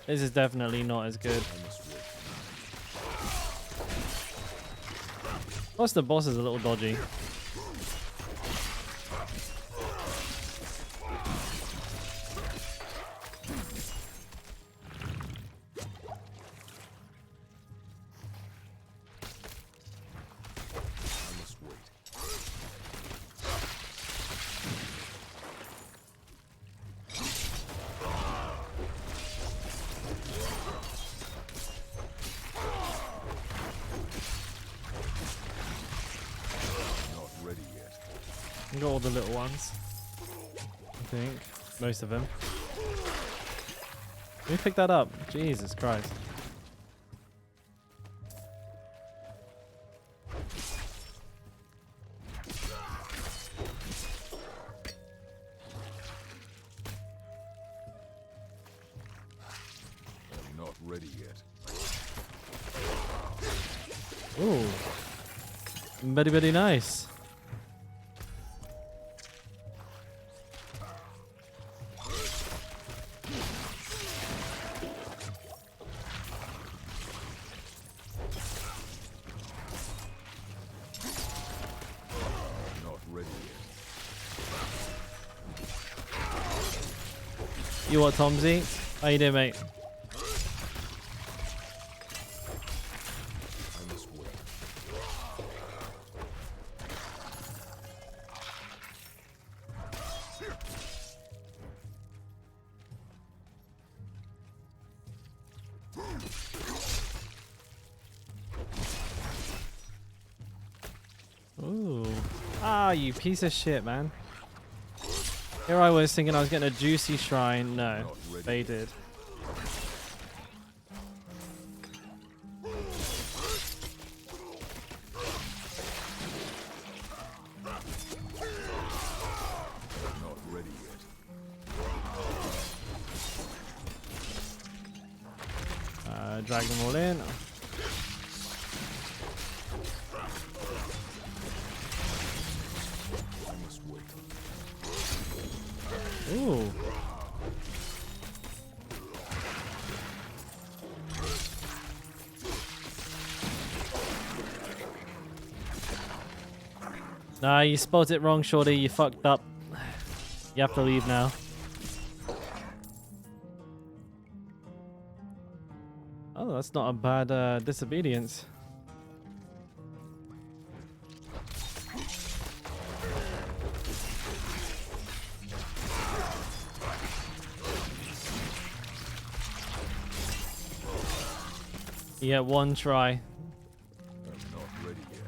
This is definitely not as good. I must wait. Plus the boss is a little dodgy. I must wait. Not ready yet. I got all the little ones. I think. Most of them. Let me pick that up. Jesus Christ. I'm not ready yet. Ooh. Very, very nice. I'm not ready yet. You what, Tomsy? How you doing, mate? I must wait. Ooh. Ah, you piece of shit, man. Here I was thinking I was getting a juicy shrine. No, Not ready. they did. Not ready yet. Drag them all in. I must wait. Ooh. Nah, you spelled it wrong, Shorty. You fucked up. You have to leave now. Oh, that's not a bad disobedience. You get one try. I'm not ready yet.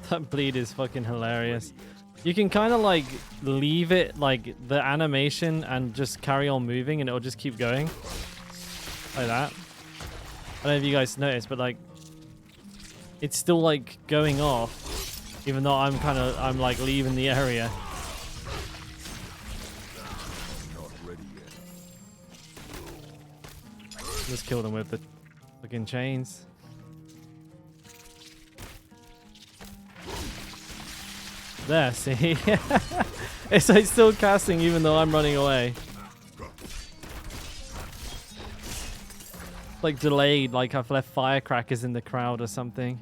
That bleed is fucking hilarious. You can kind of like leave it like the animation and just carry on moving and it'll just keep going. Like that. I don't know if you guys noticed, but like it's still like going off even though I'm like leaving the area. Not ready yet. Just kill them with the fucking chains. There, see? It's like still casting even though I'm running away. Like delayed, like I've left firecrackers in the crowd or something.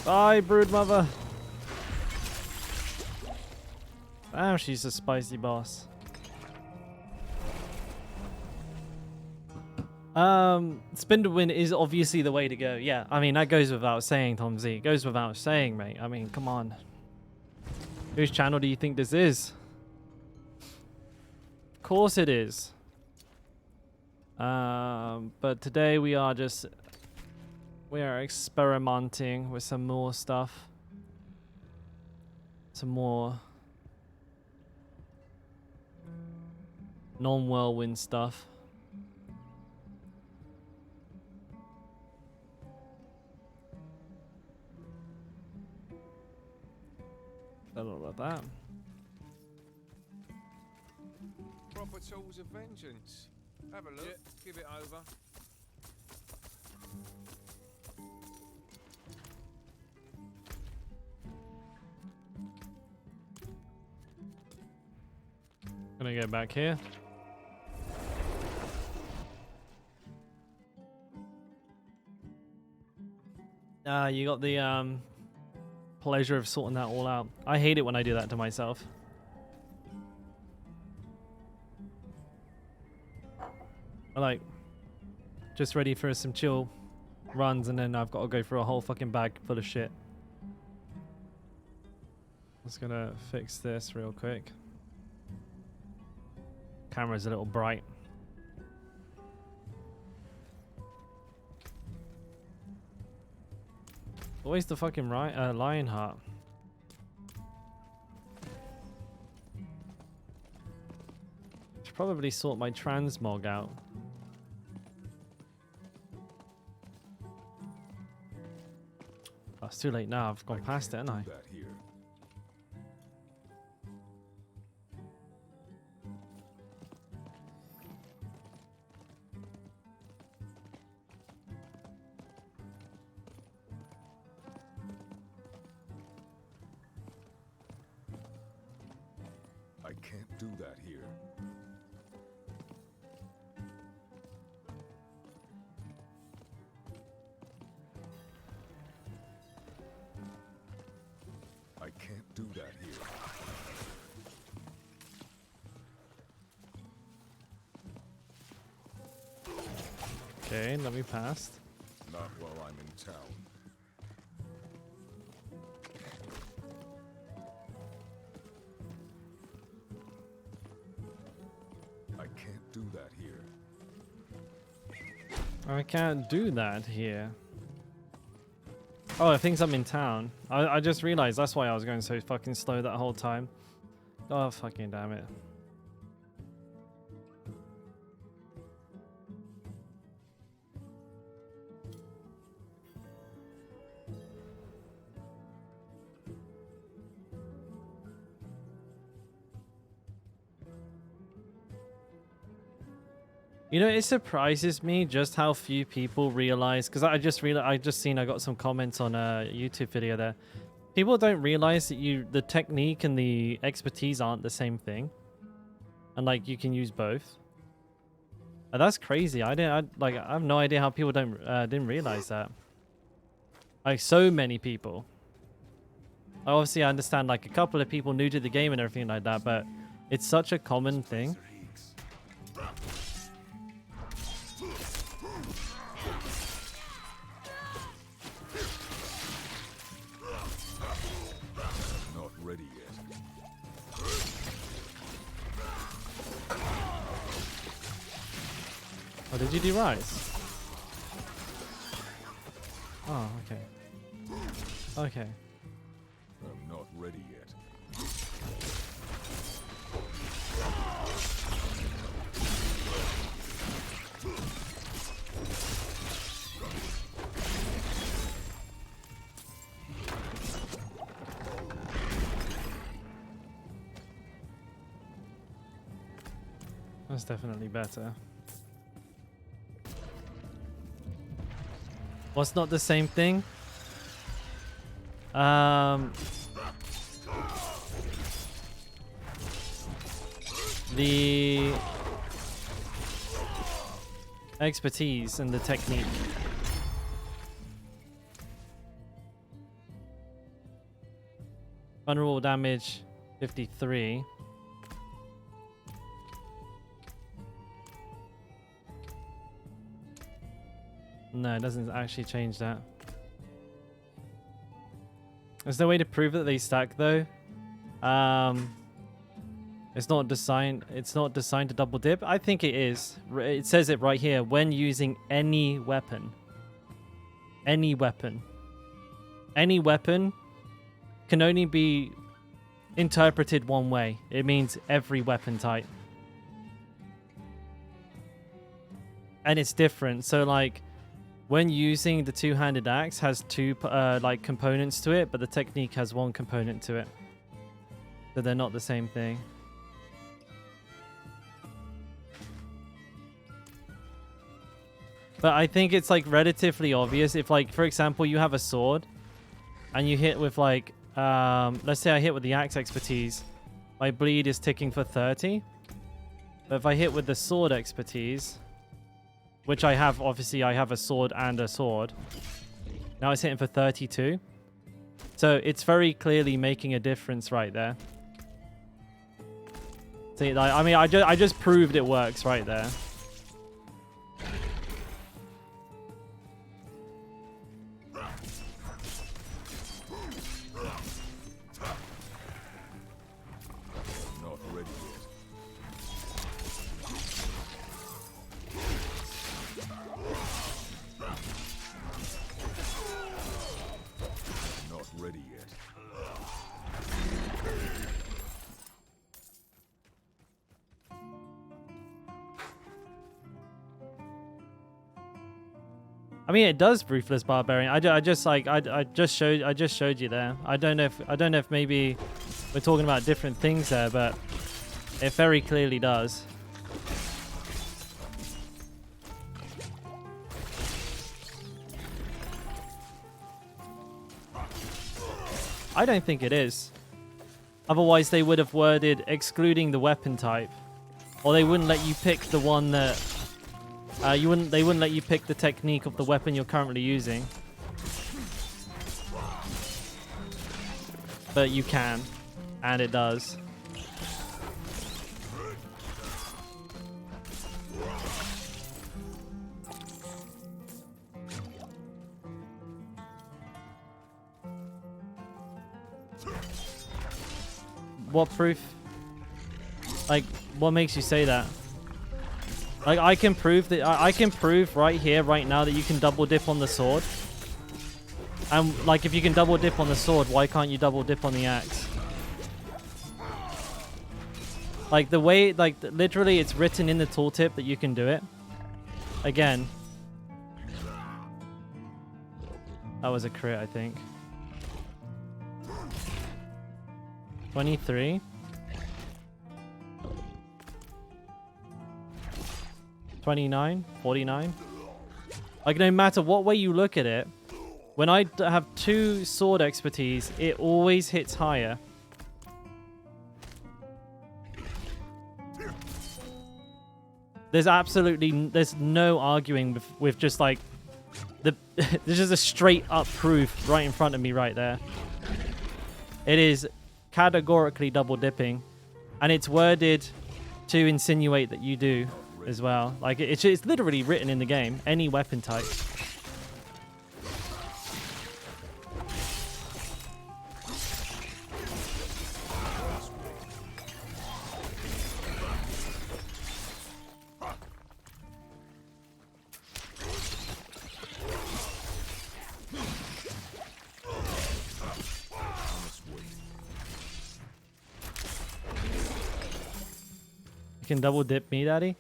Bye, broodmother. Damn, she's a spicy boss. Spin to win is obviously the way to go. Yeah, I mean, that goes without saying, Tom Z. It goes without saying, mate. I mean, come on. Whose channel do you think this is? Of course it is. But today we are experimenting with some more stuff. Some more non-whirlwind stuff. Don't know about that. Proper tools of vengeance. Have a look. Give it over. Gonna get back here. You got the pleasure of sorting that all out. I hate it when I do that to myself. I like just ready for some chill runs and then I've got to go through a whole fucking bag full of shit. Just gonna fix this real quick. Camera's a little bright. Always the fucking lion heart. Should probably sort my transmog out. Oh, it's too late now. I've gone past it, haven't I? That here. I can't do that here. I can't do that here. Okay, let me pass. Not while I'm in town. I can't do that here. I can't do that here. Oh, I think I'm in town. I just realized that's why I was going so fucking slow that whole time. Oh, fucking damn it. You know, it surprises me just how few people realize, because I just seen I got some comments on a YouTube video there. People don't realize that the technique and the expertise aren't the same thing, and like you can use both. And that's crazy. I have no idea how people didn't realize that. Like so many people. Obviously, I understand like a couple of people new to the game and everything like that, but it's such a common thing. Oh, did you do rise? Oh, okay. Okay. I'm not ready yet. That's definitely better. What's not the same thing? The expertise and the technique. Vulnerable damage 53. No, it doesn't actually change that. Is there a way to prove that they stack though? It's not designed to double dip. I think it is. It says it right here. When using any weapon. Any weapon. Any weapon can only be interpreted one way. It means every weapon type. And it's different. So like when using the two-handed axe has two like components to it, but the technique has one component to it. So they're not the same thing. But I think it's like relatively obvious if like, for example, you have a sword and you hit with like, let's say I hit with the axe expertise, my bleed is ticking for 30. But if I hit with the sword expertise, which I have, obviously I have a sword and a sword. Now it's hitting for 32. So it's very clearly making a difference right there. See, like, I mean, I just proved it works right there. I mean, it does Ruthless Barbarian. I just showed you there. I don't know if maybe we're talking about different things there, but it very clearly does. I don't think it is. Otherwise, they would have worded excluding the weapon type, or they wouldn't let you pick the one that. They wouldn't let you pick the technique of the weapon you're currently using. But you can, and it does. What proof? Like, what makes you say that? Like I can prove that I can prove right here, right now that you can double dip on the sword. And like if you can double dip on the sword, why can't you double dip on the axe? Like the way, like literally it's written in the tooltip that you can do it. Again. That was a crit, I think. 23. 29, 49. Like no matter what way you look at it, when I have 2 sword expertise, it always hits higher. There's no arguing with just like there's just a straight up proof right in front of me right there. It is categorically double dipping, and it's worded to insinuate that you do as well. Like it's literally written in the game. Any weapon type. You can double dip me, daddy.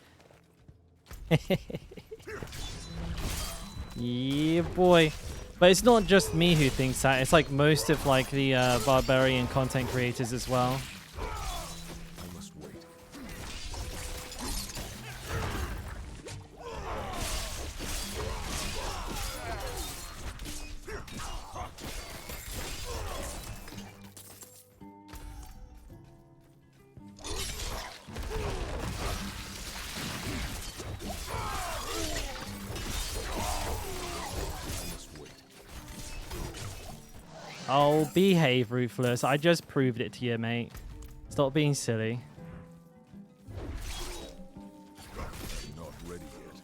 Yeah, boy. But it's not just me who thinks that. It's like most of like the barbarian content creators as well. I must wait. Oh, behave, Ruthless. I just proved it to you, mate. Stop being silly. Not ready yet.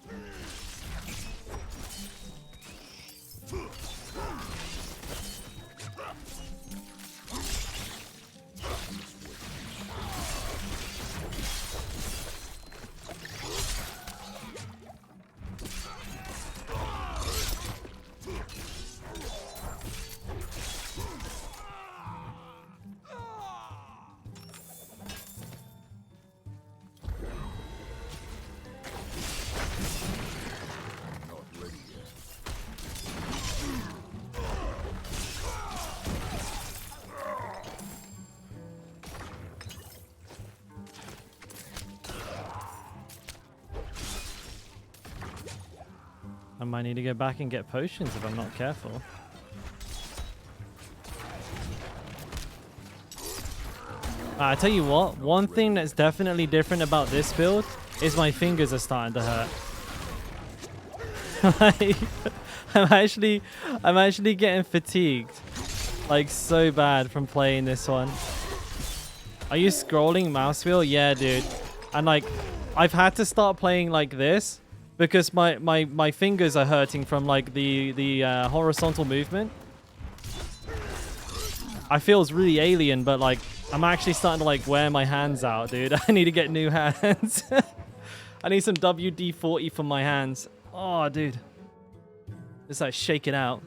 I might need to go back and get potions if I'm not careful. I tell you what, one thing that's definitely different about this build is my fingers are starting to hurt. Like, I'm actually getting fatigued, like so bad from playing this one. Are you scrolling mouse wheel? Yeah, dude. And like, I've had to start playing like this because my fingers are hurting from like the horizontal movement. I feels really alien, but like I'm actually starting to like wear my hands out, dude. I need to get new hands. I need some WD-40 for my hands. Oh, dude. Just like shake it out.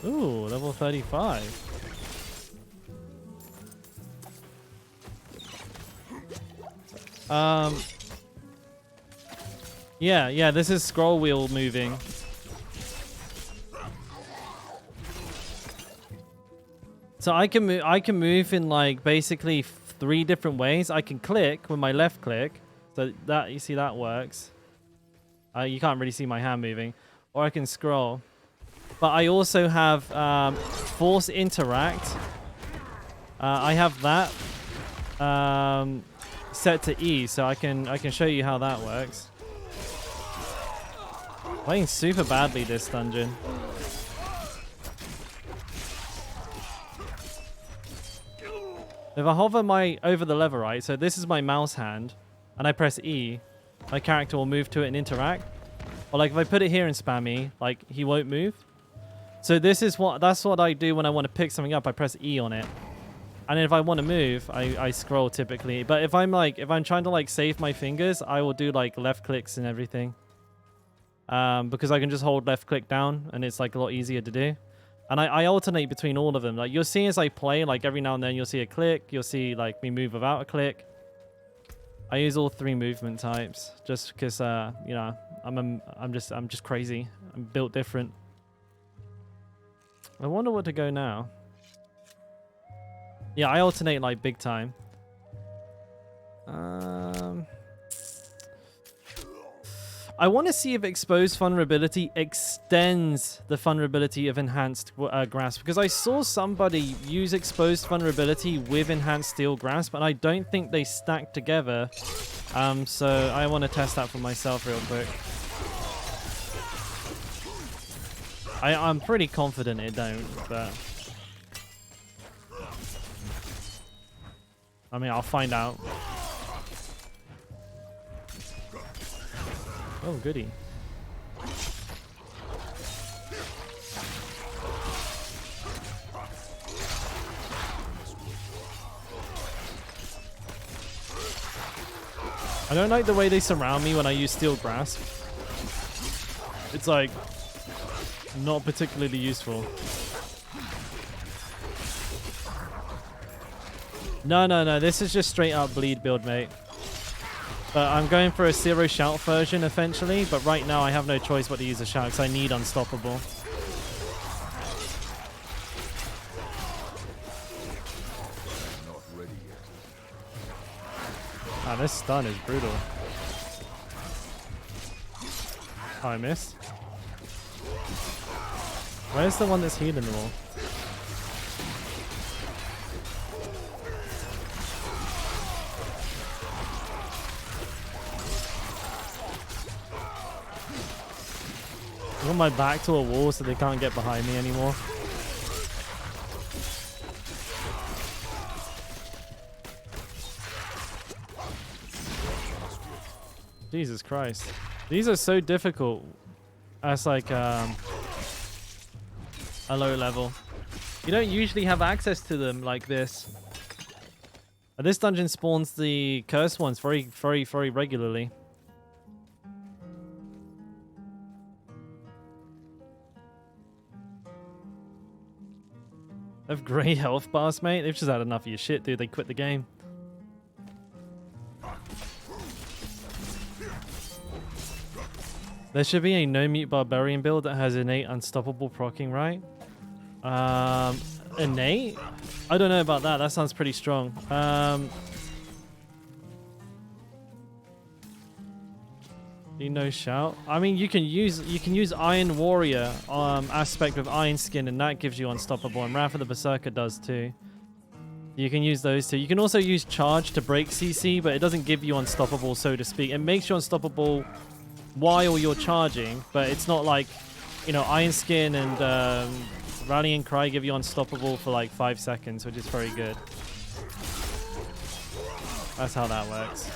Ooh, level 35. Yeah, this is scroll wheel moving. So I can move in like basically 3 different ways. I can click with my left click. So that, you see that works. You can't really see my hand moving. Or I can scroll. But I also have force interact. I have that set to E, so I can show you how that works. Playing super badly this dungeon. If I hover over the lever, right? So this is my mouse hand, and I press E, my character will move to it and interact. Or like if I put it here and spam E, like he won't move. So that's what I do when I want to pick something up. I press E on it. And if I want to move, I scroll typically. But if I'm trying to like save my fingers, I will do like left clicks and everything. Because I can just hold left click down and it's like a lot easier to do. And I alternate between all of them. Like you'll see as I play, like every now and then you'll see a click. You'll see like me move without a click. I use all 3 movement types just because you know, I'm just crazy. I'm built different. I wonder what to go now. Yeah, I alternate like big time. I want to see if exposed vulnerability extends the vulnerability of enhanced grasp, because I saw somebody use exposed vulnerability with enhanced steel grasp, and I don't think they stack together. So I want to test that for myself real quick. I'm pretty confident it don't, but I mean, I'll find out. Oh, goody. I don't like the way they surround me when I use steel grasp. It's like not particularly useful. No, this is just straight up bleed build, mate. But I'm going for a 0 shout version eventually, but right now I have no choice but to use a shout because I need unstoppable. Not ready yet. Ah, this stun is brutal. Oh, I missed. Where's the one that's healing them all? I want my back to a wall so they can't get behind me anymore. Jesus Christ. These are so difficult as like a low level. You don't usually have access to them like this. This dungeon spawns the cursed ones very, very, very regularly. They have great health bars, mate. They've just had enough of your shit, dude. They quit the game. There should be a no-mute barbarian build that has innate unstoppable proccing, right? Innate? I don't know about that. That sounds pretty strong. No shout. I mean, you can use Iron Warrior aspect with Iron Skin, and that gives you unstoppable. And Wrath of the Berserker does too. You can use those two. You can also use Charge to break CC, but it doesn't give you unstoppable, so to speak. It makes you unstoppable while you're charging, but it's not like, you know, Iron Skin and Rallying Cry give you unstoppable for like 5 seconds, which is very good. That's how that works.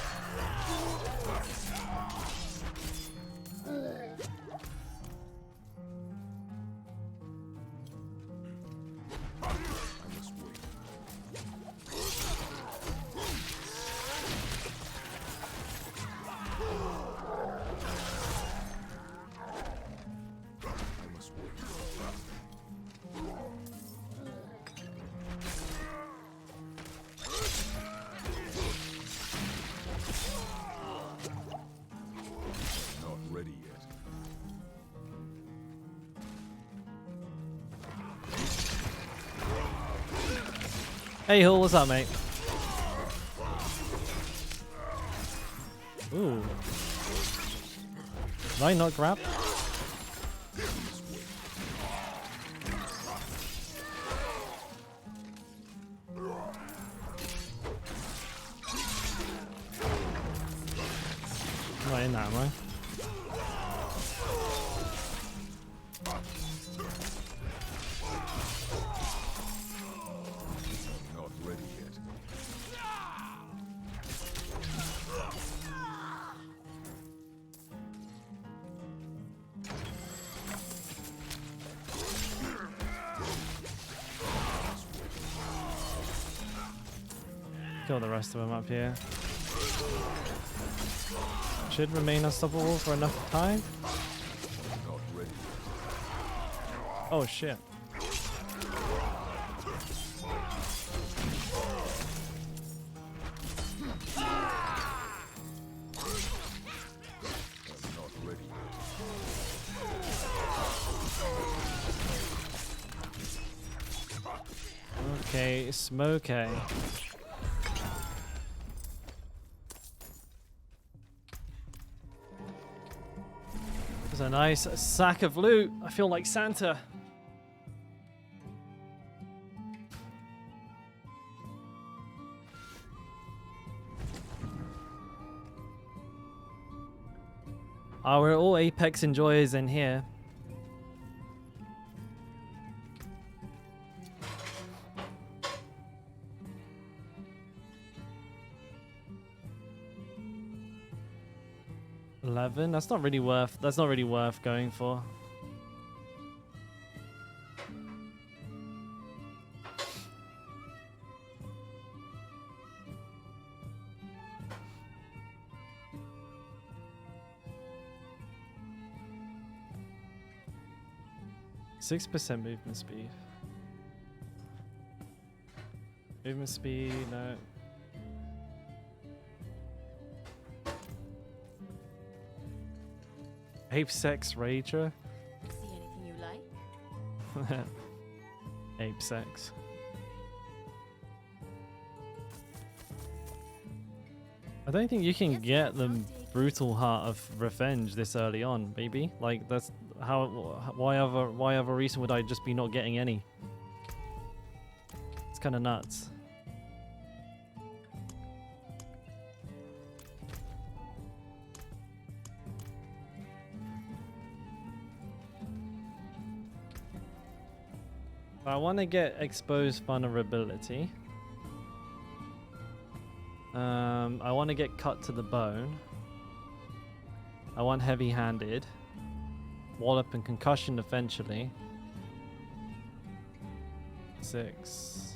Hey, Hill, what's up, mate? Ooh. Did I not grab? I'm not in that, am I? Kill the rest of them up here. Should remain unstoppable for enough time. Not ready. Oh shit. I'm not ready. Okay, Smokey. There's a nice sack of loot. I feel like Santa. Oh, we're all Apex enjoyers in here. That's not really worth. That's not really worth going for. .6% movement speed. Movement speed, no. Ape sex rager. See anything you like? Ape sex. I don't think you can get the brutal heart of revenge this early on, baby. Like that's how. Why other reason would I just be not getting any? It's kind of nuts. I want to get exposed vulnerability. I want to get cut to the bone. I want heavy-handed. Wallop and concussion eventually. 6.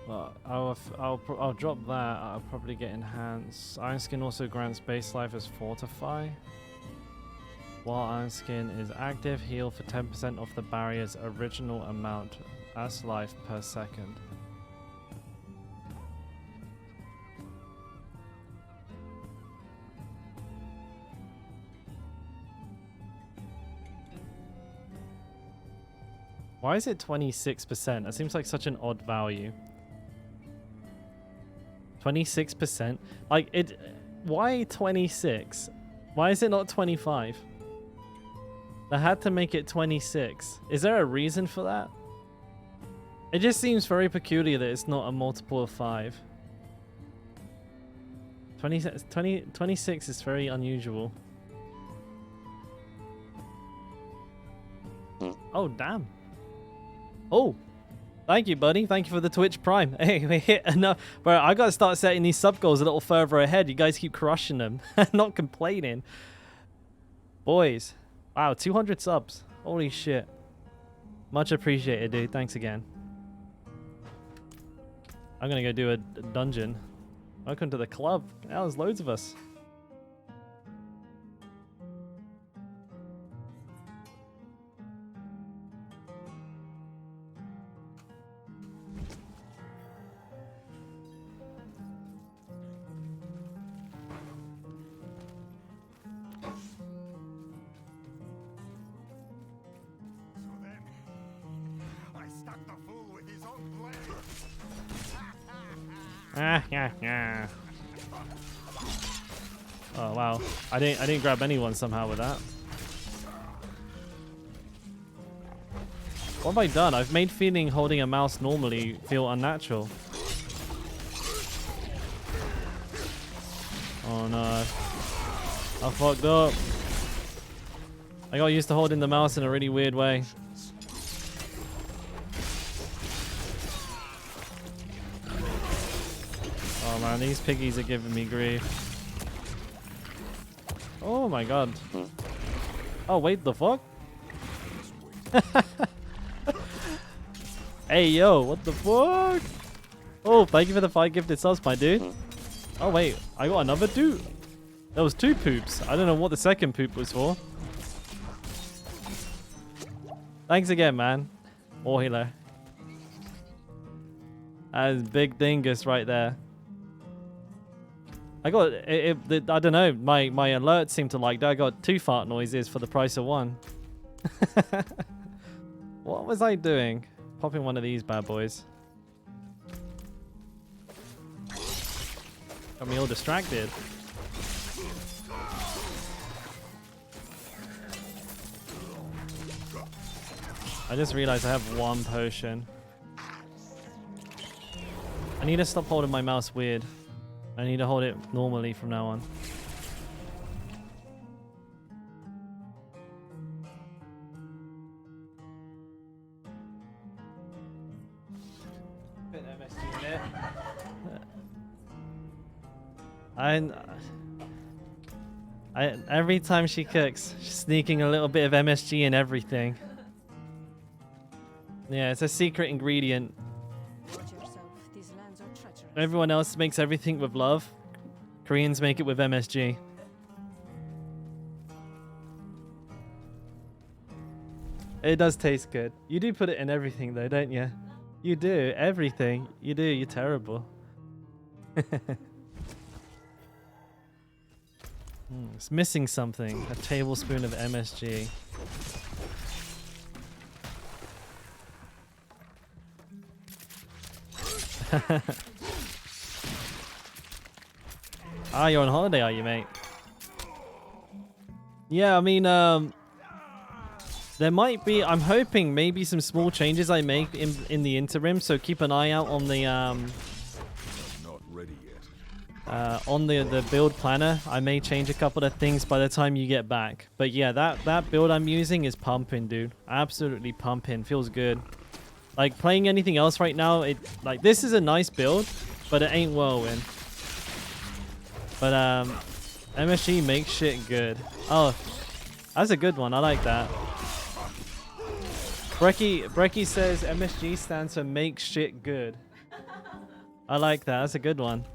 Well, I'll drop that. I'll probably get enhanced. Iron Skin also grants base life as Fortify. While Iron Skin is active, heal for 10% of the barrier's original amount as life per second. Why is it 26%? That seems like such an odd value. 26%? Like it. Why 26? Why is it not 25? I had to make it 26. Is there a reason for that? It just seems very peculiar that it's not a multiple of 5. 26 is very unusual. Oh, damn. Oh, thank you, buddy. Thank you for the Twitch Prime. Hey, we hit enough. Bro, I got to start setting these sub goals a little further ahead. You guys keep crushing them. Not complaining. Boys. Wow, 200 subs. Holy shit. Much appreciated, dude. Thanks again. I'm going to go do a dungeon. Welcome to the club. Now there's loads of us. Yeah. Oh wow, I didn't grab anyone somehow with that. What have I done? I've made feeling holding a mouse normally feel unnatural. Oh no, I fucked up. I got used to holding the mouse in a really weird way. Oh man, these piggies are giving me grief. Oh my god. Oh wait, the fuck? Hey, yo, what the fuck? Oh, thank you for the 5 gifted subs, my dude. Oh, wait, I got another dude. There was 2 poops. I don't know what the second poop was for. Thanks again, man. More healer. That is big dingus right there. I got I don't know. My alerts seem to like that. I got 2 fart noises for the price of 1. What was I doing? Popping one of these bad boys. Got me all distracted. I just realized I have 1 potion. I need to stop holding my mouse weird. I need to hold it normally from now on. Bit MSG in there. Every time she cooks, she's sneaking a little bit of MSG in everything. Yeah, it's a secret ingredient. Watch yourself. These lands are treacherous. Everyone else makes everything with love. Koreans make it with MSG. It does taste good. You do put it in everything though, don't you? You do. Everything. You do. You're terrible. It's missing something. A tablespoon of MSG. Ah, you're on holiday, are you, mate? Yeah, I mean, there might be, I'm hoping maybe some small changes I make in the interim, so keep an eye out on the, Not ready yet. on the build planner. I may change a couple of things by the time you get back. But yeah, that build I'm using is pumping, dude. Absolutely pumping. Feels good. Like, playing anything else right now, like, this is a nice build, but it ain't Whirlwind. But, MSG makes shit good. Oh, that's a good one. I like that. Brecky says MSG stands for make shit good. I like that. That's a good one.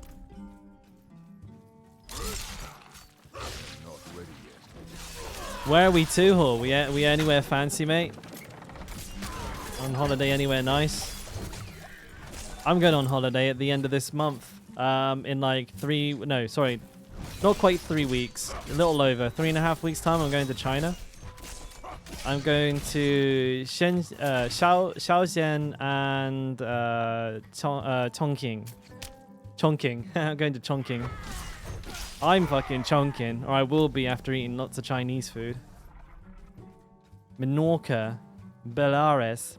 Not ready yet. Where are we to, Hall? We anywhere fancy, mate? On holiday anywhere nice? I'm going on holiday at the end of this month. In like not quite 3 weeks. A little over 3.5 weeks time. I'm going to China. I'm going to Shaoxian and Chongqing. Chongqing. I'm going to Chongqing. I'm fucking Chongqing, or I will be after eating lots of Chinese food. Menorca. Baleares.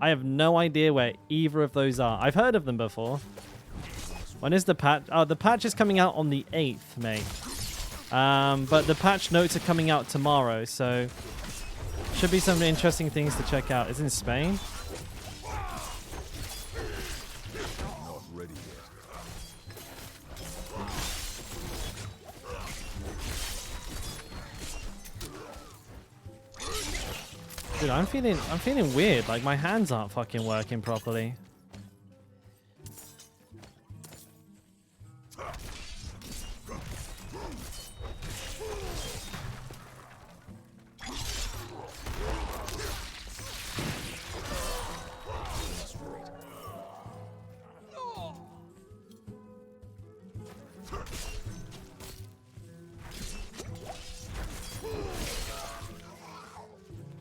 I have no idea where either of those are. I've heard of them before. When is the patch? Oh, the patch is coming out on the 8th, mate. But the patch notes are coming out tomorrow, so should be some interesting things to check out. It's in Spain. Not ready yet. Dude, I'm feeling weird. Like, my hands aren't fucking working properly.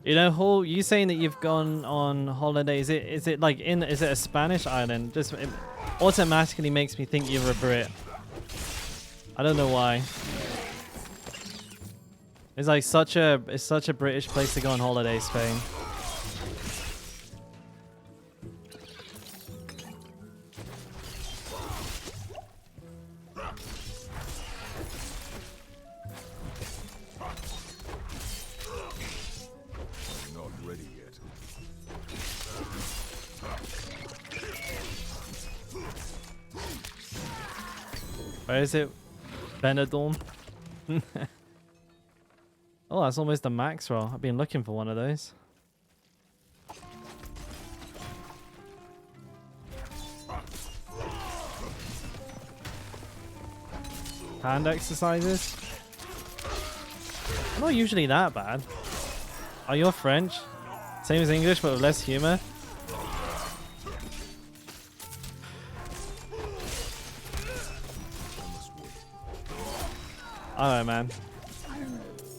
You know, Hall, you saying that you've gone on holiday, is it is it a Spanish island? Just it automatically makes me think you're a Brit. I don't know why. It's like such a British place to go on holiday, Spain. Not ready yet. Where is it? Benidorm? Oh, that's almost a max roll. I've been looking for one of those. hand exercises. I'm not usually that bad. Oh, you're French? Same as English, but with less humor? I don't know, man.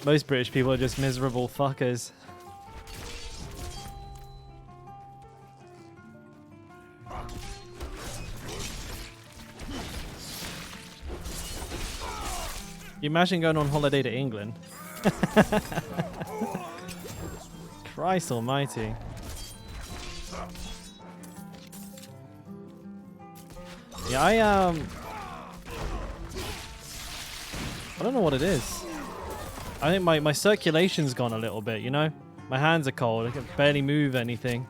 Most British people are just miserable fuckers. You imagine going on holiday to England? Christ almighty. Yeah, I don't know what it is. I think my circulation's gone a little bit, you know? My hands are cold. I can barely move anything.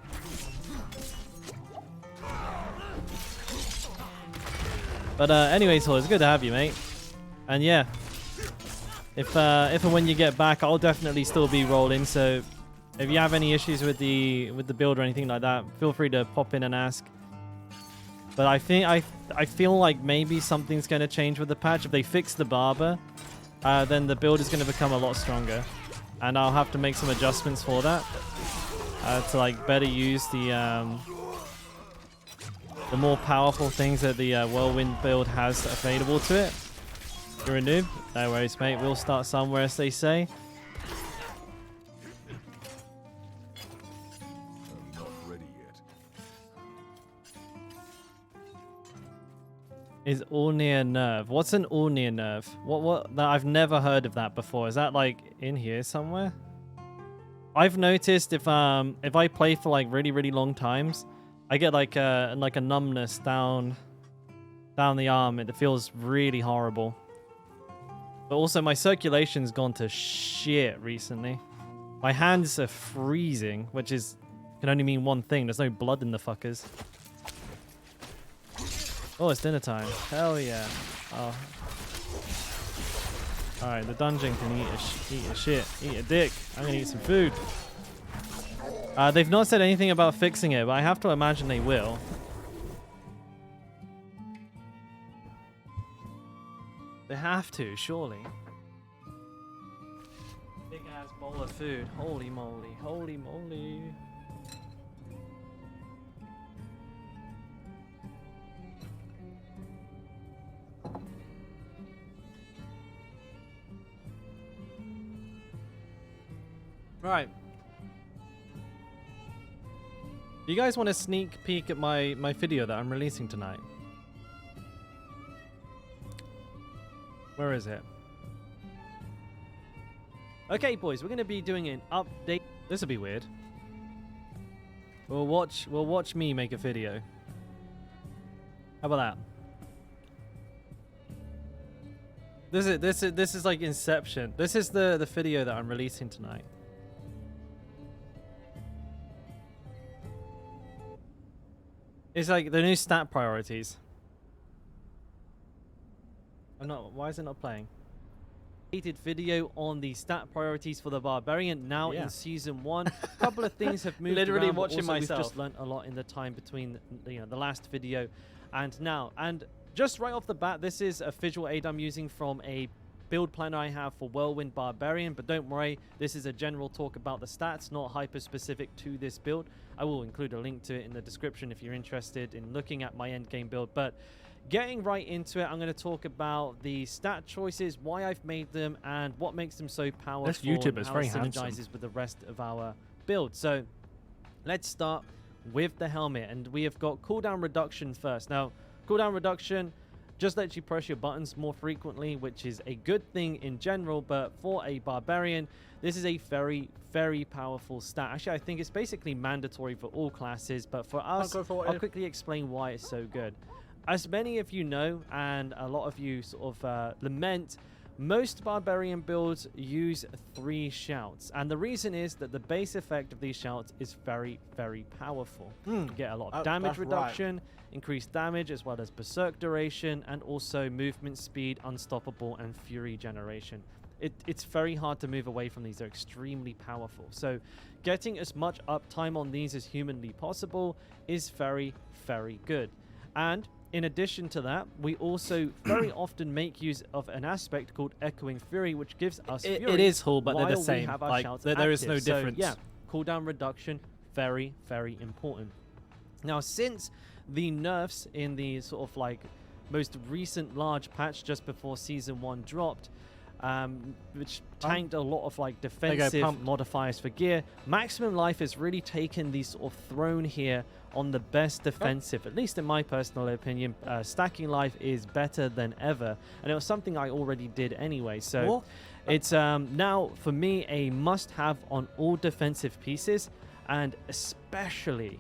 But anyways, it's good to have you, mate. And yeah, if and when you get back, I'll definitely still be rolling. So if you have any issues with the build or anything like that, feel free to pop in and ask. But I think I feel like maybe something's going to change with the patch. If they fix the barber, then the build is going to become a lot stronger, and I'll have to make some adjustments for that to like better use the more powerful things that the whirlwind build has available to it. You're a noob? No worries, mate. We'll start somewhere, as they say. I'm not ready yet. Is Ornir nerve? What's an Ornir nerve? What? That I've never heard of that before. Is that like in here somewhere? I've noticed if I play for like really long times, I get like a numbness down the arm. It feels really horrible. But also my circulation's gone to shit recently. My hands are freezing, which can only mean one thing. There's no blood in the fuckers. Oh, it's dinner time. Hell yeah. Oh. Alright, the dungeon can eat a shit. Eat a dick. I'm gonna eat some food. They've not said anything about fixing it, but I have to imagine they will. They have to, surely. Big ass bowl of food. Holy moly. Holy moly. Right. You guys want a sneak peek at my video that I'm releasing tonight? Where is it? Okay, boys, we're going to be doing an update. This will be weird. We'll watch me make a video. How about that? This is like Inception. This is the video that I'm releasing tonight. It's like the new stat priorities. Why is it not playing? Video on the stat priorities for the Barbarian now in Season 1. A couple of things have moved Literally around, but watching also myself. We've just learnt a lot in the time between the last video and now. And just right off the bat, this is a visual aid I'm using from a build planner I have for Whirlwind Barbarian, but don't worry, this is a general talk about the stats, not hyper-specific to this build. I will include a link to it in the description if you're interested in looking at my endgame build, but getting right into it, I'm going to talk about the stat choices, why I've made them, and what makes them so powerful. This YouTuber and is how very it handsome. synergizes with the rest of our build. So let's start with the helmet, and we have got cooldown reduction first. Now, cooldown reduction just lets you press your buttons more frequently, which is a good thing in general, but for a barbarian, this is a very powerful stat. Actually, I think it's basically mandatory for all classes, but for us, I'll quickly explain why it's so good. As many of you know, and a lot of you sort of lament, most barbarian builds use 3 shouts, and the reason is that the base effect of these shouts is very powerful. You get a lot of damage reduction, increased damage, as well as berserk duration, and also movement speed, unstoppable, and fury generation. It's very hard to move away from these. They're extremely powerful. So getting as much uptime on these as humanly possible is very good. And in addition to that, we also very often make use of an aspect called Echoing Fury, which gives us It Fury is Hull, but they're the while we same. have our Like, shouts there is no active. So, difference. yeah, cooldown reduction, very, very important. Now, since the nerfs in the sort of like most recent large patch just before Season 1 dropped, which tanked a lot of like defensive modifiers for gear, maximum life has really taken the sort of throne here on the best defensive, at least in my personal opinion. Stacking life is better than ever, and it was something I already did anyway, so it's now for me a must-have on all defensive pieces, and especially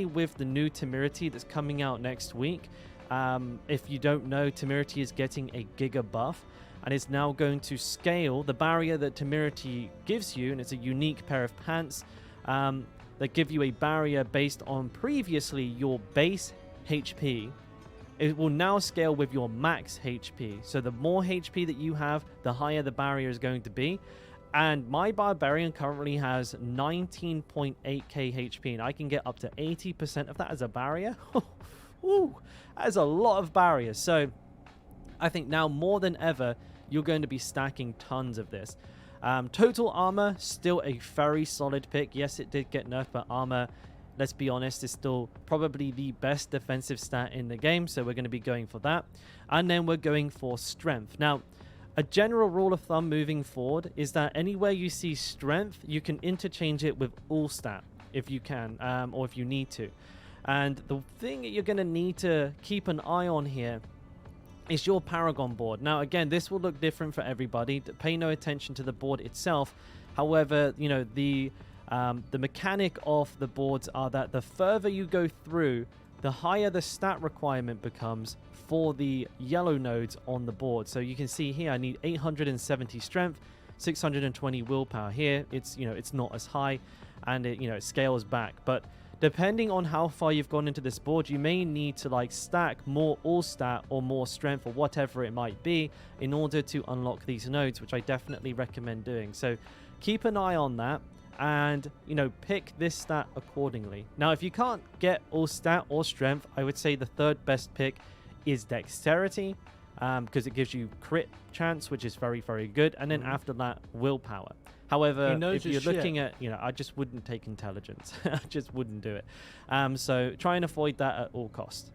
with the new Temerity that's coming out next week. If you don't know, Temerity is getting a Giga buff, and is now going to scale the barrier that Temerity gives you, and it's a unique pair of pants that give you a barrier based on previously your base HP. It will now scale with your max HP. So the more HP that you have, the barrier is going to be. And my Barbarian currently has 19.8k HP, and I can get up to 80% of that as a barrier. Ooh, that is a lot of barriers. So I think now more than ever, you're going to be stacking tons of this. Total armor, still a very solid pick. Yes, it did get nerfed, but armor, let's be honest, is still probably the best defensive stat in the game, so we're going to be going for that. And then we're going for strength. Now, a general rule of thumb moving forward is that anywhere you see strength, you can interchange it with all stat if you can, or if you need to. And the thing that you're going to need to keep an eye on here is your Paragon board. Now, again, this will look different for everybody. Pay no attention to the board itself. However, you know, the mechanic of the boards are that the further you go through, the higher the stat requirement becomes for the yellow nodes on the board. So you can see here, I need 870 strength, 620 willpower. Here, it's, you know, it's not as high, and it, you know, it scales back. But depending on how far you've gone into this board, you may need to like stack more all stat or more strength or whatever it might be in order to unlock these nodes, which I definitely recommend doing. So keep an eye on that, and, you know, pick this stat accordingly. Now, if you can't get all stat or strength, I would say the third best pick is dexterity, because it gives you crit chance, which is very, very good. And then after that, willpower. However, if you're looking at, you know, I just wouldn't take intelligence. I just wouldn't do it. So try and avoid that at all costs.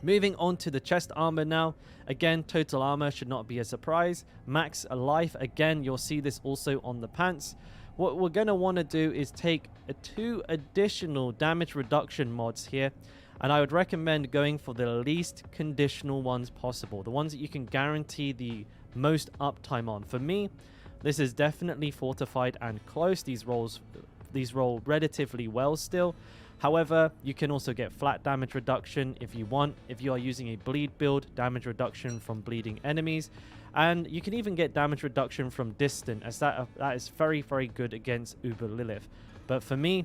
Moving on to the chest armor now. Again, total armor should not be a surprise. Max life, again, you'll see this also on the pants. What we're going to want to do is take 2 additional damage reduction mods here. And I would recommend going for the least conditional ones possible. The ones that you can guarantee the most uptime on. For me, this is definitely fortified and close. These roll relatively well still. However, you can also get flat damage reduction if you want. If you are using a bleed build, damage reduction from bleeding enemies. And you can even get damage reduction from distant, as that is very, very good against Uber Lilith. But for me,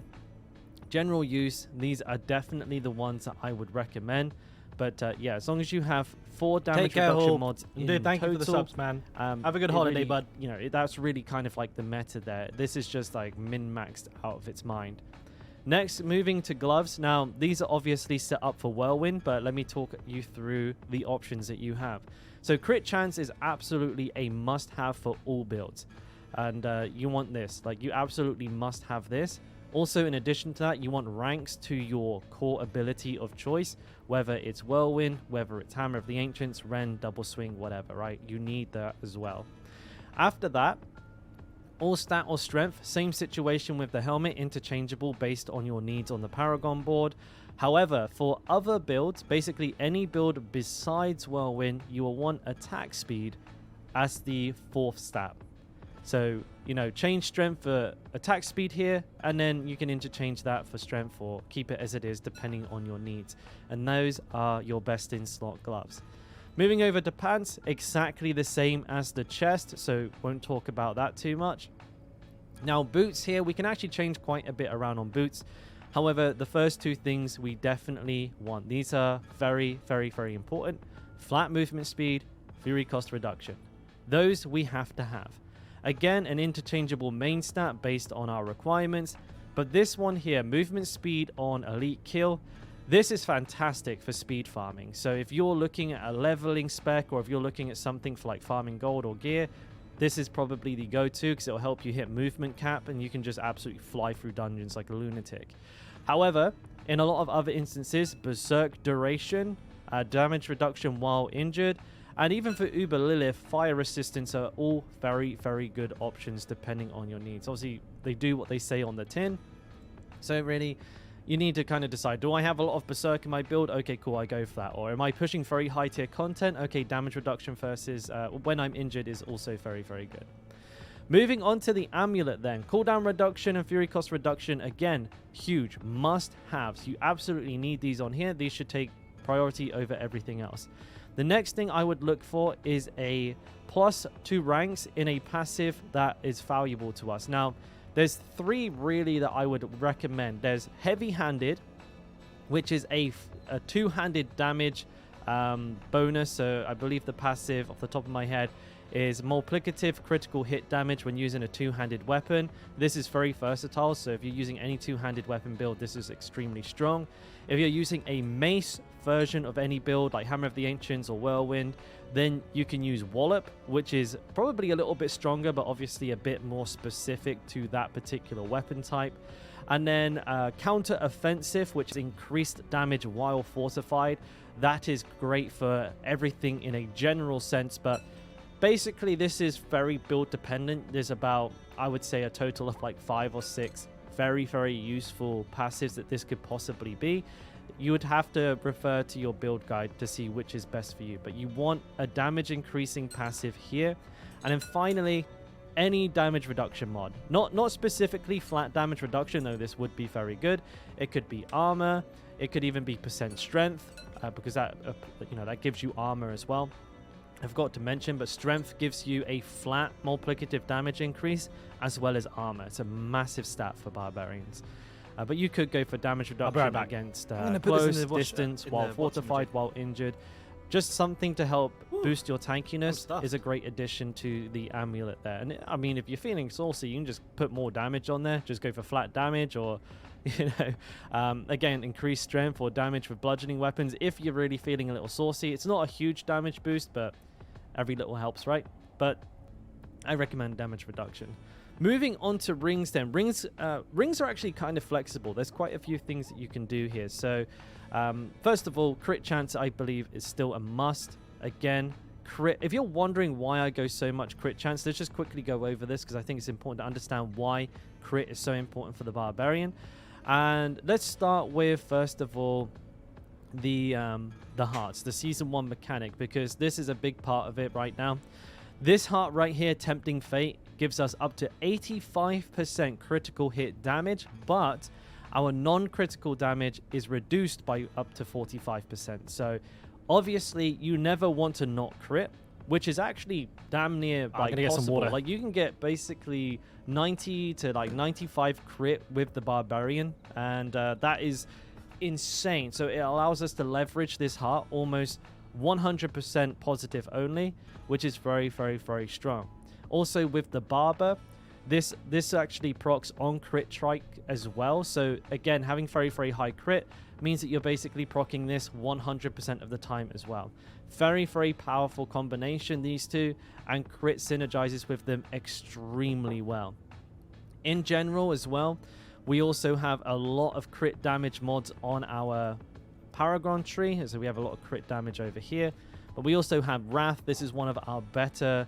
general use, these are definitely the ones that I would recommend. But yeah, as long as you have 4 damage reduction mods in Dude, thank total, you for the subs, man. Have a good holiday, really, bud. You know, that's really kind of like the meta there. This is just like min-maxed out of its mind. Next, moving to gloves. Now, these are obviously set up for Whirlwind, but let me talk you through the options that you have. So crit chance is absolutely a must-have for all builds. And you want this. Like, you absolutely must have this. Also, in addition to that, you want ranks to your core ability of choice, whether it's Whirlwind, whether it's Hammer of the Ancients, Ren, Double Swing, whatever, right? You need that as well. After that, all stat or strength, same situation with the helmet, interchangeable based on your needs on the Paragon board. However, for other builds, basically any build besides Whirlwind, you will want attack speed as the 4th stat. So, you know, change strength for attack speed here, and then you can interchange that for strength or keep it as it is depending on your needs. And those are your best in slot gloves. Moving over to pants, exactly the same as the chest, so won't talk about that too much. Now, boots here, we can actually change quite a bit around on boots. However, the first 2 things we definitely want. These are very, very, very important. Flat movement speed, fury cost reduction. Those we have to have. Again, an interchangeable main stat based on our requirements. But this one here, movement speed on elite kill, This is fantastic for speed farming. So if you're looking at a leveling spec, or if you're looking at something for like farming gold or gear, this is probably the go-to, because it'll help you hit movement cap and you can just absolutely fly through dungeons like a lunatic. However, in a lot of other instances, berserk duration, damage reduction while injured, and even for Uber Lilith, fire resistance are all very, very good options depending on your needs. Obviously, they do what they say on the tin. So really, you need to kind of decide, do I have a lot of berserk in my build? Okay, cool, I go for that. Or am I pushing very high tier content? Okay, damage reduction versus when I'm injured is also very, very good. Moving on to the amulet then. Cooldown reduction and fury cost reduction, again, huge must-haves. You absolutely need these on here. These should take priority over everything else. The next thing I would look for is a +2 ranks in a passive that is valuable to us. Now, there's 3 really that I would recommend. There's heavy-handed, which is a 2-handed damage bonus. So I believe the passive off the top of my head is multiplicative critical hit damage when using a 2-handed weapon. This is very versatile, so if you're using any 2-handed weapon build, this is extremely strong. If you're using a mace version of any build like Hammer of the Ancients or Whirlwind, then you can use Wallop, which is probably a little bit stronger, but obviously a bit more specific to that particular weapon type. And then counter offensive, which is increased damage while fortified. That is great for everything in a general sense, but basically this is very build dependent. There's about, I would say, a total of like 5 or 6 very, very useful passives that this could possibly be. You would have to refer to your build guide to see which is best for you, but you want a damage increasing passive here. And then finally, any damage reduction mod, not specifically flat damage reduction, though this would be very good. It could be armor, it could even be percent strength, because that that gives you armor as well. I forgot to mention, but strength gives you a flat multiplicative damage increase as well as armor. It's a massive stat for barbarians. But you could go for damage reduction against close, distance, while fortified, while injured. Just something to help boost your tankiness is a great addition to the amulet there. And I mean, if you're feeling saucy, you can just put more damage on there. Just go for flat damage, or again, increase strength or damage with bludgeoning weapons if you're really feeling a little saucy. It's not a huge damage boost, but every little helps, right? But I recommend damage reduction. Moving on to rings then. Rings are actually kind of flexible. There's quite a few things that you can do here. So first of all, crit chance, I believe, is still a must. Again, crit. If you're wondering why I go so much crit chance, let's just quickly go over this, because I think it's important to understand why crit is so important for the barbarian. And let's start with, first of all, the hearts, the season 1 mechanic, because this is a big part of it right now. This heart right here, Tempting Fate, gives us up to 85% critical hit damage, but our non-critical damage is reduced by up to 45%. So obviously you never want to not crit, which is actually damn near like possible. Like you can get basically 90 to like 95 crit with the barbarian, and that is insane. So it allows us to leverage this heart almost 100% positive only, which is very, very, very strong. Also with the barber, this actually procs on crit trike as well. So again, having very, very high crit means that you're basically proccing this 100% of the time as well. Very, very powerful combination, these two, and crit synergizes with them extremely well. In general as well, we also have a lot of crit damage mods on our Paragon tree, so we have a lot of crit damage over here. But we also have Wrath. This is one of our better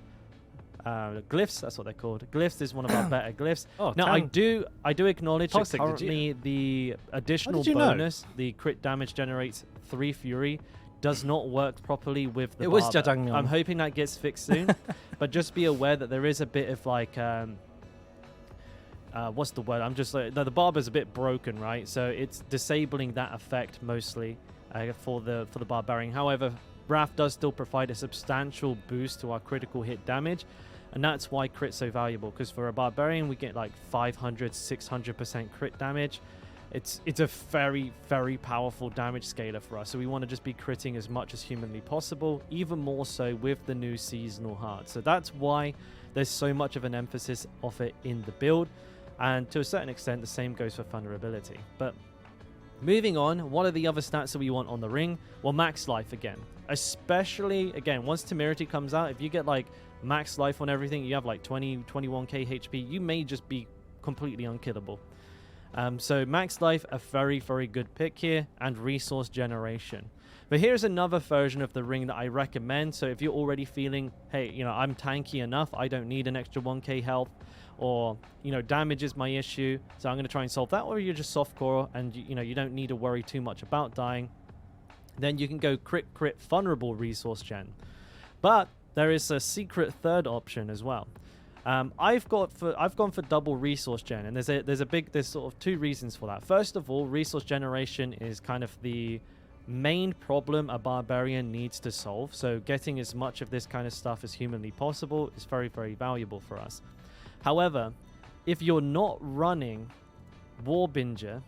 glyphs. That's what they're called. Glyphs is one of our better glyphs. Now, I do acknowledge that currently the additional bonus, the crit damage generates 3 fury, does not work properly with the barber. I'm hoping that gets fixed soon. But just be aware that there is a bit of like what's the word? I'm just like, the barber's a bit broken, right? So it's disabling that effect mostly for the barbarian. However, Wrath does still provide a substantial boost to our critical hit damage, and that's why crit's so valuable, because for a barbarian we get like 500-600% crit damage. It's a very, very powerful damage scaler for us, so we want to just be critting as much as humanly possible, even more so with the new seasonal heart. So that's why there's so much of an emphasis of it in the build, and to a certain extent the same goes for vulnerability. But Moving on, what are the other stats that we want on the ring? Well, max life again. Especially, again, once temerity comes out, if you get like max life on everything, you have like 20, 21k HP, you may just be completely unkillable. So max life, a very, very good pick here, and resource generation. But here's another version of the ring that I recommend. So if you're already feeling, hey, you know, I'm tanky enough, I don't need an extra 1k health, or, you know, damage is my issue, so I'm going to try and solve that, or you're just softcore and, you know, you don't need to worry too much about dying, then you can go crit vulnerable resource gen. But there is a secret third option as well. I've gone for double resource gen, and there's sort of two reasons for that. First of all, resource generation is kind of the main problem a barbarian needs to solve, so getting as much of this kind of stuff as humanly possible is very, very valuable for us. However, if you're not running Warbinger,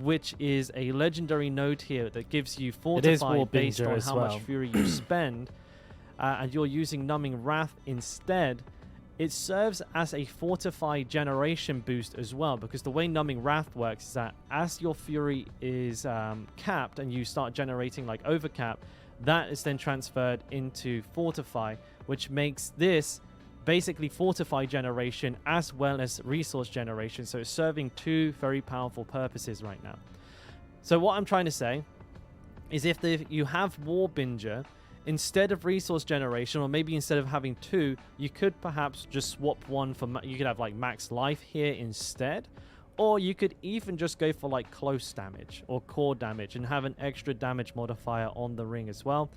which is a legendary node here that gives you fortify based on how much fury you spend, and you're using numbing wrath instead, it serves as a fortify generation boost as well, because the way numbing wrath works is that as your fury is capped and you start generating like overcap, that is then transferred into fortify, which makes this basically fortify generation as well as resource generation. So it's serving two very powerful purposes right now. So what I'm trying to say is if you have Warbinger, instead of resource generation, or maybe instead of having two, you could perhaps just swap one for, you could have like max life here instead, or you could even just go for like close damage or core damage and have an extra damage modifier on the ring as well.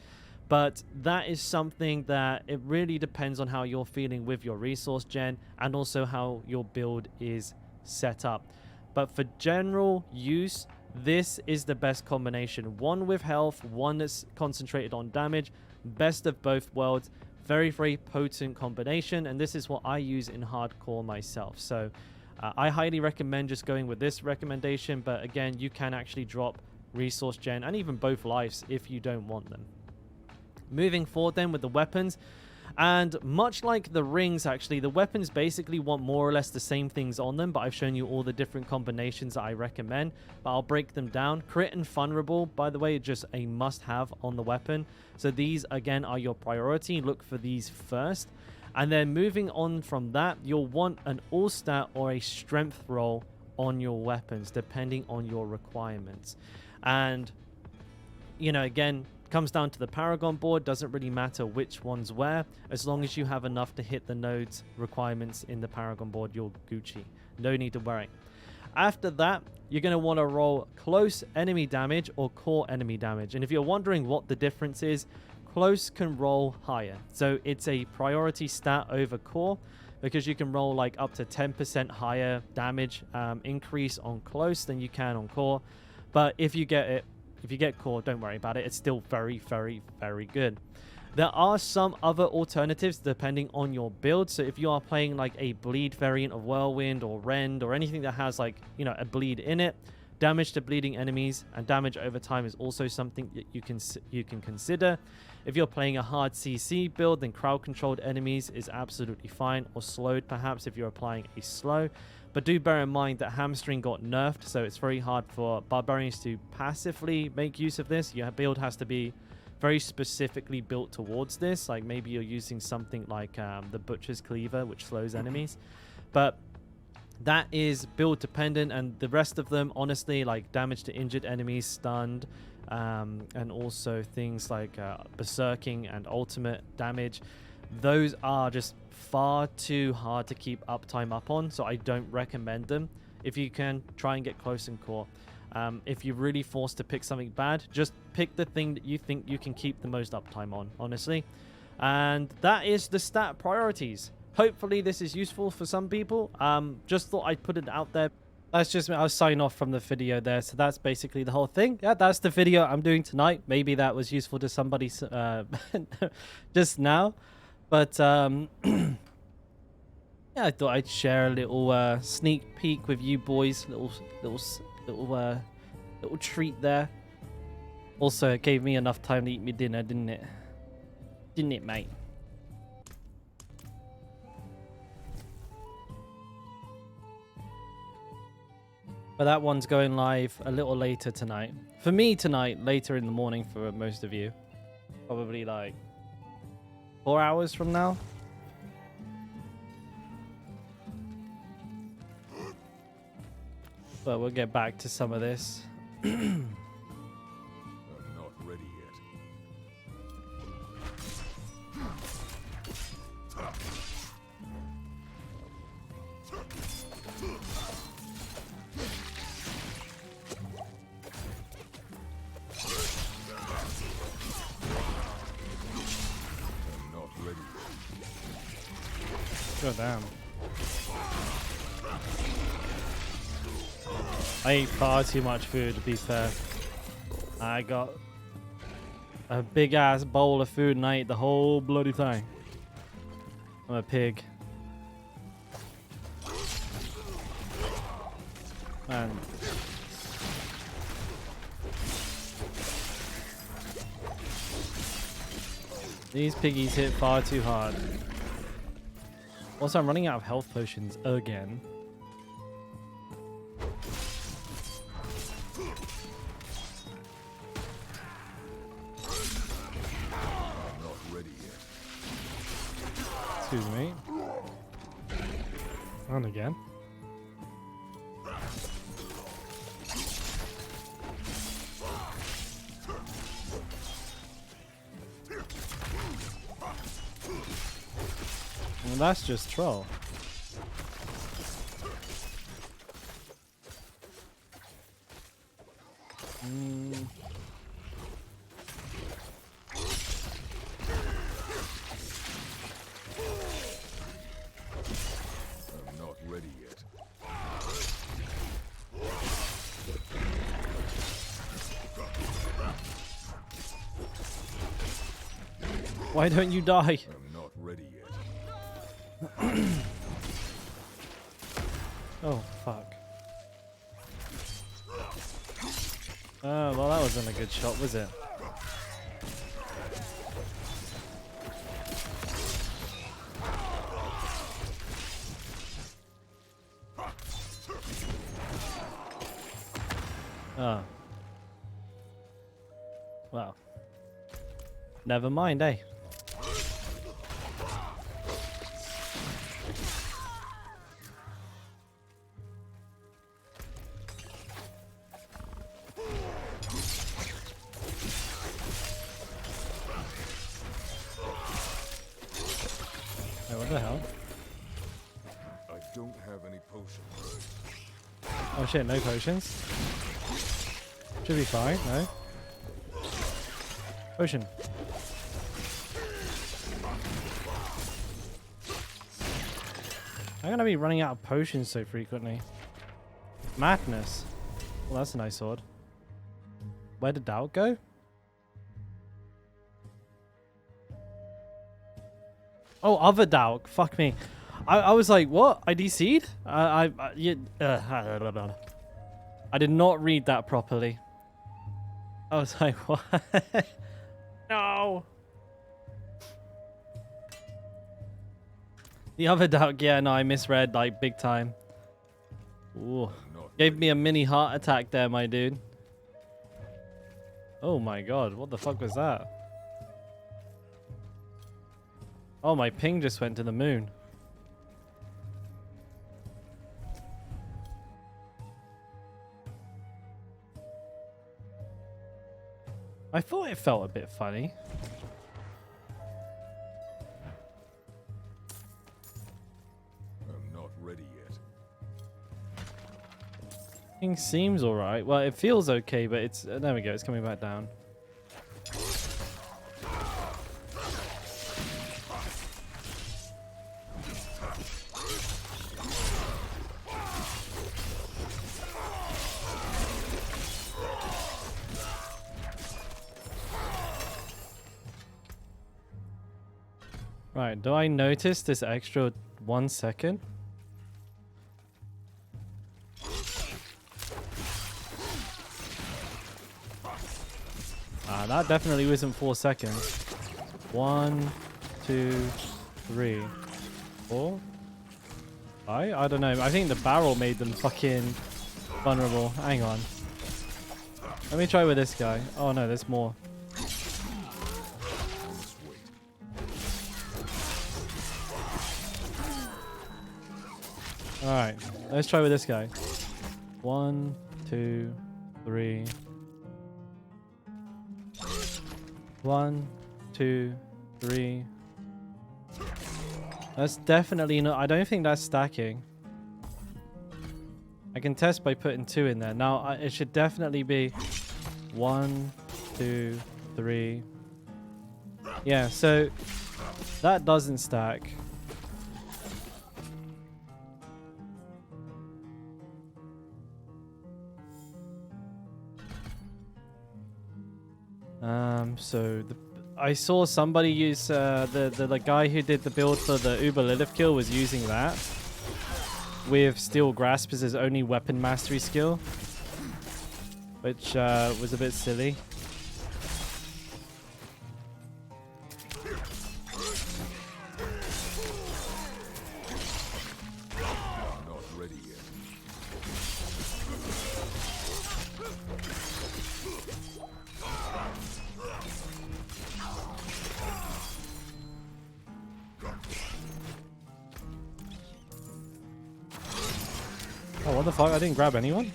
But that is something that it really depends on how you're feeling with your resource gen and also how your build is set up. But for general use, this is the best combination. One with health, one that's concentrated on damage. Best of both worlds. Very, very potent combination. And this is what I use in hardcore myself. So I highly recommend just going with this recommendation. But again, you can actually drop resource gen and even both lives if you don't want them. Moving forward then with the weapons, and much like the rings, actually, the weapons basically want more or less the same things on them, but I've shown you all the different combinations that I recommend, but I'll break them down. Crit and vulnerable, by the way, just a must-have on the weapon. So these, again, are your priority. Look for these first. And then moving on from that, you'll want an all-stat or a strength roll on your weapons, depending on your requirements. And, you know, again, comes down to the Paragon board. Doesn't really matter which one's where, as long as you have enough to hit the nodes requirements in the Paragon board, you're Gucci. No need to worry. After that, you're going to want to roll close enemy damage or core enemy damage. And if you're wondering what the difference is, close can roll higher. So it's a priority stat over core, because you can roll like up to 10% higher damage increase on close than you can on core. But if you get core, don't worry about it. It's still very, very, very good. There are some other alternatives depending on your build. So if you are playing like a bleed variant of Whirlwind or Rend or anything that has like, you know, a bleed in it, damage to bleeding enemies and damage over time is also something that you can consider. If you're playing a hard CC build, then crowd controlled enemies is absolutely fine, or slowed perhaps if you're applying a slow. But do bear in mind that hamstring got nerfed, so it's very hard for barbarians to passively make use of this. Your build has to be very specifically built towards this. Like maybe you're using something like the Butcher's Cleaver, which slows enemies. But that is build dependent, and the rest of them, honestly, like damage to injured enemies, stunned, and also things like berserking and ultimate damage. Those are just far too hard to keep uptime up on, so I don't recommend them. If you can, try and get close and core. If you're really forced to pick something bad, just pick the thing that you think you can keep the most uptime on, honestly. And that is the stat priorities. Hopefully this is useful for some people. Just thought I'd put it out there. I'll sign off from the video there. So that's basically the whole thing. Yeah, that's the video I'm doing tonight. Maybe that was useful to somebody just now. But yeah, I thought I'd share a little sneak peek with you boys. Little treat there. Also, it gave me enough time to eat my dinner, didn't it? Didn't it, mate? But that one's going live a little later tonight. For me tonight, later in the morning for most of you. Probably like 4 hours from now. But we'll get back to some of this. I'm not ready yet. I'm not ready yet. God damn. I ate far too much food, to be fair. I got a big ass bowl of food and I ate the whole bloody thing. I'm a pig. And these piggies hit far too hard. Also, I'm running out of health potions again. Excuse me. On again. Well, that's just troll. I'm not ready yet. Why don't you die? I'm not ready yet. Oh, fuck. Oh, well, that wasn't a good shot, was it? Oh. Well. Never mind, eh? Hey, what the hell? I don't have any potions. Oh shit, no potions. Should be fine, no? Potion. I'm gonna be running out of potions so frequently. Madness. Well, that's a nice sword. Where did Dalk go? Oh, other Dalk. Fuck me. I was like, what? I DC'd? I did not read that properly. I was like, what? No. The other Dalk, yeah, no, I misread like big time. Ooh. Gave me a mini heart attack there, my dude. Oh my god, what the fuck was that? Oh, my ping just went to the moon. I thought it felt a bit funny. I'm not ready yet. Ping seems alright. Well, it feels okay, but it's... there we go, it's coming back down. Right, do I notice this extra 1 second? Ah, that definitely wasn't 4 seconds. 1, 2, 3, 4. I don't know. I think the barrel made them fucking vulnerable. Hang on. Let me try with this guy. Oh no, there's more. Alright, let's try with this guy. 1, 2, 3. 1, 2, 3. That's definitely not. I don't think that's stacking. I can test by putting 2 in there. Now, it should definitely be 1, 2, 3. Yeah, so that doesn't stack. So I saw somebody use the guy who did the build for the Uber Lilith kill was using that with Steel Grasp as his only weapon mastery skill, which was a bit silly. Not ready yet. Oh, what the fuck? I didn't grab anyone?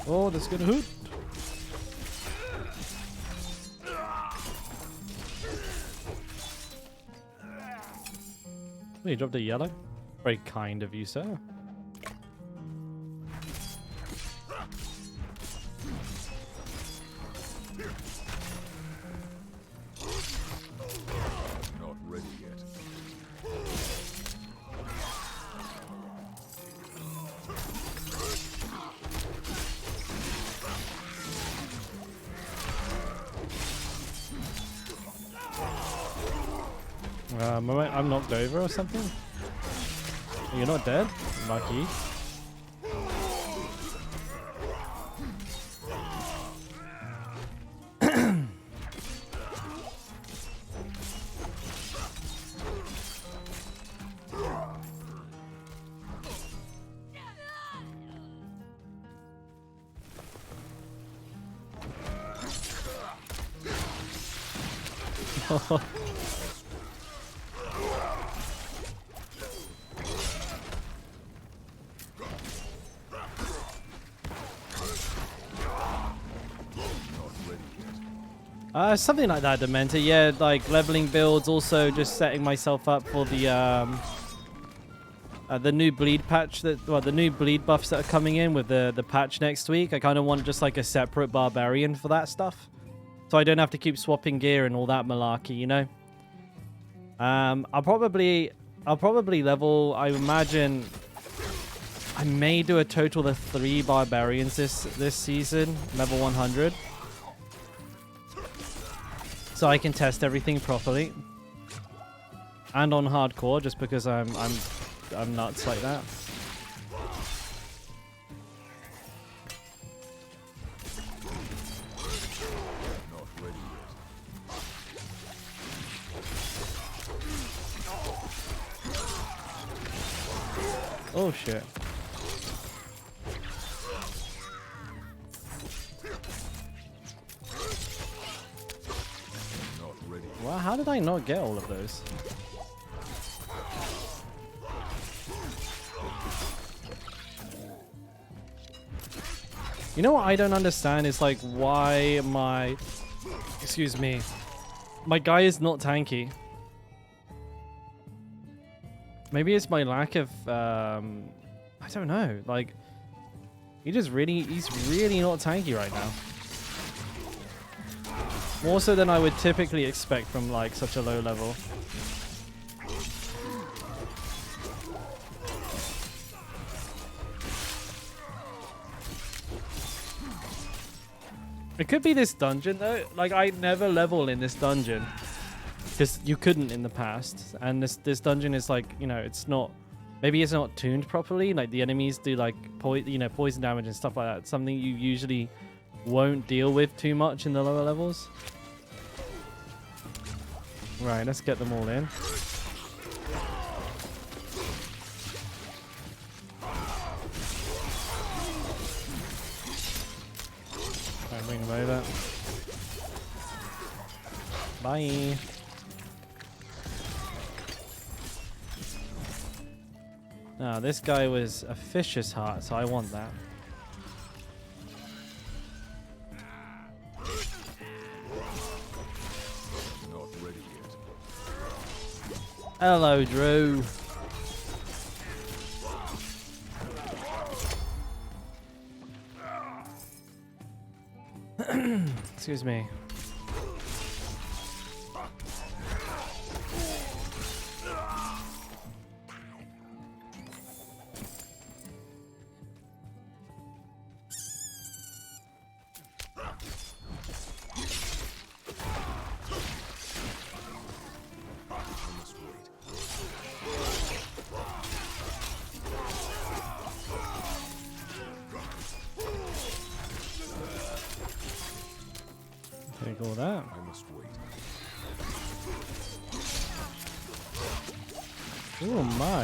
Oh, that's gonna hoot. Oh, you dropped a yellow? Very kind of you, sir. Not ready yet. I'm knocked over or something? You're not dead? Lucky. Something like that, Dementor. Yeah, like leveling builds, also just setting myself up for the new bleed patch the new bleed buffs that are coming in with the patch next week. I kind of want just like a separate barbarian for that stuff, so I don't have to keep swapping gear and all that malarkey, you know. I'll probably level. I imagine I may do a total of 3 barbarians this season, level 100. So I can test everything properly, and on hardcore, just because I'm nuts like that. Not ready yet. Oh shit! Well, how did I not get all of those? You know what I don't understand is like why my... Excuse me. My guy is not tanky. Maybe it's my lack of... I don't know. Like, he's really not tanky right now. More so than I would typically expect from like such a low level. It could be this dungeon though. Like I never level in this dungeon because you couldn't in the past, and this dungeon is like, you know, it's not. Maybe it's not tuned properly. Like the enemies do like poison damage and stuff like that. It's something you usually won't deal with too much in the lower levels. Right, let's get them all in. Right, bring them over. Bye. Now, this guy was a fish's heart, so I want that. Not ready yet. Hello, Drew. Excuse me. Take all that. I must wait. Oh my. I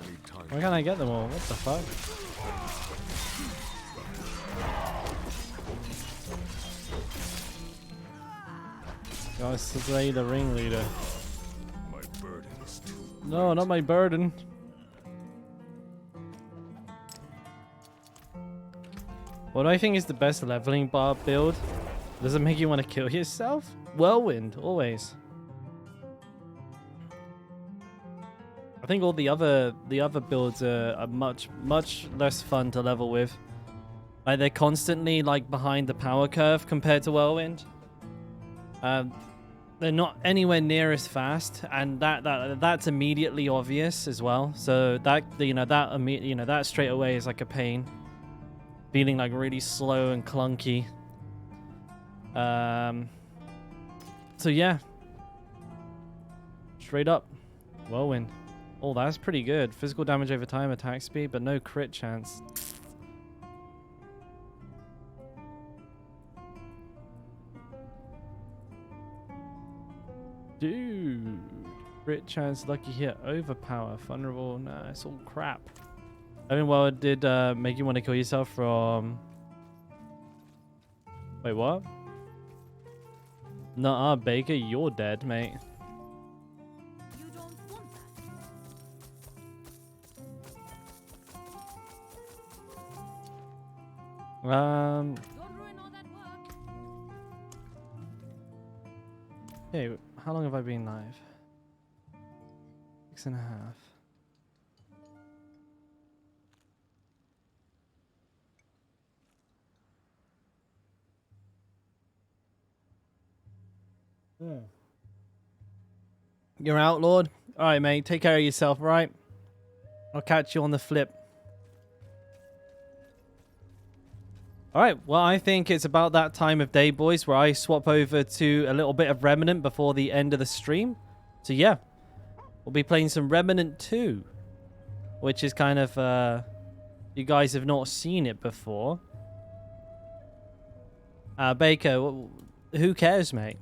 need time. Why can't I get them all? What the fuck? Gotta slay the ringleader. My burden is too. No, not my burden. What do I think is the best leveling bar build? Does it make you want to kill yourself? Whirlwind, always. I think all the other builds are much less fun to level with. Like they're constantly like behind the power curve compared to Whirlwind. They're not anywhere near as fast, and that's immediately obvious as well. So that that straight away is like a pain, feeling like really slow and clunky. So yeah, straight up, Whirlwind. Oh, that's pretty good. Physical damage over time, attack speed, but no crit chance. Dude, crit chance, lucky hit, overpower, vulnerable. Nah, it's all crap. I mean, well, it did make you want to kill yourself from. Wait, what? Nuh-uh, Baker, you're dead, mate. You don't want that. Don't ruin all that work. Hey, how long have I been live? 6.5. You're out, Lord? Alright, mate. Take care of yourself, right? I'll catch you on the flip. Alright, well, I think it's about that time of day, boys, where I swap over to a little bit of Remnant before the end of the stream. So, yeah. We'll be playing some Remnant 2. Which is kind of, you guys have not seen it before. Baker, who cares, mate?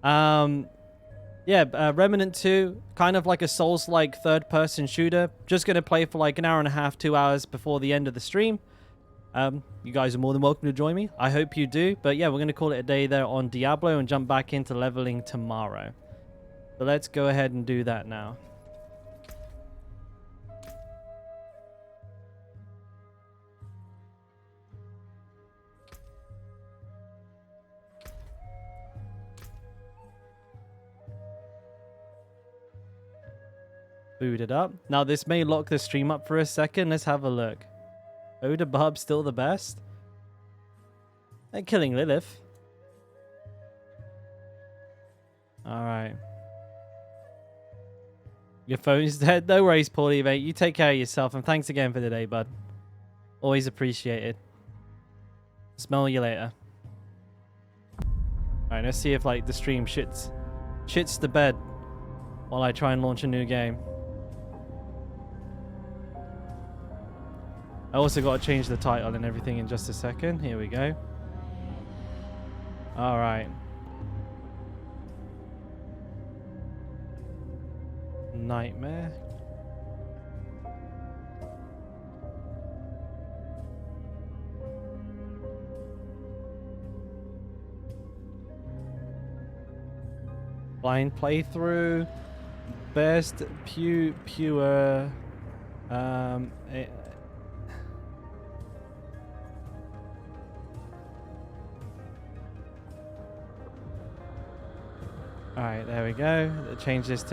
Yeah, Remnant 2, kind of like a Souls-like third-person shooter. Just going to play for like an hour and a half, 2 hours before the end of the stream. You guys are more than welcome to join me. I hope you do. But yeah, we're going to call it a day there on Diablo and jump back into leveling tomorrow. So let's go ahead and do that now. Booted up. Now this may lock the stream up for a second. Let's have a look. Oda Barb still the best? They're killing Lilith. Alright. Your phone's dead? No worries, Paulie, mate. You take care of yourself, and thanks again for the day, bud. Always appreciated. Smell you later. Alright, let's see if like the stream shits shits the bed while I try and launch a new game. I also got to change the title and everything in just a second. Here we go. All right. Nightmare. Blind playthrough. Best pure. Alright, there we go. Change this to